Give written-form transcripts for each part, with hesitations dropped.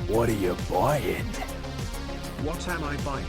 What are you buying? What am I buying?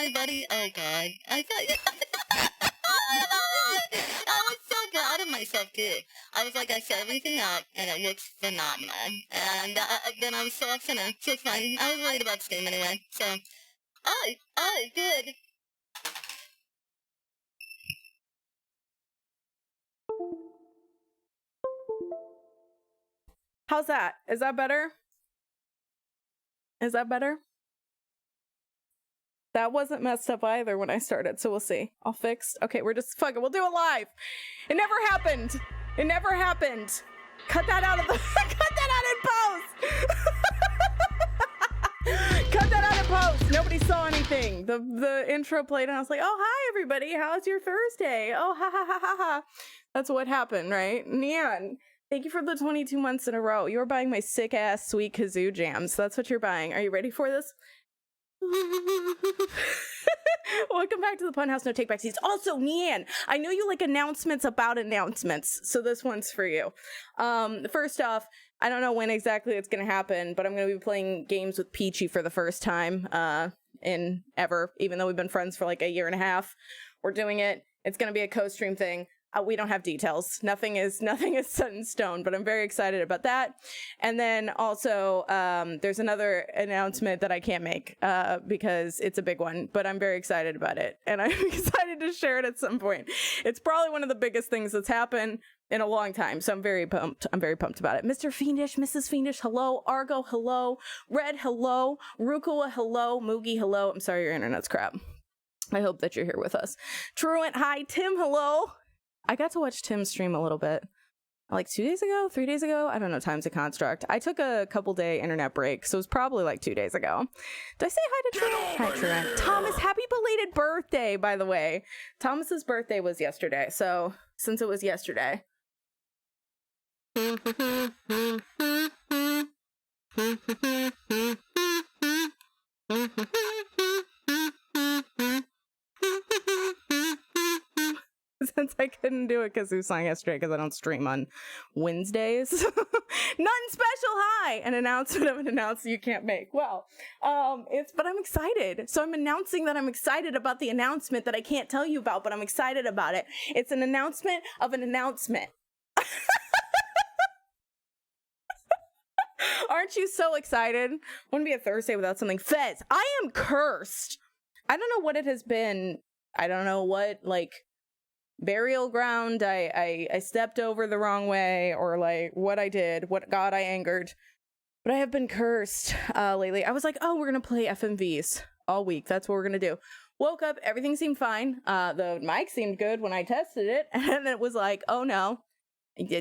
everybody. Oh god. I thought I was so proud of myself too. I was like, I set everything up and it looks phenomenal. And then I was so upset. So it's fine. I was worried about this game anyway. So, good. How's that? Is that better? Is that better? That wasn't messed up either when I started, so we'll see. I'll fix. Okay, we're just fuck it. We'll do it live. It never happened. It never happened. Cut that out of the. Cut that out in post. Cut that out in post. Nobody saw anything. The intro played, and I was like, "Oh, hi everybody. How's your Thursday? Oh, ha ha ha ha ha." That's what happened, right? Neon. Thank you for the 22 months in a row. You're buying my sick-ass sweet kazoo jams. That's what you're buying. Are you ready for this? Welcome back to the Pun House No Take Back Seats. Also, Nean, I know you like announcements about announcements, so this one's for you. First off, I don't know when exactly it's going to happen, but I'm going to be playing games with Peachy for the first time. in ever, even though we've been friends for like a year and a half. We're doing it. It's going to be a co-stream thing. We don't have details. Nothing is set in stone, but I'm very excited about that. And then also, there's another announcement that I can't make because it's a big one, but I'm very excited about it. And I'm excited to share it at some point. It's probably one of the biggest things that's happened in a long time. So I'm very pumped. I'm very pumped about it. Mr. Fiendish, Mrs. Fiendish, hello. Argo, hello. Red, hello. Rukua, hello. Moogie, hello. I'm sorry your internet's crap. I hope that you're here with us. Truant, hi. Tim, hello. I got to watch Tim stream a little bit, like 2 days ago, 3 days ago. I don't know. Time's a construct. I took a couple day internet break, so it was probably like 2 days ago. Did I say hi to Truant? Hi, Truant. Thomas, happy belated birthday, by the way. Thomas's birthday was yesterday, so since it was yesterday. Since I couldn't do a kazoo song yesterday because I don't stream on Wednesdays. Nothing special, hi! An announcement of an announcement you can't make. Well, but I'm excited. So I'm announcing that I'm excited about the announcement that I can't tell you about, but I'm excited about it. It's an announcement of an announcement. Aren't you so excited? Wouldn't be a Thursday without something. Fez, I am cursed. I don't know what it has been. I don't know what, like, burial ground I stepped over the wrong way, or like what I did, what god I angered, but I have been cursed lately. I was like, oh, we're gonna play FMVs all week, that's what we're gonna do. Woke up, everything seemed fine, the mic seemed good when I tested it, and it was like, oh no,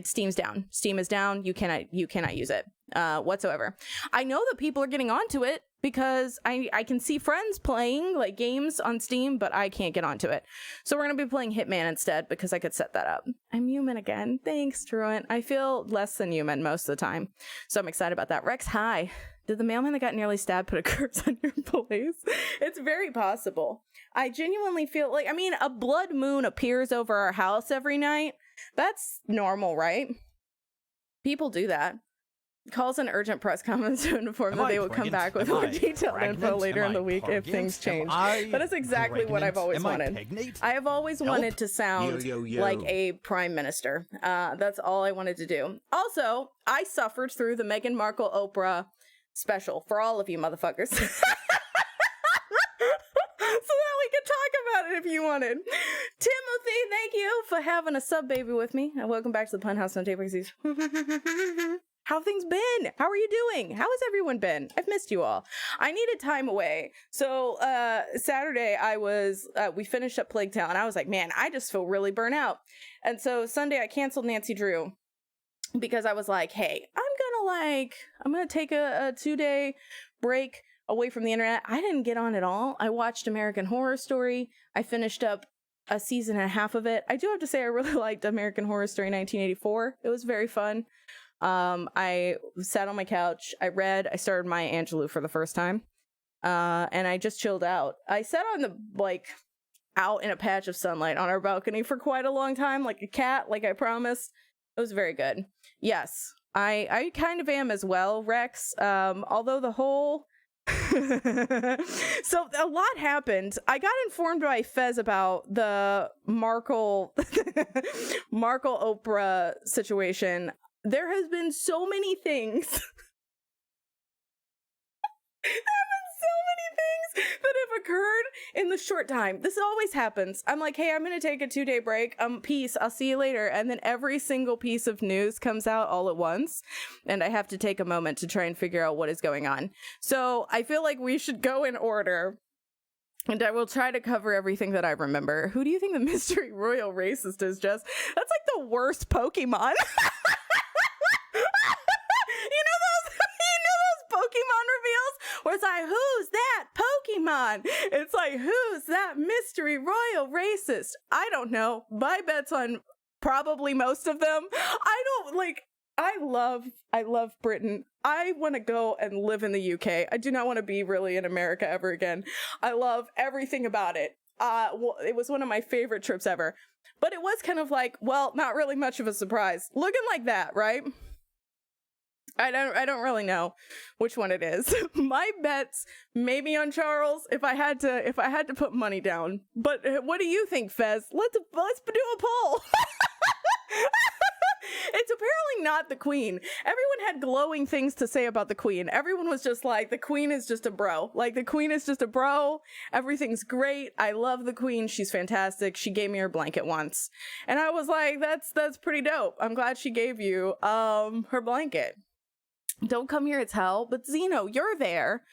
Steam's down. Steam is down. You cannot use it whatsoever. I know that people are getting onto it because I can see friends playing like games on Steam, but I can't get onto it. So we're going to be playing Hitman instead because I could set that up. I'm human again. Thanks, Truant. I feel less than human most of the time. So I'm excited about that. Rex, hi. Did the mailman that got nearly stabbed put a curse on your place? It's very possible. I genuinely feel like, I mean, a blood moon appears over our house every night. That's normal, right? People do that. Calls an urgent press conference to inform that they will come back with more detailed info later in the week if things change. That is exactly what I've always wanted. I have always wanted to sound like a prime minister. That's all I wanted to do. Also, I suffered through the Meghan Markle Oprah special for all of you motherfuckers. So that we could talk about it if you wanted. Timothy, thank you for having a sub baby with me. And welcome back to the Pun House on Tapexies. How have things been? How are you doing? How has everyone been? I've missed you all. I needed time away. So Saturday we finished up Plague Tale and I was like, man, I just feel really burnt out. And so Sunday I canceled Nancy Drew because I was like, hey, I'm gonna take a 2-day break away from the internet. I didn't get on at all. I watched American Horror Story. I finished up a season and a half of it. I do have to say I really liked American Horror Story 1984. It was very fun. I sat on my couch. I read. I started Maya Angelou for the first time. And I just chilled out. I sat on out in a patch of sunlight on our balcony for quite a long time, like a cat, like I promised. It was very good. Yes, I kind of am as well, Rex. Although the whole... So a lot happened. I got informed by Fez about the Markle Oprah situation. There has been so many things. That have occurred in the short time. This always happens. I'm like, hey, I'm gonna take a 2-day break. Peace. I'll see you later. And then every single piece of news comes out all at once, and I have to take a moment to try and figure out what is going on. So I feel like we should go in order, and I will try to cover everything that I remember. Who do you think the mystery royal racist is, Jess? That's like the worst Pokemon. Pokemon reveals where it's like, who's that Pokemon? It's like, who's that mystery royal racist? I don't know. My bet's on probably most of them. I love Britain. I want to go and live in the UK. I do not want to be really in America ever again. I love everything about it. It was one of my favorite trips ever. But it was kind of like, well, not really much of a surprise. Looking like that, right? I don't really know which one it is. My bets maybe on Charles if I had to put money down. But what do you think, Fez? Let's do a poll. It's apparently not the queen. Everyone had glowing things to say about the queen. Everyone was just like, the queen is just a bro. Like, the queen is just a bro. Everything's great. I love the queen. She's fantastic. She gave me her blanket once. And I was like, that's pretty dope. I'm glad she gave you her blanket. Don't come here, it's hell. But Zeno, you're there.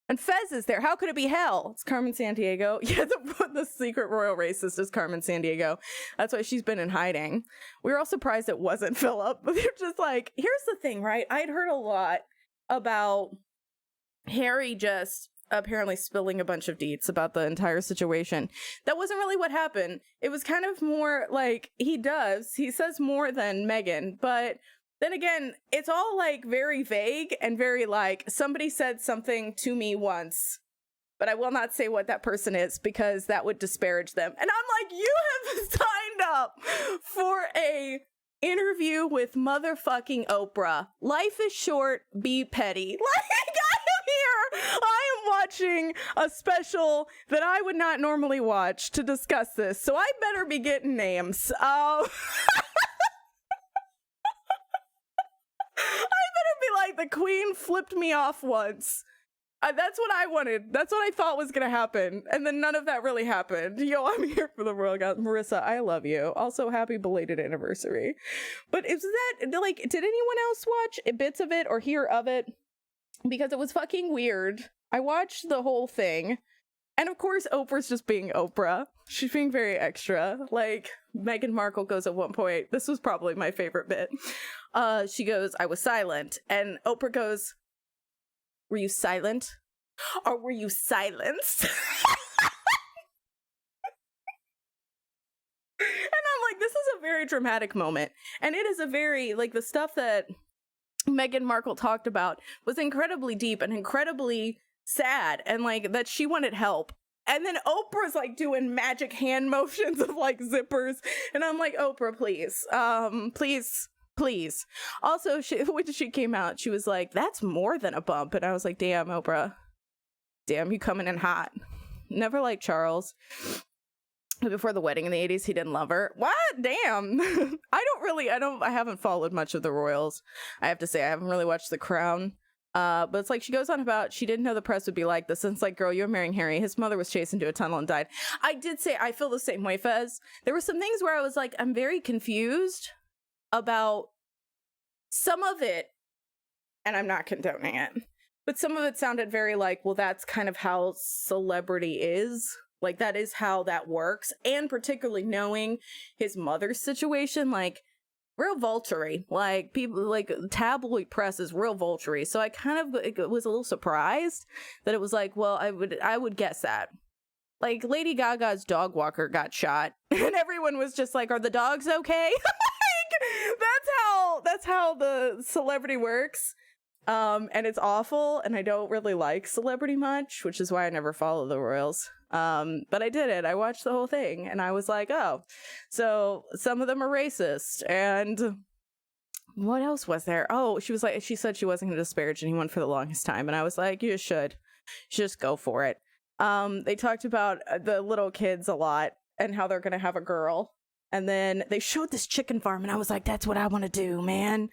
And Fez is there. How could it be hell? It's Carmen Sandiego. Yeah, the secret royal racist is Carmen Sandiego. That's why she's been in hiding. We were all surprised it wasn't Philip. But they're just like, here's the thing, right? I'd heard a lot about Harry just apparently spilling a bunch of deets about the entire situation. That wasn't really what happened. It was kind of more like he says more than Meghan, but then again, it's all like very vague and very like, somebody said something to me once, but I will not say what that person is because that would disparage them. And I'm like, you have signed up for a interview with motherfucking Oprah. Life is short, be petty. Like, I am here. I am watching a special that I would not normally watch to discuss this, so I better be getting names. Like, the queen flipped me off once. That's what I wanted. That's what I thought was gonna happen. And then none of that really happened. Yo, I'm here for the royal god. Marissa, I love you. Also, happy belated anniversary. But is that, like, did anyone else watch bits of it or hear of it? Because it was fucking weird. I watched the whole thing. And of course, Oprah's just being Oprah. She's being very extra. Like, Meghan Markle goes at one point, this was probably my favorite bit. She goes, I was silent. And Oprah goes, were you silent? Or were you silenced? And I'm like, this is a very dramatic moment. And it is a very, like, the stuff that Meghan Markle talked about was incredibly deep and incredibly sad, and like that she wanted help. And then Oprah's like doing magic hand motions of like zippers, and I'm like, Oprah, please. Also, when she came out, she was like, that's more than a bump. And I was like, damn, Oprah, damn, you coming in hot. Never liked Charles. Before the wedding in the 80s, he didn't love her. What? Damn. I haven't followed much of the royals. I have to say, I haven't really watched The Crown. But it's like she goes on about she didn't know the press would be like this. And it's like, girl, you're marrying Harry. His mother was chased into a tunnel and died. I did say I feel the same way, Fez. There were some things where I was like, I'm very confused about some of it, and I'm not condoning it, but some of it sounded very like, well, that's kind of how celebrity is. Like, that is how that works. And particularly knowing his mother's situation, like, real vulture-y. Like, people, like, tabloid press is real vulture-y. So I kind of was a little surprised that it was like, well, I would guess that. Like, Lady Gaga's dog walker got shot, and everyone was just like, are the dogs okay? Like, that's how the celebrity works. And it's awful, and I don't really like celebrity much, which is why I never follow the royals. But I did it. I watched the whole thing, and I was like, oh, so some of them are racist. And what else was there? Oh, she said she wasn't going to disparage anyone for the longest time, and I was like, you should just go for it. They talked about the little kids a lot and how they're going to have a girl. And then they showed this chicken farm, and I was like, that's what I want to do, man.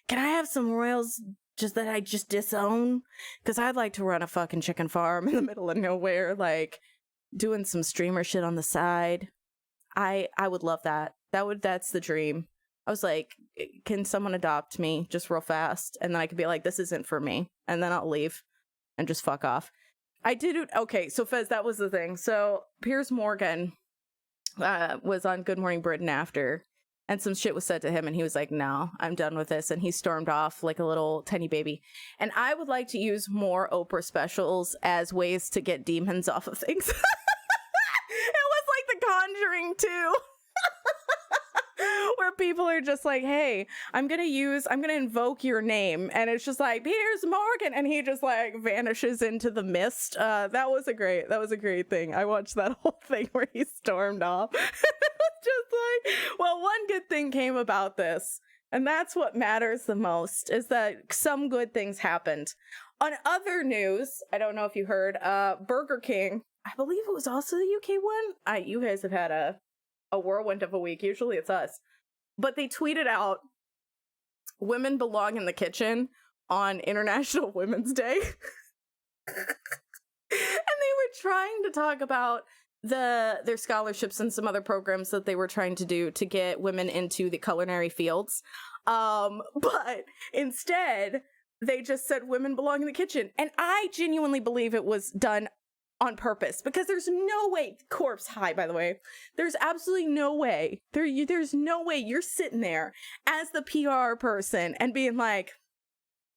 Can I have some royals just that I just disown? Because I'd like to run a fucking chicken farm in the middle of nowhere, like doing some streamer shit on the side. I would love that. That's the dream. I was like, can someone adopt me just real fast? And then I could be like, this isn't for me. And then I'll leave and just fuck off. I did it. Okay, so Fez, that was the thing. So Piers Morgan was on Good Morning Britain after, and some shit was said to him, and he was like, no, I'm done with this. And he stormed off like a little tiny baby. And I would like to use more Oprah specials as ways to get demons off of things. It was like The Conjuring 2. Where people are just like, hey, I'm gonna invoke your name, and it's just like, Piers Morgan, and he just like vanishes into the mist. That was a great thing. I watched that whole thing where he stormed off. It was just like, well, one good thing came about this. And that's what matters the most, is that some good things happened. On other news, I don't know if you heard, Burger King, I believe it was also the UK one. You guys have had a whirlwind of a week. Usually it's us. But they tweeted out, "Women belong in the kitchen" on International Women's Day. And they were trying to talk about their scholarships and some other programs that they were trying to do to get women into the culinary fields. But instead, they just said women belong in the kitchen. And I genuinely believe it was done on purpose, because there's no way, corpse high, by the way, there's absolutely no way, there's no way you're sitting there as the PR person and being like,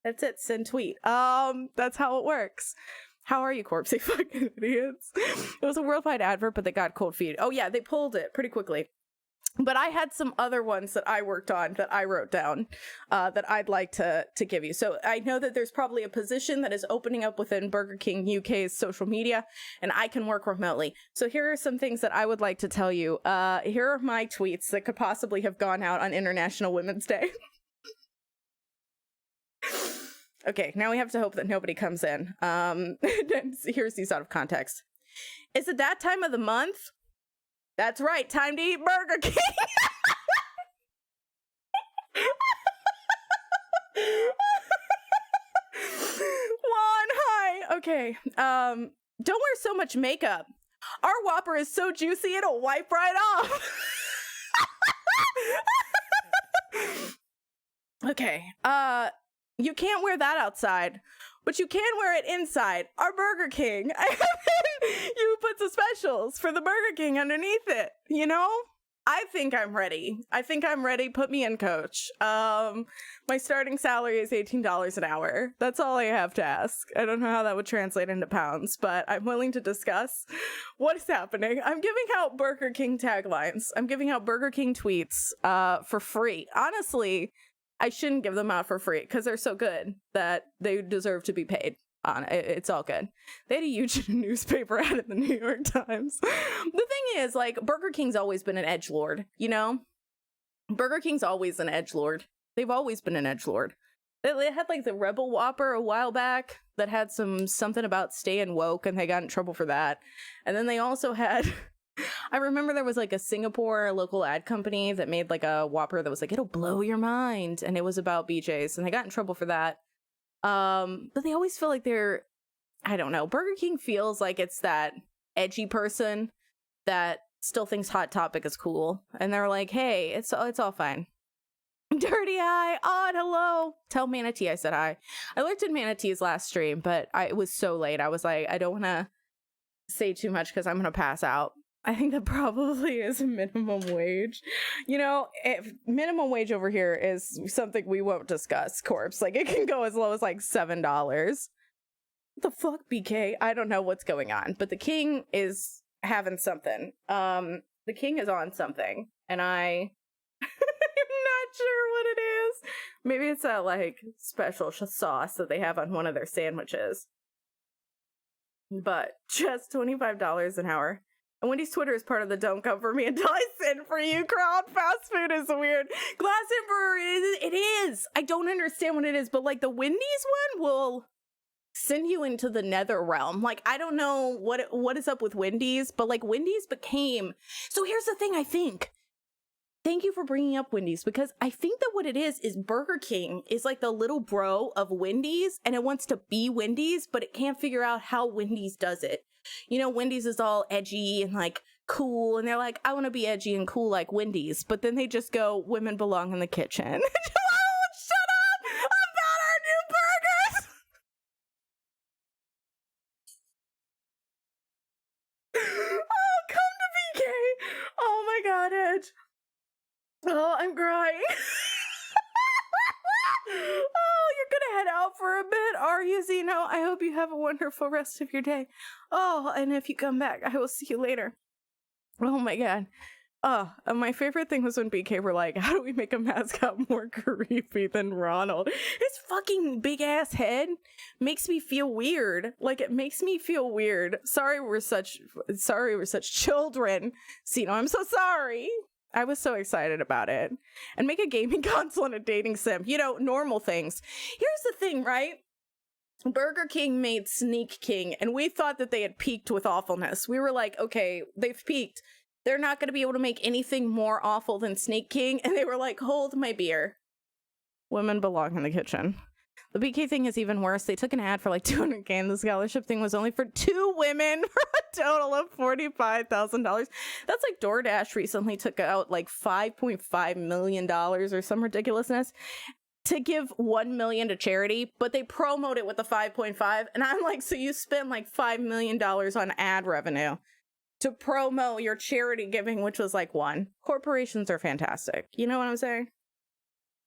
that's it, send tweet. That's how it works. How are you, corpse? You fucking idiots. It was a worldwide advert, but they got cold feet. Oh yeah, they pulled it pretty quickly. But I had some other ones that I worked on that I wrote down that I'd like to give you. So I know that there's probably a position that is opening up within Burger King UK's social media, and I can work remotely. So here are some things that I would like to tell you. Here are my tweets that could possibly have gone out on International Women's Day. Okay, now we have to hope that nobody comes in. Here's these out of context. Is it that time of the month? That's right, time to eat Burger King. Juan, hi. Okay. Don't wear so much makeup. Our Whopper is so juicy it'll wipe right off. Okay. You can't wear that outside, but you can wear it inside. Our Burger King. You put the specials for the Burger King underneath it, you know? I think I'm ready. Put me in, coach. My starting salary is $18 an hour. That's all I have to ask. I don't know how that would translate into pounds, but I'm willing to discuss what is happening. I'm giving out Burger King taglines. I'm giving out Burger King tweets for free. Honestly, I shouldn't give them out for free because they're so good that they deserve to be paid. It's all good. They had a huge newspaper ad in the New York Times. The thing is, like, Burger King's always been an edgelord, you know? Burger King's always an edgelord. They've always been an edgelord. They had, like, the Rebel Whopper a while back that had something about staying woke, and they got in trouble for that. And then they also had... I remember there was, like, a Singapore local ad company that made, like, a Whopper that was like, it'll blow your mind. And it was about BJ's, and they got in trouble for that. But they always feel like they're, I don't know, Burger King feels like it's that edgy person that still thinks Hot Topic is cool. And they're like, hey, it's all fine. Dirty Eye, odd, hello. Tell Manatee I said hi. I looked at Manatee's last stream, but it was so late. I was like, I don't want to say too much because I'm going to pass out. I think that probably is minimum wage. You know, if minimum wage over here is something we won't discuss, corpse. Like, it can go as low as, like, $7. What the fuck, BK? I don't know what's going on. But the king is having something. The king is on something. And I'm not sure what it is. Maybe it's that, like, special sauce that they have on one of their sandwiches. But just $25 an hour. And Wendy's Twitter is part of the don't come for me until I send for you crowd. Fast food is weird. Glass Emperor, it is. I don't understand what it is, but like the Wendy's one will send you into the nether realm. Like, I don't know what is up with Wendy's, but like Wendy's became... So here's the thing, I think. Thank you for bringing up Wendy's, because I think that what it is Burger King is like the little bro of Wendy's, and it wants to be Wendy's, but it can't figure out how Wendy's does it. You know, Wendy's is all edgy and like cool, and they're like, I want to be edgy and cool like Wendy's, but then they just go, women belong in the kitchen. Oh, shut up about our new burgers. Oh, come to BK. Oh my god, Edge. Oh, I'm crying. Oh, you're gonna head out for a bit, are you, Zeno? I hope you have a wonderful rest of your day. Oh, and if you come back, I will see you later. Oh my god. Oh, my favorite thing was when BK were like, how do we make a mascot more creepy than Ronald? His fucking big ass head makes me feel weird. Like, it makes me feel weird. Sorry we're such children. Zeno, I'm so sorry. I was so excited about it. And make a gaming console and a dating sim. You know, normal things. Here's the thing, right? Burger King made Sneak King, and we thought that they had peaked with awfulness. We were like, okay, they've peaked. They're not going to be able to make anything more awful than Sneak King. And they were like, hold my beer. Women belong in the kitchen. The BK thing is even worse. They took an ad for like $200K, and the scholarship thing was only for 2 women for a total of $45,000. That's like DoorDash recently took out like $5.5 million or some ridiculousness to give 1 million to charity, but they promote it with the 5.5. And I'm like, so you spent like $5 million on ad revenue to promote your charity giving, which was like 1. Corporations are fantastic. You know what I'm saying?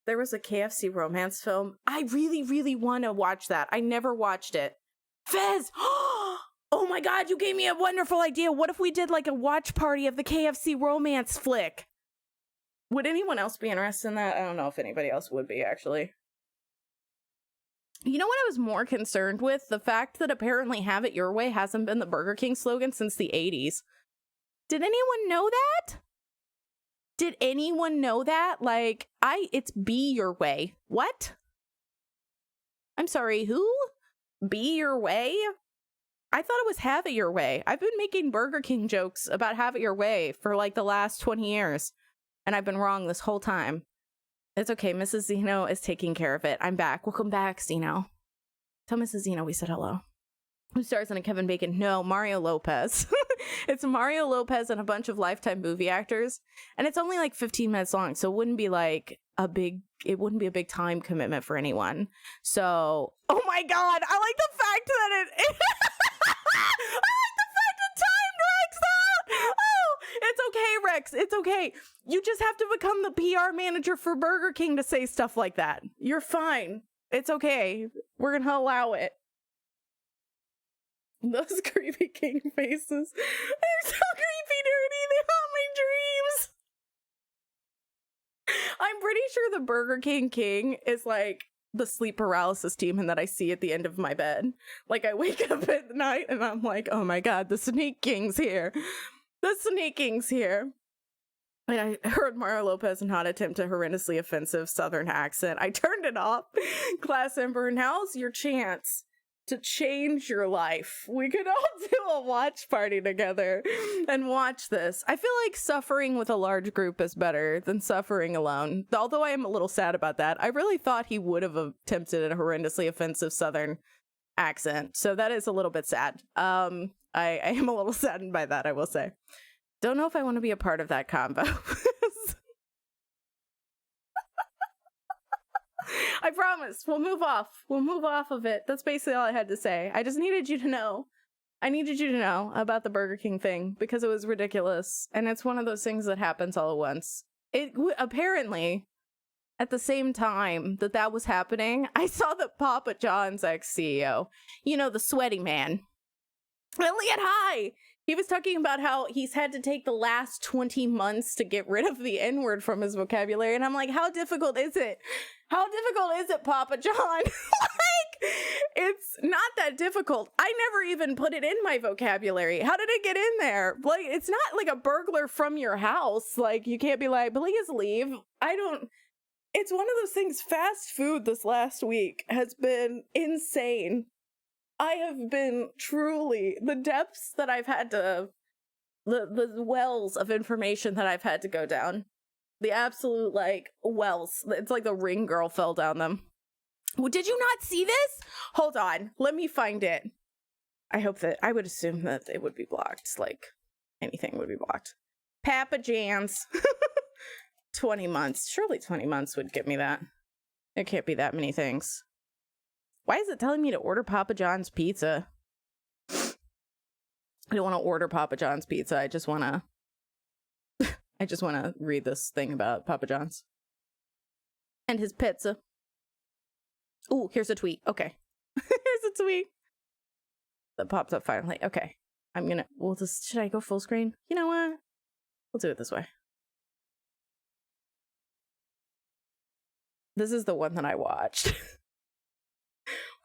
There was a KFC romance film. I really, really want to watch that. I never watched it. Fez! Oh my God, you gave me a wonderful idea. What if we did like a watch party of the KFC romance flick? Would anyone else be interested in that? I don't know if anybody else would be, actually. You know what I was more concerned with? The fact that apparently Have It Your Way hasn't been the Burger King slogan since the 80s. Did anyone know that? Did anyone know that? Like, it's Be Your Way. What? I'm sorry, who? Be Your Way? I thought it was Have It Your Way. I've been making Burger King jokes about Have It Your Way for like the last 20 years. And I've been wrong this whole time. It's okay. Mrs. Zeno is taking care of it. I'm back. Welcome back, Zeno. Tell Mrs. Zeno we said hello. Who stars in a Kevin Bacon? No, Mario Lopez. It's Mario Lopez and a bunch of Lifetime movie actors. And it's only like 15 minutes long. So it wouldn't be a big time commitment for anyone. So, oh my God. I like the fact that it I like the fact that time drags out. Oh, it's okay, Rex. It's okay. You just have to become the PR manager for Burger King to say stuff like that. You're fine. It's okay. We're going to allow it. Those creepy king faces. They're so creepy, dirty. They haunt my dreams. I'm pretty sure the Burger King is like the sleep paralysis demon that I see at the end of my bed. Like I wake up at night and I'm like, oh my God, the Sneak King's here. The Sneak King's here. And I heard Mario Lopez not attempt a horrendously offensive Southern accent. I turned it off. Class Emperor, now's your chance to change your life. We could all do a watch party together and watch this. I feel like suffering with a large group is better than suffering alone. Although I am a little sad about that. I really thought he would have attempted a horrendously offensive Southern accent. So that is a little bit sad. I am a little saddened by that, I will say. Don't know if I want to be a part of that combo. I promise. We'll move off. We'll move off of it. That's basically all I had to say. I just needed you to know. I needed you to know about the Burger King thing because it was ridiculous. And it's one of those things that happens all at once. Apparently, at the same time that was happening, I saw that Papa John's ex-CEO, you know, the sweaty man, Elliot High, he was talking about how he's had to take the last 20 months to get rid of the N-word from his vocabulary. And I'm like, how difficult is it? How difficult is it, Papa John? Like, it's not that difficult. I never even put it in my vocabulary. How did it get in there? Like, it's not like a burglar from your house. Like, you can't be like, please leave. It's one of those things. Fast food this last week has been insane. I have been truly, the depths that I've had to, the wells of information that I've had to go down. The absolute, like, wells. It's like the ring girl fell down them. Well, did you not see this? Hold on. Let me find it. I would assume that it would be blocked. Like, anything would be blocked. Papa John's. 20 months. Surely 20 months would get me that. There can't be that many things. Why is it telling me to order Papa John's pizza? I don't want to order Papa John's pizza. I just want to read this thing about Papa John's. And his pizza. Ooh, here's a tweet. Okay. Here's a tweet. That pops up finally. Okay. Should I go full screen? You know what? We'll do it this way. This is the one that I watched.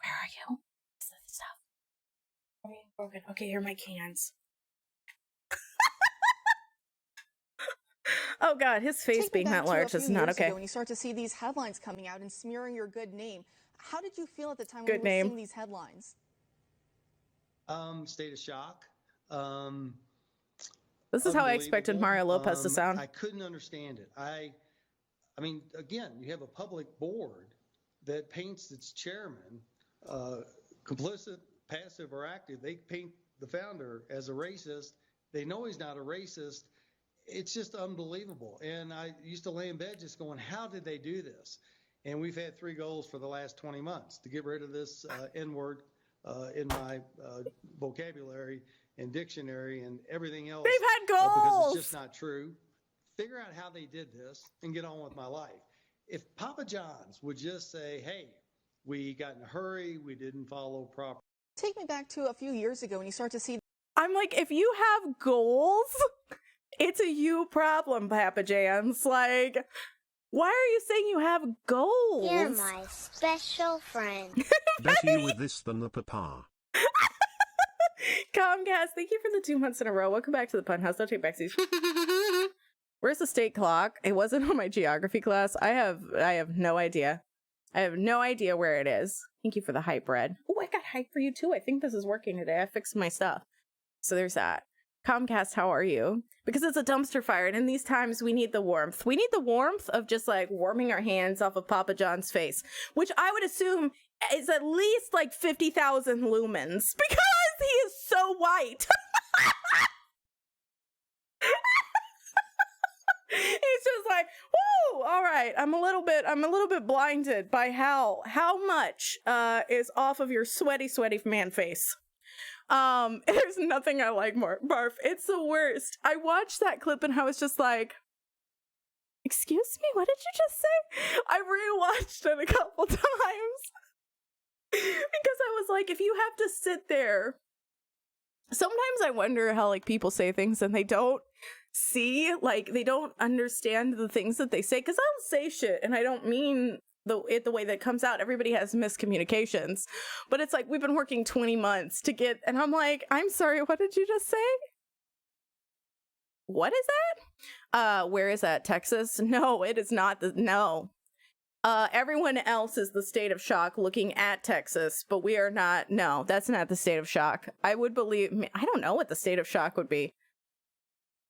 Where are you? What's this stuff? Okay, okay, here are my cans. Oh God, his face Take me being back that to a large few is not years okay. ago when you start to see these headlines coming out and smearing your good name. How did you feel at the time when Good you were name. seeing these headlines? State of shock. Um, This is how I expected Unbelievable. Mario Lopez to sound. I couldn't understand it. I mean, again, you have a public board that paints its chairman complicit, passive, or active. They paint the founder as a racist. They know he's not a racist. It's just unbelievable. And I used to lay in bed just going, how did they do this? And we've had 3 goals for the last 20 months to get rid of this N-word in my vocabulary and dictionary and everything else. They've had Because goals. it's just not true. Figure out how they did this and get on with my life. If Papa John's would just say, hey, we got in a hurry, we didn't follow proper. Take me back to a few years ago when you start to see I'm like, if you have goals, it's a you problem, Papa John's. Like, why are you saying you have goals? You're my special friend. Better you with this than the papa. Comcast, thank you for the 2 months in a row. Welcome back to the Pun House. Don't take backsies. Where's the state clock? It wasn't on my geography class. I have no idea. I have no idea where it is. Thank you for the hype, Red. Oh, I got hype for you too. I think this is working today. I fixed my stuff. So there's that. Comcast, how are you? Because it's a dumpster fire, and in these times, we need the warmth. We need the warmth of just, like, warming our hands off of Papa John's face, which I would assume is at least, like, 50,000 lumens, because he is so white. He's just like, woo, all right, I'm a little bit blinded by how much is off of your sweaty man face. There's nothing I like more. Barf, it's the worst. I watched that clip and I was just like, excuse me, what did you just say? I rewatched it a couple times. Because I was like, if you have to sit there, sometimes I wonder how, like, people say things and they don't see, like, they don't understand the things that they say. Because I'll say shit and I don't mean the way that comes out. Everybody has miscommunications, but it's like, we've been working 20 months to get, and I'm like, I'm sorry, what did you just say? What is that? Where is that? Texas? No, it is not. No. Everyone else is the state of shock looking at Texas, but we are not. No, that's not the state of shock. I would believe, I don't know what the state of shock would be.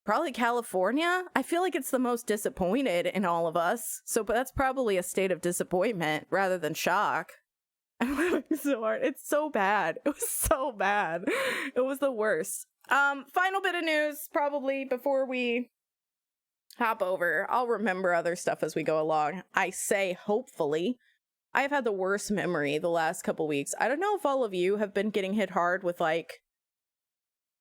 Probably California. I feel like it's the most disappointed in all of us. So, but that's probably a state of disappointment rather than shock. I'm laughing so hard. It's so bad. It was so bad. It was the worst. Final bit of news, probably before we hop over. I'll remember other stuff as we go along. I say hopefully. I've had the worst memory the last couple weeks. I don't know if all of you have been getting hit hard with, like,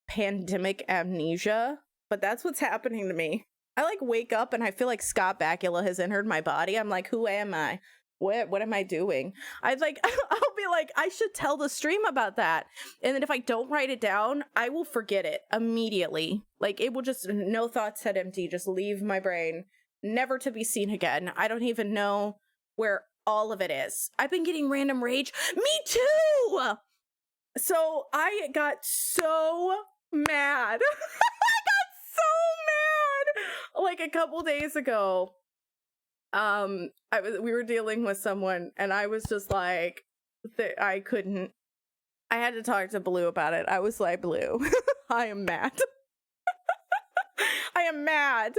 pandemic amnesia, but that's what's happening to me. I, like, wake up and I feel like Scott Bakula has entered my body. I'm like, who am I? What am I doing? I'll be like, I should tell the stream about that. And then if I don't write it down, I will forget it immediately. Like, it will just, no thoughts set empty, just leave my brain, never to be seen again. I don't even know where all of it is. I've been getting random rage. Me too! So I got so mad. I got so mad! Like, a couple days ago, we were dealing with someone and I was just like, I had to talk to Blue about it. I was like, Blue, I am mad. I am mad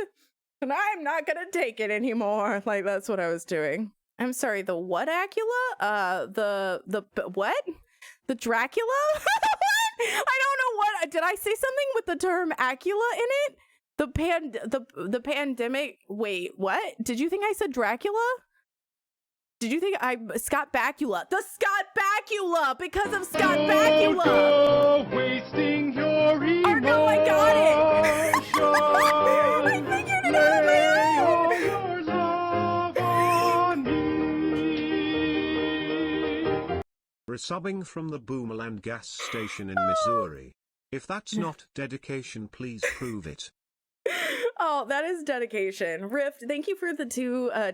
and I'm not gonna take it anymore. Like, that's what I was doing. I'm sorry, the what Acula? The what? The Dracula? I don't know what, did I say something with the term Acula in it? The pandemic. Wait, what? Did you think I said Dracula? Did you think Scott Bakula? The Scott Bakula, because of Scott Bakula. Wasting your emotion. Or no, I got it. I figured it out. Lay all your love on me. Resubbing from the Boomerland gas station in Missouri. If that's not dedication, please prove it. Oh, that is dedication. Rift, thank you for the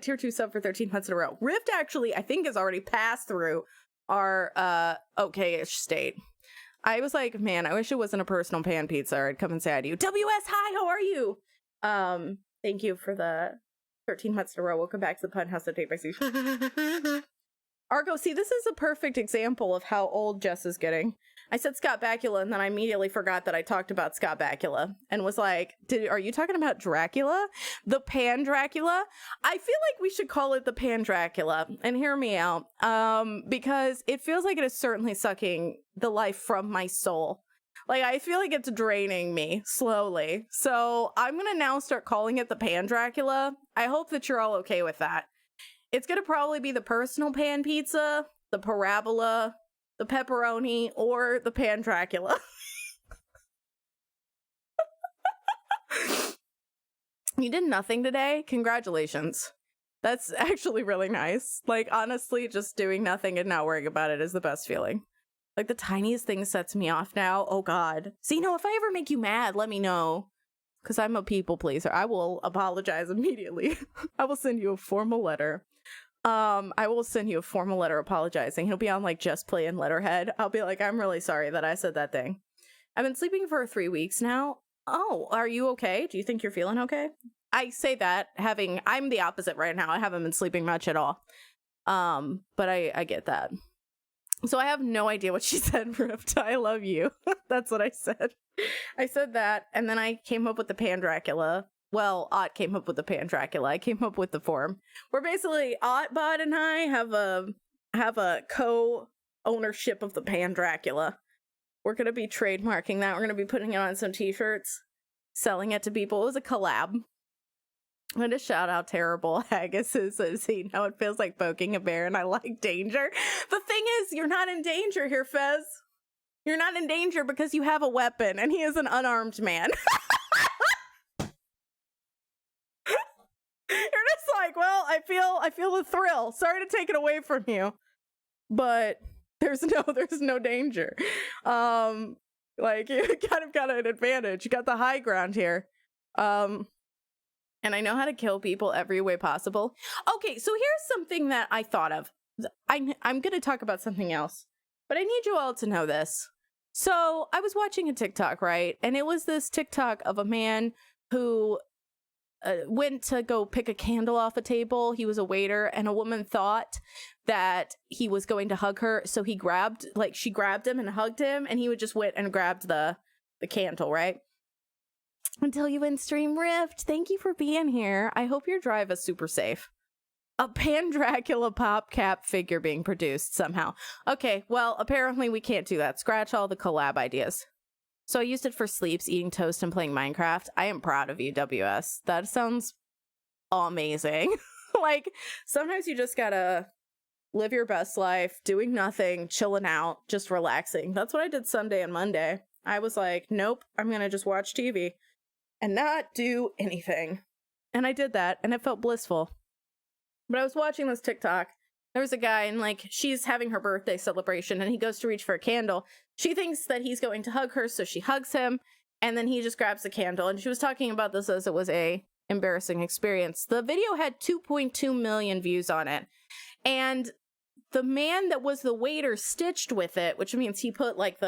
tier 2 sub for 13 months in a row. Rift actually, I think, has already passed through our okay-ish state. I was like, man, I wish it wasn't a personal pan pizza. I'd come and say hi to you. WS, hi, how are you? Thank you for the 13 months in a row. Welcome back to the Pun House of Tape by Sushi. Argo, see, this is a perfect example of how old Jess is getting. I said Scott Bakula, and then I immediately forgot that I talked about Scott Bakula, and was like, are you talking about Dracula? The Pan Dracula? I feel like we should call it the Pan Dracula, and hear me out, because it feels like it is certainly sucking the life from my soul. Like, I feel like it's draining me slowly. So I'm gonna now start calling it the Pan Dracula. I hope that you're all okay with that. It's gonna probably be the personal pan pizza, the parabola, the pepperoni, or the Pan Dracula. You did nothing today? Congratulations. That's actually really nice. Like, honestly, just doing nothing and not worrying about it is the best feeling. Like, the tiniest thing sets me off now. Oh, God. See, no, if I ever make you mad, let me know. Because I'm a people pleaser. I will apologize immediately. I will send you a formal letter. I will send you a formal letter apologizing. He'll be on, like, Just Play and Letterhead. I'll be like, I'm really sorry that I said that thing. I've been sleeping for 3 weeks now. Oh, are you okay? Do you think you're feeling okay? I say that I'm the opposite right now. I haven't been sleeping much at all. But I get that. So I have no idea what she said, Rift. I love you. That's what I said. I said that, and then I came up with the Pan Dracula. Well, Ott came up with the Pan Dracula. I came up with the form. Where basically Ottbot and I have a co-ownership of the Pan Dracula. We're gonna be trademarking that. We're gonna be putting it on some t-shirts, selling it to people. It was a collab. I'm gonna shout out Terrible Haggis says he know it feels like poking a bear and I like danger. The thing is, you're not in danger here, Fez. You're not in danger because you have a weapon and he is an unarmed man. You're just like, well, I feel the thrill. Sorry to take it away from you, but there's no danger. Like, you kind of got an advantage. You got the high ground here. And I know how to kill people every way possible. Okay, so here's something that I thought of. I'm going to talk about something else, but I need you all to know this. So I was watching a TikTok, right? And it was this TikTok of a man who went to go pick a candle off a table. He was a waiter, and a woman thought that he was going to hug her. So she grabbed him and hugged him, and he would just went and grabbed the candle, right? Until you in Stream Rift. Thank you for being here. I hope your drive is super safe. A Pan Dracula pop cap figure being produced somehow. Okay, well, apparently we can't do that. Scratch all the collab ideas. So I used it for sleeps, eating toast, and playing Minecraft. I am proud of you, WS. That sounds amazing. Like, sometimes you just gotta live your best life, doing nothing, chilling out, just relaxing. That's what I did Sunday and Monday. I was like, nope, I'm gonna just watch TV and not do anything. And I did that, and it felt blissful. But I was watching this TikTok. There was a guy, and, like, she's having her birthday celebration, and he goes to reach for a candle. She thinks that he's going to hug her, so she hugs him, and then he just grabs the candle. And she was talking about this as it was a embarrassing experience. The video had 2.2 million views on it. And the man that was the waiter stitched with it, which means he put, like,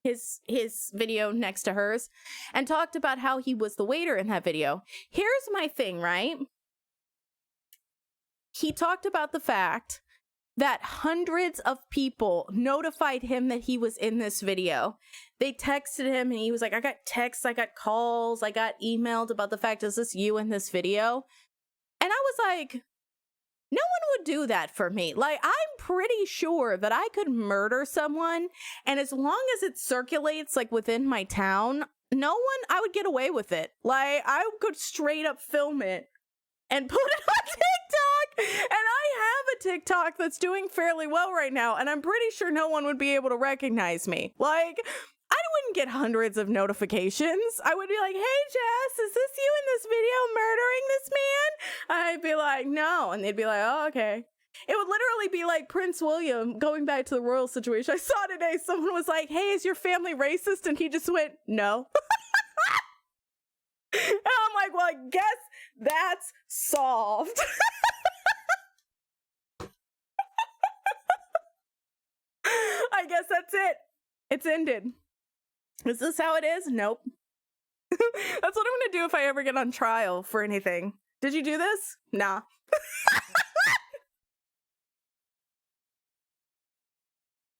his video next to hers, and talked about how he was the waiter in that video. Here's my thing, right? He talked about the fact that hundreds of people notified him that he was in this video. They texted him, and he was like, I got texts, I got calls, I got emailed about the fact, is this you in this video? And I was like, no one would do that for me. Like, I'm pretty sure that I could murder someone, and as long as it circulates, like, within my town, I would get away with it. Like, I could straight up film it and put it on TikTok. And I have a TikTok that's doing fairly well right now, and I'm pretty sure no one would be able to recognize me. Like, I wouldn't get hundreds of notifications. I would be like, hey, Jess, is this you in this video murdering this man? I'd be like, no. And they'd be like, oh, okay. It would literally be like Prince William, going back to the royal situation. I saw today, someone was like, hey, is your family racist? And he just went, no. And I'm like, well, I guess that's solved. I guess that's it. It's ended. Is this how it is? Nope. That's what I'm gonna do if I ever get on trial for anything. Did you do this? Nah.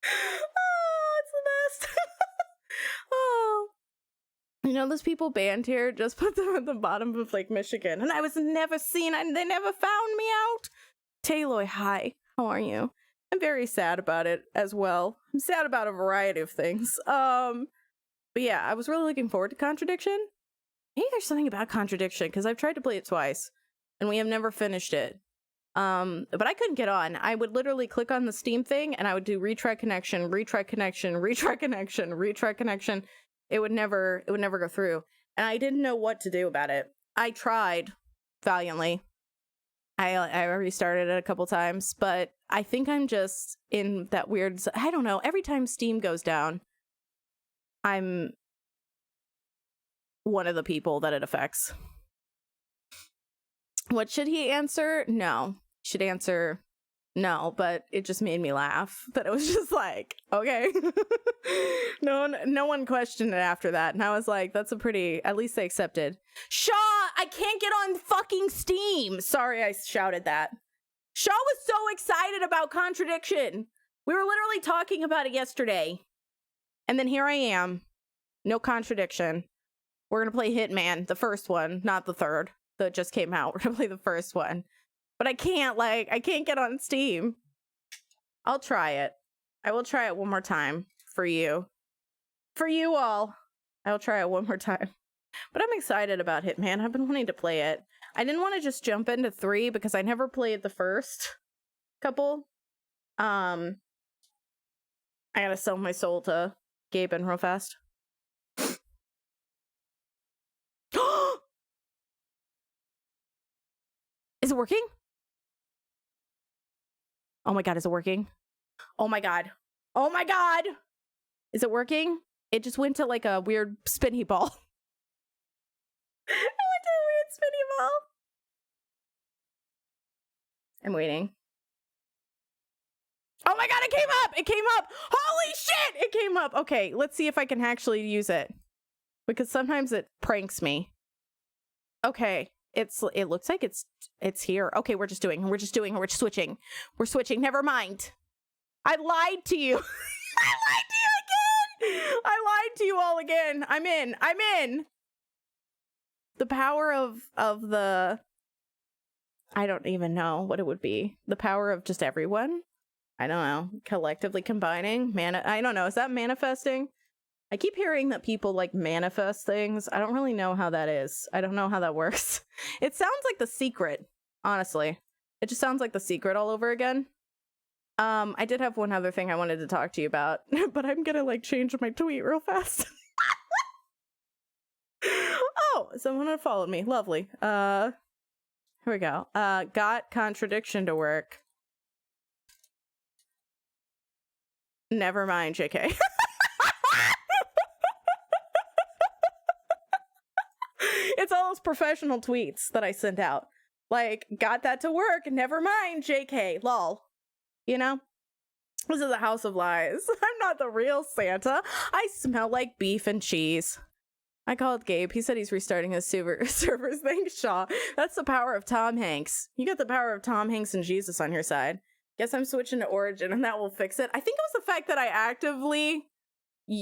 Oh, it's the best. Oh. You know, those people banned here just put them at the bottom of Lake Michigan, and I was never seen, and they never found me out. Tayloy, hi. How are you? I'm very sad about it as well. I'm sad about a variety of things. But yeah, I was really looking forward to Contradiction. Maybe there's something about Contradiction, because I've tried to play it twice, and we have never finished it. But I couldn't get on. I would literally click on the Steam thing, and I would do retry connection, retry connection, retry connection, retry connection. It would never go through. And I didn't know what to do about it. I tried valiantly. I restarted it a couple times, but I think I'm just in that weird, I don't know, every time Steam goes down, I'm one of the people that it affects. What should he answer? No. Should answer no, but it just made me laugh. That it was just like, okay. No one questioned it after that. And I was like, that's a pretty, at least they accepted. Shaw, I can't get on fucking Steam. Sorry, I shouted that. Shaw was so excited about Contradiction. We were literally talking about it yesterday. And then here I am. No Contradiction. We're going to play Hitman, the first one, not the third that just came out. We're going to play the first one. But I can't get on Steam. I'll try it. I will try it one more time for you. For you all. I'll try it one more time. But I'm excited about Hitman. I've been wanting to play it. I didn't want to just jump into 3 because I never played the first couple. I gotta sell my soul to Gaben real fast. Is it working? Oh my god, is it working? Oh my god. Oh my god! Is it working? It just went to like a weird spinny ball. It went to a weird spinny ball. I'm waiting. Oh my god, it came up! It came up! Holy shit! It came up! Okay, let's see if I can actually use it. Because sometimes it pranks me. Okay. It looks like it's here. Okay, we're switching. We're switching. Never mind. I lied to you. I lied to you again. I lied to you all again. I'm in. The power of the, I don't even know what it would be. The power of just everyone. I don't know. Collectively combining. I don't know. Is that manifesting? I keep hearing that people like manifest things. I don't really know how that is. I don't know how that works. It sounds like The Secret, honestly. It just sounds like The Secret all over again. I did have one other thing I wanted to talk to you about, but I'm gonna like change my tweet real fast. Oh, someone followed me. Lovely. Here we go. Got Contradiction to work. Never mind, JK. It's all those professional tweets that I sent out. Like, got that to work. Never mind, JK. Lol. You know? This is a house of lies. I'm not the real Santa. I smell like beef and cheese. I called Gabe. He said he's restarting his servers. Thanks, Shaw. That's the power of Tom Hanks. You got the power of Tom Hanks and Jesus on your side. Guess I'm switching to Origin and that will fix it. I think it was the fact that I actively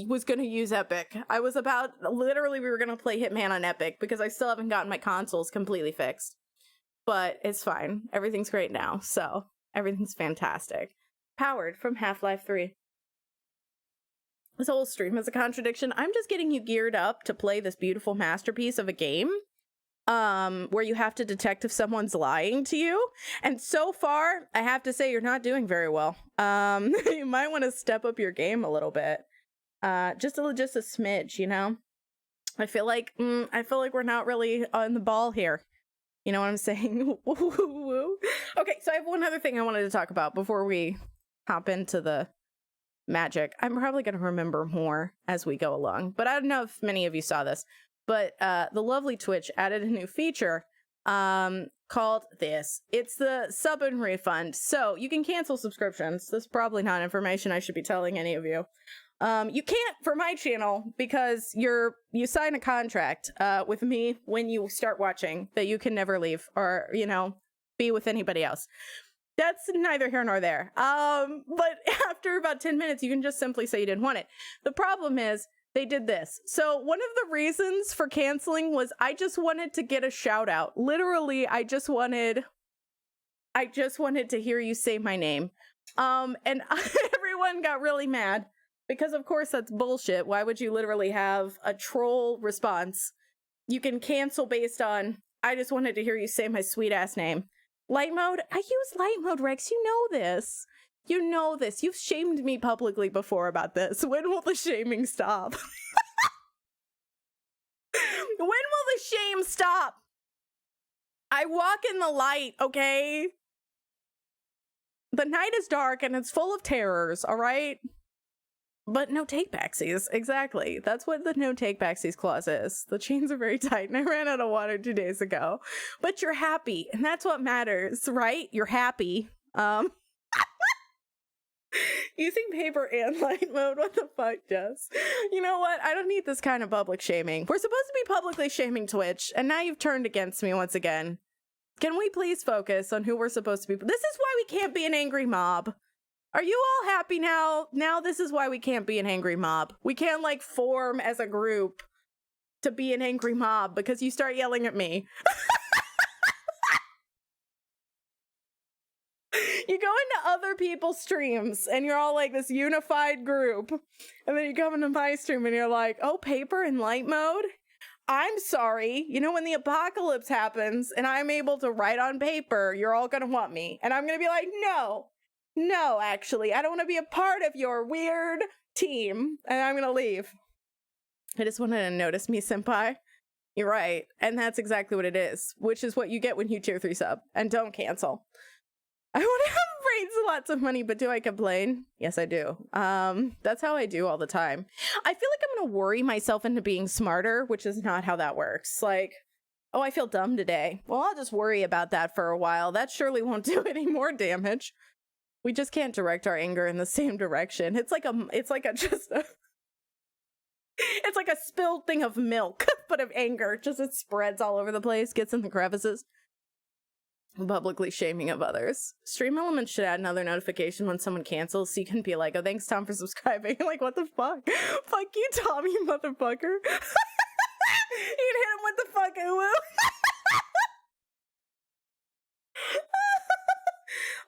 was going to use Epic. I was about, literally we were going to play Hitman on Epic because I still haven't gotten my consoles completely fixed. But it's fine. Everything's great now. So everything's fantastic. Powered from Half-Life 3. This whole stream is a contradiction. I'm just getting you geared up to play this beautiful masterpiece of a game. Where you have to detect if someone's lying to you. And so far, I have to say you're not doing very well. You might want to step up your game a little bit. Just a smidge, you know? I feel like we're not really on the ball here. You know what I'm saying? Okay, so I have one other thing I wanted to talk about before we hop into the magic. I'm probably going to remember more as we go along, but I don't know if many of you saw this. But the lovely Twitch added a new feature called this. It's the sub and refund. So you can cancel subscriptions. This is probably not information I should be telling any of you. You can't for my channel because you sign a contract with me when you start watching that you can never leave or, be with anybody else. That's neither here nor there. But after about 10 minutes, you can just simply say you didn't want it. The problem is they did this. So one of the reasons for canceling was I just wanted to get a shout out. Literally, I just wanted to hear you say my name. And everyone got really mad because of course that's bullshit. Why would you literally have a troll response? You can cancel based on, I just wanted to hear you say my sweet ass name. Light mode? I use light mode, Rex. You know this. You know this. You've shamed me publicly before about this. When will the shaming stop? When will the shame stop? I walk in the light, okay? The night is dark and it's full of terrors, all right? But no take backsies. Exactly. That's what the no take backsies clause is. The chains are very tight and I ran out of water 2 days ago. But you're happy and that's what matters, right? You're happy. Using paper and light mode, what the fuck, Jess? You know what? I don't need this kind of public shaming. We're supposed to be publicly shaming Twitch and now you've turned against me once again. Can we please focus on who we're supposed to be? This is why we can't be an angry mob. Are you all happy now? Now this is why we can't be an angry mob. We can't like form as a group to be an angry mob because you start yelling at me. You go into other people's streams and you're all like this unified group. And then you come into my stream and you're like, oh, paper and light mode? I'm sorry. You know, when the apocalypse happens and I'm able to write on paper, you're all gonna want me. And I'm gonna be like, no, actually, I don't want to be a part of your weird team. And I'm gonna leave. I just wanted to notice me, senpai. You're right. And that's exactly what it is, which is what you get when you tier 3 sub. And don't cancel. I want to have brains and lots of money, but do I complain? Yes, I do. That's how I do all the time. I feel like I'm going to worry myself into being smarter, which is not how that works. Like, oh, I feel dumb today. Well, I'll just worry about that for a while. That surely won't do any more damage. We just can't direct our anger in the same direction. It's like a spilled thing of milk, but of anger. Just it spreads all over the place, gets in the crevices. Publicly shaming of others. Stream Elements should add another notification when someone cancels so you can be like, oh, thanks, Tom, for subscribing. Like, what the fuck? Fuck you, Tom, you motherfucker. You can hit him with the fucking woo.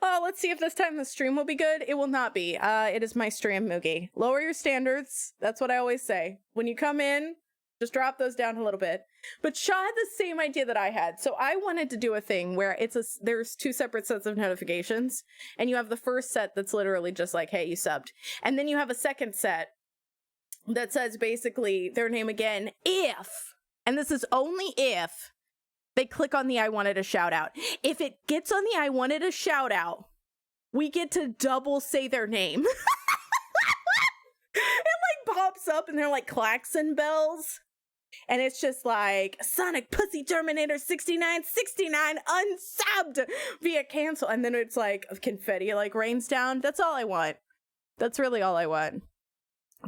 Oh, let's see if this time the stream will be good. It will not be. It is my stream, Moogie. Lower your standards. That's what I always say. When you come in, just drop those down a little bit. But Shaw had the same idea that I had. So I wanted to do a thing where there's 2 separate sets of notifications. And you have the first set that's literally just like, hey, you subbed. And then you have a second set that says basically their name again, if, and this is only if, they click on the I wanted a shout out. If it gets on the I wanted a shout out, we get to double say their name. It like pops up and they're like klaxon bells. And it's just like Sonic Pussy Terminator 6969 unsubbed via cancel. And then it's like confetti like rains down. That's all I want. That's really all I want.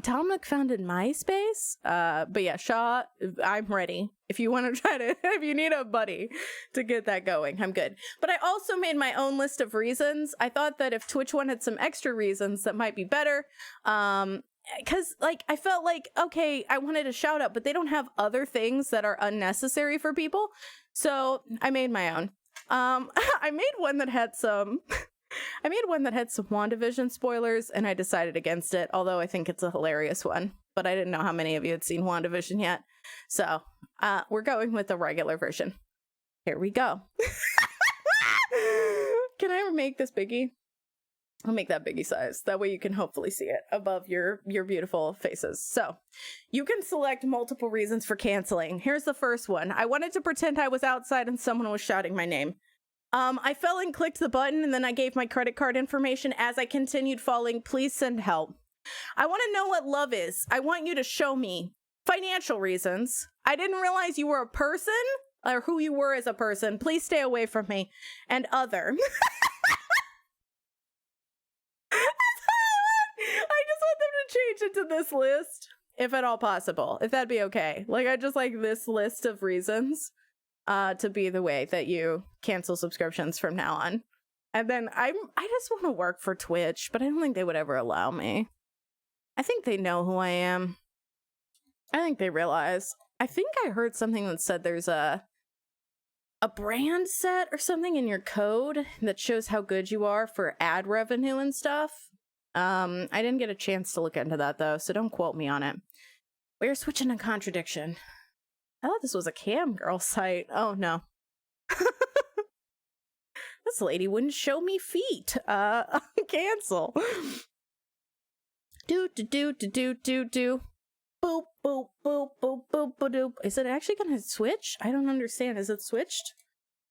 Tom Nook founded MySpace. But yeah, Shaw, I'm ready. If you want to if you need a buddy to get that going, I'm good. But I also made my own list of reasons. I thought that if Twitch wanted some extra reasons, that might be better. Because, like, I felt like, okay, I wanted a shout out, but they don't have other things that are unnecessary for people. So I made my own. I made one that had some WandaVision spoilers, and I decided against it, although I think it's a hilarious one. But I didn't know how many of you had seen WandaVision yet. So we're going with the regular version. Here we go. Can I make this biggie? I'll make that biggie size. That way you can hopefully see it above your beautiful faces. So you can select multiple reasons for canceling. Here's the first one. I wanted to pretend I was outside and someone was shouting my name. I fell and clicked the button and then I gave my credit card information. As I continued falling, please send help. I want to know what love is. I want you to show me. Financial reasons. I didn't realize you were a person or who you were as a person. Please stay away from me. And other. I just want them to change it to this list, if at all possible, if that'd be okay. Like, I just like this list of reasons to be the way that you cancel subscriptions from now on. And then I just want to work for Twitch, but I don't think they would ever allow me. I think they know who I am. I think they realize. I think I heard something that said there's a brand set or something in your code that shows how good you are for ad revenue and stuff. I didn't get a chance to look into that though, so don't quote me on it. We're switching to Contradiction. I thought this was a cam girl site. Oh no. This lady wouldn't show me feet. Cancel. Do. Boop, boop, boop, boop, boop, boop. Is it actually gonna switch? I don't understand. Is it switched?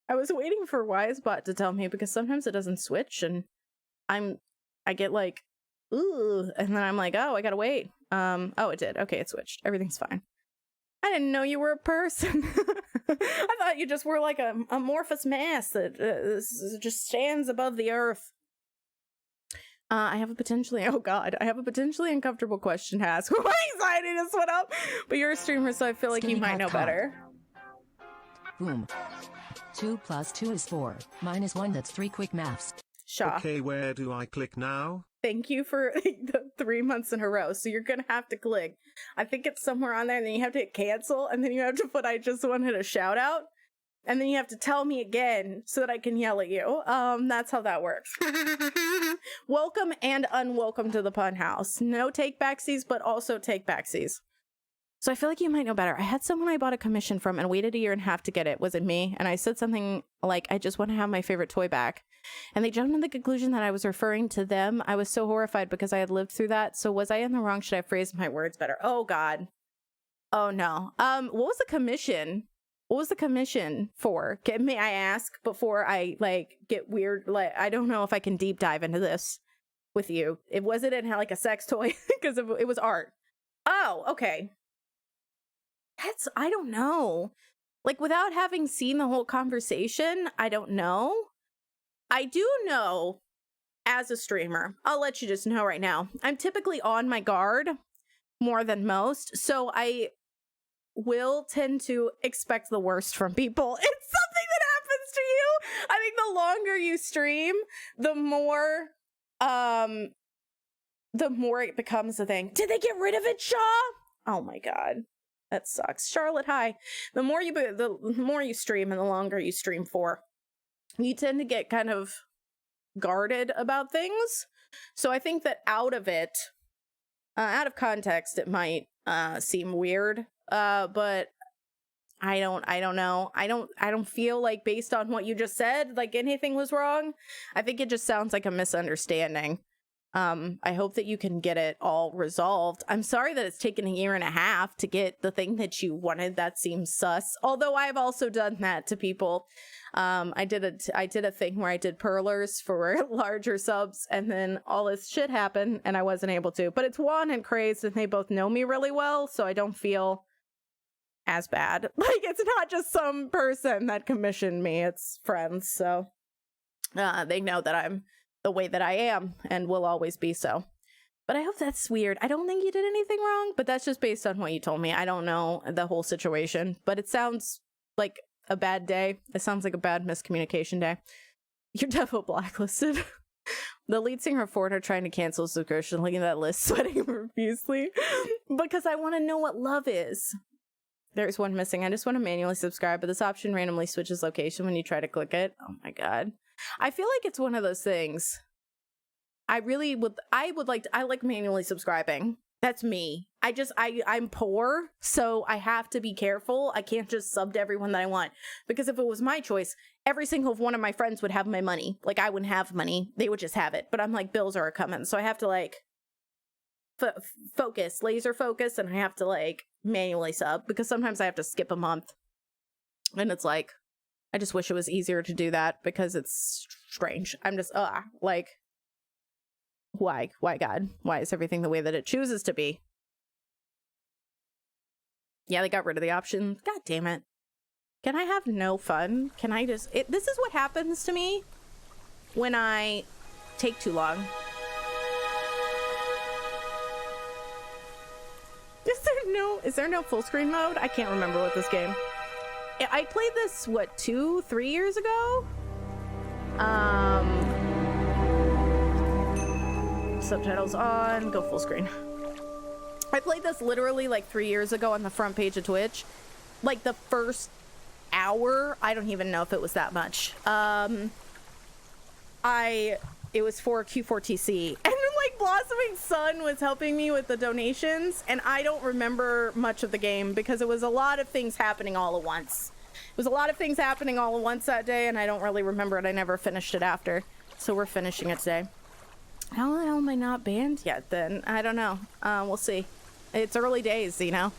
I was waiting for Wisebot to tell me because sometimes it doesn't switch and I get like, ooh, and then I'm like, oh, I gotta wait. Oh, it did. Okay, it switched. Everything's fine. I didn't know you were a person. I thought you just were like a amorphous mass that just stands above the earth. I have a potentially uncomfortable question to ask. My anxiety just went up. But you're a streamer, so I feel like you might know better. Boom. 2 + 2 is 4. -1, that's 3 quick maths. Shaw. Okay, where do I click now? Thank you for the 3 months in a row. So you're gonna have to click. I think it's somewhere on there, and then you have to hit cancel, and then you have to put I just wanted a shout out. And then you have to tell me again so that I can yell at you. That's how that works. Welcome and unwelcome to the Pun House. No take backsies, but also take backsies. So I feel like you might know better. I had someone I bought a commission from and waited 1.5 years to get it. Was it me? And I said something like, I just want to have my favorite toy back. And they jumped to the conclusion that I was referring to them. I was so horrified because I had lived through that. So was I in the wrong? Should I phrase my words better? Oh, God. Oh, no. What was the commission? What was the commission for? May I ask before I like get weird? Like, I don't know if I can deep dive into this with you. Was it in like a sex toy? Because it was art. Oh, okay. I don't know. Like, without having seen the whole conversation, I don't know. I do know as a streamer, I'll let you just know right now, I'm typically on my guard more than most. So I will tend to expect the worst from people. It's something that happens to you. I think the longer you stream, the more it becomes a thing. Did they get rid of it, Shaw? Oh my God. That sucks. Charlotte, hi. The more you stream and the longer you stream for, you tend to get kind of guarded about things. So I think that out of context, it might seem weird. But I don't know. I don't feel like, based on what you just said, like anything was wrong. I think it just sounds like a misunderstanding. I hope that you can get it all resolved. I'm sorry that it's taken 1.5 years to get the thing that you wanted. That seems sus. Although I've also done that to people. I did a thing where I did perlers for larger subs, and then all this shit happened and I wasn't able to. But it's Juan and Craze, and they both know me really well, so I don't feel as bad. Like, it's not just some person that commissioned me, it's friends. So they know that I'm the way that I am and will always be so. But I hope that's weird. I don't think you did anything wrong, but that's just based on what you told me. I don't know the whole situation, but it sounds like a bad day. It sounds like a bad miscommunication day. You're definitely blacklisted. The lead singer of Ford are trying to cancel subscription. Looking at that list, sweating profusely because I want to know what love is. There's one missing. I just want to manually subscribe, but this option randomly switches location when you try to click it. Oh my God. I feel like it's one of those things. I like manually subscribing. That's me. I'm poor, so I have to be careful. I can't just sub to everyone that I want. Because if it was my choice, every single one of my friends would have my money. Like, I wouldn't have money. They would just have it. But I'm like, bills are coming. So I have to like laser focus, and I have to like manually sub. Because sometimes I have to skip a month. And it's like, I just wish it was easier to do that because it's strange. I'm just, like, why? Why, God? Why is everything the way that it chooses to be? Yeah, they got rid of the option. God damn it. Can I have no fun? Can I just... this is what happens to me when I take too long. no, is there no full screen mode? I can't remember what this game. I played this, what, 2-3 years ago? Subtitles on, go full screen. I played this literally like 3 years ago on the front page of Twitch. Like the first hour, I don't even know if it was that much. It was for Q4TC, and then like Blossoming Sun was helping me with the donations, and I don't remember much of the game because it was a lot of things happening all at once. It was a lot of things happening all at once that day, and I don't really remember it. I never finished it after, so we're finishing it today. How the hell am I not banned yet then? I don't know. We'll see. It's early days, you know?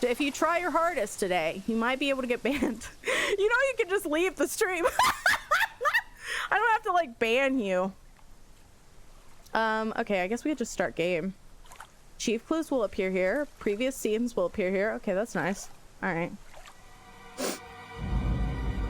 If you try your hardest today, you might be able to get banned. You know, you can just leave the stream. I don't have to, like, ban you. Okay, I guess we could just start game. Chief clues will appear here. Previous scenes will appear here. Okay, that's nice. All right.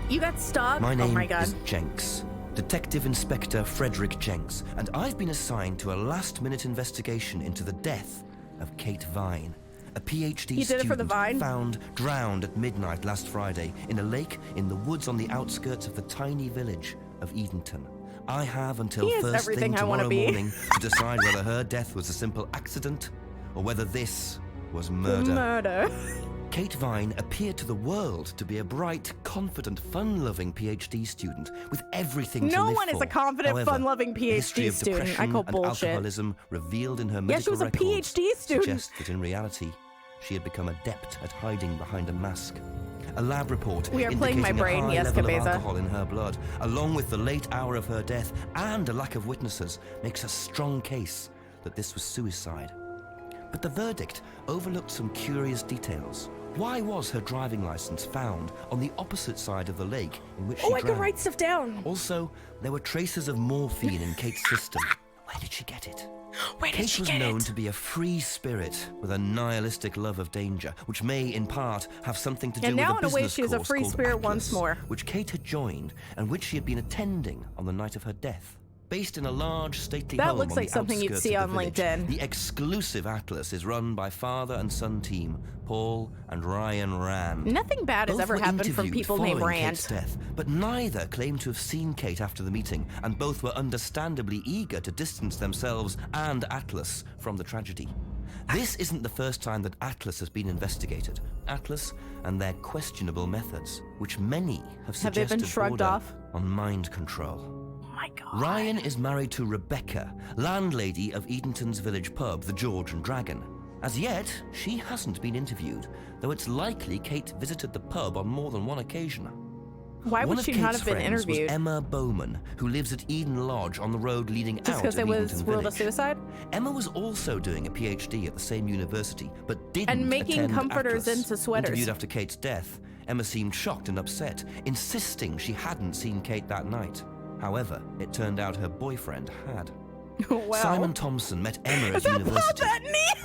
You got stuck? My name oh my God. is Jenks. Detective Inspector Frederick Jenks, and I've been assigned to a last-minute investigation into the death of Kate Vine, a PhD student found drowned at midnight last Friday in a lake in the woods on the outskirts of the tiny village of Edenton. I have until first thing tomorrow morning to decide whether her death was a simple accident or whether this was murder. Kate Vine appeared to the world to be a bright, confident, fun-loving PhD student with everything to live for. No one is a confident, fun-loving PhD student. I call bullshit. Alcoholism revealed in her medical records a PhD student. Suggests that in reality, she had become adept at hiding behind a mask. A lab report indicating a high level of alcohol in her blood, along with the late hour of her death and a lack of witnesses, makes a strong case that this was suicide. But the verdict overlooked some curious details. Why was her driving license found on the opposite side of the lake in which she drowned? I can write stuff down. Also, there were traces of morphine in Kate's system. Where did she get it? Kate was known to be a free spirit with a nihilistic love of danger, which may, in part, have something to do with a business course a free spirit Atlas, once more, which Kate had joined and which she had been attending on the night of her death. Based in a large, stately home looks like something you'd see on LinkedIn. The exclusive Atlas is run by father and son team, Paul and Ryan Rand. Nothing bad has ever happened from people named Rand. Kate's death, but neither claimed to have seen Kate after the meeting, and both were understandably eager to distance themselves and Atlas from the tragedy. This isn't the first time that Atlas has been investigated. Atlas and their questionable methods, which many have suggested been shrugged off on mind control. My God. Ryan is married to Rebecca, landlady of Edenton's village pub, the George and Dragon. As yet, she hasn't been interviewed, though it's likely Kate visited the pub on more than one occasion. Why would she not have been interviewed? Was Emma Bowman, who lives at Eden Lodge on the road leading out of Edenton Just because it was ruled a suicide? Emma was also doing a PhD at the same university, but didn't and making attend comforters Atlas. into sweaters. Interviewed after Kate's death, Emma seemed shocked and upset, insisting she hadn't seen Kate that night. However, it turned out her boyfriend had. Wow. Simon Thompson met Emma at university.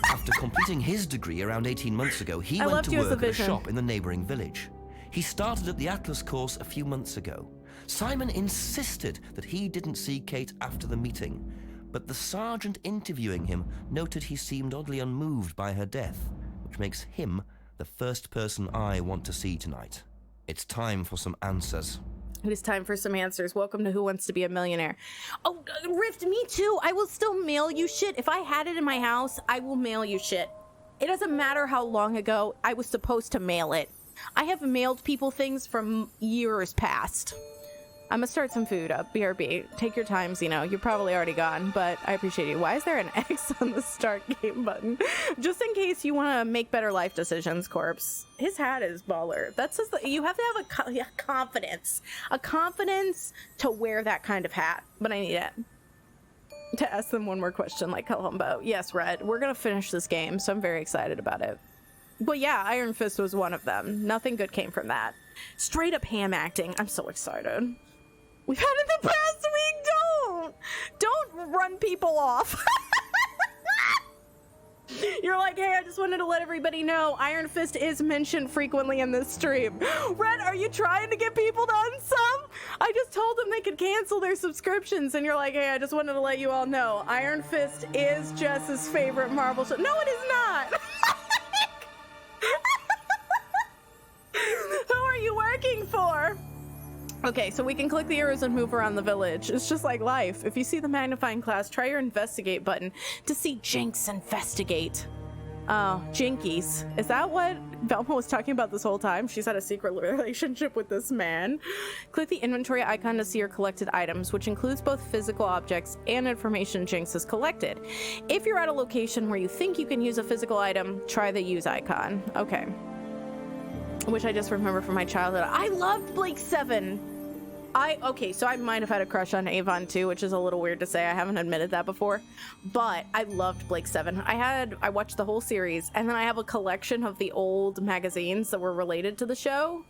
After completing his degree around 18 months ago, he went to work at a shop in the neighboring village. He started at the Atlas course a few months ago. Simon insisted that he didn't see Kate after the meeting, but the sergeant interviewing him noted he seemed oddly unmoved by her death, which makes him the first person I want to see tonight. It's time for some answers. It is time for some answers. Welcome to Who Wants to Be a Millionaire. Oh, Rift, me too. I will still mail you shit. If I had it in my house, I will mail you shit. It doesn't matter how long ago I was supposed to mail it. I have mailed people things from years past. I'm gonna start some food up. BRB. Take your time, Zeno. You're probably already gone, but I appreciate you. Why is there an X on the start game button? Just in case you want to make better life decisions, Corpse. His hat is baller. That's just you have to have a confidence. A confidence to wear that kind of hat. But I need it. To ask them one more question like Columbo. Yes, Red. We're gonna finish this game, so I'm very excited about it. But yeah, Iron Fist was one of them. Nothing good came from that. Straight up ham acting. I'm so excited. We've had it the past week. Don't run people off. You're like, hey, I just wanted to let everybody know Iron Fist is mentioned frequently in this stream. Red, are you trying to get people to unsub? I just told them they could cancel their subscriptions, and you're like, hey, I just wanted to let you all know Iron Fist is Jess's favorite Marvel show. No, it is not. Okay, so we can click the arrows and move around the village. It's just like life. If you see the magnifying glass, try your investigate button to see Jinx investigate. Oh, Jinkies. Is that what Velma was talking about this whole time? She's had a secret relationship with this man. Click the inventory icon to see your collected items, which includes both physical objects and information Jinx has collected. If you're at a location where you think you can use a physical item, try the use icon. Okay. Which I just remember from my childhood. I loved Blake 7. Okay, so I might have had a crush on Avon too, which is a little weird to say. I haven't admitted that before, but I loved Blake 7. I watched the whole series, and then I have a collection of the old magazines that were related to the show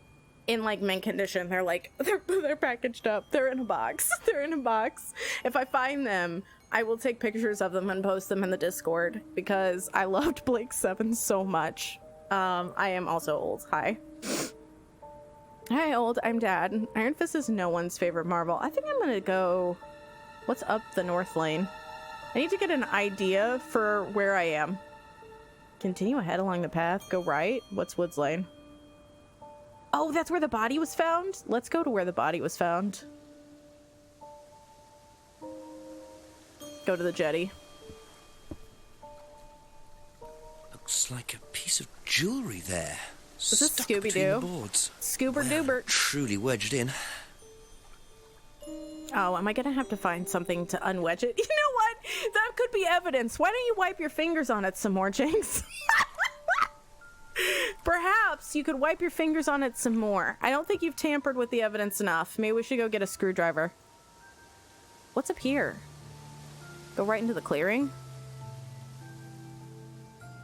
in like mint condition. They're packaged up. They're in a box. They're in a box. If I find them, I will take pictures of them and post them in the Discord because I loved Blake 7 so much. I am also old. Hi. Hi, old. I'm Dad. Iron Fist is no one's favorite Marvel. I think I'm gonna go... What's up the north lane? I need to get an idea for where I am. Continue ahead along the path. Go right. What's Woods Lane? Oh, that's where the body was found? Let's go to where the body was found. Go to the jetty. Looks like a piece of jewelry there. This is Scooby-Doo. Scoober Doober. Truly wedged in. Oh, am I gonna have to find something to unwedge it? You know what? That could be evidence. Why don't you wipe your fingers on it some more, Jinx? Perhaps you could wipe your fingers on it some more. I don't think you've tampered with the evidence enough. Maybe we should go get a screwdriver. What's up here? Go right into the clearing?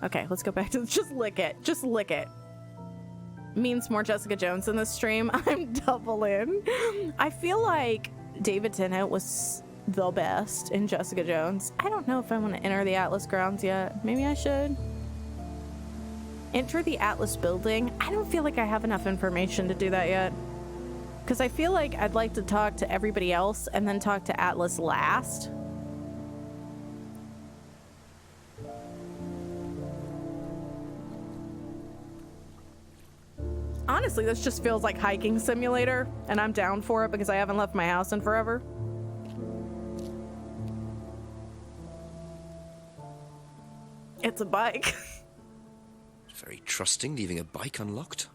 Okay, let's go back to... Just lick it. Just lick it. Means more Jessica Jones in this stream. I'm double in. I feel like David Tennant was the best in Jessica Jones. I don't know if I want to enter the Atlas grounds yet. Maybe I should. Enter the Atlas building. I don't feel like I have enough information to do that yet. Because I feel like I'd like to talk to everybody else and then talk to Atlas last. Honestly, this just feels like hiking simulator, and I'm down for it because I haven't left my house in forever. It's a bike. Very trusting, leaving a bike unlocked.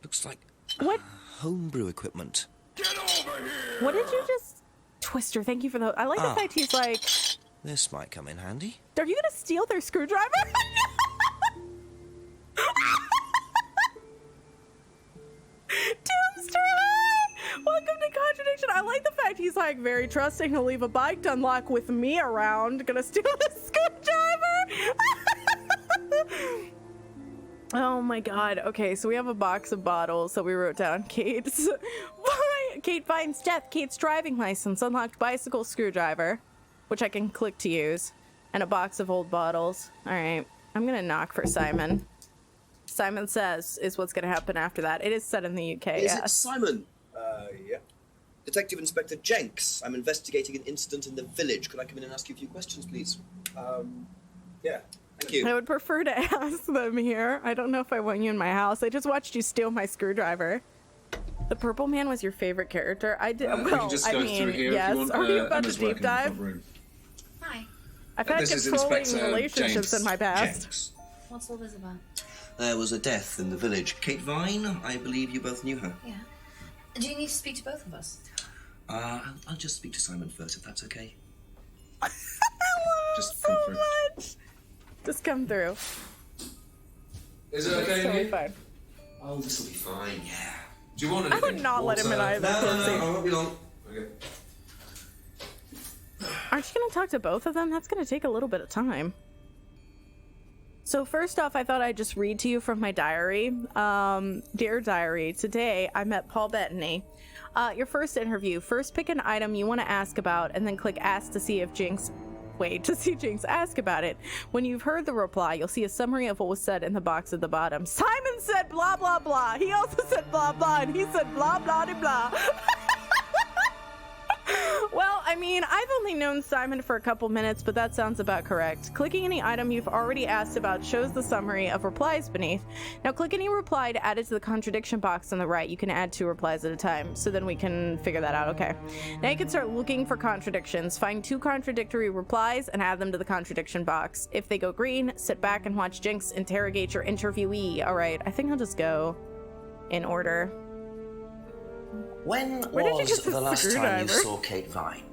Looks like what? Homebrew equipment. Get over here! What did you just... Twister, thank you for the... I like the fact he's like... This might come in handy. Are you gonna steal their screwdriver? Doomster, hi! Welcome to Contradiction. I like the fact he's like very trusting to leave a bike to unlock with me around. Gonna steal the screwdriver? Oh my god. Okay, so we have a box of bottles that we wrote down. Kate finds death. Kate's driving license. Unlocked bicycle screwdriver, which I can click to use. And a box of old bottles. Alright. I'm gonna knock for Simon. Simon Says is what's going to happen after that. It is set in the UK. Is it Simon? Yeah. Detective Inspector Jenks. I'm investigating an incident in the village. Could I come in and ask you a few questions, please? Yeah. Thank you. I would prefer to ask them here. I don't know if I want you in my house. I just watched you steal my screwdriver. The Purple Man was your favorite character. I did. Well, I mean, yes. Are you about to deep dive? Hi. I've had controlling relationships in my past. Jenks. What's all this about? There was a death in the village. Kate Vine, I believe you both knew her. Yeah. Do you need to speak to both of us? I'll just speak to Simon first, if that's okay. Just come through. Much. Just come through. Is it okay? Totally fine. Oh, this will be fine, yeah. Do you want anything? I would not let him in either. No, I won't be long. Okay. Aren't you going to talk to both of them? That's going to take a little bit of time. So first off, I thought I'd just read to you from my diary. Dear Diary, today I met Paul Bettany. Your first interview. First pick an item you want to ask about and then click ask to see if Jinx... Wait, to see Jinx ask about it. When you've heard the reply, you'll see a summary of what was said in the box at the bottom. Simon said blah, blah, blah. He also said blah, blah, and he said blah, blah, blah. Well, I mean, I've only known Simon for a couple minutes, but that sounds about correct. Clicking any item you've already asked about shows the summary of replies beneath. Now click any reply to add it to the contradiction box on the right. You can add 2 replies at a time, so then we can figure that out. Okay. Now you can start looking for contradictions. Find 2 contradictory replies and add them to the contradiction box. If they go green, sit back and watch Jinx interrogate your interviewee. All right, I think I'll just go in order. When was the last time you saw Kate Vine?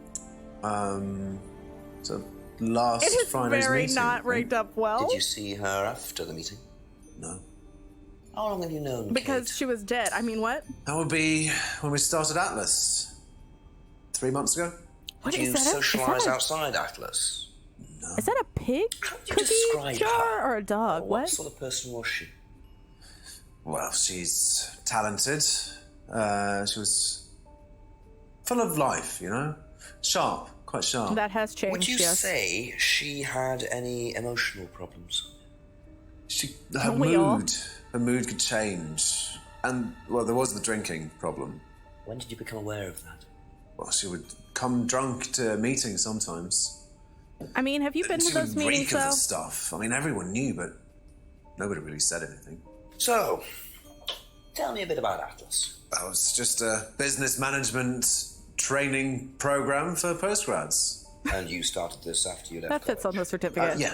So last it is Friday's very meeting. not rigged up well. Did you see her after the meeting? No. How long have you known Because Kate? she was dead. I mean, what? That would be when we started Atlas. 3 months ago. What Did you is that? socialise outside Atlas? No. Is that a pig cookie jar or a dog? What What? sort of person was she? Well, she's talented. She was full of life, you know? Sharp, quite sharp. That has changed, Would you yes. say she had any emotional problems? Her mood could change. And, well, there was the drinking problem. When did you become aware of that? Well, she would come drunk to meetings sometimes. I mean, have you been to She those would meetings, reek of the though? stuff. I mean, everyone knew, but nobody really said anything. So, tell me a bit about Atlas. That was just a business management training program for postgrads. And you started this after you left That fits on the certificate. Yeah.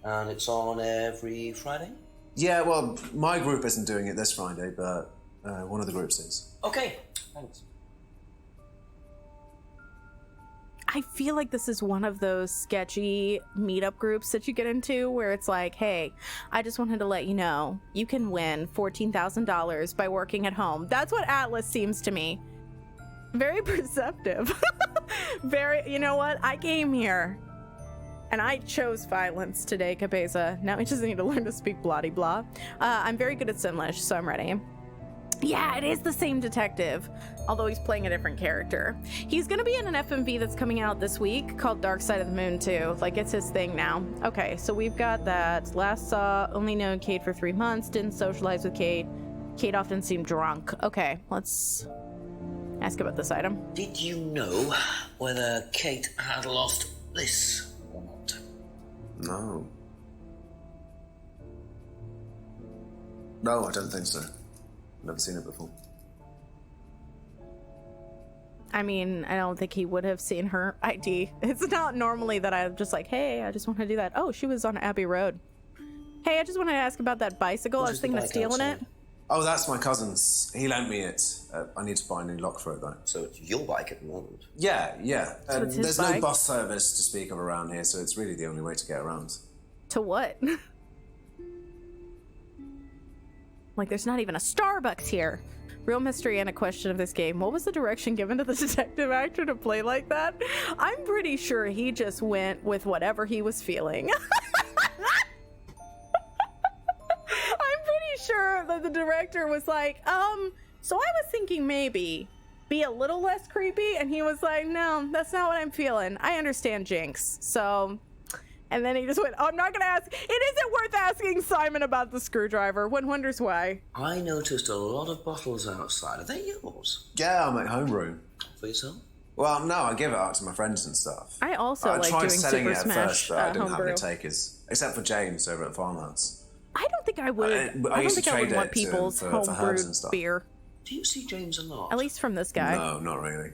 And it's on every Friday? Yeah, well, my group isn't doing it this Friday, but one of the groups is. Okay, thanks. I feel like this is one of those sketchy meetup groups that you get into where it's like, hey, I just wanted to let you know you can win $14,000 by working at home. That's what Atlas seems to me. Very perceptive. Very, you know what? I came here and I chose violence today, Cabeza. Now I just need to learn to speak blah-de-blah. I'm very good at Simlish, so I'm ready. Yeah, it is the same detective, although he's playing a different character. He's gonna be in an FMV that's coming out this week called Dark Side of the Moon 2. Like, it's his thing now. Okay, so we've got that. Last saw, only known Kate for 3 months, didn't socialize with Kate. Kate often seemed drunk. Okay, let's ask about this item. Did you know whether Kate had lost this or not? No. No, I don't think so. Never seen it before. I mean, I don't think he would have seen her ID. It's not normally that I'm just like, hey, I just want to do that. Oh, she was on Abbey Road. Hey, I just wanted to ask about that bicycle. I was thinking of stealing it. Oh, that's my cousin's. He lent me it. I need to buy a new lock for it, though. So it's your bike at the moment? Yeah, yeah. So it's his there's bike? no bus service to speak of around here, so it's really the only way to get around. To what? Like, there's not even a Starbucks here. Real mystery and a question of this game. What was the direction given to the detective actor to play like that? I'm pretty sure he just went with whatever he was feeling. I'm pretty sure that the director was like, so I was thinking maybe be a little less creepy, and he was like, no, that's not what I'm feeling. I understand Jinx, so... And then he just went, oh, I'm not gonna ask. It isn't worth asking Simon about the screwdriver. One wonders why. I noticed a lot of bottles outside. Are they yours? Yeah, I'm at homebrew. For yourself? Well, no, I give it out to my friends and stuff. I also like tried doing selling Super it at Smash first, but I didn't have homebrew. any takers. Except for James over at Farmhouse. I don't think I would. I don't used to think I would trade want it to him people's for herbs and homebrewed stuff. beer. Do you see James a lot? At least from this guy. No, not really.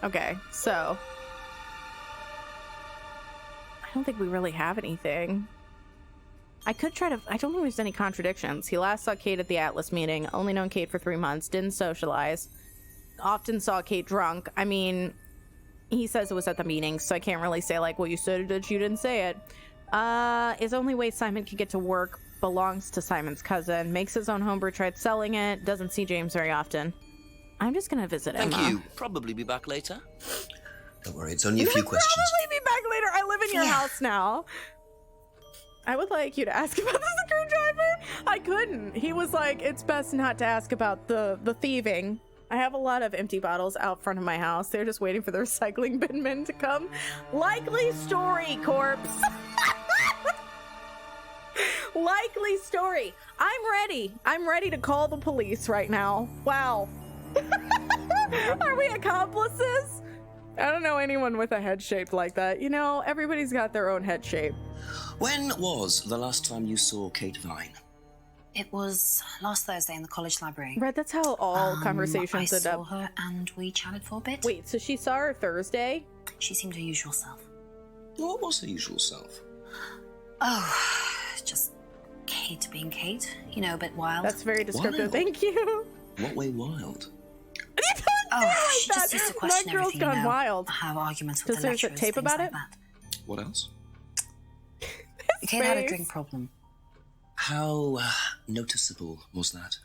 Okay, so... I don't think we really have anything. I could try to... I don't think there's any contradictions. He last saw Kate at the Atlas meeting, only known Kate for 3 months, didn't socialize, often saw Kate drunk. I mean, he says it was at the meeting, so I can't really say, like, well, you said it, but you didn't say it. His only way Simon could get to work belongs to Simon's cousin, makes his own homebrew, tried selling it, doesn't see James very often. I'm just gonna visit Emma. Thank you. Probably be back later. Don't worry, it's only a few questions. Probably be back later. I live in your house now. I would like you to ask about the screwdriver. I couldn't. He was like, it's best not to ask about the thieving. I have a lot of empty bottles out front of my house. They're just waiting for the recycling bin men to come. Likely story, corpse. Likely story. I'm ready. I'm ready to call the police right now. Wow. Are we accomplices? I don't know anyone with a head shaped like that. You know, everybody's got their own head shape. When was the last time you saw Kate Vine? It was last Thursday in the college library. Right, that's how all conversations end I up. saw her and we chatted for a bit. Wait, so she saw her Thursday? She seemed her usual self. What was her usual self? Oh, just Kate being Kate. You know, a bit wild. That's very descriptive. Wild? Thank you. What way wild? Oh, she just used to question That girl's everything, gone you know, wild. have arguments with Does the there's a lecturers, tape things about like it? that. What else? Kate had a face. drink problem. How noticeable was that?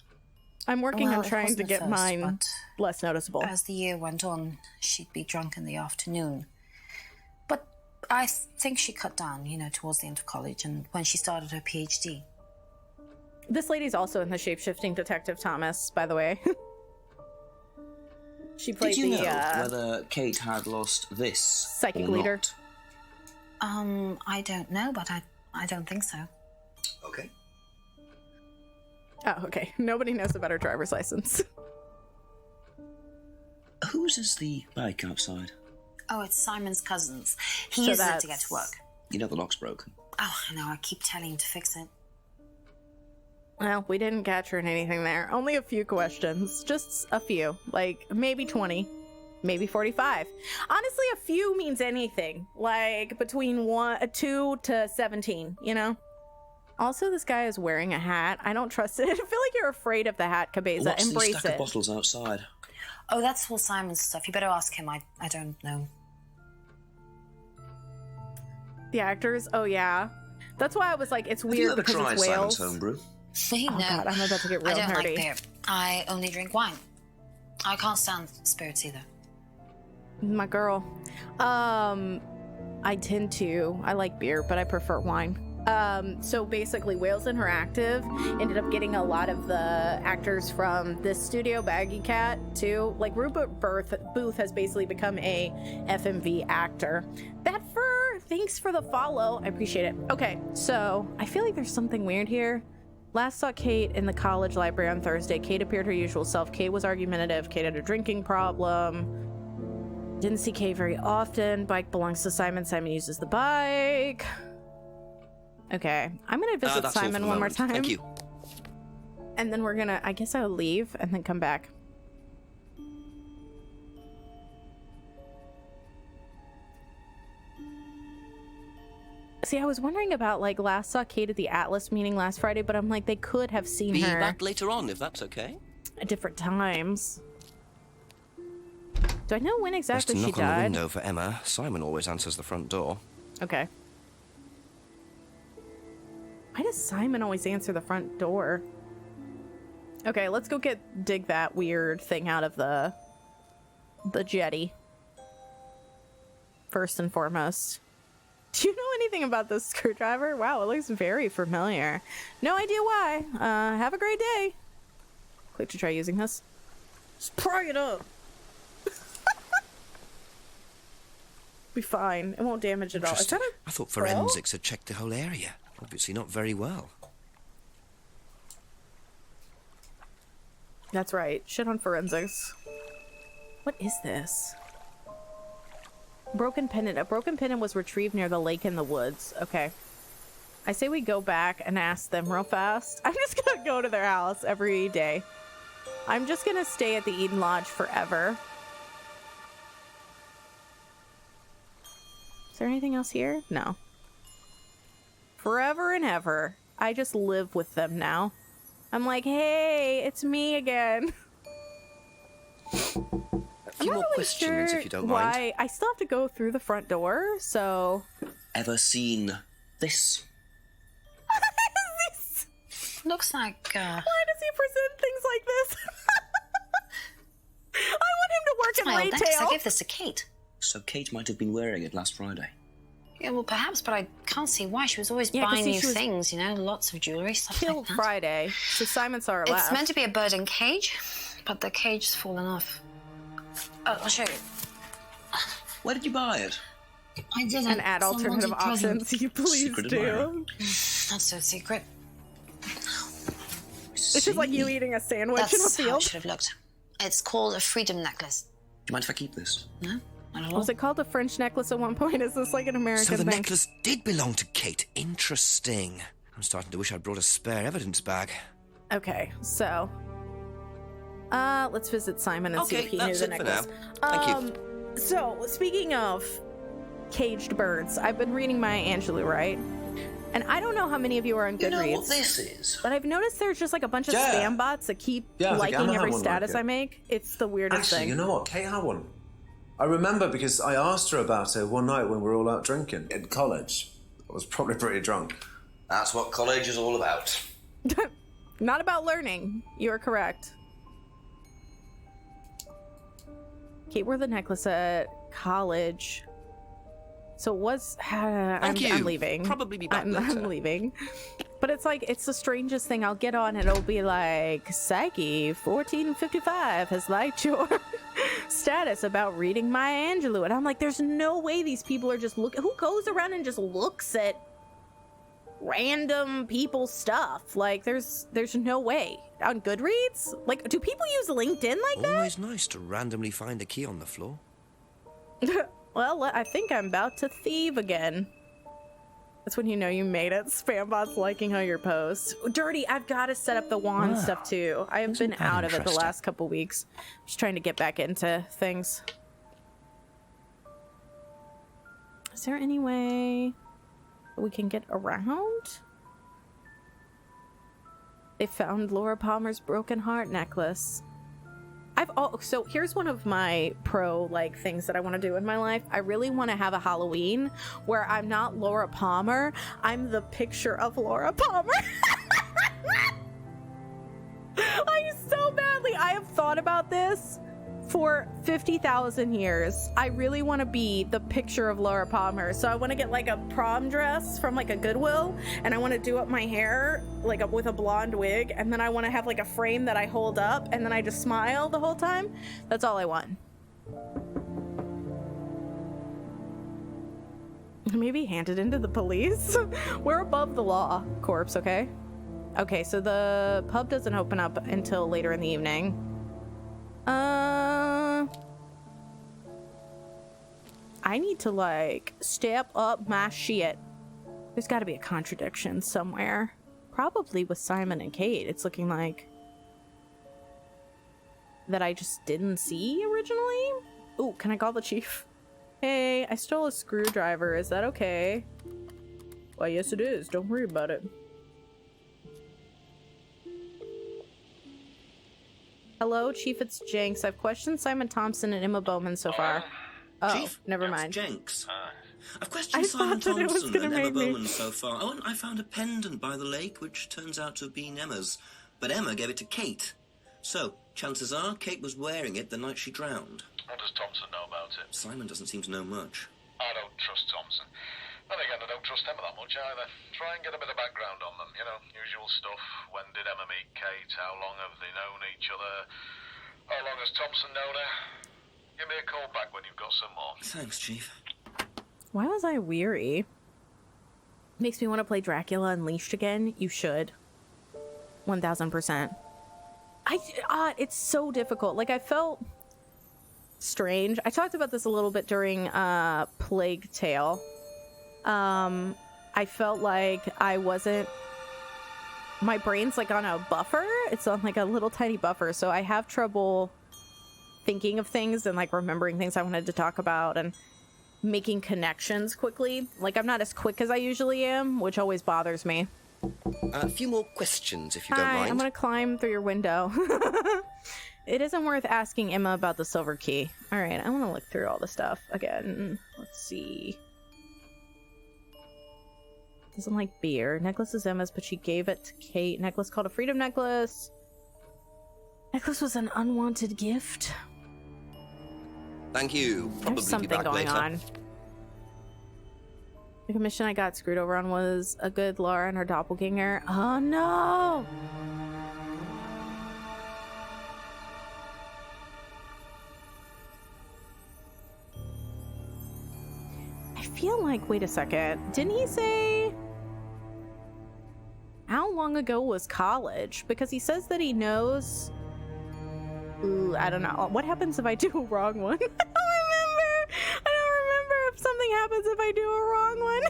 I'm working Well, on it trying wasn't to at get first, mine but less noticeable. As the year went on, she'd be drunk in the afternoon. But I think she cut down, you know, towards the end of college and when she started her PhD. This lady's also in the shape-shifting Detective Thomas, by the way. She played Did you the know whether Kate had lost this psychic or leader. not? I don't know, but I don't think so. Okay. Oh, okay. Nobody knows about her driver's license. Whose is the bike outside? Oh, it's Simon's cousin's. He So uses it to that's- get to work. You know the lock's broken. Oh, I know, I keep telling him to fix it. Well, we didn't catch her in anything there. Only a few questions. Just a few. Like, maybe 20. Maybe 45. Honestly, a few means anything. Like, between 2 to 17, you know? Also, this guy is wearing a hat. I don't trust it. I feel like you're afraid of the hat, Cabeza. What's the Embrace stack it. of bottles outside? Oh, that's all Simon's stuff. You better ask him. I don't know. The actors? Oh, yeah. That's why I was like, it's Have you weird ever because tried it's Simon's Wales. homebrew? See, Oh, no. God, I'm about to get real I don't nerdy. like beer. I only drink wine. I can't stand spirits either. My girl. I tend to. I like beer, but I prefer wine. So basically, Wales Interactive ended up getting a lot of the actors from this studio, Baggy Cat, too. Like, Rupert Booth has basically become a FMV actor. That fur, thanks for the follow. I appreciate it. Okay, so I feel like there's something weird here. Last saw Kate in the college library on Thursday. Kate appeared her usual self. Kate was argumentative. Kate had a drinking problem. Didn't see Kate very often. Bike belongs to Simon. Simon uses the bike. Okay, I'm gonna visit That's all for Simon the one more moment. time. Thank you. And then we're gonna, I guess I'll leave and then come back. See, I was wondering about, like, last saw Kate at the Atlas meeting last Friday, but I'm like, they could have seen Be her back later on, if that's okay. at different times. Do I know when Best exactly to she knock on the died? window for Emma. Simon always answers the front door. Okay. Why does Simon always answer the front door? Okay, let's go dig that weird thing out of the jetty. First and foremost. Do you know anything about this screwdriver? Wow, it looks very familiar. No idea why. Have a great day. Click to try using this. Just pry it up. Be fine. It won't damage at all. Is that a I thought pro? forensics had checked the whole area. Obviously not very well. That's right. Shit on forensics. What is this? Broken pendant. A broken pendant was retrieved near the lake in the woods. Okay. I say we go back and ask them real fast. I'm just gonna go to their house every day. I'm just gonna stay at the Eden Lodge forever. Is there anything else here? No. Forever and ever. I just live with them now. I'm like, hey, it's me again. A I'm few not more really questions, sure if you don't why. mind. I still have to go through the front door, so... Ever seen this? This... Looks like, Why does he present things like this? I want him to work my in old ex. I retail. gave this to Kate. So Kate might have been wearing it last Friday. Yeah, well, perhaps, but I can't see why. She was always Yeah, 'cause buying see, new she was things, you know, lots of jewelry, stuff Killed like that. Friday, so Simon saw her It's last. meant to be a bird in cage, but the cage's fallen off. Oh, I'll show you. Where did you buy it? I didn't. And add Someone alternative did present. options. You please Secret admirer. do. Not so secret. It's just like you eating a sandwich in a That's how it field. should have looked. It's called a freedom necklace. Do you mind if I keep this? No, not at all. Was it called a French necklace at one point? Is this like an American So the thing? necklace did belong to Kate. Interesting. I'm starting to wish I'd brought a spare evidence bag. Okay, so let's visit Simon and see if he knew that's the it for necklace. now. Thank you. So speaking of caged birds, I've been reading Maya Angelou, right? And I don't know how many of you are on Goodreads. You know what this is? But I've noticed there's just like a bunch of spam bots that keep liking every status I make. It's the weirdest Actually, thing. you know what? Kate had one. I remember because I asked her about it one night when we were all out drinking in college. I was probably pretty drunk. That's what college is all about. Not about learning. You're correct. Kate wore the necklace at college. So it was... I'm leaving. Probably be back I'm later. leaving. But it's like, it's the strangest thing. I'll get on and it'll be like, Psyche 1455 has liked your status about reading Maya Angelou. And I'm like, there's no way these people are just looking... Who goes around and just looks at random people's stuff? Like, there's no way. On Goodreads? Like, do people use LinkedIn like that? Always nice to randomly find a key on the floor. Well, I think I'm about to thieve again. That's when you know you made it. Spam bots liking all your posts. Dirty, I've got to set up the wand stuff too. I have been out of it the last couple weeks. Just trying to get back into things. Is there any way we can get around? They found Laura Palmer's broken heart necklace. So here's one of my things that I want to do in my life. I really want to have a Halloween where I'm not Laura Palmer. I'm the picture of Laura Palmer. I have thought about this for 50,000 years. I really want to be the picture of Laura Palmer. So I want to get like a prom dress from like a Goodwill, and I want to do up my hair like with a blonde wig, and then I want to have like a frame that I hold up, and then I just smile the whole time. That's all I want. Maybe hand it into the police. We're above the law, corpse, okay? Okay, so the pub doesn't open up until later in the evening. I need to like step up my shit. There's got to be a contradiction somewhere. Probably with Simon and Kate. It's looking like that I just didn't see originally. Ooh, can I call the chief? Hey, I stole a screwdriver. Is that okay? Why, yes it is. Don't worry about it. Hello, Chief, it's Jenks. I've questioned Simon Thompson and Emma Bowman so far. Oh, Chief, never mind. Jenks. I've questioned Simon Thompson and Emma Bowman so far. Oh, and I found a pendant by the lake, which turns out to have been Emma's. But Emma gave it to Kate. So, chances are, Kate was wearing it the night she drowned. What does Thompson know about it? Simon doesn't seem to know much. I don't trust Thompson. Then again, I don't trust Emma that much either. Try and get a bit of background on them, you know, usual stuff. When did Emma meet Kate? How long have they known each other? How long has Thompson known her? Give me a call back when you've got some more. Thanks, Chief. Why was I weary? Makes me want to play Dracula Unleashed again. You should. 1000%. It's so difficult. Like, I felt strange. I talked about this a little bit during Plague Tale. I felt like I wasn't... My brain's like on a buffer. It's on like a little tiny buffer. So I have trouble thinking of things and like remembering things I wanted to talk about and making connections quickly. Like, I'm not as quick as I usually am, which always bothers me. A few more questions, if you don't Hi, mind. I'm gonna climb through your window. It isn't worth asking Emma about the silver key. All right, I want to look through all the stuff again. Let's see. Doesn't like beer. Necklace is Emma's, but she gave it to Kate. Necklace called a freedom necklace. Necklace was an unwanted gift. Thank you. Probably There's something be back going later. on. The commission I got screwed over on was a good Laura and her doppelganger. Oh no! I feel like, wait a second. Didn't he say... How long ago was college? Because he says that he knows Ooh, I don't know. What happens if I do a wrong one? I don't remember if something happens if I do a wrong one.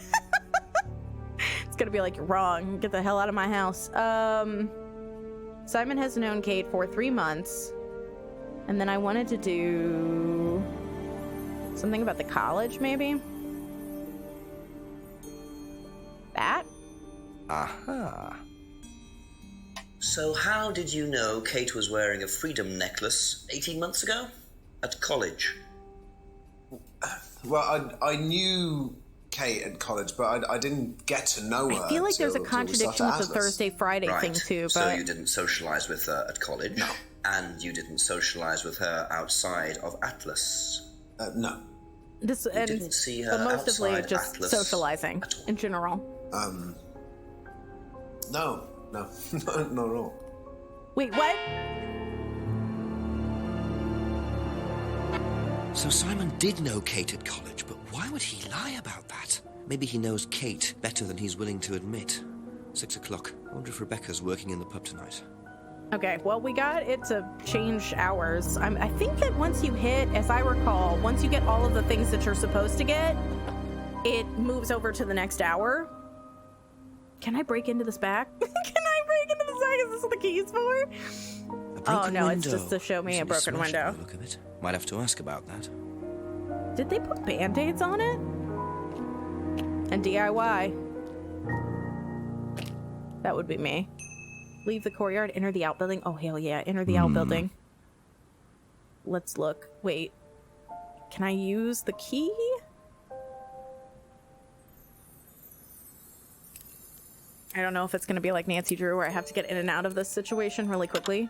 It's gonna be like, you're wrong. Get the hell out of my house. Simon has known Kate for 3 months. And then I wanted to do something about the college, maybe? That? Aha. So how did you know Kate was wearing a freedom necklace 18 months ago? At college? Well, I knew Kate at college, but I didn't get to know her. I feel like there's a contradiction with the Thursday-Friday thing, too. But... So you didn't socialize with her at college? No. And you didn't socialize with her outside of Atlas? No. This, you didn't see her but mostly outside just Atlas socializing in general. No, not at all. Wait, what? So Simon did know Kate at college, but why would he lie about that? Maybe he knows Kate better than he's willing to admit. 6 o'clock. I wonder if Rebecca's working in the pub tonight. Okay, well, we got it to change hours. I think that once you hit, as I recall, once you get all of the things that you're supposed to get, it moves over to the next hour. Can I break into this back? Can I break into this back? Is this what the key's for? Oh, no, it's just to show me a broken window. Look at it. Might have to ask about that. Did they put Band-Aids on it? And DIY. That would be me. Leave the courtyard, enter the outbuilding. Oh, hell yeah, enter the outbuilding. Let's look. Wait. Can I use the key? I don't know if it's going to be like Nancy Drew where I have to get in and out of this situation really quickly.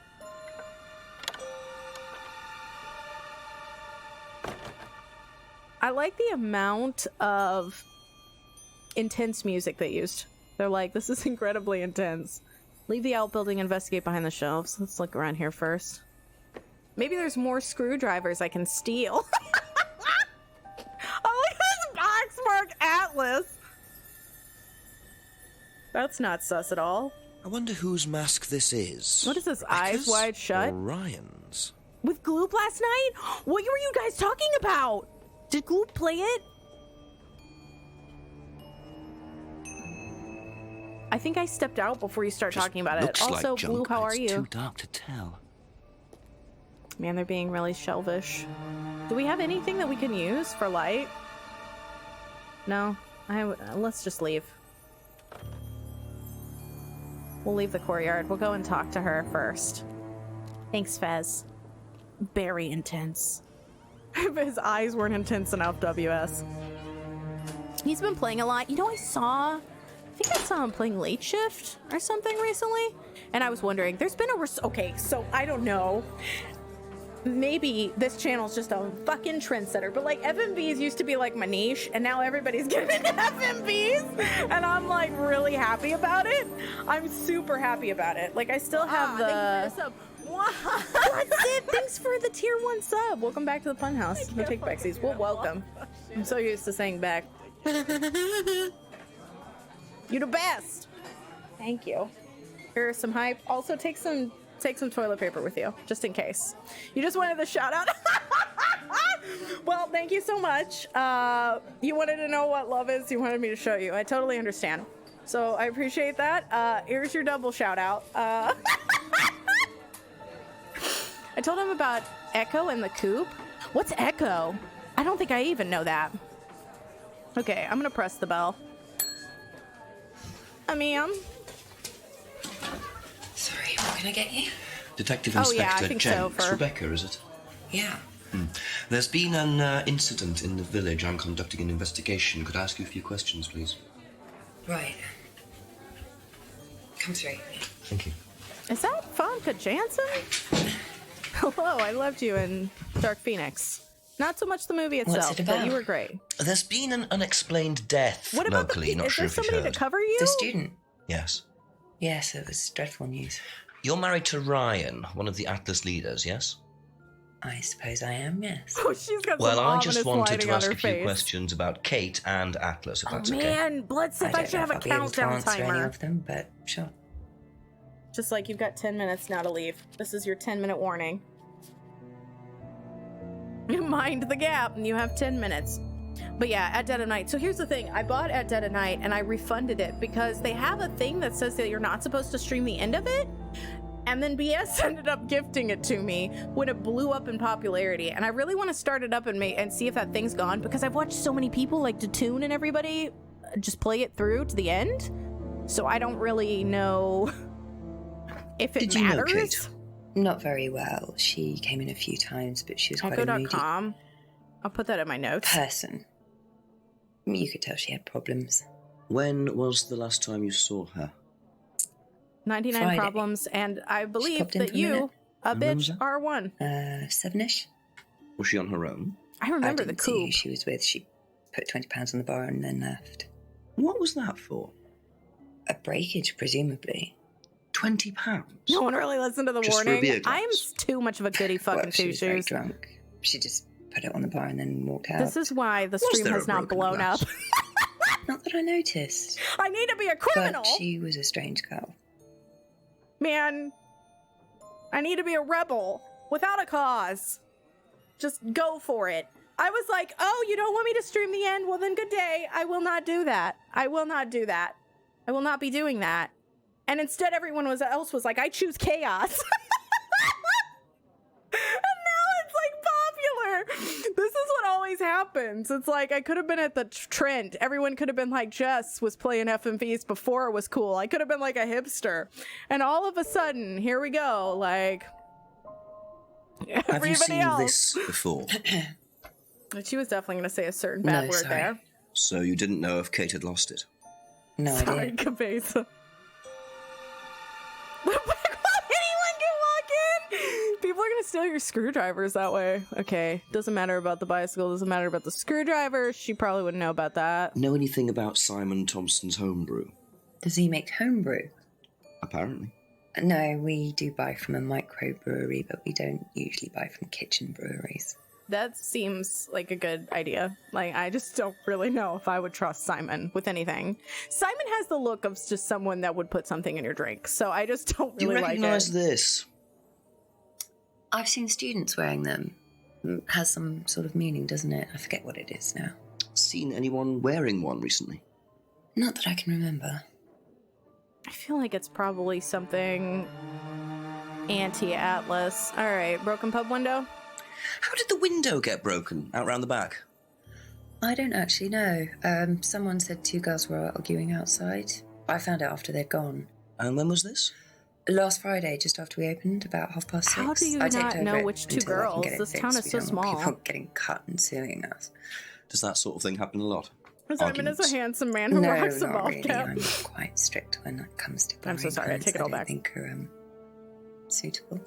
I like the amount of intense music they used. They're like, this is incredibly intense. Leave the outbuilding, investigate behind the shelves. Let's look around here first. Maybe there's more screwdrivers I can steal. Oh, look at this box mark Atlas. That's not sus at all. I wonder whose mask this is. What is this, eyes wide shut? Ryan's. With Gloop last night? What were you guys talking about? Did Gloop play it? I think I stepped out before you start talking about it. Also, like Gloop, how are you? Too dark to tell. Man, they're being really shelvish. Do we have anything that we can use for light? No? Let's just leave. We'll leave the courtyard. We'll go and talk to her first. Thanks, Fez. Very intense. If his eyes weren't intense enough, WS. He's been playing a lot. You know, I think I saw him playing Late Shift or something recently. And I was wondering, there's been okay, so I don't know. Maybe this channel's just a fucking trendsetter, but like FMVs used to be like my niche, and now everybody's getting into FMVs, and I'm like really happy about it. I'm super happy about it. Like I still have the sub. That's it. Thanks for the tier 1 sub. Welcome back to the Funhouse. No take backsies. Well, welcome. I'm so used to saying back. You're the best. Thank you. Here's some hype. Also, take some toilet paper with you, just in case. You just wanted the shout out? Well, thank you so much. You wanted to know what love is. You wanted me to show you. I totally understand. So I appreciate that. Here's your double shout out. I told him about Echo and the Coop. What's Echo? I don't think I even know that. Okay, I'm gonna press the bell. Ma'am. Sorry, what can I get you? Detective Inspector Jenks. So, Rebecca, is it? Yeah. There's been an incident in the village. I'm conducting an investigation. Could I ask you a few questions, please? Right. Come through. Thank you. Is that Famke Janssen? Hello, I loved you in Dark Phoenix. Not so much the movie itself, but you were great. There's been an unexplained death what about locally. Not sure if you've heard. Is there somebody to cover you? The student. Yes. Yes, it was dreadful news. You're married to Ryan, one of the Atlas leaders, yes? I suppose I am, yes. Oh, she's got well, some I just wanted to ask a few face. questions about Kate and Atlas, if that's okay. Man, Bloodsip, I should have a countdown timer. Any of them, but sure. Just like you've got 10 minutes now to leave. This is your 10-minute warning. Mind the gap, and you have 10 minutes. But yeah, At Dead of Night. So here's the thing. I bought At Dead of Night, and I refunded it because they have a thing that says that you're not supposed to stream the end of it. And then BS ended up gifting it to me when it blew up in popularity. And I really want to start it up and see if that thing's gone, because I've watched so many people like Datoon and everybody just play it through to the end. So I don't really know if it matters. Did you know Kate? Not very well. She came in a few times, but she was quite a moody Echo.com. I'll put that in my notes. person. You could tell she had problems. When was the last time you saw her? 99 Friday. Problems, and I believe popped in that for a minute. you, a And when bitch, was are one. 7-ish. Was she on her own? I remember I the didn't see who coup. she was with. She put £20 on the bar and then left. What was that for? A breakage, presumably. £20? No one really listened to the Just for a warning. beer glass? I am too much of a goody fucking Well, she was very two-shoes. drunk. She just put it on the bar and then walked out. This is why the stream there has a not broken blown glass? up. Not that I noticed. I need to be a criminal. But she was a strange girl. Man, I need to be a rebel without a cause. Just go for it. I was like, oh, you don't want me to stream the end? Well, then good day. I will not do that. I will not do that. I will not be doing that. And instead, everyone else was like, I choose chaos. And now it's like popular. This is what always happens. It's like I could have been at the Trent. Everyone could have been like, Jess was playing FMVs before it was cool. I could have been like a hipster. And all of a sudden, here we go. Like Have you everybody seen else. this before? She was definitely going to say a certain bad No, word sorry. there. So you didn't know if Kate had lost it? No Sorry, idea. Cabeza. Anyone can walk in. People are gonna steal your screwdrivers that way. Okay, doesn't matter about the bicycle. Doesn't matter about the screwdriver. She probably wouldn't know about that. Know anything about Simon Thompson's homebrew? Does he make homebrew? Apparently. No, we do buy from a microbrewery, but we don't usually buy from kitchen breweries. That seems like a good idea. Like, I just don't really know if I would trust Simon with anything. Simon has the look of just someone that would put something in your drink, so I just don't Do you really like recognise it. this? I've seen students wearing them. It has some sort of meaning, doesn't it? I forget what it is now. Seen anyone wearing one recently? Not that I can remember. I feel like it's probably something anti-Atlas. All right, broken pub window. How did the window get broken out round the back? I don't actually know. Someone said two girls were arguing outside. I found out after they'd gone. And when was this? Last Friday, just after we opened, about 6:30. How do you I taped not over know it which two until I can girls? get it This fixed. town is We so don't want small. People getting cut and suing us. Does that sort of thing happen a lot? Simon is a handsome man who No, rocks a not ball really. cap. I'm quite strict when it comes to I'm so buying sorry, I clothes take it all don't back. think are suitable.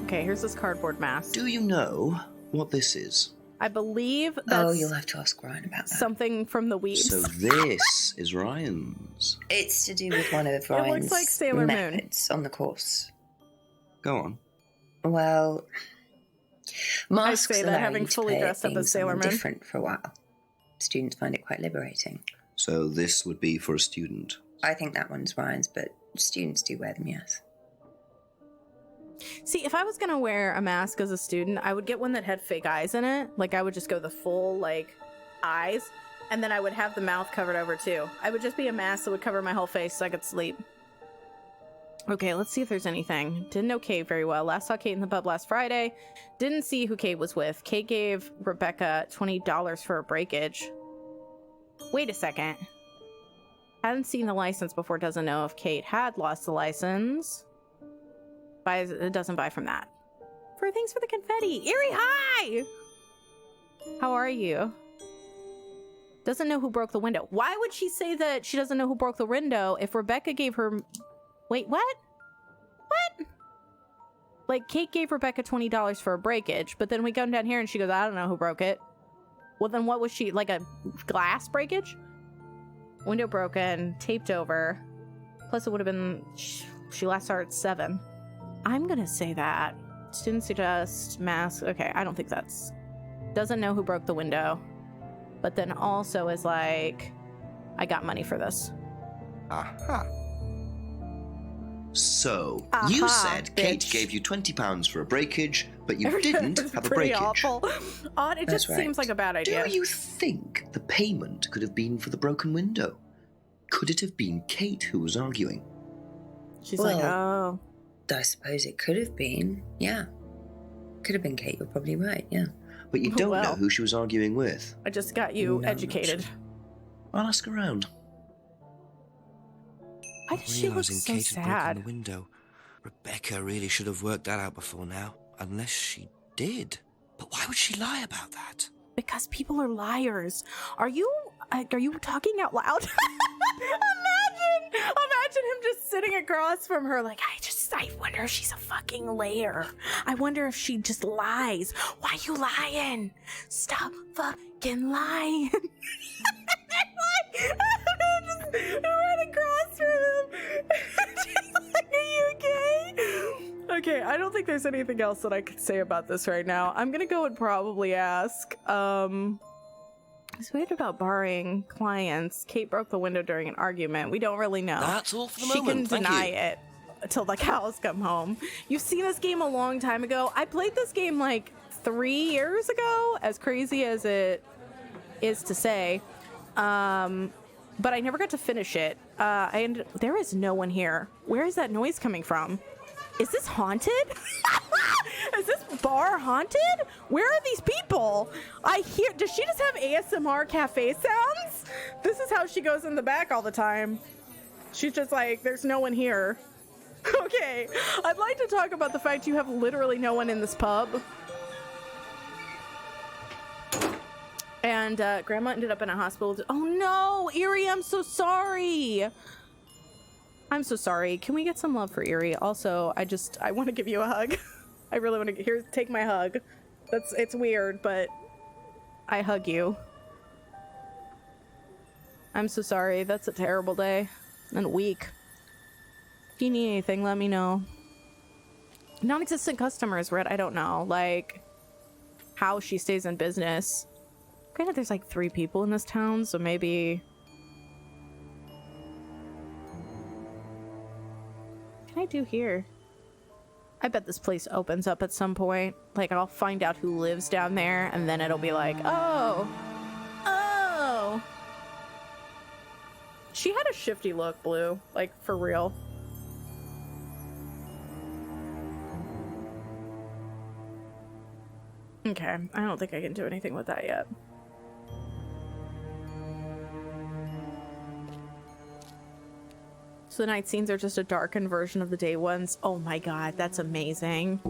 Okay, here's this cardboard mask. Do you know what this is? I believe that's Oh, you'll have to ask Ryan about that. something from the Weebs. So this is Ryan's. It's to do with one of looks Ryan's like Sailor Moon. methods on the course. Go on. Well, masks say that, allow having you to fully play dressed up being as Sailor someone Moon. different for a while. Students find it quite liberating. So this would be for a student. I think that one's Ryan's, but students do wear them, yes. See, if I was gonna wear a mask as a student, I would get one that had fake eyes in it. Like, I would just go the full, like, eyes, and then I would have the mouth covered over, too. I would just be a mask that would cover my whole face so I could sleep. Okay, let's see if there's anything. Didn't know Kate very well. Last saw Kate in the pub last Friday. Didn't see who Kate was with. Kate gave Rebecca $20 for a breakage. Wait a second. Hadn't seen the license before, doesn't know if Kate had lost the license. It doesn't buy from that. Thanks for the confetti. Erie, hi! How are you? Doesn't know who broke the window. Why would she say that she doesn't know who broke the window if Rebecca gave her... Wait, what? What? Like, Kate gave Rebecca $20 for a breakage, but then we come down here and she goes, I don't know who broke it. Well, then what was she... Like a glass breakage? Window broken, taped over. Plus it would have been... She last saw her at 7. I'm gonna say that. Students suggest mask. Okay, I don't think that's... Doesn't know who broke the window. But then also is like, I got money for this. Aha. So, you said Kate gave you £20 for a breakage, but you didn't have a Pretty breakage. awful. Odd, it That's just seems like a bad idea. Do you think the payment could have been for the broken window? Could it have been Kate who was arguing? She's like, oh. I suppose it could have been, yeah. Could have been Kate, you're probably right, yeah. But you don't know who she was arguing with. I just got you educated. I'll ask around. Why does she look so Kate had broken sad? the window. Rebecca really should have worked that out before now. Unless she did. But why would she lie about that? Because people are liars. Are you talking out loud? Imagine him just sitting across from her like, I wonder if she's a fucking liar. I wonder if she just lies. Why you lying? Stop fucking lying. Just right across from him. She's like, are you okay? Okay, I don't think there's anything else that I could say about this right now. I'm gonna go and probably ask, it's weird about borrowing clients. Kate broke the window during an argument. We don't really know. That's all for the She moment. can deny it until the cows come home. You've seen this game a long time ago. I played this game like 3 years ago, as crazy as it is to say. But I never got to finish it. There is no one here. Where is that noise coming from? Is this haunted? Is this bar haunted? Where are these people? Does she just have ASMR cafe sounds? This is how she goes in the back all the time. She's just like, there's no one here. Okay, I'd like to talk about the fact you have literally no one in this pub. And Grandma ended up in a hospital. Oh no, Erie, I'm so sorry. I'm so sorry. Can we get some love for Erie? Also, I want to give you a hug. I really want to. Take my hug. It's weird, but I hug you. I'm so sorry. That's a terrible day and week. If you need anything, let me know. Non-existent customers, Red. I don't know, like how she stays in business. Granted, there's like 3 people in this town, so maybe. What can I do here? I bet this place opens up at some point. Like, I'll find out who lives down there, and then it'll be like, oh. She had a shifty look, Blue. Like, for real. Okay, I don't think I can do anything with that yet. So the night scenes are just a darkened version of the day ones. Oh my god, that's amazing.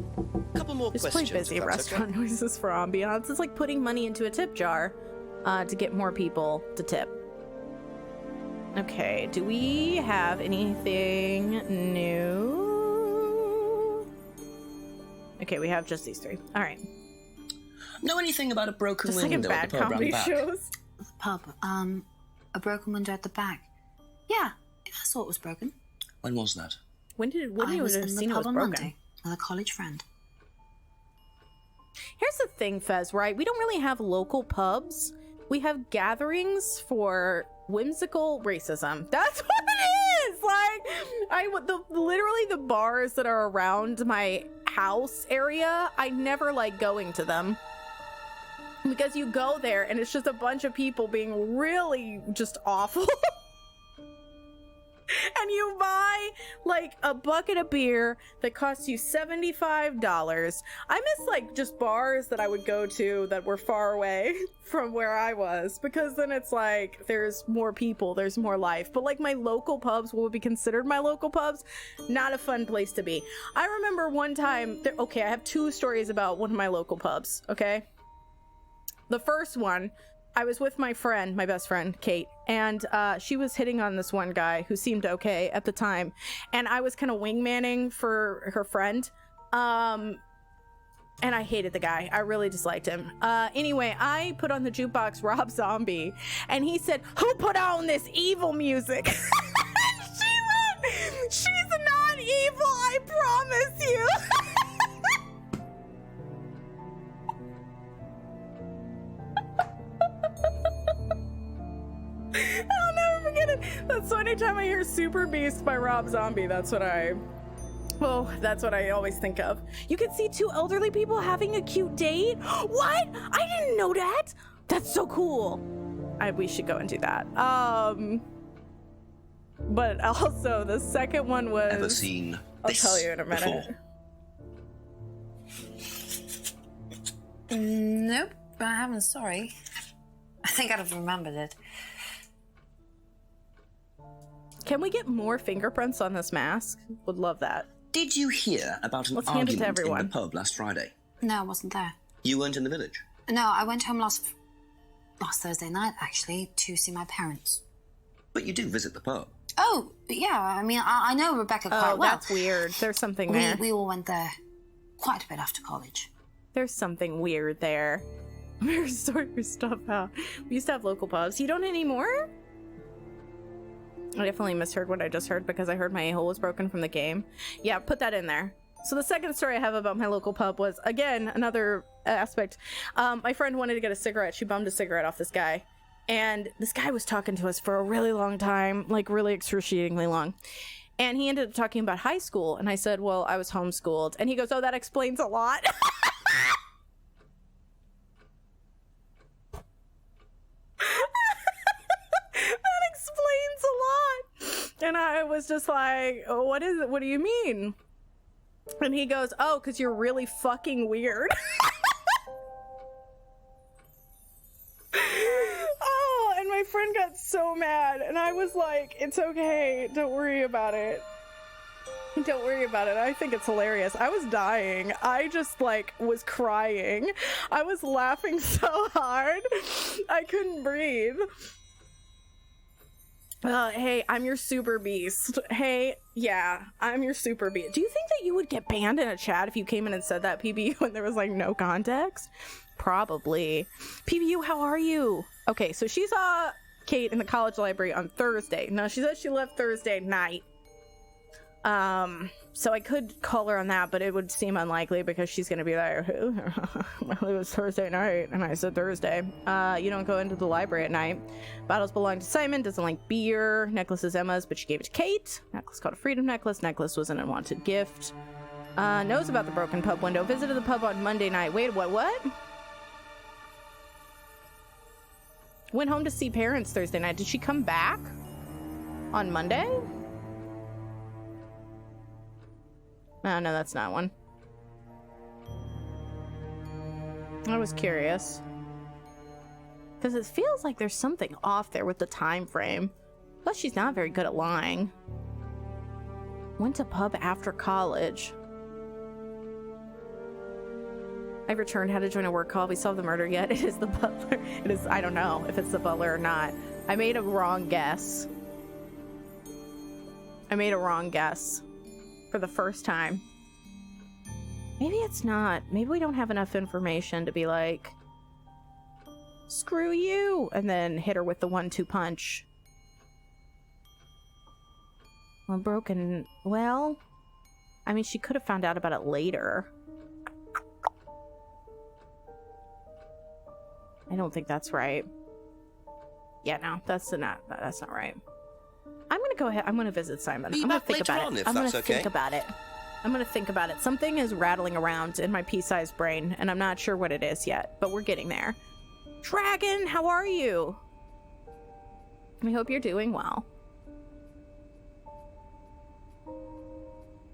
Couple more just questions. Play busy restaurant noises for ambiance. It's like putting money into a tip jar to get more people to tip. Okay, do we have anything new? Okay, we have just these 3. All right. Know anything about a broken just window like in bad at the pub comedy round back? shows. The pub, a broken window at the back. Yeah, I saw it was broken. When was that? When you would I have was in the seen it was pub on broken? Monday with a college friend. Here's the thing, Fez, right? We don't really have local pubs. We have gatherings for whimsical racism. That's what it is! Like, literally the bars that are around my house area, I never like going to them. Because you go there and it's just a bunch of people being really just awful. And you buy like a bucket of beer that costs you $75. I miss like just bars that I would go to that were far away from where I was, because then it's like there's more people, there's more life. But like my local pubs, what would be considered my local pubs, not a fun place to be. I remember one time, okay, I have 2 stories about one of my local pubs, okay? The first one, I was with my friend, my best friend, Kate, and she was hitting on this one guy who seemed okay at the time, and I was kind of wingmanning for her friend, and I hated the guy. I really disliked him. Anyway, I put on the jukebox Rob Zombie, and he said, "Who put on this evil music?" And she went, "She's not evil, I promise you." I'll never forget That's anytime I hear Super Beast by Rob Zombie, that's what I always think of. You can see two elderly people having a cute date. What? I didn't know that. That's so cool. We should go and do that. But also the second one was. Ever seen I'll tell you in a minute. Nope, I haven't. Sorry. I think I'd have remembered it. Can we get more fingerprints on this mask? Would love that. Did you hear about an Let's hand it to argument in everyone. the pub last Friday? No, I wasn't there. You weren't in the village? No, I went home last Thursday night, actually, to see my parents. But you do visit the pub. Oh, yeah, I mean, I know Rebecca quite well. That's weird. There's something there. We all went there quite a bit after college. There's something weird there. We're sorting your stuff out. We used to have local pubs. You don't anymore? I definitely misheard what I just heard because I heard my a-hole was broken from the game. Yeah, put that in there. So the second story I have about my local pub was, again, another aspect. My friend wanted to get a cigarette. She bummed a cigarette off this guy. And this guy was talking to us for a really long time, like really excruciatingly long. And he ended up talking about high school. And I said, well, I was homeschooled. And he goes, oh, that explains a lot. That explains a lot. And I was just like, oh, what is it? What do you mean? And he goes, oh, because you're really fucking weird. Oh, and my friend got so mad. And I was like, it's okay. Don't worry about it. Don't worry about it. I think it's hilarious. I was dying. I just like was crying. I was laughing so hard. I couldn't breathe. Hey, I'm your super beast. Hey, yeah, I'm your super beast. Do you think that you would get banned in a chat if you came in and said that, PBU, when there was like no context? Probably. PBU, how are you? Okay, so she saw Kate in the college library on Thursday. Now, she said she left Thursday night. So I could call her on that, but it would seem unlikely because she's gonna be like, well, it was Thursday night, and I said Thursday. You don't go into the library at night. Bottles belong to Simon, doesn't like beer. Necklace is Emma's, but she gave it to Kate. Necklace called a freedom necklace. Necklace was an unwanted gift. Knows about the broken pub window. Visited the pub on Monday night. Wait, what? Went home to see parents Thursday night. Did she come back on Monday? No, that's not one. I was curious. Because it feels like there's something off there with the time frame. Plus, she's not very good at lying. Went to pub after college. I returned, had to join a work call. We solved the murder yet. It is the butler. It is, I don't know if it's the butler or not. I made a wrong guess. For the first time. Maybe it's not. Maybe we don't have enough information to be like, screw you, and then hit her with the 1-2 punch. Well, broken. Well, I mean, she could have found out about it later. I don't think that's right. Yeah, no, that's not right. I'm gonna go ahead. I'm gonna visit Simon. I'm gonna think about it. I'm gonna think about it. Something is rattling around in my pea-sized brain, and I'm not sure what it is yet, but we're getting there. Dragon, how are you? I hope you're doing well.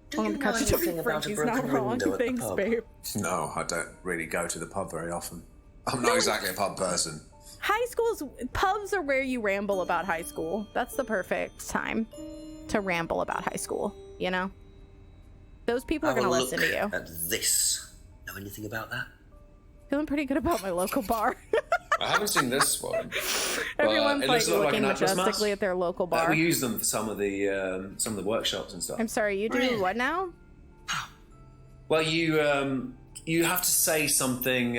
Do you know anything about a broken window at the pub? Babe. No, I don't really go to the pub very often. I'm not exactly a pub person. Pubs are where you ramble about high school. That's the perfect time to ramble about high school, you know? Those people are going to listen to you. At this. Know anything about that? Feeling pretty good about my local bar. I haven't seen this one. Everyone's like looking majestically at their local bar. We use them for some of the workshops and stuff. I'm sorry, you do what now? Well, you have to say something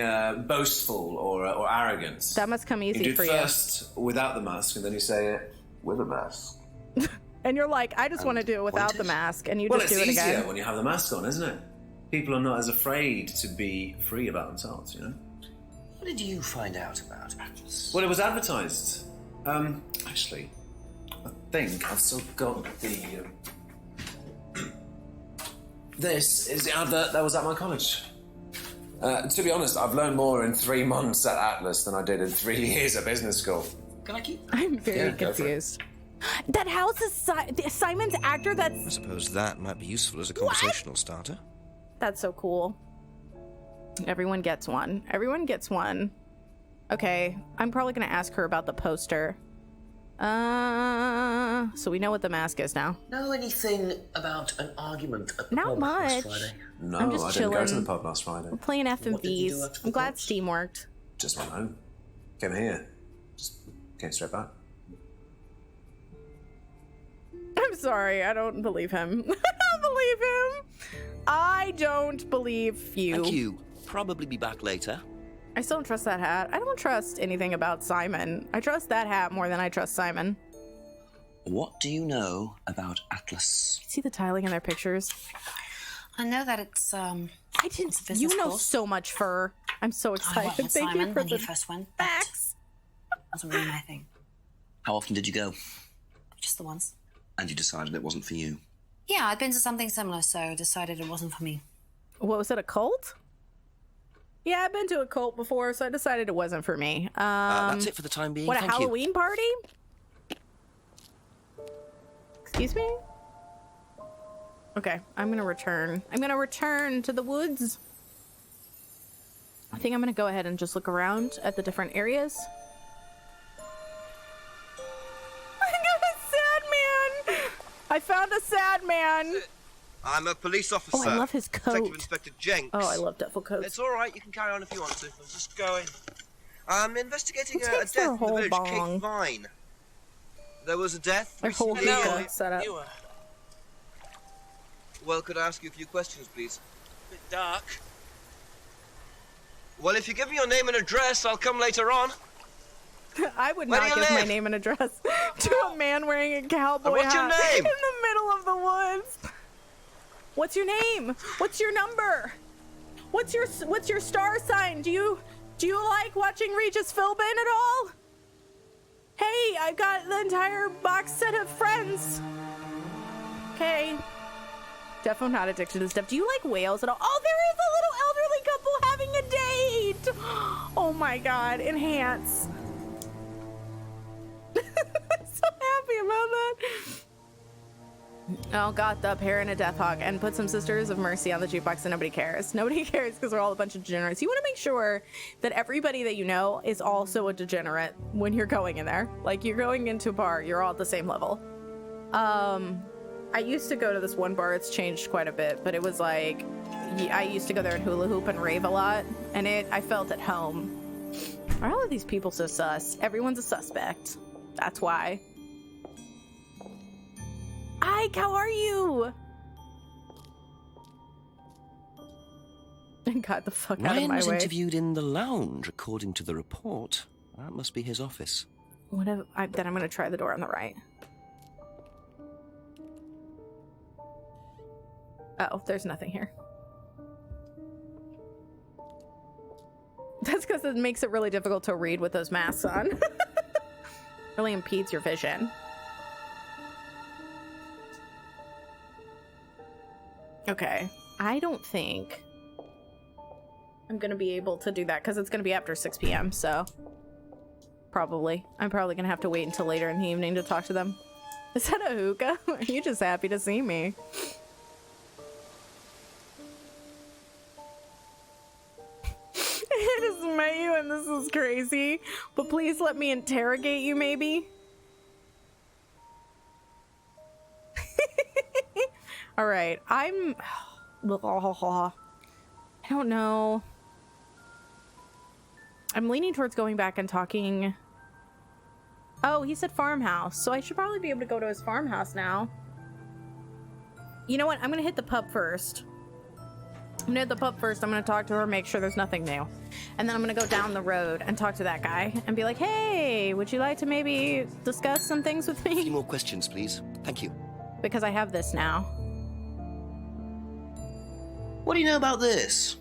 boastful or arrogant. That must come easy for you. You do it first without the mask, and then you say it with a mask. And you're like, I just want to do it without the mask, and you just do it again. Well, it's easier when you have the mask on, isn't it? People are not as afraid to be free about themselves, you know? What did you find out about it? Well, it was advertised. Actually, I think I've still got the... This is the advert that was at my college. To be honest, I've learned more in 3 months at Atlas than I did in 3 years at business school. Can I keep? I'm very confused. That house is Simon's actor. I suppose that might be useful as a conversational starter. That's so cool. Everyone gets one. Everyone gets one. Okay, I'm probably gonna ask her about the poster. So we know what the mask is now. Know anything about an argument at the Not pub much. last Friday? No, I'm just I chilling. didn't go to the pub last Friday. We're playing What did you do FMVs. after the I'm glad clubs? Steam worked. Just went home. Came here. Just came straight back. I'm sorry, I don't believe him. I don't believe him. I don't believe you. Thank you. Probably be back later. I still don't trust that hat. I don't trust anything about Simon. I trust that hat more than I trust Simon. What do you know about Atlas? See the tiling in their pictures? I know that it's I didn't. it's a business You know course. so much, Fur. I'm so I went excited. with Thank Simon you for when the he first went. But facts. wasn't really my thing. How often did you go? Just the once. And you decided it wasn't for you? Yeah, I'd been to something similar, so decided it wasn't for me. What was it? A cult? Yeah, I've been to a cult before, so I decided it wasn't for me. That's it for the time being. What, a Thank you. Halloween party? Excuse me? Okay, I'm gonna return. I'm gonna return to the woods. I think I'm gonna go ahead and just look around at the different areas. I got a sad man! I found a sad man! I'm a police officer. Oh, I love his coat. Detective Inspector Jenks. Oh, I love duffel coats. It's all right. You can carry on if you want to. I'm just going. I'm investigating It a takes their death in the whole village, bong. Kate Vine. There was a death Their whole recently. hookah setup. Well, could I ask you a few questions, please? Bit dark. Well, if you give me your name and address, I'll come later on. I would Where not do you give my live? name and address to a man wearing a cowboy What's your hat name? in the middle of the woods. What's your name? What's your number? What's your star sign? Do you like watching Regis Philbin at all? Hey, I've got the entire box set of Friends. Okay. Definitely not addicted to stuff. Do you like whales at all? Oh, there is a little elderly couple having a date. Oh my god, enhance. I'm so happy about that. Oh, got the parent a Death Hawk and put some Sisters of Mercy on the jukebox and nobody cares. Nobody cares because we're all a bunch of degenerates. You want to make sure that everybody that you know is also a degenerate when you're going in there. Like, you're going into a bar, you're all at the same level. I used to go to this one bar, it's changed quite a bit, but it was like, I used to go there and hula hoop and rave a lot, and I felt at home. Are all of these people so sus? Everyone's a suspect. That's why. Ike, how are you? Got the fuck out of Ryan my was way. interviewed in the lounge, according to the report. That must be his office. Then I'm gonna try the door on the right. Oh, there's nothing here. That's because it makes it really difficult to read with those masks on. Really impedes your vision. Okay, I don't think I'm gonna be able to do that because it's gonna be after 6 p.m. So probably I'm probably gonna have to wait until later in the evening to talk to them. Is that a hookah? Are you just happy to see me? I just met you and this is crazy, but please let me interrogate you maybe. All right, I don't know. I'm leaning towards going back and talking. Oh, he said farmhouse, so I should probably be able to go to his farmhouse now. You know what? I'm gonna hit the pub first. I'm gonna hit the pub first. I'm gonna talk to her, make sure there's nothing new. And then I'm gonna go down the road and talk to that guy and be like, hey, would you like to maybe discuss some things with me? A few more questions, please. Thank you. Because I have this now. What do you know about this?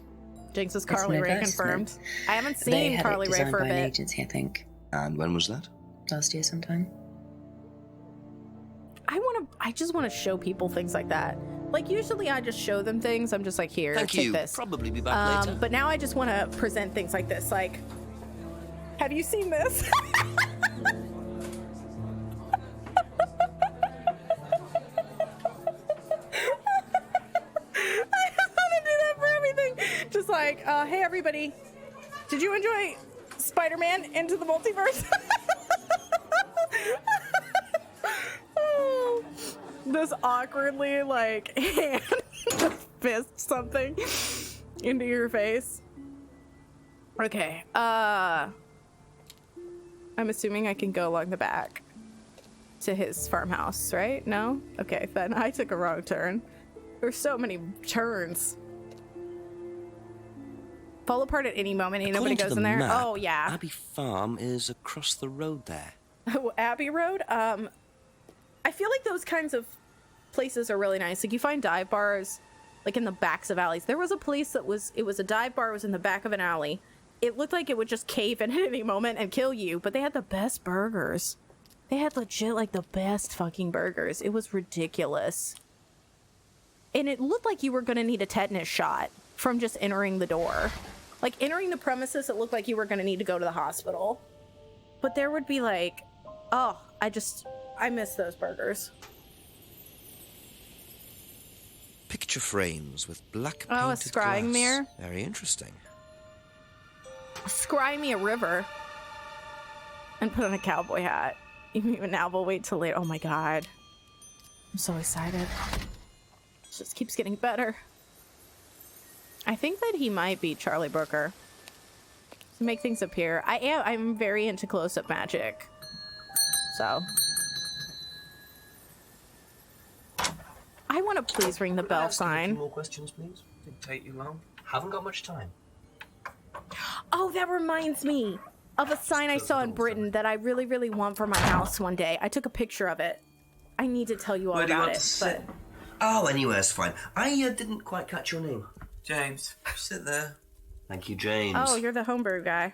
Jinx is It's Carly an Ray investment. confirmed. I haven't They seen had Carly it Ray designed for a by an bit. agency, I think. And when was that? Last year sometime. I just want to show people things like that. Like, usually I just show them things. I'm just like, here, Thank take you. this. Probably be back later. But now I just want to present things like this. Like, have you seen this? Just like, hey everybody, did you enjoy Spider-Man Into the Multiverse? Oh, this awkwardly, like, hand fist something into your face. Okay, I'm assuming I can go along the back to his farmhouse, right? No? Okay, then I took a wrong turn. There's so many turns. Fall apart at any moment. Ain't nobody goes in there. Map, Oh yeah. Abbey Farm is across the road there. Oh, Abbey Road. I feel like those kinds of places are really nice. Like, you find dive bars like in the backs of alleys. There was a place that was a dive bar. It was in the back of an alley. It looked like it would just cave in at any moment and kill you. But they had the best burgers. They had legit like the best fucking burgers. It was ridiculous. And it looked like you were gonna need a tetanus shot from just entering the door. Like, entering the premises, it looked like you were going to need to go to the hospital. But there would be like, oh, I miss those burgers. Picture frames with black painted Oh, a scrying glass. mirror? Very interesting. Scry me a river. And put on a cowboy hat. Even now, we'll wait till later. Oh my god. I'm so excited. It just keeps getting better. I think that he might be Charlie Brooker. To make things appear. I'm very into close-up magic. So. I want to please ring the bell sign. More questions, please. Didn't take you long. Haven't got much time. Oh, that reminds me of a sign I saw in Britain that I really, really want for my house one day. I took a picture of it. I need to tell you all about it. But Oh, anywhere's fine. I didn't quite catch your name. James, sit there. Thank you, James. oh, you're the homebrew guy.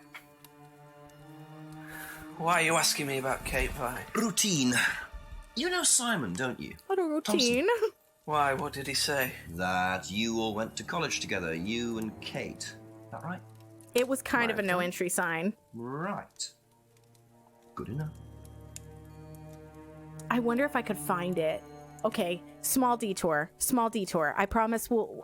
Why are you asking me about Kate Vine? Routine. You know Simon, don't you? What a routine. Why? What did he say? That you all went to college together, you and Kate. Is that right? It was kind of a no entry sign. Right. Good enough. I wonder if I could find it. Okay, small detour. Small detour. I promise we'll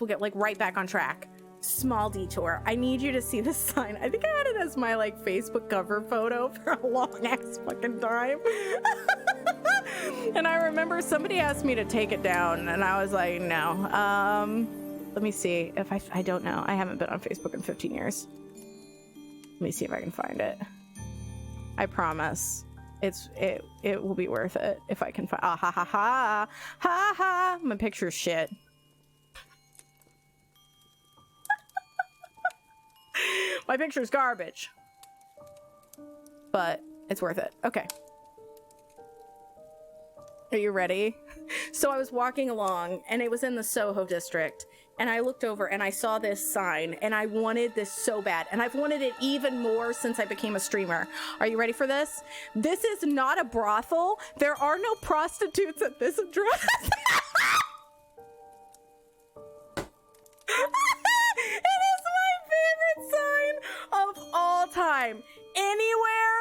get like right back on track. Small detour. I need you to see this sign. I think I had it as my like Facebook cover photo for a long ass fucking time. And I remember somebody asked me to take it down and I was like, no. Let me see if I don't know. I haven't been on Facebook in 15 years. Let me see if I can find it. I promise. It will be worth it if I can find. Ah ha ha ha ha ha. My picture's shit. My picture's garbage, but it's worth it. Okay. Are you ready? So I was walking along and it was in the Soho district and I looked over and I saw this sign and I wanted this so bad and I've wanted it even more since I became a streamer. Are you ready for this? This is not a brothel. There are no prostitutes at this address. It is my favorite sign of all time. Anywhere,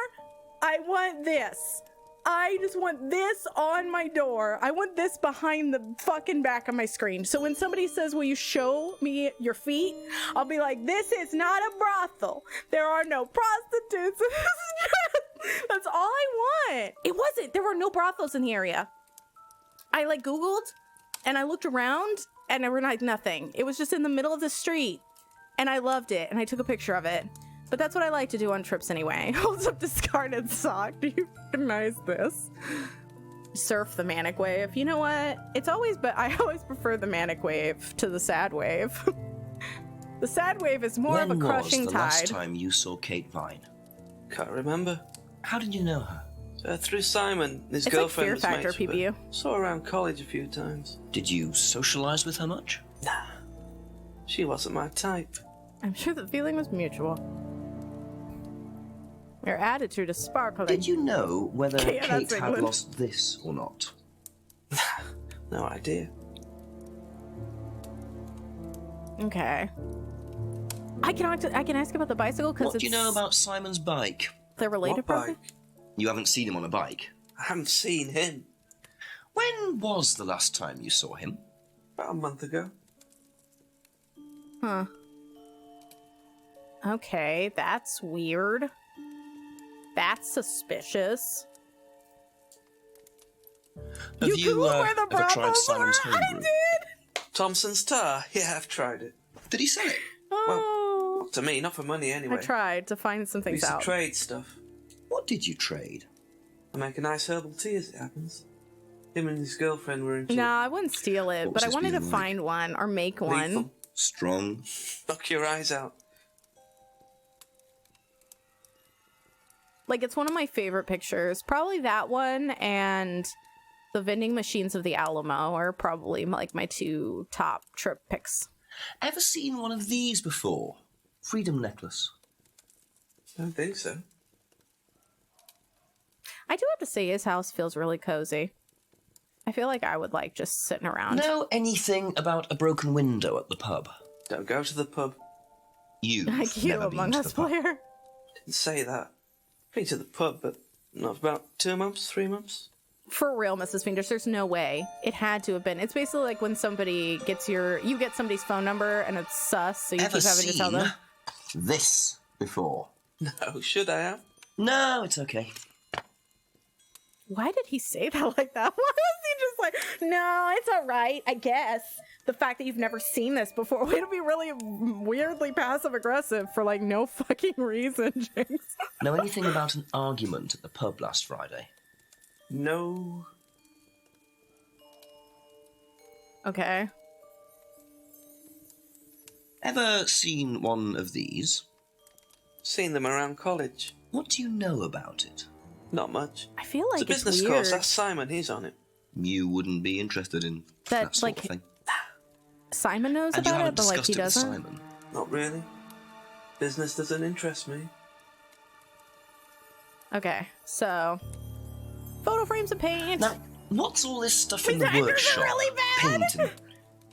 I want this. I just want this on my door. I want this behind the fucking back of my screen. So when somebody says, will you show me your feet? I'll be like, this is not a brothel. There are no prostitutes. That's all I want. It wasn't. There were no brothels in the area. I like Googled and I looked around and there were like nothing. It was just in the middle of the street and I loved it and I took a picture of it. But that's what I like to do on trips anyway. Holds up discarded sock. Do you recognize this? Surf the manic wave. You know what? I always prefer the manic wave to the sad wave. The sad wave is more of a crushing When was the tide. last time you saw Kate Vine? Can't remember. How did you know her? Through Simon. His It's like girlfriend Fear was Factor, mates with PBU. her. Saw her around college a few times. Did you socialize with her much? Nah. She wasn't my type. I'm sure the feeling was mutual. Your attitude is sparkling. Did you know whether Yeah, Kate that's had England. lost this or not? No idea. Okay. I can ask about the bicycle because What do you know about Simon's bike? They're related, What probably? bike? You haven't seen him on a bike? I haven't seen him. When was the last time you saw him? About a month ago. Huh. Okay, that's weird. That's suspicious. Have you ever tried Simon's homebrew? Thompson's tar? Yeah, I've tried it. Did he sell it? Oh. Well, to me, not for money anyway. I tried to find some We things used to out. trade stuff. What did you trade? I make a nice herbal tea as it happens. Him and his girlfriend were into No, I wouldn't steal it, What but was I his wanted to beer like? find one or make one. Lethal. Strong. Knock your eyes out. Like, it's one of my favorite pictures. Probably that one and the vending machines of the Alamo are probably like my two top trip picks. Ever seen one of these before? Freedom necklace. I don't think so. I do have to say his house feels really cozy. I feel like I would like just sitting around. Know anything about a broken window at the pub? Don't go to the pub. You've Like you, never been Among to Us the pub. player. Didn't say that. Been to the pub, but not for about 2 months, 3 months. For real, Mrs. Fingers, there's no way. It had to have been. It's basically like when somebody gets you get somebody's phone number and it's sus, so you Ever keep having to tell them. seen this before? No, should I have? No, it's okay. Why did he say that like that? Why was he just like, no, it's all right, I guess. The fact that you've never seen this before, way to be really weirdly passive-aggressive for, like, no fucking reason, Jinx. Know anything about an argument at the pub last Friday? No. Okay. Ever seen one of these? Seen them around college. What do you know about it? Not much. I feel like it's a it's business weird. course. That's Simon. He's on it. You wouldn't be interested in that sort like, of thing. Simon knows And you about it, haven't but, like, discussed he it with doesn't? Simon? Not really. Business doesn't interest me. Okay, so... Photo frames and paint! Now, what's all this stuff in the Designers are workshop? really bad! Paint and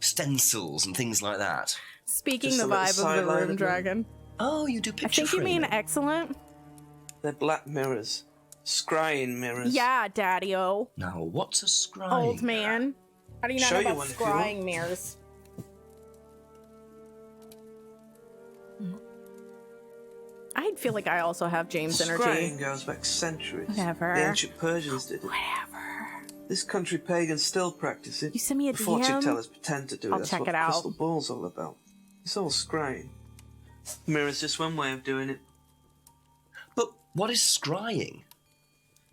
stencils and things like that. Speaking Just the a little vibe of the sideline Room of Dragon. Oh, you do I picture think you mean framing. excellent. They're black mirrors. Scrying mirrors. Yeah, Daddy-o. Now, what's a scrying? Old man. How do you not Show know you about one if you want. scrying mirrors? I feel like I also have James energy. Scrying goes back centuries. Whatever. The ancient Persians did it. Whatever. This country pagans still practice it. You send me a The fortune DM? tellers pretend to do it. I'll That's check what it out. crystal ball's all about. It's all scrying. Mirror's just one way of doing it. But what is scrying?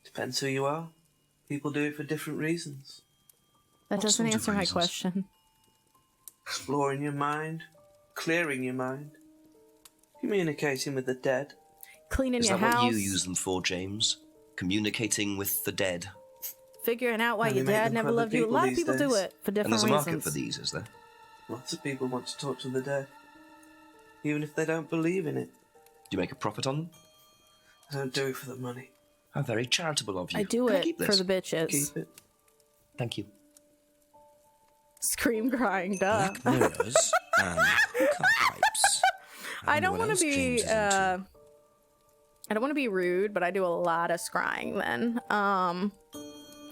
Depends who you are. People do it for different reasons. That What doesn't sort of answer my reasons? question. Exploring your mind. Clearing your mind. Communicating with the dead. Cleaning Is your that house. what you use them for, James? Communicating with the dead? Figuring out why And your we make dad them never for other loved you. A people lot of these people do days. it for And different there's a market reasons. for these, is there? Lots of people want to talk to the dead. Even if they don't believe in it. Do you make a profit on them? I don't do it for the money. How very charitable of you. I do Can it keep for this? the bitches. Keep it. Thank you. Scream crying, duh. Black mirrors and hookah pipes. I don't what want else to be James is into. I don't want to be rude, but I do a lot of scrying then.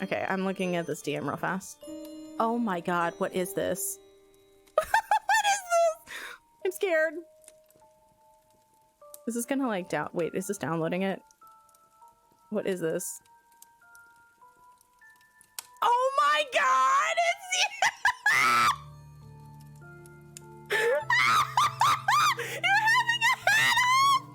Okay, I'm looking at this DM real fast. Oh my god, what is this? What is this? I'm scared. Is this gonna like wait, is this downloading it? What is this? Oh my god, it's You're having a head off!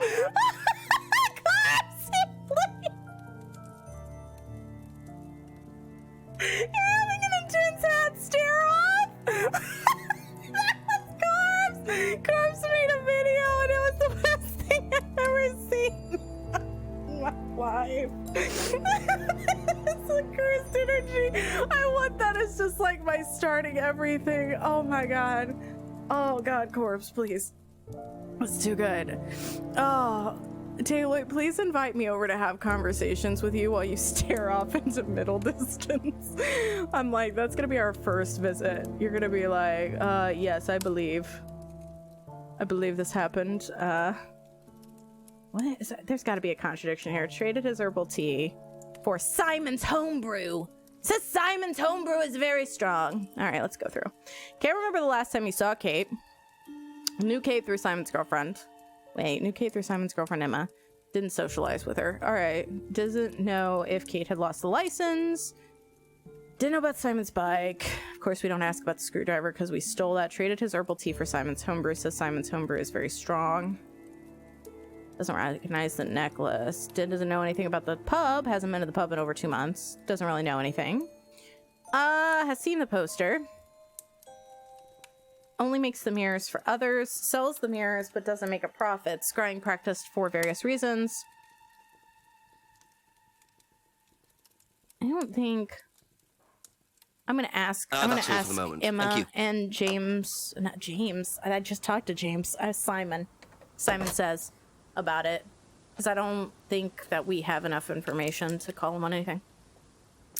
You're having an intense hat stare off! That was Corbs! Corbs made a video and it was the best thing I've ever seen in my life. It's the cursed energy. I want that as just like my starting everything. Oh my god. Oh god, Corbs, please. It's too good. Oh. Taylor, please invite me over to have conversations with you while you stare off into middle distance. I'm like, that's gonna be our first visit. You're gonna be like, yes, I believe this happened. What is that? There's gotta be a contradiction here. Traded his herbal tea for Simon's homebrew. Says Simon's homebrew is very strong. All right, let's go through. Can't remember the last time you saw Kate. Knew Kate through Simon's girlfriend. Wait, knew Kate through Simon's girlfriend Emma. Didn't socialize with her. All right. Doesn't know if Kate had lost the license. Didn't know about Simon's bike. Of course, we don't ask about the screwdriver because we stole that. Traded his herbal tea for Simon's homebrew. Says Simon's homebrew is very strong. Doesn't recognize the necklace. Doesn't know anything about the pub. Hasn't been to the pub in over 2 months. Doesn't really know anything. Has seen the poster. Only makes the mirrors for others. Sells the mirrors, but doesn't make a profit. Scrying practiced for various reasons. I don't think... I'm gonna ask Emma and James... Not James. I just talked to James. Simon. Simon says about it. Because I don't think that we have enough information to call him on anything.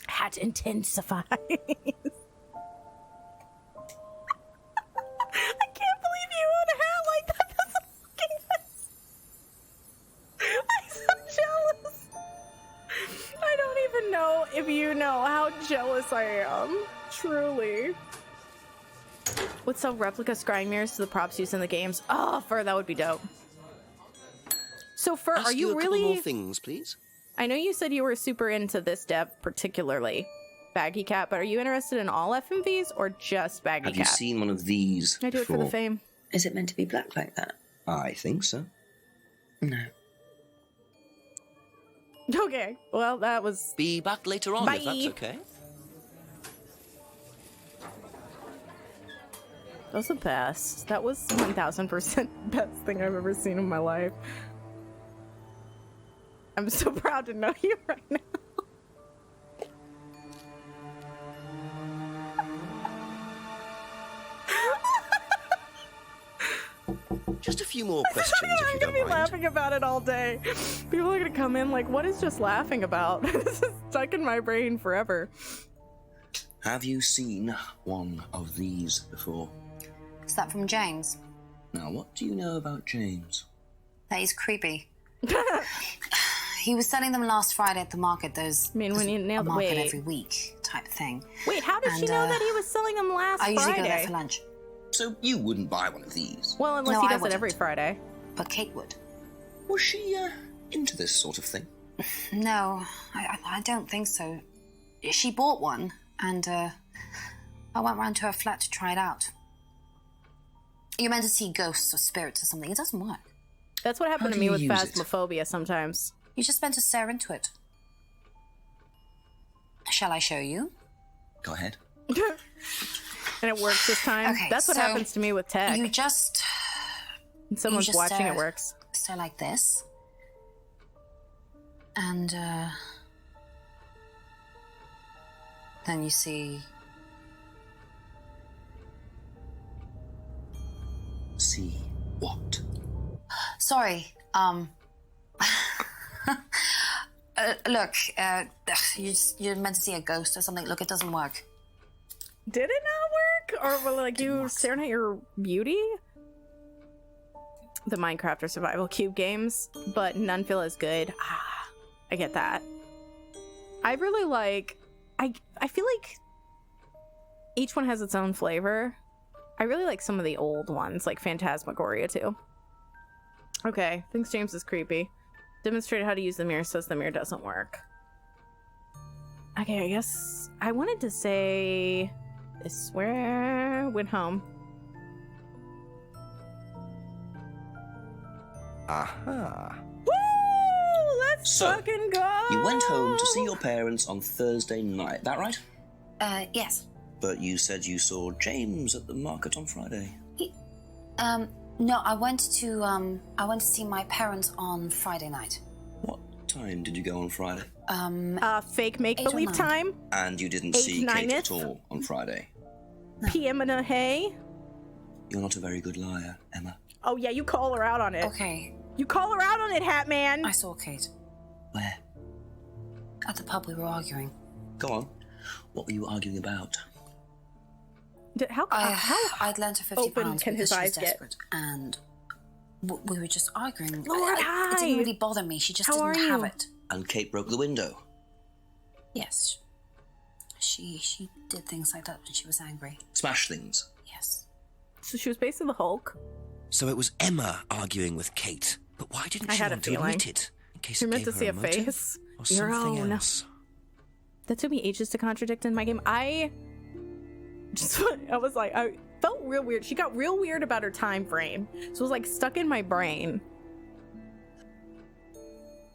Had to intensify. I can't believe you own a hat like that. That's fucking I'm so jealous. I don't even know if you know how jealous I am. Truly. Would sell replica scrying mirrors to the props used in the games. Oh, Fur, that would be dope. So, Fur, are you really... more things, please? I know you said you were super into this dev particularly. Baggy Cat, but are you interested in all FMVs or just Baggy Cat? Have you seen one of these I do before? it for the fame. Is it meant to be black like that? I think so. No. Okay, well, that was... Be back later on, Bye. if that's okay. That was the best. That was 1000% best thing I've ever seen in my life. I'm so proud to know you right now. Just a few more questions, if I'm you gonna don't be mind. laughing about it all day. People are gonna come in like, what is just laughing about? This is stuck in my brain forever. Have you seen one of these before? Is that from James? Now, what do you know about James? That is creepy. He was selling them last Friday at the market. Those when you nailed a market wait. every week type thing. Wait, how did she know that he was selling them last Friday? I usually go there for lunch. So you wouldn't buy one of these? Well, unless he does it every Friday. But Kate would. Was she into this sort of thing? No, I don't think so. She bought one, and I went round to her flat to try it out. You're meant to see ghosts or spirits or something. It doesn't work. That's what happened to me with phasmophobia sometimes. You're just meant to stare into it. Shall I show you? Go ahead. And it works this time. Okay, that's what so happens to me with tech. You just... When someone's watching, it works. Stare like this. And, then you see... See what? Sorry, look, you're meant to see a ghost or something. Look, it doesn't work. Did it not work? Or were like you staring at your beauty? The Minecraft or survival cube games, but none feel as good. Ah, I get that. I really like, I feel like each one has its own flavor. I really like some of the old ones, like Phantasmagoria too. Okay, thinks James is creepy. Demonstrated how to use the mirror, says the mirror doesn't work. Okay, I guess I wanted to say this where went home. Aha. Woo! Let's So, fucking go! You went home to see your parents on Thursday night, that right? Yes. But you said you saw James at the market on Friday. No, I went to see my parents on Friday night. What time did you go on Friday? Fake make-believe time? And you didn't see Kate at all on Friday? No. PM and hey? You're not a very good liar, Emma. Oh yeah, you call her out on it. Okay, You call her out on it, Hat Man. I saw Kate. Where? At the pub we were arguing. Go on. What were you arguing about? I'd lent her £50 open can because his she was eyes get? desperate, and we were just arguing. Lord, It didn't really bother me. She just didn't have it. And Kate broke the window. Yes. She did things like that when she was angry. Smash things. Yes. So she was basically the Hulk. So it was Emma arguing with Kate. But why didn't she want to admit it? In case You're it meant gave to her see a a motive face. or Your something own. else. That took me ages to contradict in my game. I was like, I felt real weird. She got real weird about her time frame. So it was like stuck in my brain.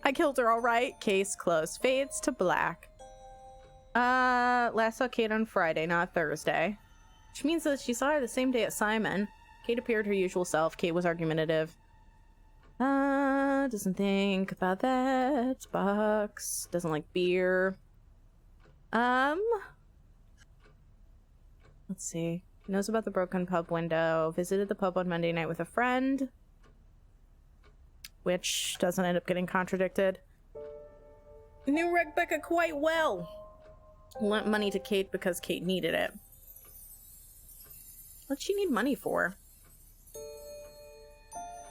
I killed her, all right. Case closed. Fades to black. Last saw Kate on Friday, not Thursday. Which means that she saw her the same day as Simon. Kate appeared her usual self. Kate was argumentative. Doesn't think about that. Box. Doesn't like beer. Let's see. Knows about the broken pub window. Visited the pub on Monday night with a friend. Which doesn't end up getting contradicted. Knew Rebecca quite well. Lent money to Kate because Kate needed it. What'd she need money for?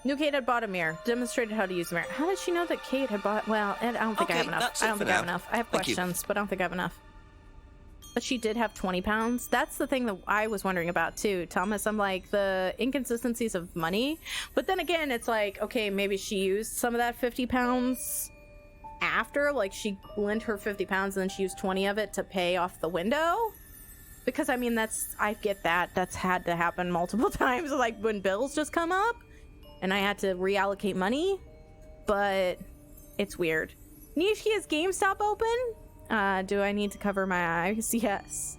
Knew Kate had bought a mirror. Demonstrated how to use the mirror. How did she know that Kate had bought... Well, I don't think I have enough. I don't think I have enough. I have questions, but I don't think I have enough. But she did have 20 pounds. That's the thing that I was wondering about too, Thomas. I'm like, the inconsistencies of money. But then again, it's like, okay, maybe she used some of that 50 pounds after. Like, she lent her 50 pounds and then she used 20 of it to pay off the window. Because, I mean, I get that. That's had to happen multiple times. Like, when bills just come up and I had to reallocate money. But it's weird. Nishiki, is GameStop open? Do I need to cover my eyes? Yes.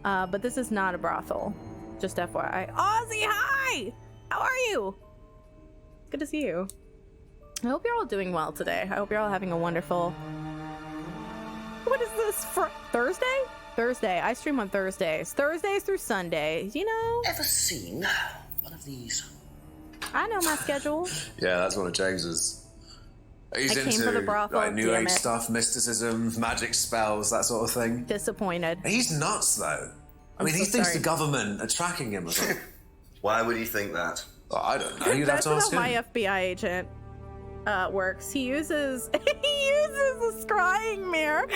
But this is not a brothel. Just FYI. Ozzy, hi! How are you? Good to see you. I hope you're all doing well today. I hope you're all having a wonderful... What is this? Thursday? Thursday. I stream on Thursdays. Thursdays through Sundays, you know? Ever seen one of these? I know my schedule. Yeah, that's one of James's. He's I came into for the brothel, like New damn Age it. stuff, mysticism, magic spells, that sort of thing. Disappointed. He's nuts, though. I I'm mean, so he thinks sorry. the government are tracking him or something. Why would he think that? Oh, I don't know. You'd have That's to ask how him. my FBI agent works. He uses a scrying mirror.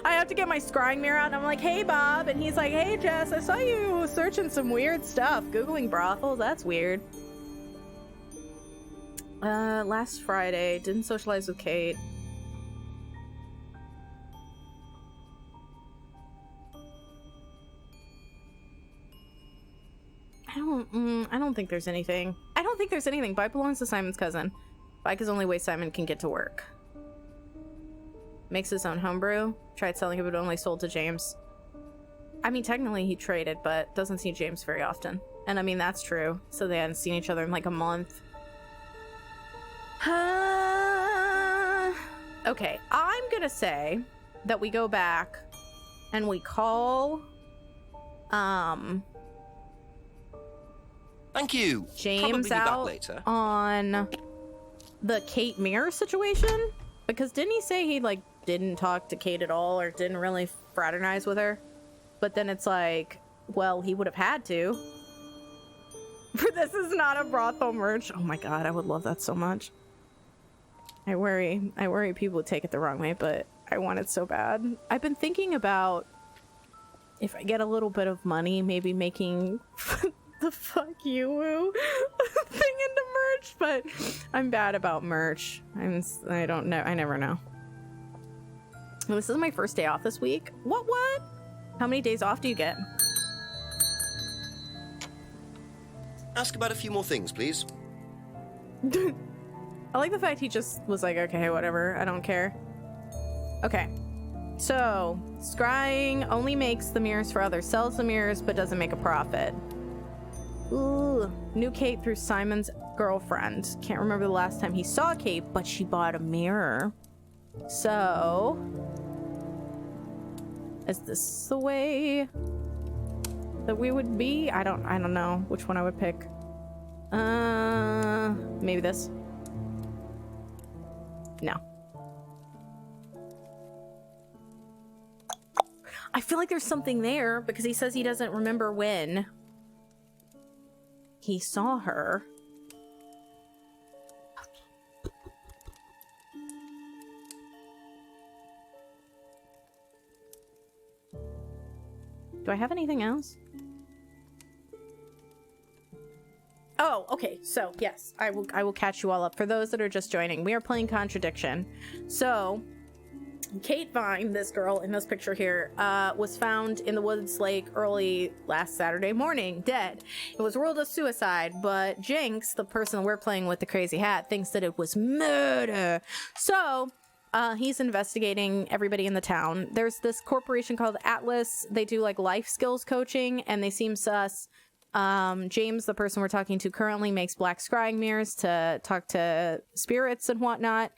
I have to get my scrying mirror out and I'm like, hey Bob, and he's like, hey Jess, I saw you searching some weird stuff, googling brothels. That's weird. Last Friday, didn't socialize with Kate. I don't think there's anything. I don't think there's anything. Bike belongs to Simon's cousin. Bike is the only way Simon can get to work. Makes his own homebrew. Tried selling it, but only sold to James. I mean, technically he traded, but doesn't see James very often. And I mean, that's true. So they hadn't seen each other in like a month. Okay, I'm gonna say that we go back and we call Thank you. James Probably be back out later. on the Kate Mirror situation, because didn't he say he like didn't talk to Kate at all or didn't really fraternize with her? But then it's like, well, he would have had to. This is not a brothel merch. Oh my god, I would love that so much. I worry people would take it the wrong way, but I want it so bad. I've been thinking about if I get a little bit of money, maybe making the fuck you woo thing into merch, but I'm bad about merch. I don't know. I never know. This is my first day off this week. What? How many days off do you get? Ask about a few more things, please. I like the fact he just was like, okay, whatever, I don't care. Okay, so scrying only makes the mirrors for others, sells the mirrors, but doesn't make a profit. Ooh, knew Kate through Simon's girlfriend. Can't remember the last time he saw Kate, but she bought a mirror. So, is this the way that we would be? I don't know which one I would pick. Maybe this. No. I feel like there's something there because he says he doesn't remember when he saw her. Do I have anything else? Oh, okay. So, yes, I will catch you all up. For those that are just joining, we are playing Contradiction. So, Kate Vine, this girl in this picture here, was found in the woods lake early last Saturday morning, dead. It was ruled a suicide, but Jinx, the person we're playing with the crazy hat, thinks that it was murder. So, he's investigating everybody in the town. There's this corporation called Atlas. They do like life skills coaching, and they seem sus. James, the person we're talking to currently, makes black scrying mirrors to talk to spirits and whatnot.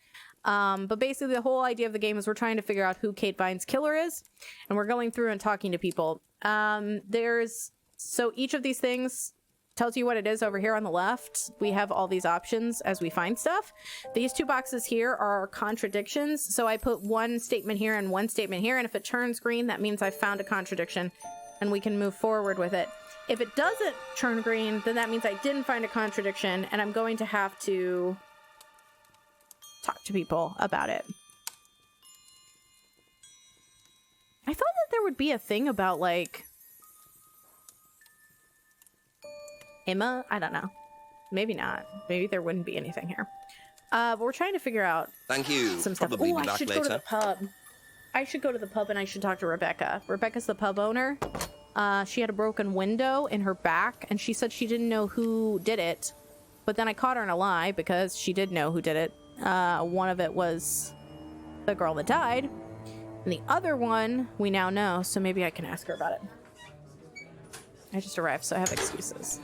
But basically the whole idea of the game is we're trying to figure out who Kate Vine's killer is, and we're going through and talking to people. So each of these things tells you what it is over here on the left. We have all these options as we find stuff. These two boxes here are contradictions. So I put one statement here and one statement here, and if it turns green, that means I found a contradiction and we can move forward with it. If it doesn't turn green, then that means I didn't find a contradiction, and I'm going to have to talk to people about it. I thought that there would be a thing about, like, Emma? I don't know. Maybe not. Maybe there wouldn't be anything here. But we're trying to figure out Thank you. some stuff. Probably Oh, be I back should later. go to the pub. I should go to the pub and I should talk to Rebecca. Rebecca's the pub owner. She had a broken window in her back, and she said she didn't know who did it. But then I caught her in a lie because she did know who did it. One of it was the girl that died, and the other one we now know, so maybe I can ask her about it. I just arrived, so I have excuses.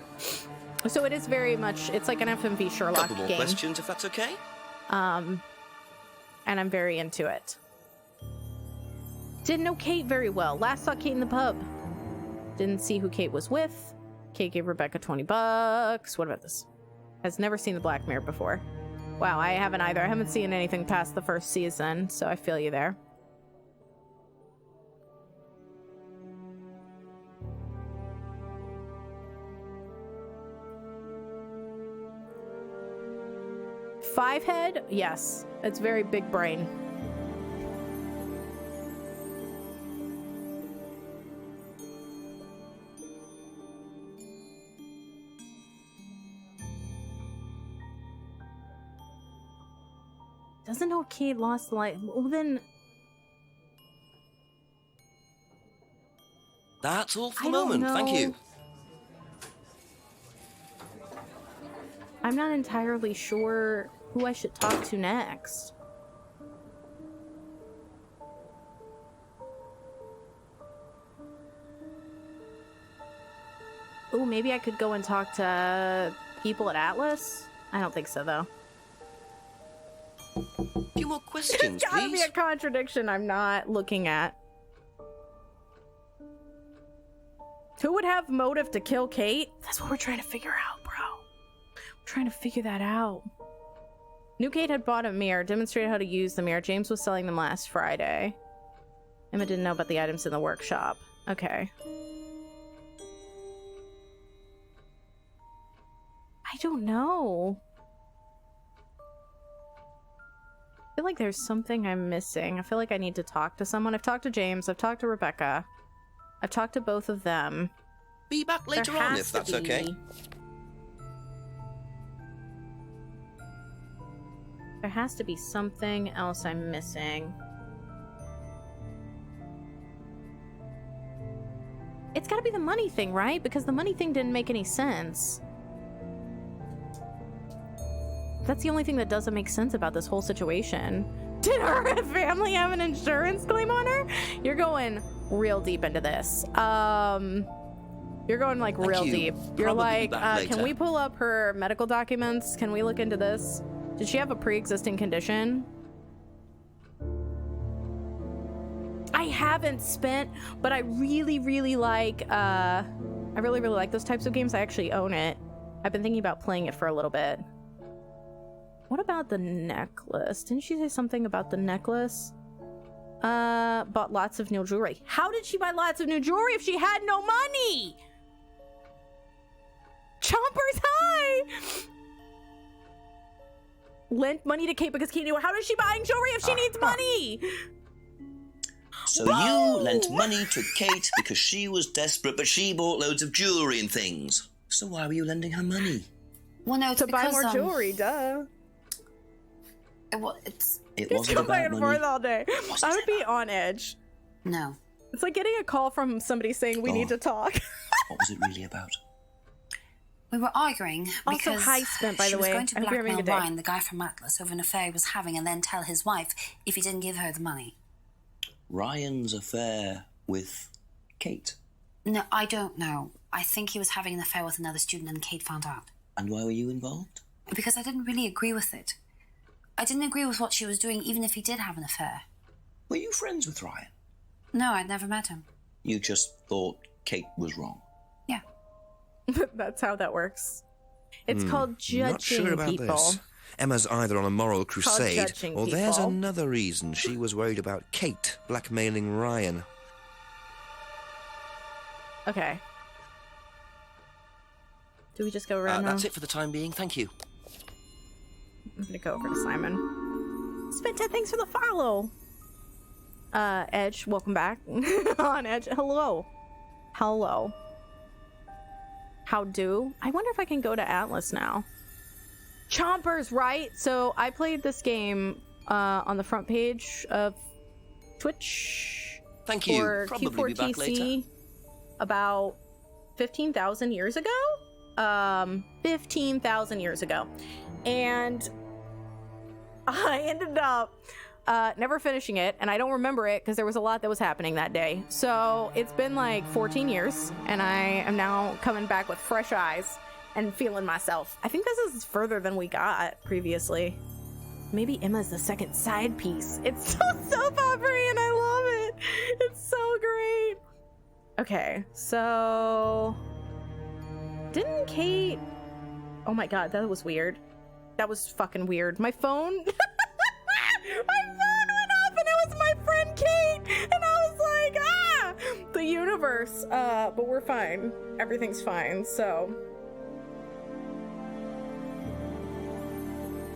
So it is very much, it's like an FMV Sherlock Couple more game. questions, if that's okay. And I'm very into it. Didn't know Kate very well. Last saw Kate in the pub. Didn't see who Kate was with. Kate gave Rebecca $20. What about this? Has never seen the Black Mirror before. Wow, I haven't either. I haven't seen anything past the first season, so I feel you there. Five head? Yes. It's very big brain. Doesn't know Kate lost the light. Well, then... That's all for I the don't moment. Thank know. you. I'm not entirely sure who I should talk to next. Oh, maybe I could go and talk to people at Atlas? I don't think so, though. A few more questions, There's gotta please. be a contradiction I'm not looking at. Who would have motive to kill Kate? That's what we're trying to figure out, bro. We're trying to figure that out. New Kate had bought a mirror, demonstrated how to use the mirror. James was selling them last Friday. Emma didn't know about the items in the workshop. Okay. I don't know. I feel like there's something I'm missing. I feel like I need to talk to someone. I've talked to James. I've talked to Rebecca. I've talked to both of them. Be back later There on, has if to that's okay. be. There has to be something else I'm missing. It's gotta be the money thing, right? Because the money thing didn't make any sense. That's the only thing that doesn't make sense about this whole situation. Did her family have an insurance claim on her? You're going real deep into this. You're going like real deep. You're like, can we pull up her medical documents? Can we look into this? Did she have a pre-existing condition? I haven't spent, but I really, really like, I really, really like those types of games. I actually own it. I've been thinking about playing it for a little bit. What about the necklace? Didn't she say something about the necklace? Bought lots of new jewelry. How did she buy lots of new jewelry if she had no money? Chompers, hi! Lent money to Kate because Kate knew. How is she buying jewelry if she needs money? So you lent money to Kate because she was desperate, but she bought loads of jewelry and things. So why were you lending her money? Well, no, it's to buy because, more jewelry, duh. It It's wasn't about money. all day. I would be on edge. No. It's like getting a call from somebody saying we need to talk. What was it really about? We were arguing Also, because high spent, by she the was way. going to I hope you're having a blackmail good day. Ryan, the guy from Atlas, over an affair he was having, and then tell his wife if he didn't give her the money. Ryan's affair with Kate. No, I don't know. I think he was having an affair with another student, and Kate found out. And why were you involved? Because I didn't really agree with it. I didn't agree with what she was doing, even if he did have an affair. Were you friends with Ryan? No, I'd never met him. You just thought Kate was wrong. Yeah. That's how that works. It's called judging Not sure about people. this. Emma's either on a moral crusade, judging or there's people. another reason she was worried about Kate blackmailing Ryan. Okay. Do we just go around now? That's it for the time being, thank you. I'm gonna go over to Simon. Spinta, thanks for the follow. Edge, welcome back. On Edge, hello. Hello. How do? I wonder if I can go to Atlas now. Chompers, right? So I played this game on the front page of Twitch. Thank you. For Probably be back Q4TC later. about 15,000 years ago. 15,000 years ago. And I ended up never finishing it, and I don't remember it because there was a lot that was happening that day. So it's been like 14 years, and I am now coming back with fresh eyes and feeling myself. I think this is further than we got previously. Maybe Emma's the second side piece. It's so soap opera, and I love it. It's so great. Okay, so didn't Kate? Oh my god, that was weird. That was fucking weird. My phone. My phone went off and it was my friend Kate, and I was like, ah, the universe. But we're fine. Everything's fine. So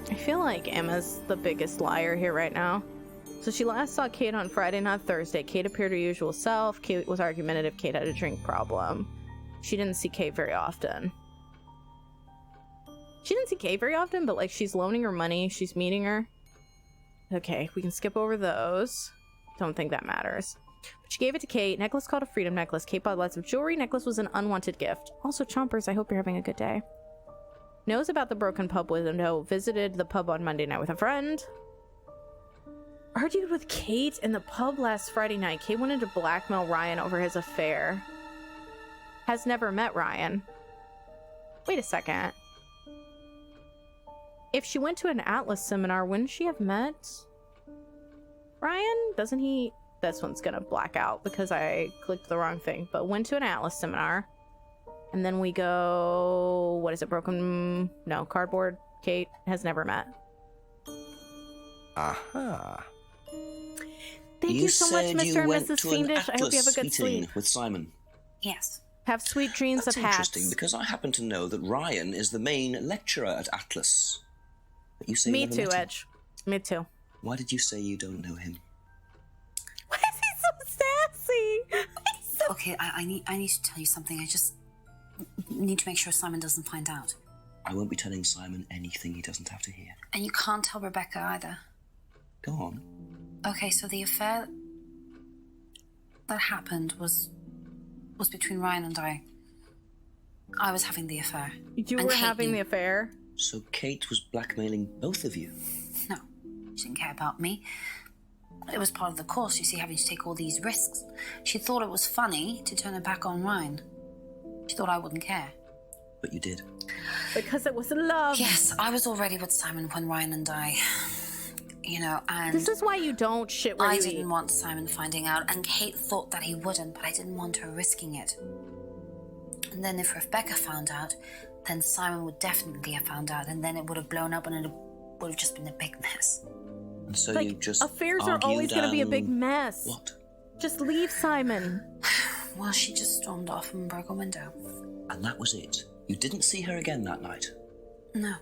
I feel like Emma's the biggest liar here right now. So she last saw Kate on Friday, not Thursday. Kate appeared her usual self. Kate was argumentative. Kate had a drink problem. She didn't see Kate very often. She didn't see Kate very often, but like she's loaning her money. She's meeting her. Okay, we can skip over those. Don't think that matters. But she gave it to Kate. Necklace called a freedom necklace. Kate bought lots of jewelry. Necklace was an unwanted gift. Also, Chompers, I hope you're having a good day. Knows about the broken pub window. Visited the pub on Monday night with a friend. Argued with Kate in the pub last Friday night. Kate wanted to blackmail Ryan over his affair. Has never met Ryan. Wait a second. If she went to an Atlas seminar, wouldn't she have met Ryan? Doesn't he? This one's gonna black out because I clicked the wrong thing. But went to an Atlas seminar. And then we go... What is it? Broken... No, cardboard. Kate has never met. Aha. Thank you so much, Mr. and Mrs. Fiendish. I hope you have a good meeting sleep. with Simon. Yes. Have sweet dreams That's of hats. interesting because I happen to know that Ryan is the main lecturer at Atlas. But you say you Me never too, met him. Edge. Me too. Why did you say you don't know him? Why is he so sassy? Okay, I need to tell you something. I just need to make sure Simon doesn't find out. I won't be telling Simon anything he doesn't have to hear. And you can't tell Rebecca either. Go on. Okay, so the affair that happened was between Ryan and I. I was having the affair. You And were Kate having knew. the affair? So Kate was blackmailing both of you? No, she didn't care about me. It was part of the course, you see, having to take all these risks. She thought it was funny to turn her back on Ryan. She thought I wouldn't care. But you did. Because it was love. Yes, I was already with Simon when Ryan and I... You know, and... This is why you don't shit where I you didn't eat. want Simon finding out, and Kate thought that he wouldn't, but I didn't want her risking it. And then if Rebecca found out, then Simon would definitely have found out, and then it would have blown up, and it would have just been a big mess. And so Like, you just affairs are always going to be a big mess. What? Just leave Simon. Well, she just stormed off and broke a window. And that was it. You didn't see her again that night. No.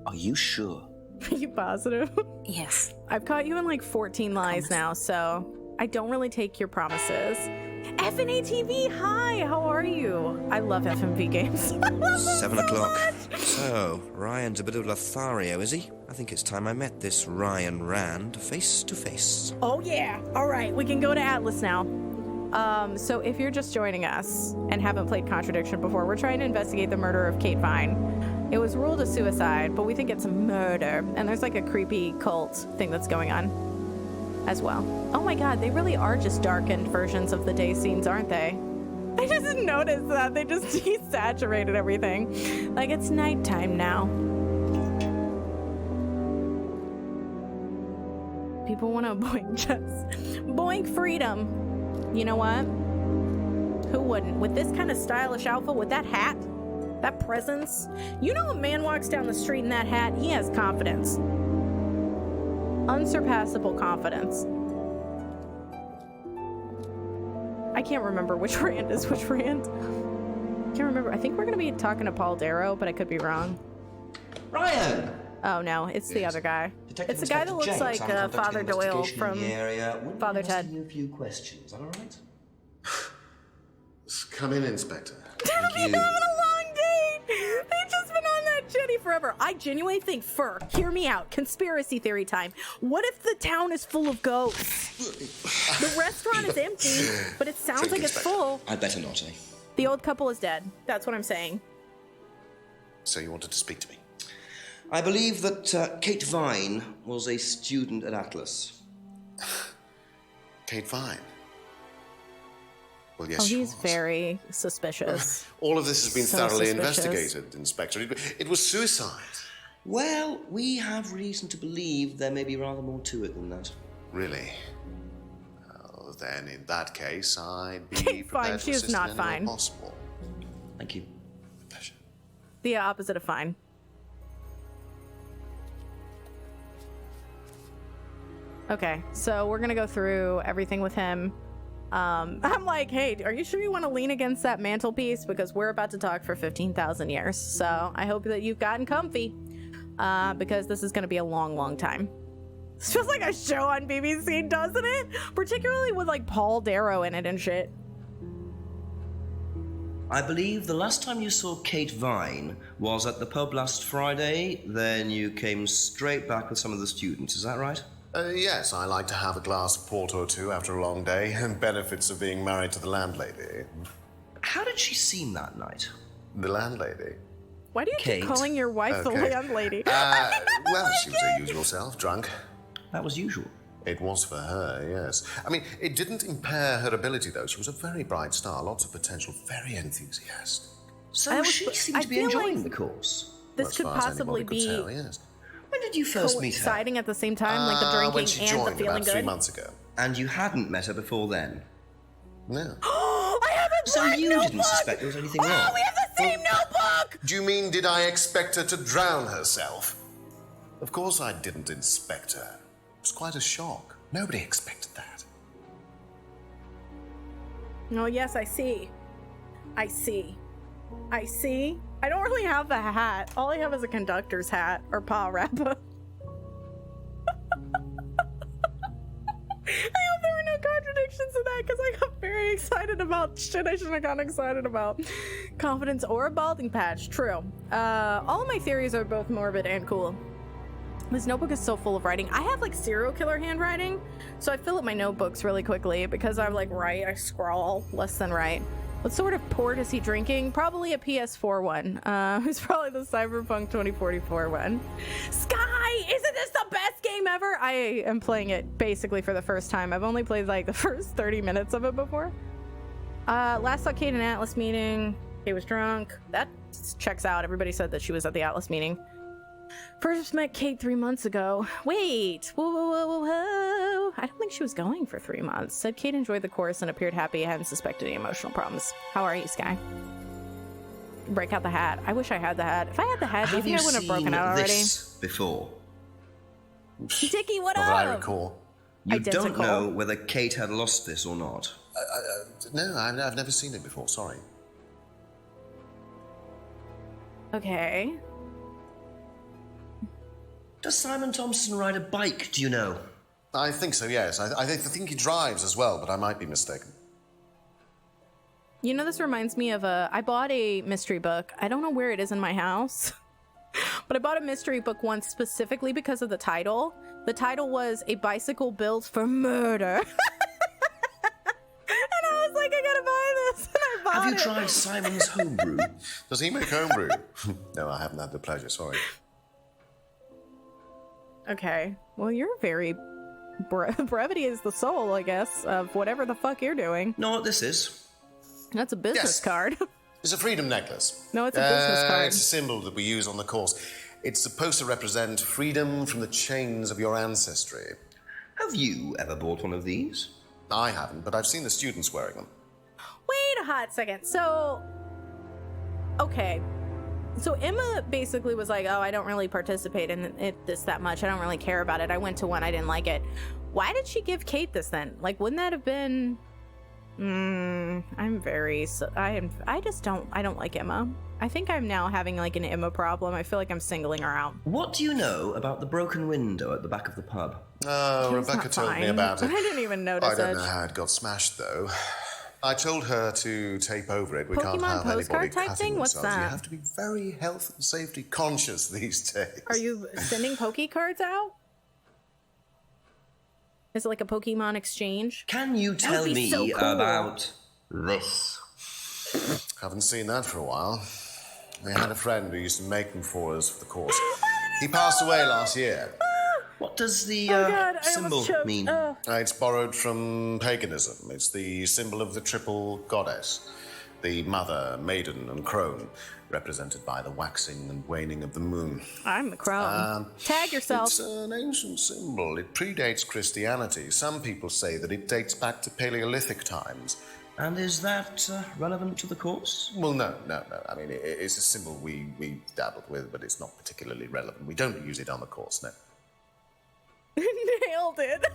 Are you sure? Are you positive? Yes. I've caught you in like 14 lies now, so I don't really take your promises. FNA TV, hi, how are you? I love FMV games. 7 o'clock. So, Ryan's a bit of Lothario, is he? I think it's time I met this Ryan Rand face to face. Oh yeah, all right, we can go to Atlas now. So if you're just joining us and haven't played Contradiction before, we're trying to investigate the murder of Kate Vine. It was ruled a suicide, but we think it's a murder, and there's like a creepy cult thing that's going on as well. Oh my god, they really are just darkened versions of the day scenes, aren't they? I just noticed that. They just desaturated everything. Like, it's nighttime now. People want to boink chess. Boink freedom. You know what? Who wouldn't? With this kind of stylish outfit, with that hat, that presence. You know, a man walks down the street in that hat, he has confidence. Unsurpassable confidence. I can't remember which Rand is which Rand. Can't remember. I think we're going to be talking to Paul Darrow, but I could be wrong. Ryan! Oh no, it's the other guy. Detective It's the guy that looks Inspector like Jenks. I'm Father conducting Doyle investigation from in the area. Wouldn't Father mind asking Ted. you a few questions, is that all right? Come in, Inspector. Thank They've you. been having a long date. They've just been on that jetty forever. I genuinely think, Fur, hear me out. Conspiracy theory time. What if the town is full of ghosts? The restaurant is empty, but it sounds like it's full. I'd better not, eh? The old couple is dead. That's what I'm saying. So you wanted to speak to me? I believe that Kate Vine was a student at Atlas. Kate Vine? Well, yes, Oh, she he's was. very suspicious. All of this has been So thoroughly suspicious. investigated, Inspector. It was suicide. Well, we have reason to believe there may be rather more to it than that. Really? Well, then, in that case, I'd be Kate prepared Vine, to she is assist not in any way fine. possible. Thank you. The opposite of fine. Okay, so we're gonna go through everything with him. I'm like, hey, are you sure you want to lean against that mantelpiece? Because we're about to talk for 15,000 years. So I hope that you've gotten comfy, because this is gonna be a long, long time. This feels like a show on BBC, doesn't it? Particularly with like Paul Darrow in it and shit. I believe the last time you saw Kate Vine was at the pub last Friday, then you came straight back with some of the students, is that right? Yes, I like to have a glass of port or two after a long day, and benefits of being married to the landlady. How did she seem that night? The landlady? Why do you Kate. keep calling your wife the Okay. landlady? Well, she was her usual self, drunk. That was usual. It was for her, yes. I mean, it didn't impair her ability, though. She was a very bright star, lots of potential, very enthusiastic. So she seemed to be enjoying the course. This As could far as possibly anybody could be tell, yes. When did you first meet her? coinciding at the same time, like the When drinking she and the joined feeling about good. 3 months ago. And you hadn't met her before then? No. I have a So black you notebook! didn't suspect there was anything wrong? Oh, we have the same notebook! Do you mean, did I expect her to drown herself? Of course I didn't inspect her. It was quite a shock. Nobody expected that. Oh, yes, I see. I see. I see. I don't really have the hat. All I have is a conductor's hat or paw wrap. I hope there were no contradictions to that because I got very excited about shit I shouldn't have gotten excited about. Confidence or a balding patch. True. All of my theories are both morbid and cool. This notebook is so full of writing. I have like serial killer handwriting, so I fill up my notebooks really quickly because I like write, I scrawl less than write. What sort of port is he drinking? Probably a PS4 one. It's probably the Cyberpunk 2044 one. Sky! Isn't this the best game ever? I am playing it basically for the first time. I've only played like the first 30 minutes of it before. Last saw Kate in Atlas meeting. Kate was drunk. That checks out. Everybody said that she was at the Atlas meeting. First met Kate 3 months ago. Wait. Whoa. I don't think she was going for 3 months. Said Kate enjoyed the course and appeared happy. I hadn't suspected any emotional problems. How are you, Sky? Break out the hat. I wish I had the hat. If I had the hat, do you think I wouldn't have broken out already? This before? Dickie, what up? Not that I recall. You Identical. don't know whether Kate had lost this or not? No, I've never seen it before, sorry. Okay. Does Simon Thompson ride a bike, do you know? I think so, yes. I think he drives as well, but I might be mistaken. You know, this reminds me of I bought a mystery book. I don't know where it is in my house, but I bought a mystery book once specifically because of the title. The title was A Bicycle Built for Murder. And I was like, I gotta buy this. And I bought it. Have you tried Simon's homebrew? Does he make homebrew? No, I haven't had the pleasure, sorry. Okay. Well, you're very... brevity is the soul, I guess, of whatever the fuck you're doing. Know what this is? That's a business card. It's a freedom necklace. No, it's a business card. It's a symbol that we use on the course. It's supposed to represent freedom from the chains of your ancestry. Have you ever bought one of these? I haven't, but I've seen the students wearing them. Wait a hot second. So, okay. So Emma basically was like, oh, I don't really participate in this that much. I don't really care about it. I went to one. I didn't like it. Why did she give Kate this then? Like, wouldn't that have been... I don't like Emma. I think I'm now having like an Emma problem. I feel like I'm singling her out. What do you know about the broken window at the back of the pub? Oh, Rebecca told me about it. I didn't even notice it. I don't know how it got smashed, though. I told her to tape over it. We can't Pokemon have postcard anybody type thing? What's themselves. that? You have to be very health and safety conscious these days. Are you sending Poke cards out? Is it like a Pokemon exchange? Can you tell me so cool. about this? Haven't seen that for a while. We had a friend who used to make them for us for the course. He passed away last year. What does the symbol mean? It's borrowed from paganism. It's the symbol of the triple goddess, the mother, maiden, and crone, represented by the waxing and waning of the moon. I'm the crone. Tag yourself. It's an ancient symbol. It predates Christianity. Some people say that it dates back to Paleolithic times. And is that relevant to the course? Well, no. I mean, it's a symbol we dabbled with, but it's not particularly relevant. We don't use it on the course, no. Nailed it.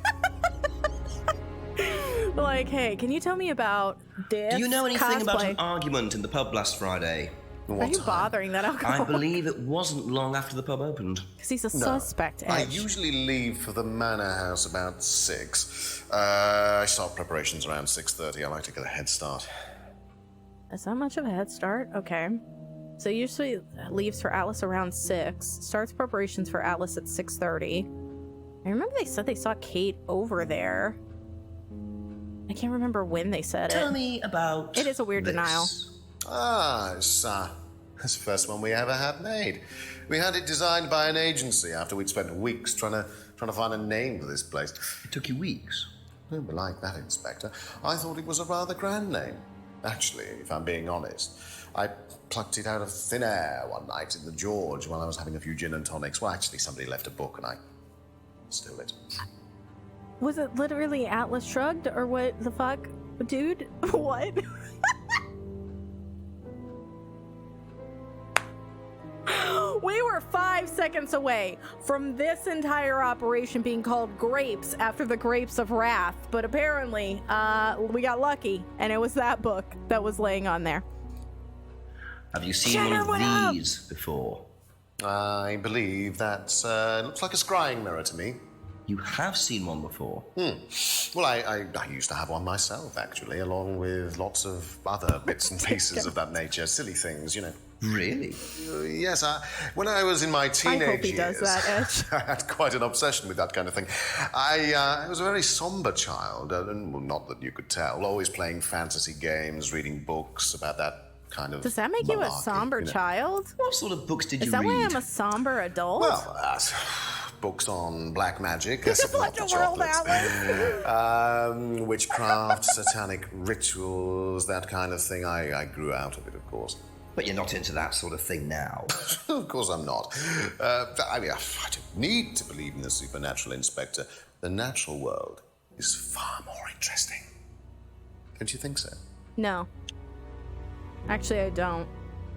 Like, hey, can you tell me about this? Do you know anything cosplay? about an argument in the pub last Friday? Are you bothering that alcohol? I believe it wasn't long after the pub opened. Because he's a suspect, Edge. I usually leave for the manor house about 6. I start preparations around 6:30. I like to get a head start. Is that much of a head start? Okay. So usually leaves for Atlas around 6. Starts preparations for Atlas at 6:30. I remember they said they saw Kate over there. I can't remember when they said it. Tell me about It is a weird this. denial. It's the first one we ever had made. We had it designed by an agency after we'd spent weeks trying to find a name for this place. It took you weeks? Don't be like that, Inspector. I thought it was a rather grand name. Actually, if I'm being honest, I plucked it out of thin air one night in the George while I was having a few gin and tonics. Well, actually, somebody left a book and I stole it. Was it literally Atlas Shrugged or what the fuck? Dude, what? We were 5 seconds away from this entire operation being called Grapes after the Grapes of Wrath, but apparently we got lucky and it was that book that was laying on there. Have you seen one of these before? I believe that looks like a scrying mirror to me. You have seen one before? Well, I used to have one myself, actually, along with lots of other bits and pieces of that nature. Silly things, you know. Really? Yes, when I was in my teenage I hope he years, does that, Edge. I had quite an obsession with that kind of thing. I was a very somber child, and well, not that you could tell, always playing fantasy games, reading books about that kind of Does that make you a malarkey, somber child? What sort of books did Is you that read? why I'm a somber adult? Well, books on black magic, What a world, Atlas. Witchcraft, satanic rituals, that kind of thing. I grew out of it, of course. But you're not into that sort of thing now. Of course I'm not. I mean, I don't need to believe in the supernatural, Inspector. The natural world is far more interesting. Don't you think so? No. Actually, I don't.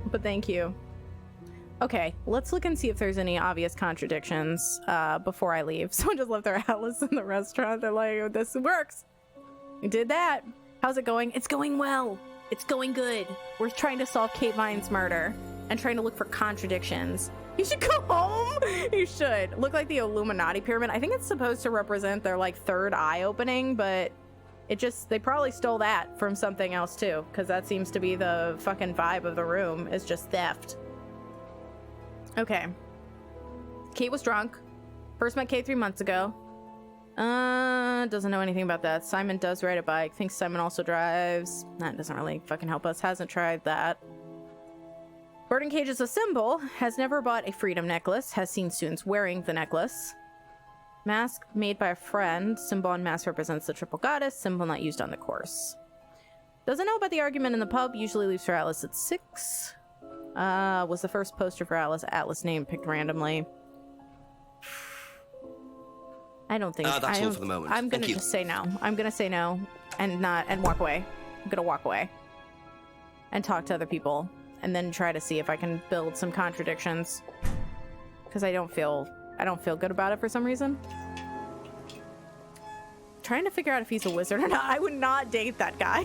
But thank you. Okay, let's look and see if there's any obvious contradictions before I leave. Someone just left their atlas in the restaurant. They're like, this works. We did that. How's it going? It's going well. It's going good. We're trying to solve Kate Vine's murder and trying to look for contradictions. You should go home. You should. Look like the Illuminati pyramid. I think it's supposed to represent their like third eye opening, but they probably stole that from something else too, because that seems to be the fucking vibe of the room, is just theft. Okay. Kate was drunk. First met Kate 3 months ago. Doesn't know anything about that. Simon does ride a bike. Thinks Simon also drives. That doesn't really fucking help us. Hasn't tried that. Birding cage is a symbol. Has never bought a freedom necklace. Has seen students wearing the necklace. Mask made by a friend. Symbol on mask represents the triple goddess. Symbol not used on the course. Doesn't know about the argument in the pub. Usually leaves for Alice at 6. Was the first poster for Alice. Atlas name picked randomly. I don't think that's all for the moment. I'm gonna just say no. I'm gonna say no and walk away. I'm gonna walk away and talk to other people and then try to see if I can build some contradictions, because I don't feel good about it for some reason. Trying to figure out if he's a wizard or not. I would not date that guy.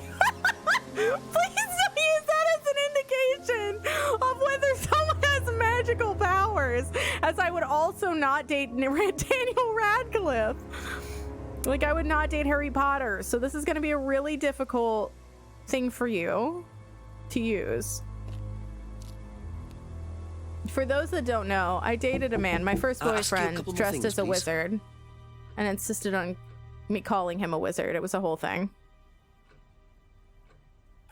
Please don't use that as an indication of whether someone has magical powers, as I would also not date Daniel Radcliffe. Like, I would not date Harry Potter. So this is going to be a really difficult thing for you to use. For those that don't know, I dated a man, my first boyfriend, dressed as a wizard, and insisted on me calling him a wizard. It was a whole thing.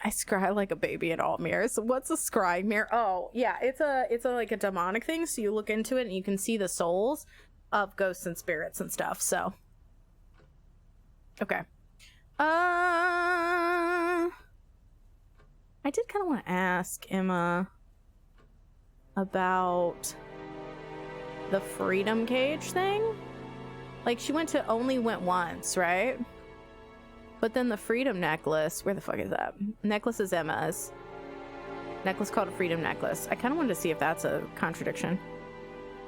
I scry like a baby in all mirrors. What's a scry mirror? Oh, yeah, it's a like a demonic thing. So you look into it and you can see the souls of ghosts and spirits and stuff. So, okay. I did kind of want to ask Emma about the freedom cage thing. Like, she only went once, right? But then the freedom necklace, where the fuck is that? Necklace is Emma's. Necklace called a freedom necklace. I kind of wanted to see if that's a contradiction.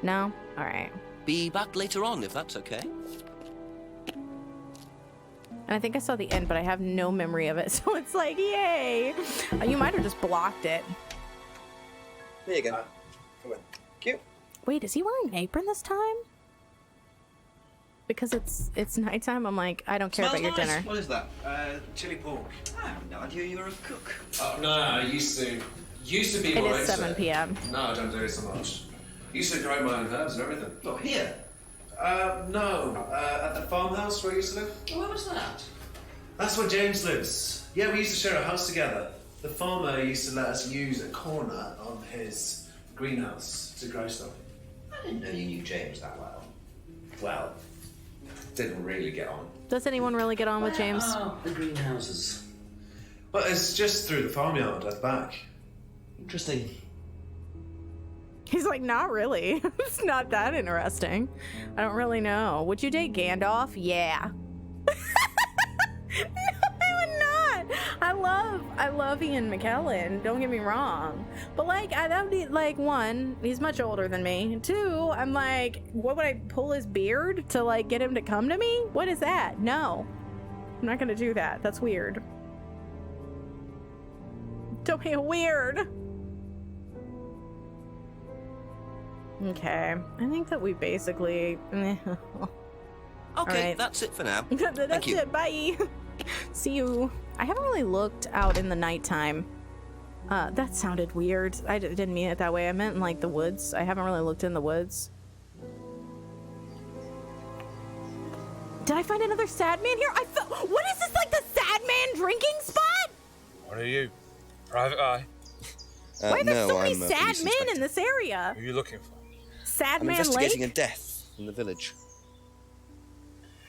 No? All right. Be back later on, if that's okay. And I think I saw the end, but I have no memory of it. So it's like, yay! You might have just blocked it. There you go. Come on. Cute. Wait, is he wearing an apron this time? Because it's nighttime, I'm like, I don't care about your dinner. What is that? Chili pork. I have no idea you were a cook. Oh, no, I used to be It more is 7 p.m. No, I don't do it so much. Used to grow my own herbs and everything. Not here? No. At the farmhouse where I used to live. Oh, where was that? That's where James lives. Yeah, we used to share a house together. The farmer used to let us use a corner of his greenhouse to grow stuff. I didn't know you knew James that well. Well, didn't really get on. Does anyone really get on with James? Oh, the greenhouses. But it's just through the farmyard at the back. Interesting. He's like, not really. It's not that interesting. I don't really know. Would you date Gandalf? Yeah. No, I would not. I love Ian McKellen. Don't get me wrong. But like, that would be like, one, he's much older than me. Two, I'm like, what would I pull his beard to like get him to come to me? What is that? No, I'm not gonna do that. That's weird. Don't be weird. Okay, I think that we basically. Okay, right. That's it for now. That's Thank you. it. Bye. See you. I haven't really looked out in the nighttime. That sounded weird. I didn't mean it that way. I meant in like the woods. I haven't really looked in the woods. Did I find another sad man here? What is this, like the sad man drinking spot? What are you? Private Eye? Why are there so many sad men in this area? Who are you looking for? Sad I'm Man investigating Lake? a death in the village.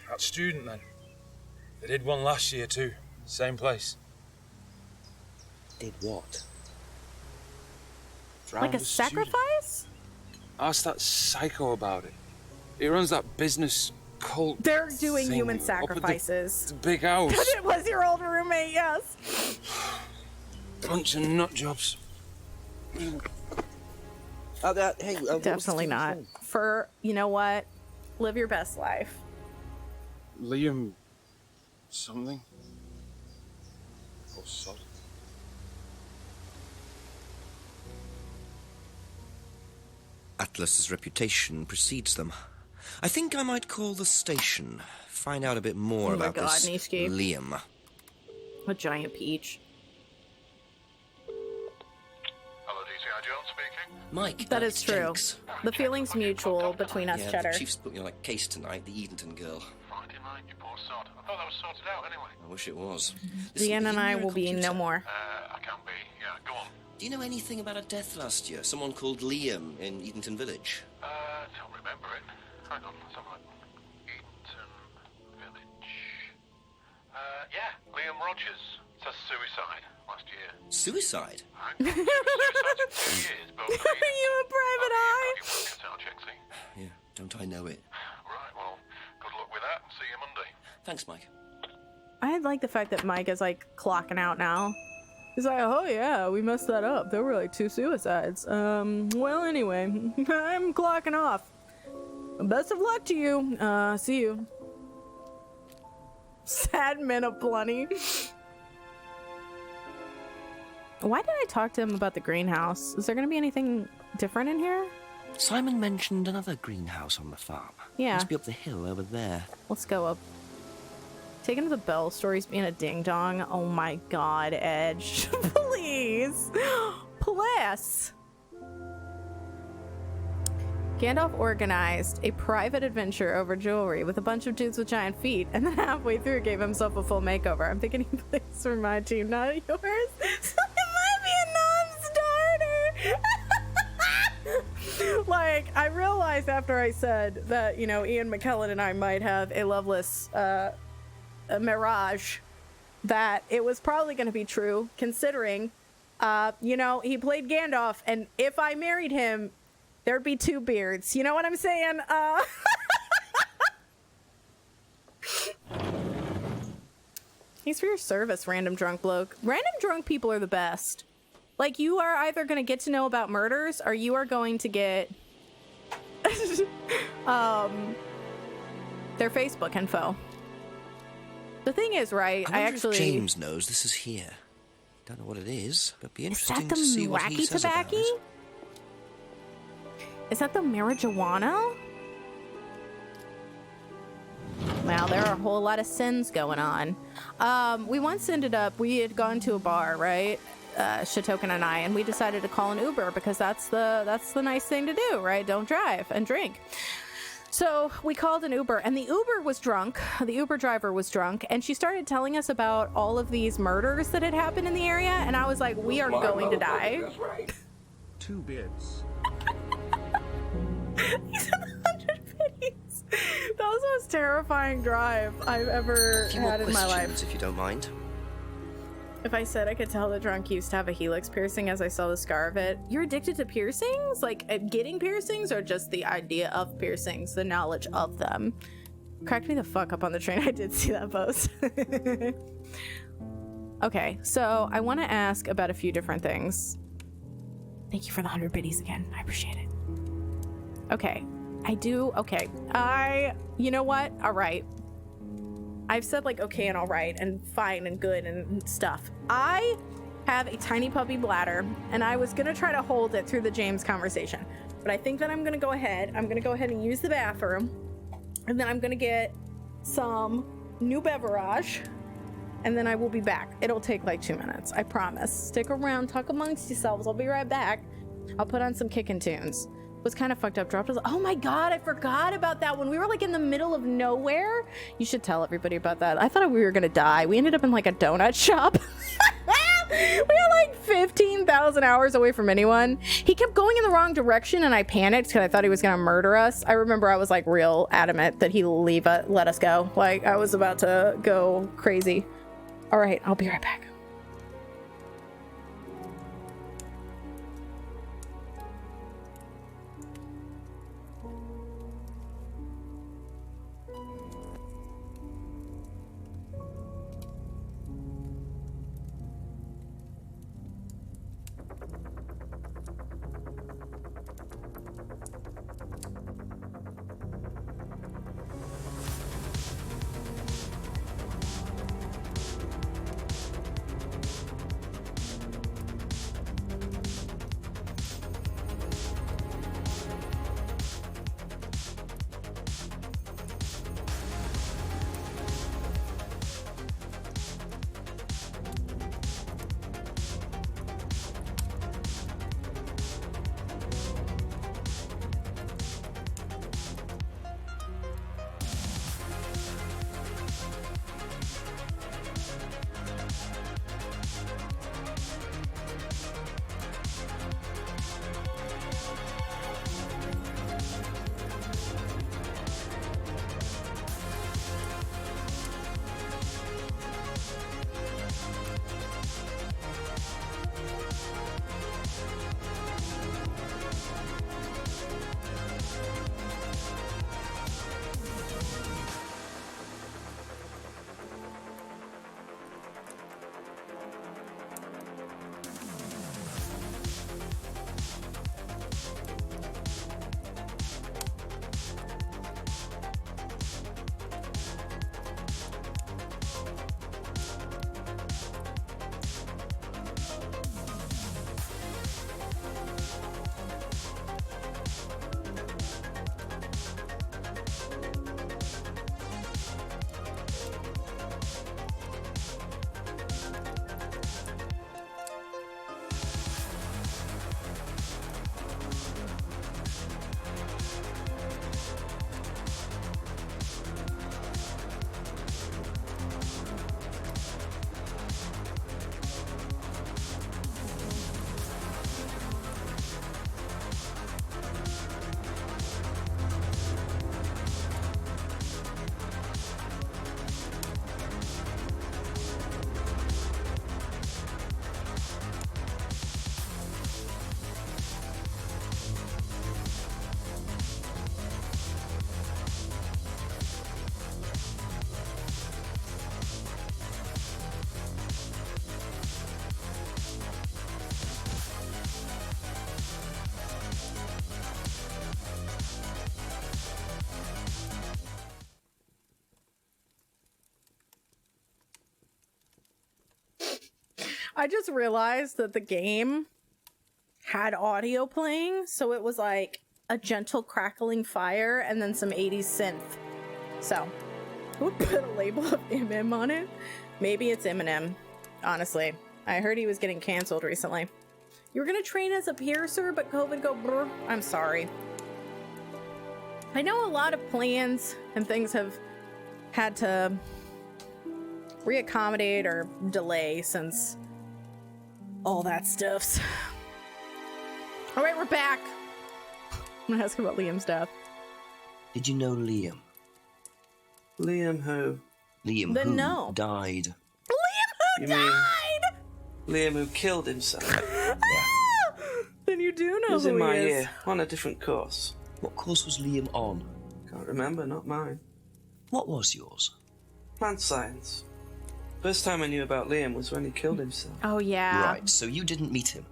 That student then. They did one last year too. Same place. Did what? drowned Like a sacrifice? Ask that psycho about it. He runs that business cult. They're doing thing human up at sacrifices. The big house. Because it was your old roommate, yes. Bunch of nut jobs. Definitely not. For, you know what? Live your best life. Liam something? Or sod? Atlas's reputation precedes them. I think I might call the station, find out a bit more Oh my about God, this Nishiki. Liam. A giant peach. Hello, DCI Jones speaking. Mike, That is true. Jenks. The feeling's mutual between us, Yeah, Cheddar. the chief's put me on a case tonight, the Edenton girl. Friday night, you poor sod. I thought that was sorted out anyway. I wish it was. Deanne and I will be no more. I can't be. Yeah, go on. Do you know anything about a death last year? Someone called Liam in Edenton Village? Don't remember it. Hang on, let's have a look. Edenton Village. Yeah, Liam Rogers. It says suicide last year. Suicide? Suicide for 2 years, but Are you a private eye? Yeah, don't I know it? Right, well, good luck with that. See you Monday. Thanks, Mike. I like the fact that Mike is like clocking out now. He's like, oh yeah, we messed that up. There were like 2 suicides. Well anyway, I'm clocking off. Best of luck to you. See you. Sad men of plenty. Why did I talk to him about the greenhouse? Is there gonna be anything different in here? Simon mentioned another greenhouse on the farm. Yeah. Must be up the hill over there. Let's go up. Taken to the Bell stories being a ding dong. Oh my god, Edge. Please. Please. Gandalf organized a private adventure over jewelry with a bunch of dudes with giant feet, and then halfway through gave himself a full makeover. I'm thinking he plays for my team, not yours. So it might be a non-starter. Like, I realized after I said that, you know, Ian McKellen and I might have a loveless a mirage, that it was probably going to be true, considering, you know, he played Gandalf, and if I married him, there'd be 2 beards. You know what I'm saying? Thanks for your service, random drunk bloke. Random drunk people are the best. Like, you are either going to get to know about murders, or you are going to get their Facebook info. The thing is, right, I wonder if James knows this is here. Don't know what it is, but be interesting to see what he says about it. Is that the marijuana? Wow, there are a whole lot of sins going on. We once ended up, we had gone to a bar, right? Shatoken and I, and we decided to call an Uber because that's the nice thing to do, right? Don't drive and drink. So we called an Uber, and the Uber was drunk. The Uber driver was drunk, and she started telling us about all of these murders that had happened in the area, and I was like, we are going to die. 2 bids. He's at 100 pennies. That was the most terrifying drive I've ever had in my life. If you don't mind. If I said I could tell the drunk used to have a helix piercing as I saw the scar of it. You're addicted to piercings? Like getting piercings, or just the idea of piercings, the knowledge of them? Cracked me the fuck up on the train. I did see that post. Okay, so I want to ask about a few different things. Thank you for the 100 biddies again. I appreciate it. Okay, you know what? All right. I've said like okay and all right and fine and good and stuff. I have a tiny puppy bladder, and I was gonna try to hold it through the James conversation, but I think that I'm gonna go ahead and use the bathroom, and then I'm gonna get some new beverage, and then I will be back. It'll take like 2 minutes, I promise. Stick around, talk amongst yourselves. I'll be right back. I'll put on some kickin' tunes. Was kind of fucked up. Dropped us. Oh my god, I forgot about that when we were like in the middle of nowhere. You should tell everybody about that. I thought we were gonna die. We ended up in like a donut shop. We were like 15,000 hours away from anyone. He kept going in the wrong direction, and I panicked because I thought he was gonna murder us. I remember I was like real adamant that he let us go. Like I was about to go crazy. All right, I'll be right back. I just realized that the game had audio playing, so it was like a gentle crackling fire and then some 80s synth. So, who would put a label of MM on it? Maybe it's Eminem, honestly. I heard he was getting canceled recently. You were gonna train as a piercer, but COVID go brr. I'm sorry. I know a lot of plans and things have had to reaccommodate or delay since all that stuff's. All right, we're back. I'm gonna ask about Liam's death. Did you know Liam? Liam who? Liam Then who no. died. Liam who You died! Liam who killed himself. Then you do know He was who in my he is. year, on a different course. What course was Liam on? Can't remember, not mine. What was yours? Plant science. First time I knew about Liam was when he killed himself. Oh yeah. Right, so you didn't meet him.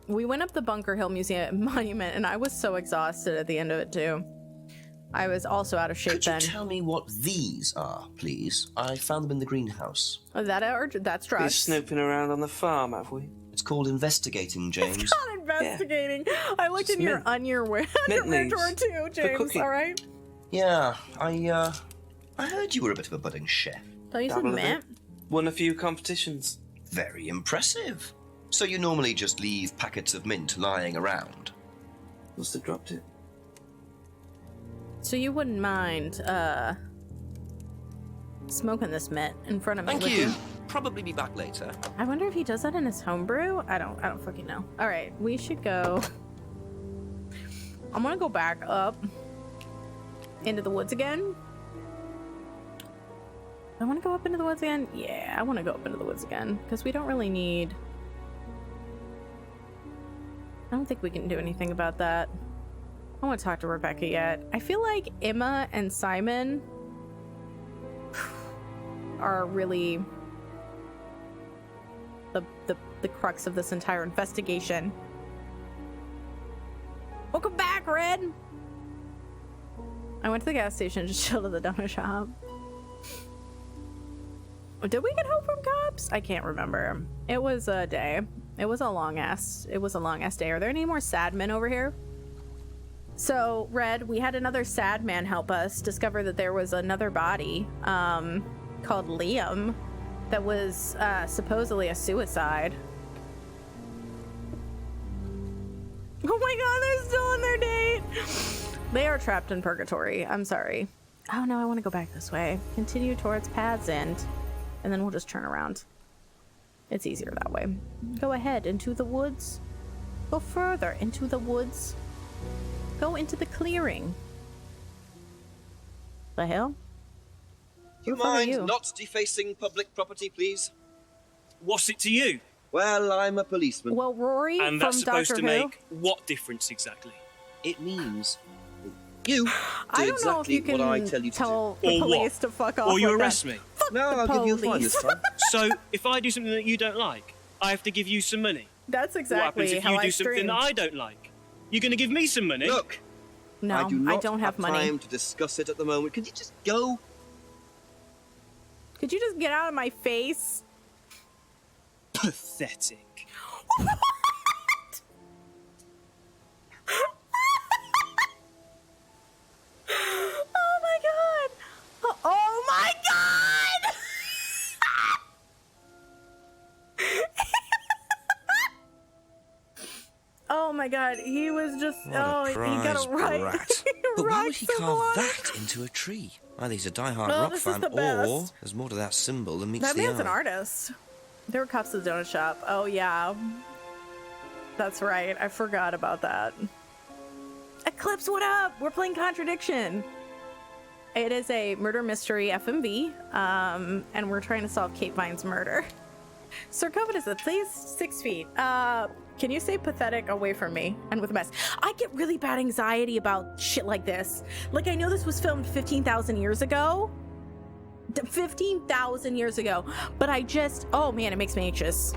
We went up the Bunker Hill Museum monument and I was so exhausted at the end of it too. I was also out of shape Could then. you tell me what these are, please? I found them in the greenhouse. Is that or that's Been drugs? snooping around on the farm, have we? It's called investigating, James. It's not investigating. I looked Just in your mint. underwear Mint drawer leaves. too, James. cooking. All right. Yeah, I heard you were a bit of a budding chef. Thought you said Dabble a mint. bit. Won a few competitions. Very impressive. So you normally just leave packets of mint lying around? Must have dropped it. So you wouldn't mind smoking this mint in front of me, Thank would you. Probably be back later. I wonder if he does that in his homebrew. I don't fucking know. All right, we should go. I'm gonna go back up into the woods again. I want to go up into the woods again. Yeah, I want to go up into the woods again because we don't really need. I don't think we can do anything about that. I want to talk to Rebecca yet. I feel like Emma and Simon are really the crux of this entire investigation. Welcome back, Red! I went to the gas station to chill at the donut shop. Did we get help from cops? I can't remember. It was a day. It was a long ass day. Are there any more sad men over here? So, Red, we had another sad man help us discover that there was another body called Liam that was supposedly a suicide. Oh my god, they're still on their date! They are trapped in purgatory. I'm sorry. Oh no, I want to go back this way. Continue towards Path's End, and then we'll just turn around. It's easier that way. Go ahead into the woods. Go further into the woods. Go into the clearing. The hell? Do you Who are mind you? not defacing public property, please? What's it to you? Well, I'm a policeman. Well, Rory And from that's supposed Doctor to Who. make what difference exactly? It means you do I don't know if exactly you can what I tell you to tell do. the Or what? police to fuck off. Or you like that. arrest me? Fuck No, the I'll give you a fine police. this time. So, if I do something that you don't like, I have to give you some money. That's What exactly happens if how you I do something stream. that I don't like? You're going to give me some money? Look, No, I do not don't have money. time to discuss it at the moment. Could you just go? Could you just get out of my face? Pathetic. Oh my god! Oh my god! Oh my god, he was just he got a right. But why would right he so carve long. that into a tree? Either he's a die-hard Oh, rock this is fan, the or best. there's more to that symbol than meets That the man's eye. an artist. There were cops at the donut shop. Oh yeah. That's right. I forgot about that. Eclipse, what up? We're playing Contradiction. It is a murder mystery FMV, and we're trying to solve Kate Vine's murder. Sir COVID is at least 6 feet. Can you say pathetic away from me and with a mess? I get really bad anxiety about shit like this. Like, I know this was filmed 15,000 years ago. 15,000 years ago. But I just, oh man, it makes me anxious.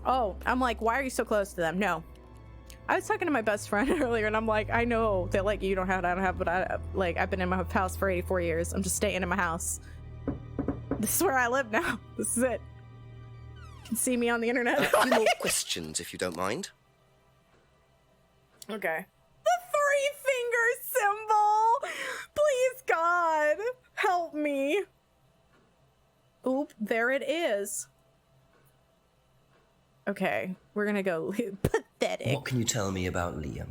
Oh, I'm like, why are you so close to them? No. I was talking to my best friend earlier and I'm like, I know that like you don't have, I don't have, but I've been in my house for 84 years. I'm just staying in my house. This is where I live now. This is it. can see me on the internet. A few more questions, if you don't mind. Okay. The 3-finger symbol! Please, God, help me. Oop, there it is. Okay, we're gonna go pathetic. What can you tell me about Liam?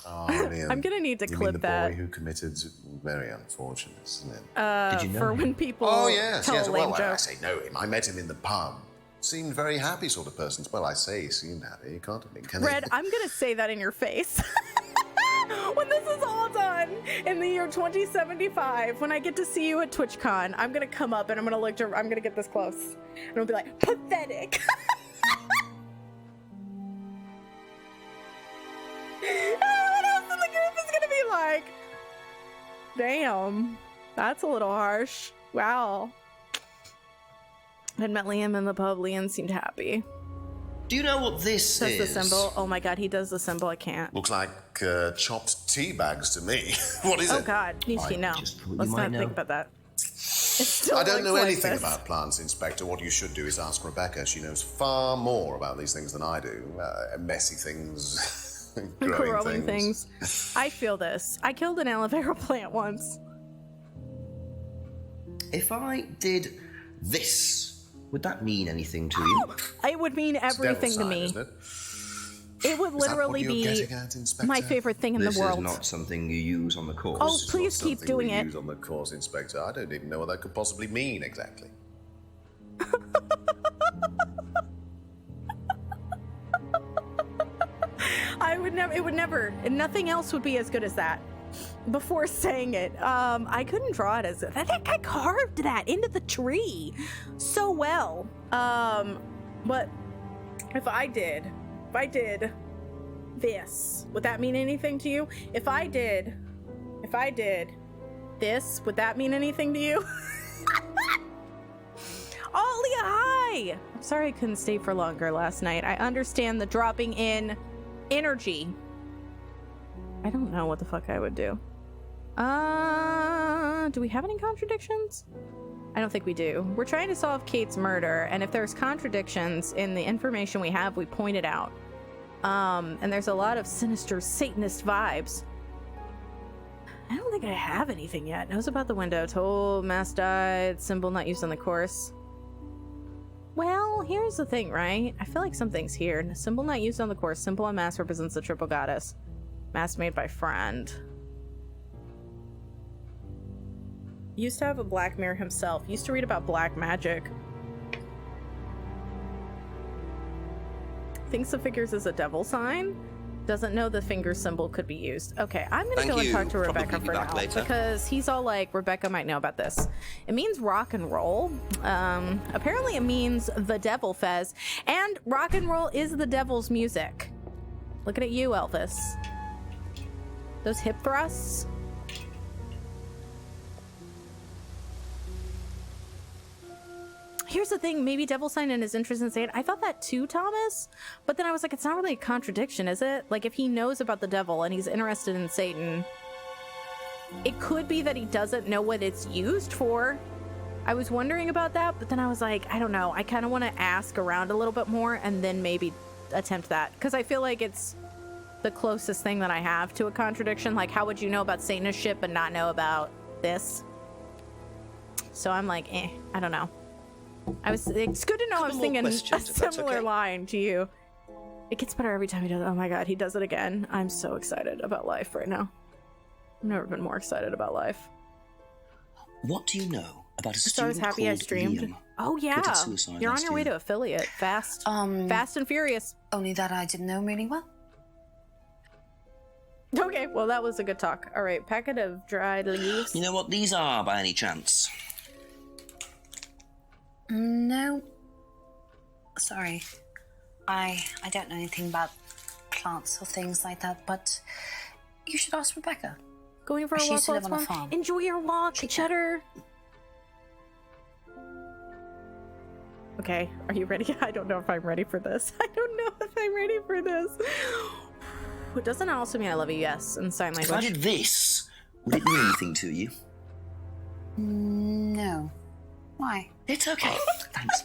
Oh, Liam. I'm gonna need to clip the that. boy who committed very unfortunate, isn't it? Did you know for when people yes, tell a lame well, joke. I say know him. I met him in the pub. Seemed very happy sort of person. Well, I say he seemed happy. You can't admit, can Red, I'm gonna say that in your face. When this is all done in the year 2075, when I get to see you at TwitchCon, I'm gonna come up and I'm gonna get this close. And I'll be like, pathetic. What else in the group is gonna be like? Damn, that's a little harsh. Wow. I met Liam in the pub. Liam seemed happy. Do you know what this Does is? the symbol? Oh my god, he does the symbol. I can't. Looks like chopped tea bags to me. What is it? Oh god, Nishiki, no. Let's not think about that. It still I don't know looks like anything this. about plants, Inspector. What you should do is ask Rebecca. She knows far more about these things than I do. Messy things, growing things. I feel this. I killed an aloe vera plant once. If I did this, would that mean anything to you? It would mean everything to me. It would literally be my favorite thing in the world. This is not something you use on the course. Oh, please keep doing it. Use on the course, Inspector. I don't even know what that could possibly mean exactly. It would never, nothing else would be as good as that. Before saying it, I couldn't draw it as that guy carved that into the tree so well. But if I did this, would that mean anything to you? If I did this, would that mean anything to you? Oh, Leah, hi! I'm sorry I couldn't stay for longer last night. I understand the dropping in energy. I don't know what the fuck I would do. Do we have any contradictions? I don't think we do. We're trying to solve Kate's murder, and if there's contradictions in the information we have, we point it out. And there's a lot of sinister Satanist vibes. I don't think I have anything yet. Knows about the window. Told Mass died. Symbol not used on the course. Well, here's the thing, right? I feel like something's here. Symbol not used on the course. Symbol on Mass represents the triple goddess. Mask made by friend. Used to have a black mirror himself. Used to read about black magic. Thinks the figures is a devil sign. Doesn't know the finger symbol could be used. Okay, I'm gonna go and talk to Rebecca for now because he's all like, Rebecca might know about this. It means rock and roll. Apparently it means the devil fez, and rock and roll is the devil's music. Looking at you, Elvis. Those hip thrusts. Here's the thing, maybe devil sign in his interest in Satan. I thought that too, Thomas, but then I was like, it's not really a contradiction, is it? Like, if he knows about the devil and he's interested in Satan, it could be that he doesn't know what it's used for. I was wondering about that, but then I was like, I don't know. I kind of want to ask around a little bit more and then maybe attempt that, because I feel like it's the closest thing that I have to a contradiction. Like, how would you know about Satanist shit but not know about this? So I'm like, I don't know. It's good to know. I was thinking a similar line to you. It gets better every time he does it. Oh my god, he does it again. I'm so excited about life right now. I've never been more excited about life. What do you know about a Just I was student happy I called streamed. Liam? Oh yeah, Committed suicide you're on last your way year. to affiliate. Fast and Furious. Only that I didn't know really well. Okay, well that was a good talk. All right, packet of dried leaves. You know what these are by any chance? No. Sorry. I don't know anything about plants or things like that, but you should ask Rebecca. Going for a She walk used to while live it's on a fun. farm. Enjoy your walk, Cheddar. Okay, are you ready? I don't know if I'm ready for this. I don't know if I'm ready for this. It doesn't also mean I love you, yes, in sign language. If I did this, would it mean anything to you? No. Why? It's okay. Thanks.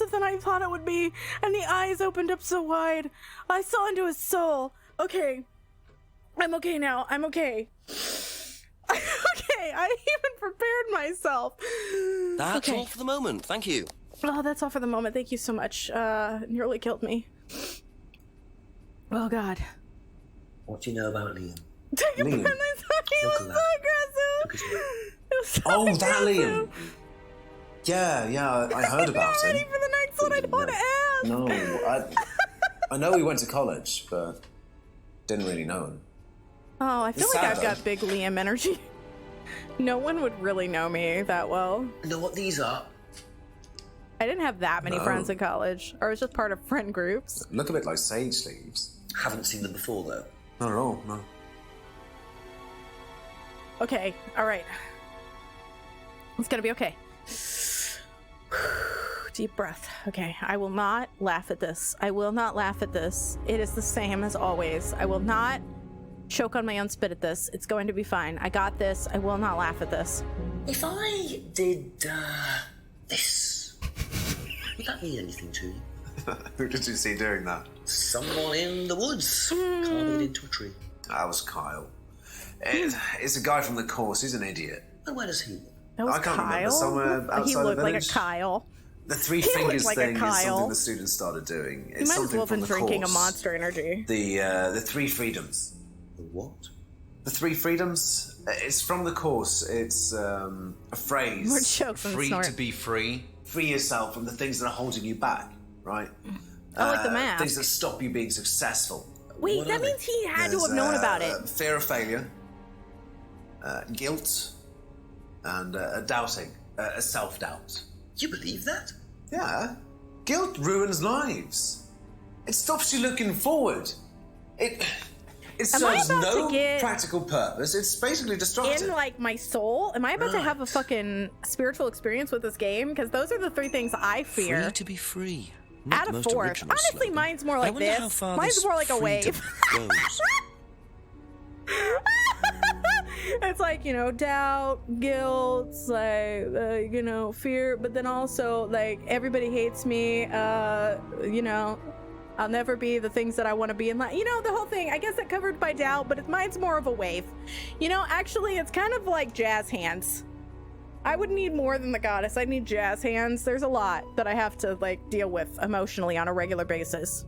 closer than I thought it would be, and the eyes opened up so wide. I saw into his soul. Okay. I'm okay now. I'm okay. I'm okay. I even prepared myself. That's all for the moment. Thank you. Oh, that's all for the moment. Thank you so much. Nearly killed me. Oh, God. What do you know about Liam? Take a pen. He was so aggressive. Oh, that Liam. Yeah, I heard about I'm him. ready for the next one. I don't want to ask. No, I know he went to college, but didn't really know him. Oh, I feel It's like sad, I've got big Liam energy. No one would really know me that well. Know what these are? I didn't have that many No. friends in college. I was just part of friend groups. Look a bit like sage leaves. Haven't seen them before, though. Not at all, no. Okay, alright. It's gonna be okay. Deep breath. Okay, I will not laugh at this. I will not laugh at this. It is the same as always. I will not choke on my own spit at this. It's going to be fine. I got this. I will not laugh at this. If I did, this, would that mean anything to you? Who did you see doing that? Someone in the woods, carving it into a tree. That was Kyle. It's a guy from the course. He's an idiot. And where does he live? That was I can't Kyle? remember. Somewhere outside He the looked like a village. Kyle. The three He looked fingers like a thing is Kyle. something the students started doing. You It's might as something well have from been the drinking course. a Monster Energy. The three freedoms. The what? The three freedoms. It's from the course. It's a phrase. More jokes than Free snort. to be free. Free yourself from the things that are holding you back. Right. I like the mask. Things that stop you being successful. Wait, that means he had to have known about it. Fear of failure, guilt, and doubting, a self-doubt. You believe that? Yeah. Guilt ruins lives. It stops you looking forward. It Am I serves about no to get practical purpose. It's basically destructive. in like my soul? Am I about to have a fucking spiritual experience with this game? Because those are the three things I fear. Free to be free. Out of fourth. Honestly, mine's more like wonder how this. far Mine's this more like a free to wave. goes. It's like, you know, doubt, guilt, like, you know, fear, but then also, like, everybody hates me, you know, I'll never be the things that I want to be in life. You know, the whole thing. I guess it covered by doubt, but mine's more of a wave. You know, actually, it's kind of like jazz hands. I would need more than the goddess. I need jazz hands. There's a lot that I have to, like, deal with emotionally on a regular basis.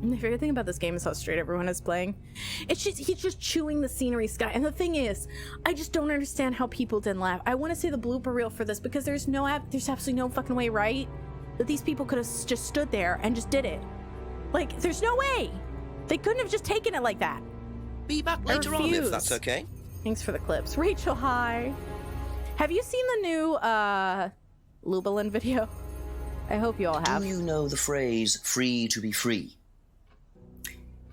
And the favorite thing about this game is how straight everyone is playing. It's just, he's just chewing the scenery sky. And the thing is, I just don't understand how people didn't laugh. I want to say the blooper reel for this because there's absolutely no fucking way, right? That these people could have just stood there and just did it. Like, there's no way. They couldn't have just taken it like that. Be back later on if that's okay. Thanks for the clips. Rachel, hi. Have you seen the new, Lubalin video? I hope you all have. Do you know the phrase, free to be free?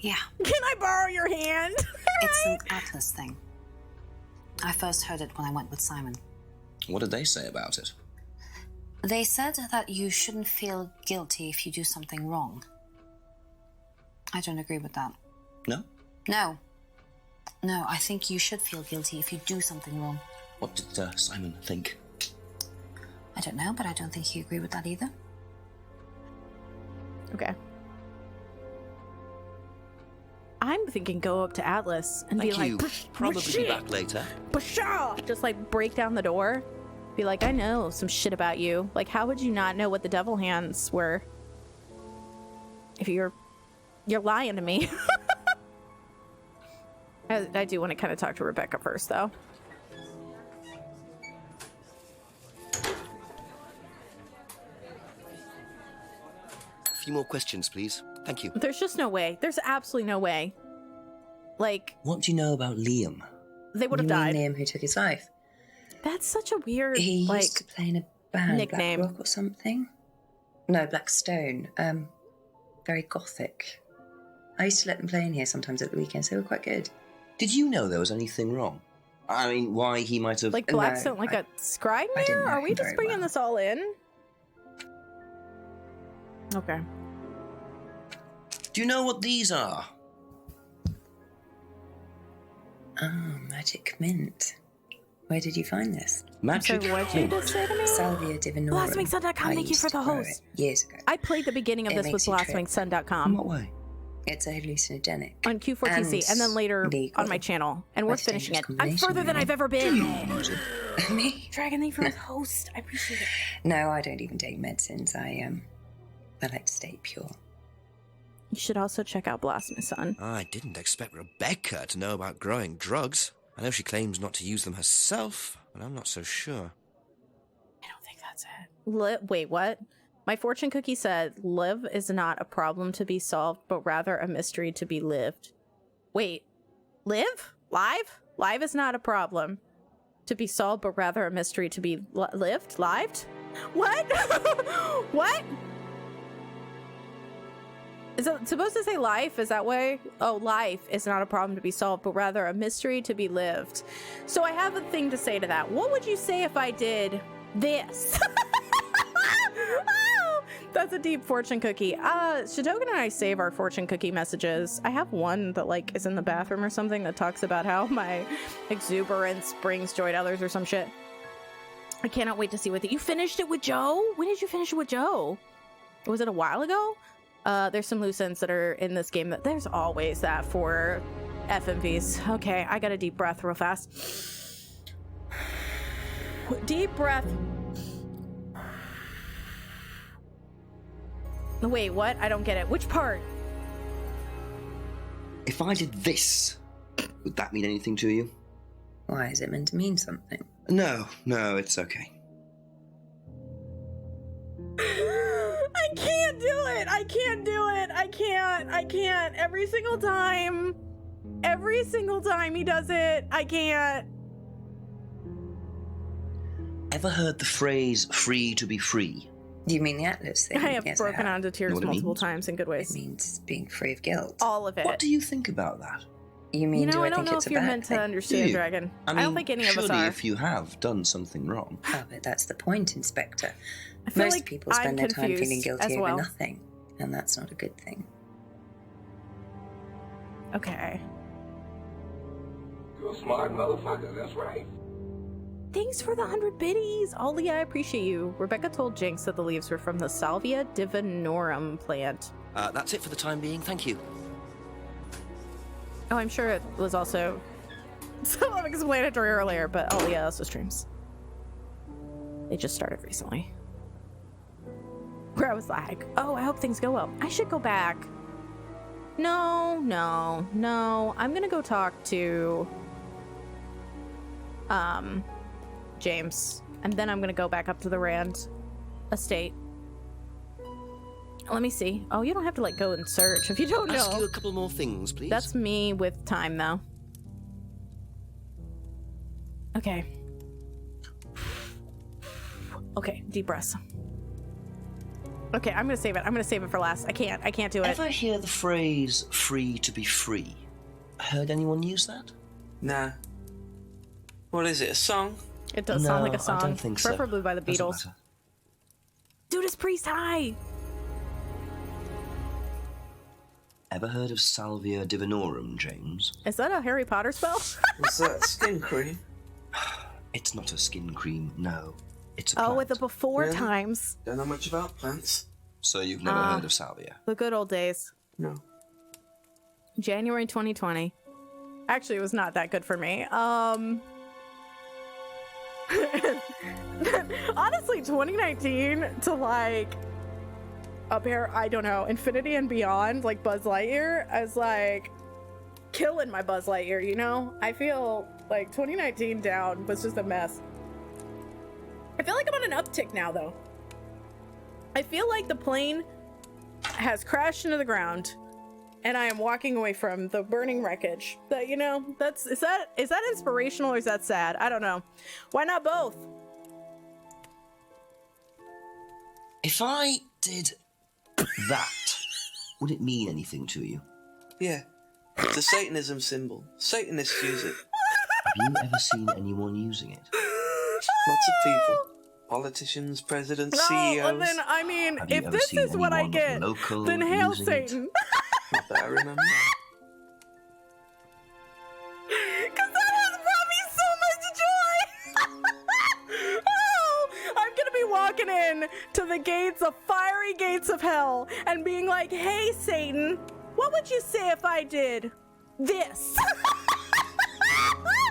Yeah. Can I borrow your hand? It's an Atlas thing. I first heard it when I went with Simon. What did they say about it? They said that you shouldn't feel guilty if you do something wrong. I don't agree with that. No? No. No, I think you should feel guilty if you do something wrong. What did Simon think? I don't know, but I don't think he agreed with that either. Okay. I'm thinking go up to Atlas and Thank be you. like, Probably be back later. Pshaw! Just like break down the door. Be like, I know some shit about you. Like, how would you not know what the devil hands were? If you're lying to me. I do want to kind of talk to Rebecca first, though. A few more questions, please. Thank you. There's just no way. There's absolutely no way. Like, What do you know about Liam? they would have You mean died. Liam who took his life? That's such a weird, He like, used to play in a band, nickname. Black Rock or something. No, Black Stone. Very gothic. I used to let them play in here sometimes at the weekends. They were quite good. Did you know there was anything wrong? I mean, why he might have... like Blackstone, like a scribe I didn't mirror? know Are we him just very bringing well. this all in? Okay. Do you know what these are? Oh, magic mint. Where did you find this? Magic. So what'd you just say to me? Salvia divinorum. BlastWingSun.com, thank you for the host. Years ago. I played the beginning of this with BlastWingSun.com. In what way? It's a hallucinogenic. On Q4TC, and then later on my channel. And we're finishing it. I'm further than I've ever been. Me? Dragon, thank you for the host. I appreciate it. No, I don't even take medicines. I like to stay pure. You should also check out BlastWingSun. I didn't expect Rebecca to know about growing drugs. I know she claims not to use them herself, but I'm not so sure. I don't think that's it. Wait, what? My fortune cookie said, live is not a problem to be solved, but rather a mystery to be lived. Wait, live? Live? Live is not a problem to be solved, but rather a mystery to be lived? Lived? What? What? Is it supposed to say life? Is that way? Oh, life is not a problem to be solved, but rather a mystery to be lived. So I have a thing to say to that. What would you say if I did this? Oh, that's a deep fortune cookie. Shadogan and I save our fortune cookie messages. I have one that like is in the bathroom or something that talks about how my exuberance brings joy to others or some shit. I cannot wait to see what you finished it with Joe. When did you finish it with Joe? Was it a while ago? There's some loose ends that are in this game that there's always that for FMVs. Okay, I got a deep breath real fast. Deep breath. Wait, what? I don't get it. Which part? If I did this, would that mean anything to you? Why is it meant to mean something? No, it's okay. I can't do it. I can't do it. I can't. Every single time he does it, I can't. Ever heard the phrase free to be free? Do you mean the Atlas thing? I have broken down to tears multiple times in good ways. It means being free of guilt. All of it. What do you think about that? You mean, I don't know it's if you're meant to understand, Dragon. I don't think any of us are. If you have done something wrong. Oh, but that's the point, Inspector. I feel Most like people spend their time feeling guilty well. over nothing, and that's not a good thing. Okay. You're a smart motherfucker, that's right. Thanks for the 100 biddies. Ollie, I appreciate you. Rebecca told Jinx that the leaves were from the Salvia divinorum plant. That's it for the time being, thank you. Oh, I'm sure it was also self-explanatory earlier, but Ollie also streams. They just started recently. Where I was like, oh, I hope things go well. I should go back. No. I'm gonna go talk to James, and then I'm gonna go back up to the Rand estate. Let me see. Oh, you don't have to like go and search if you don't know. Ask you a couple more things, please. That's me with time, though. Okay. Okay, deep breaths. Okay, I'm gonna save it. I'm gonna save it for last. I can't do it. Ever hear the phrase free to be free? Heard anyone use that? Nah. What is it, a song? It does sound like a song. I don't think so. Preferably by the Beatles. Judas Priest, hi! Ever heard of Salvia divinorum, James? Is that a Harry Potter spell? What's that, skin cream? It's not a skin cream, no. It's a Oh, plant. with the before Really? times. Don't know much about plants. So you've never heard of Salvia? The good old days. No. January 2020. Actually, it was not that good for me. Honestly, 2019 to like up here, I don't know, Infinity and Beyond, like Buzz Lightyear, I was like killing my Buzz Lightyear, you know? I feel like 2019 down was just a mess. I feel like I'm on an uptick now, though. I feel like the plane has crashed into the ground and I am walking away from the burning wreckage. That, you know, is that inspirational or is that sad? I don't know. Why not both? If I did that, would it mean anything to you? Yeah. It's a Satanism symbol. Satanists use it. Have you ever seen anyone using it? Lots of people. Politicians, presidents, CEOs. Then, I mean, Have you if ever this seen is what I anyone get, local then hail using Satan. Not that I remember. Because that has brought me so much joy. the gates, the fiery gates of hell, and being like, hey, Satan, what would you say if I did this?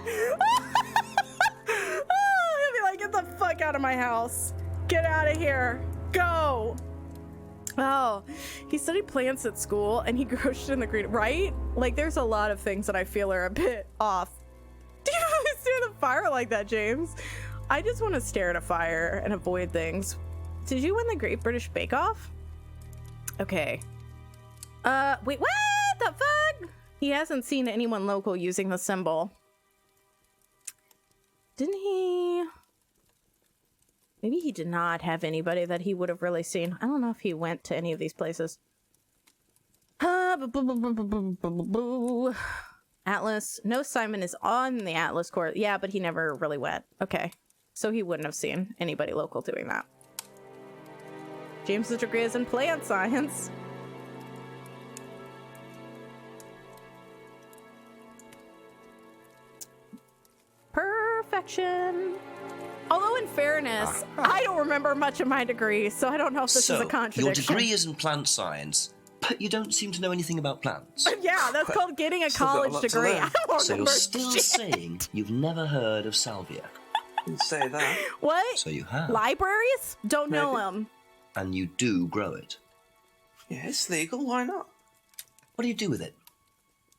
He'll be like, get the fuck out of my house. Get out of here. Go. Oh, he studied plants at school and he grows shit in the green, right? Like, there's a lot of things that I feel are a bit off. Do you always stare at the fire like that, James? I just want to stare at a fire and avoid things. Did you win the Great British Bake Off? Okay. Wait, what the fuck? He hasn't seen anyone local using the symbol. Didn't he? Maybe he did not have anybody that he would have really seen. I don't know if he went to any of these places. Atlas. No, Simon is on the Atlas course. Yeah, but he never really went. Okay. So he wouldn't have seen anybody local doing that. James's degree is in plant science. Perfection. Although, in fairness, I don't remember much of my degree, so I don't know if this is a contradiction. Your degree is in plant science, but you don't seem to know anything about plants. Yeah, that's called getting a college degree. I don't So remember you're still shit. saying you've never heard of salvia? Didn't say that. What? So you have. Libraries? Don't know them. And you do grow it. Yeah, it's legal. Why not? What do you do with it?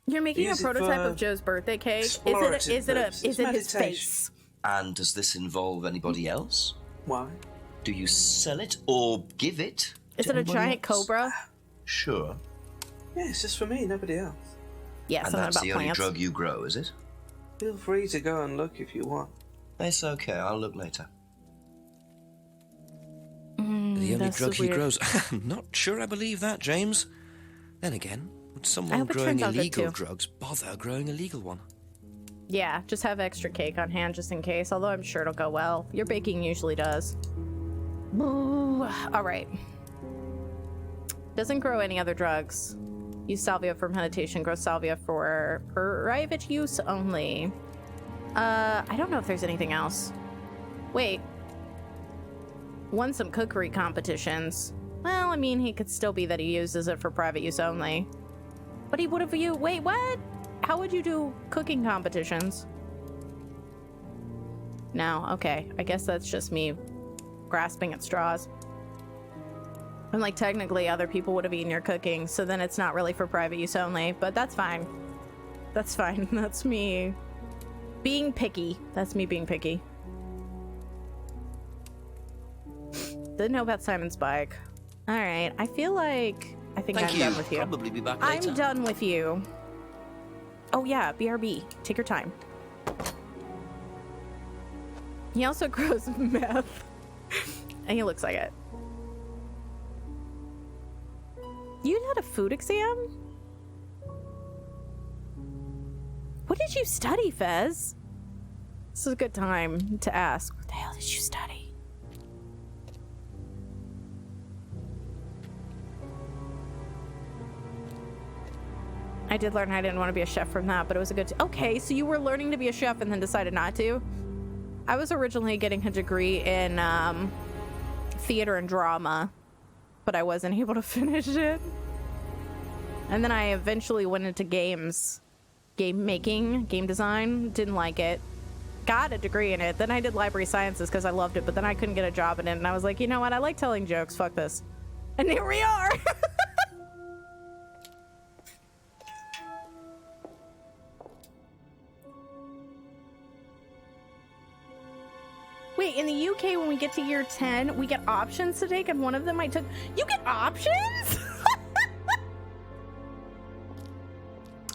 You're making a Use it prototype for of Joe's birthday cake. explorative Is purposes. it his face? And does this involve anybody else? Why? Do you sell it or give it? Is to it a anybody giant else? cobra? Sure. Yeah, it's just for me, nobody else. Yeah, And something that's about the only plants. drug you grow, is it? Feel free to go and look if you want. It's okay, I'll look later. The only that's drug so he weird. grows. I'm not sure I believe that, James. Then again, would I someone hope it growing turns out good, illegal too. drugs bother growing a legal one? Yeah, just have extra cake on hand just in case, although I'm sure it'll go well. Your baking usually does. Boo. All right. Doesn't grow any other drugs. Use salvia for meditation. Grows salvia for private use only. I don't know if there's anything else. Wait. Won some cookery competitions. Well, I mean, he could still be that he uses it for private use only. But he would have wait, what? How would you do cooking competitions? No, okay. I guess that's just me grasping at straws. And like technically other people would have eaten your cooking, so then it's not really for private use only, but that's fine. That's fine. That's me being picky. That's me being picky. Didn't know about Simon's bike. All right. I feel like I'm done with you. Probably be back I'm later. done with you. Oh yeah, BRB. Take your time. He also grows meth. And he looks like it. You had a food exam? What did you study, Fez? This is a good time to ask. What the hell did you study? I did learn I didn't want to be a chef from that, but it was a good... Okay, so you were learning to be a chef and then decided not to? I was originally getting a degree in theater and drama, but I wasn't able to finish it. And then I eventually went into games. Game making, game design. Didn't like it. Got a degree in it. Then I did library sciences because I loved it, but then I couldn't get a job in it. And I was like, you know what? I like telling jokes. Fuck this. And here we are. Wait, in the UK, when we get to year 10, we get options to take, and one of them I took. You get options?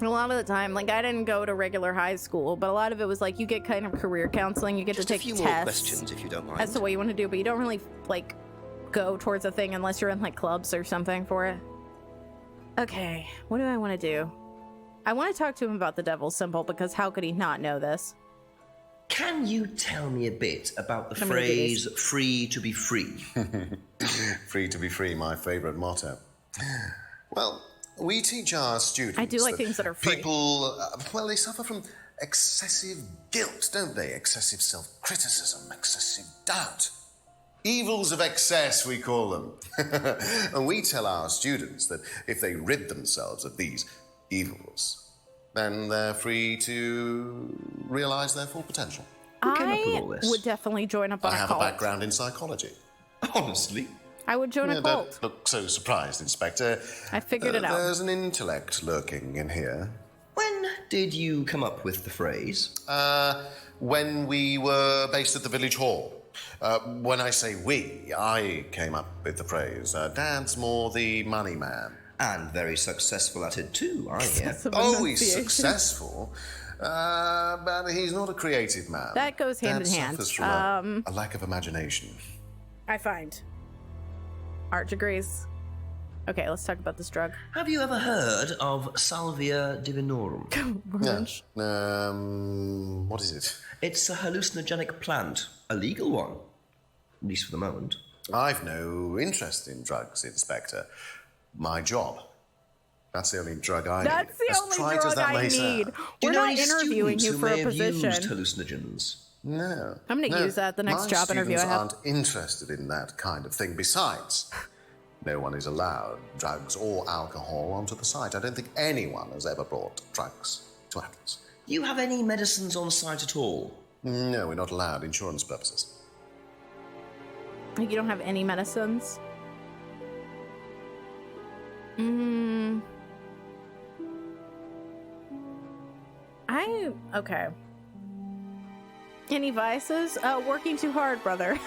A lot of the time, like, I didn't go to regular high school, but a lot of it was like you get kind of career counseling. You get Just to a take few tests more questions, if you don't mind. as to what you want to do, but you don't really like go towards a thing unless you're in like clubs or something for it. Okay, what do I want to do? I want to talk to him about the devil's symbol because how could he not know this? Can you tell me a bit about the I'm gonna do phrase "free to be free"? Free to be free, my favourite motto. Well, we teach our students. I do like things that are free. People, well, they suffer from excessive guilt, don't they? Excessive self-criticism, excessive doubt. Evils of excess, we call them. And we tell our students that if they rid themselves of these evils, then they're free to realise their full potential. I would definitely join up on I a have cult. a background in psychology. Honestly. I would join a cult. Don't look so surprised, Inspector. I figured it out. There's an intellect lurking in here. When did you come up with the phrase? When we were based at the village hall. When I say we, I came up with the phrase. Dad's more the money man. And very successful at it too, I hear. Oh, he's successful. But he's not a creative man. That goes hand Dad in hand. suffers from a lack of imagination. I find. Art agrees. Okay, let's talk about this drug. Have you ever heard of Salvia divinorum? Yeah. What is it? It's a hallucinogenic plant. A legal one. At least for the moment. I've no interest in drugs, Inspector. My job. That's the only drug I need. That's the only drug I need. We're not interviewing you for a position. Used hallucinogens? No. I'm going to use that at the next job interview I have. My students aren't interested in that kind of thing. Besides, no one is allowed drugs or alcohol onto the site. I don't think anyone has ever brought drugs to Atlas. Do you have any medicines on site at all? No, we're not allowed. Insurance purposes. Like you don't have any medicines? Okay. Any vices? Working too hard, brother. He's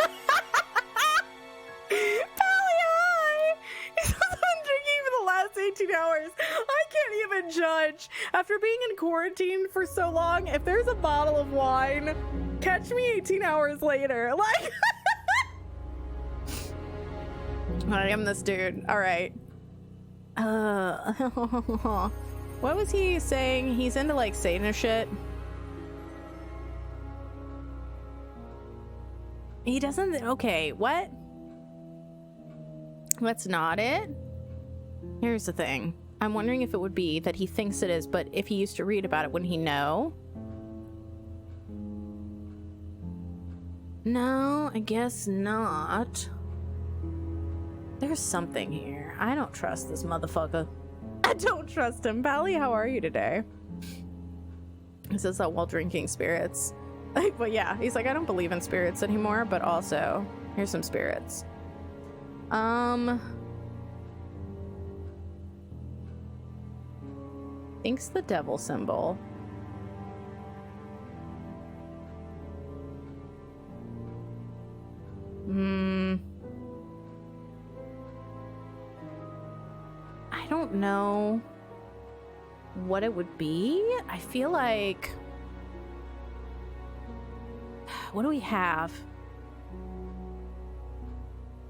been drinking for the last 18 hours. I can't even judge. After being in quarantine for so long, if there's a bottle of wine, catch me 18 hours later. Like, I am this dude. All right. What was he saying? He's into like Satan shit. He doesn't. Okay, what? That's not it. Here's the thing. I'm wondering if it would be that he thinks it is, but if he used to read about it, wouldn't he know? No, I guess not. There's something here. I don't trust this motherfucker. I don't trust him. Pally, how are you today? He says that while drinking spirits. But yeah, he's like, I don't believe in spirits anymore, but also, here's some spirits. Thinks the devil symbol. I don't know what it would be. I feel like... What do we have?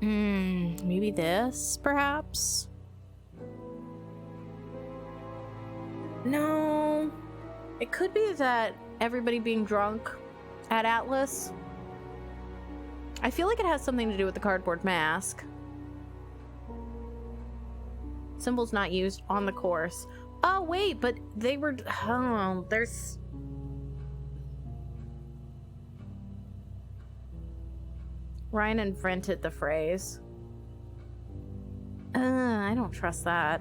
Maybe this, perhaps? No. It could be that everybody being drunk at Atlas. I feel like it has something to do with the cardboard mask. Symbols not used on the course. Oh, wait, but they were... Oh, there's... Ryan invented the phrase. I don't trust that.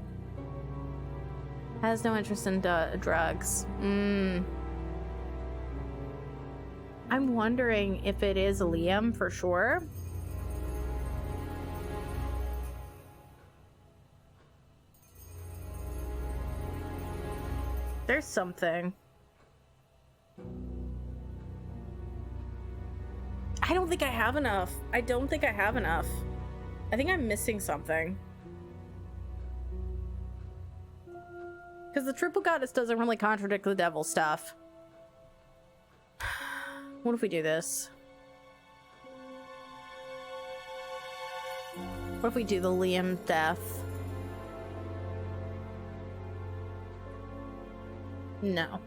Has no interest in drugs. I'm wondering if it is Liam for sure. There's something. I don't think I have enough. I don't think I have enough. I think I'm missing something. Because the triple goddess doesn't really contradict the devil stuff. What if we do this? What if we do the Liam death? No.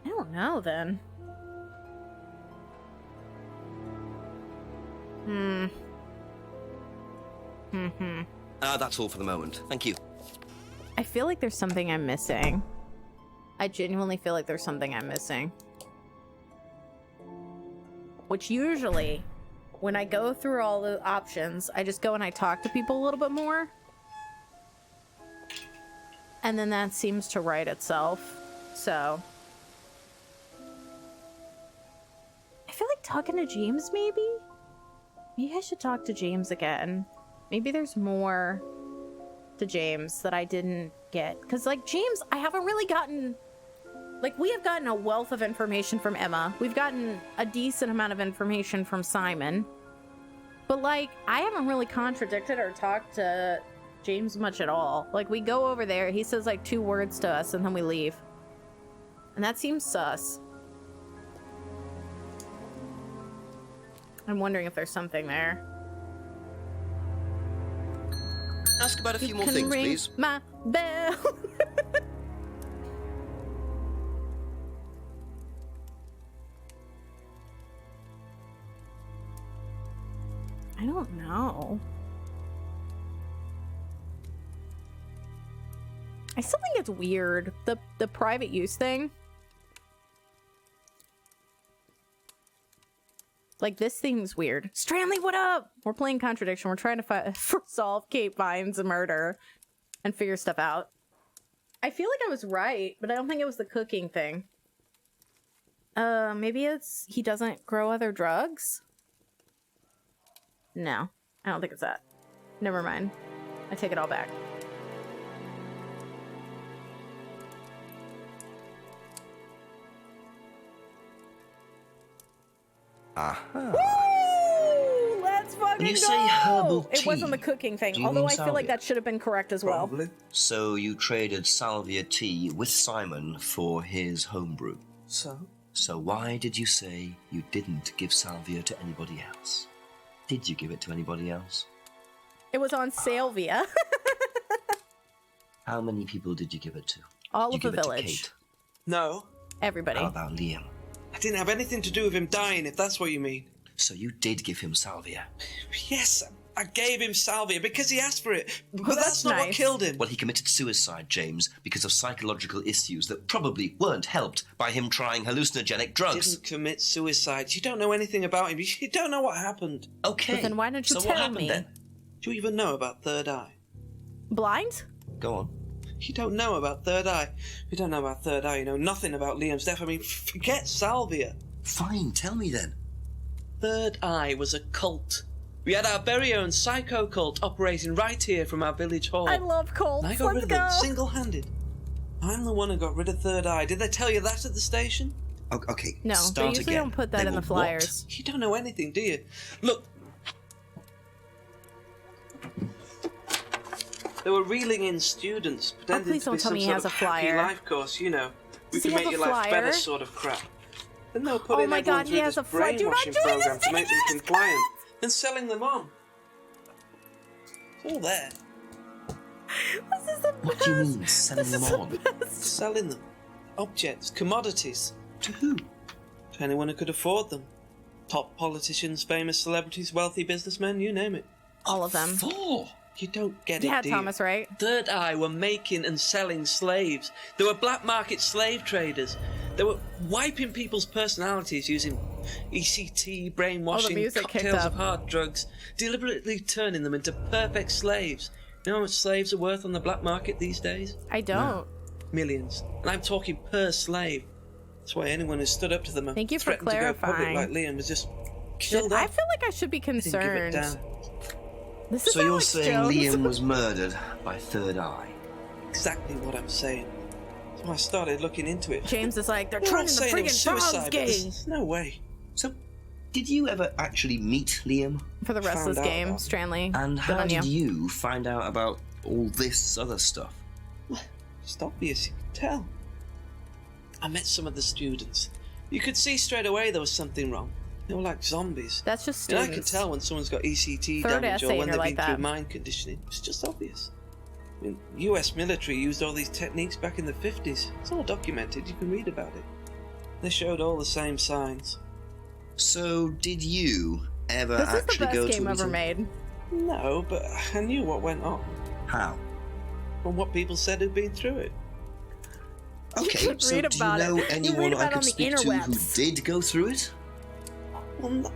I don't know then. That's all for the moment. Thank you. I feel like there's something I'm missing. I genuinely feel like there's something I'm missing. Which usually when I go through all the options, I just go and I talk to people a little bit more. And then that seems to write itself. So I feel like talking to James, maybe? Maybe I should talk to James again. Maybe there's more to James that I didn't get. Because, like, James, I haven't really gotten... Like, we have gotten a wealth of information from Emma. We've gotten a decent amount of information from Simon. But, like, I haven't really contradicted or talked to James much at all. Like, we go over there, he says, like, 2 words to us, and then we leave. And that seems sus. I'm wondering if there's something there. Ask about a few more Can things, ring please. my bell. I don't know. I still think it's weird, the private use thing. Like, this thing's weird. Stranley, what up? We're playing Contradiction. We're trying to solve Kate Vine's murder and figure stuff out. I feel like I was right, but I don't think it was the cooking thing. Maybe it's he doesn't grow other drugs? No, I don't think it's that. Never mind. I take it all back. Aha. Woo! Let's fucking When you go! say herbal It wasn't the tea, cooking thing, do you although mean I feel like salvia? that should have been correct as well. So you traded salvia tea with Simon for his homebrew. So why did you say you didn't give salvia to anybody else? Did you give it to anybody else? It was on Salvia. How many people did you give it to? All Did of you the give it to village. Kate? No. Everybody. How about Liam? I didn't have anything to do with him dying, if that's what you mean. So you did give him salvia? Yes, I gave him salvia because he asked for it. But that's not what killed him. Well, he committed suicide, James, because of psychological issues that probably weren't helped by him trying hallucinogenic drugs. Didn't commit suicide. You don't know anything about him. You don't know what happened. Okay. But then why don't you so tell what happened me? then? Do you even know about Third Eye? Blind? Go on. You don't know about Third Eye. You don't know about Third Eye. You know nothing about Liam's death. I mean, forget salvia. Fine, tell me then. Third Eye was a cult. We had our very own psycho cult operating right here from our village hall. I love cults. And I got rid Let's of them go. single-handed. I'm the one who got rid of Third Eye. Did they tell you that at the station? Okay, No, start they usually again. don't put that They in the were flyers. You don't know anything, do you? Look. They were reeling in students, pretending please to don't be tell some me he sort has of a happy flyer. life course, you know. We Does he can have make a your life better flyer? sort of crap. Then they were Oh putting my everyone God, he through has this a flyer. Do not brainwashing join program this to make them dangerous compliant, then selling them on. It's all there. This is the What do you mean, selling them on? Selling them. Objects, commodities. To who? To anyone who could afford them. Top politicians, famous celebrities, wealthy businessmen, you name it. All of them. For? You don't get Yeah, it, do Thomas, you? right? Third Eye were making and selling slaves. They were black market slave traders. They were wiping people's personalities using ECT, brainwashing, music kicked cocktails of up. hard drugs, deliberately turning them into perfect slaves. You know how much slaves are worth on the black market these days? I don't. Millions. And I'm talking per slave. That's why anyone who stood up to them and Thank you for threatened to go public clarifying. like Liam was just killed I off. feel like I should be They didn't give it concerned. down. This is So you're Alex saying Jones. Liam was murdered by Third Eye? Exactly what I'm saying. So I started looking into it. James is like, they're We're all trying the saying it was friggin' frogs suicide, but game. there's no way. So, did you ever actually meet Liam? For the rest of this Found out game, about Stranley. And how good on did you find out about all this other stuff? It's obvious, you can tell. I met some of the students. You could see straight away there was something wrong. They were like zombies. That's just And I students. can tell when someone's got ECT Third damage essay or when and they've you're been like through that. mind conditioning. It's just obvious. I mean, US military used all these techniques back in the 50s. It's all documented. You can read about it. They showed all the same signs. So, did you ever This is the actually best go game to ever meet him? made. No, but I knew what went on. How? From what people said who'd been through it. Okay, could so read do you about it. know You read anyone I about it on could the speak to who interwebs. did go through it? Well, no.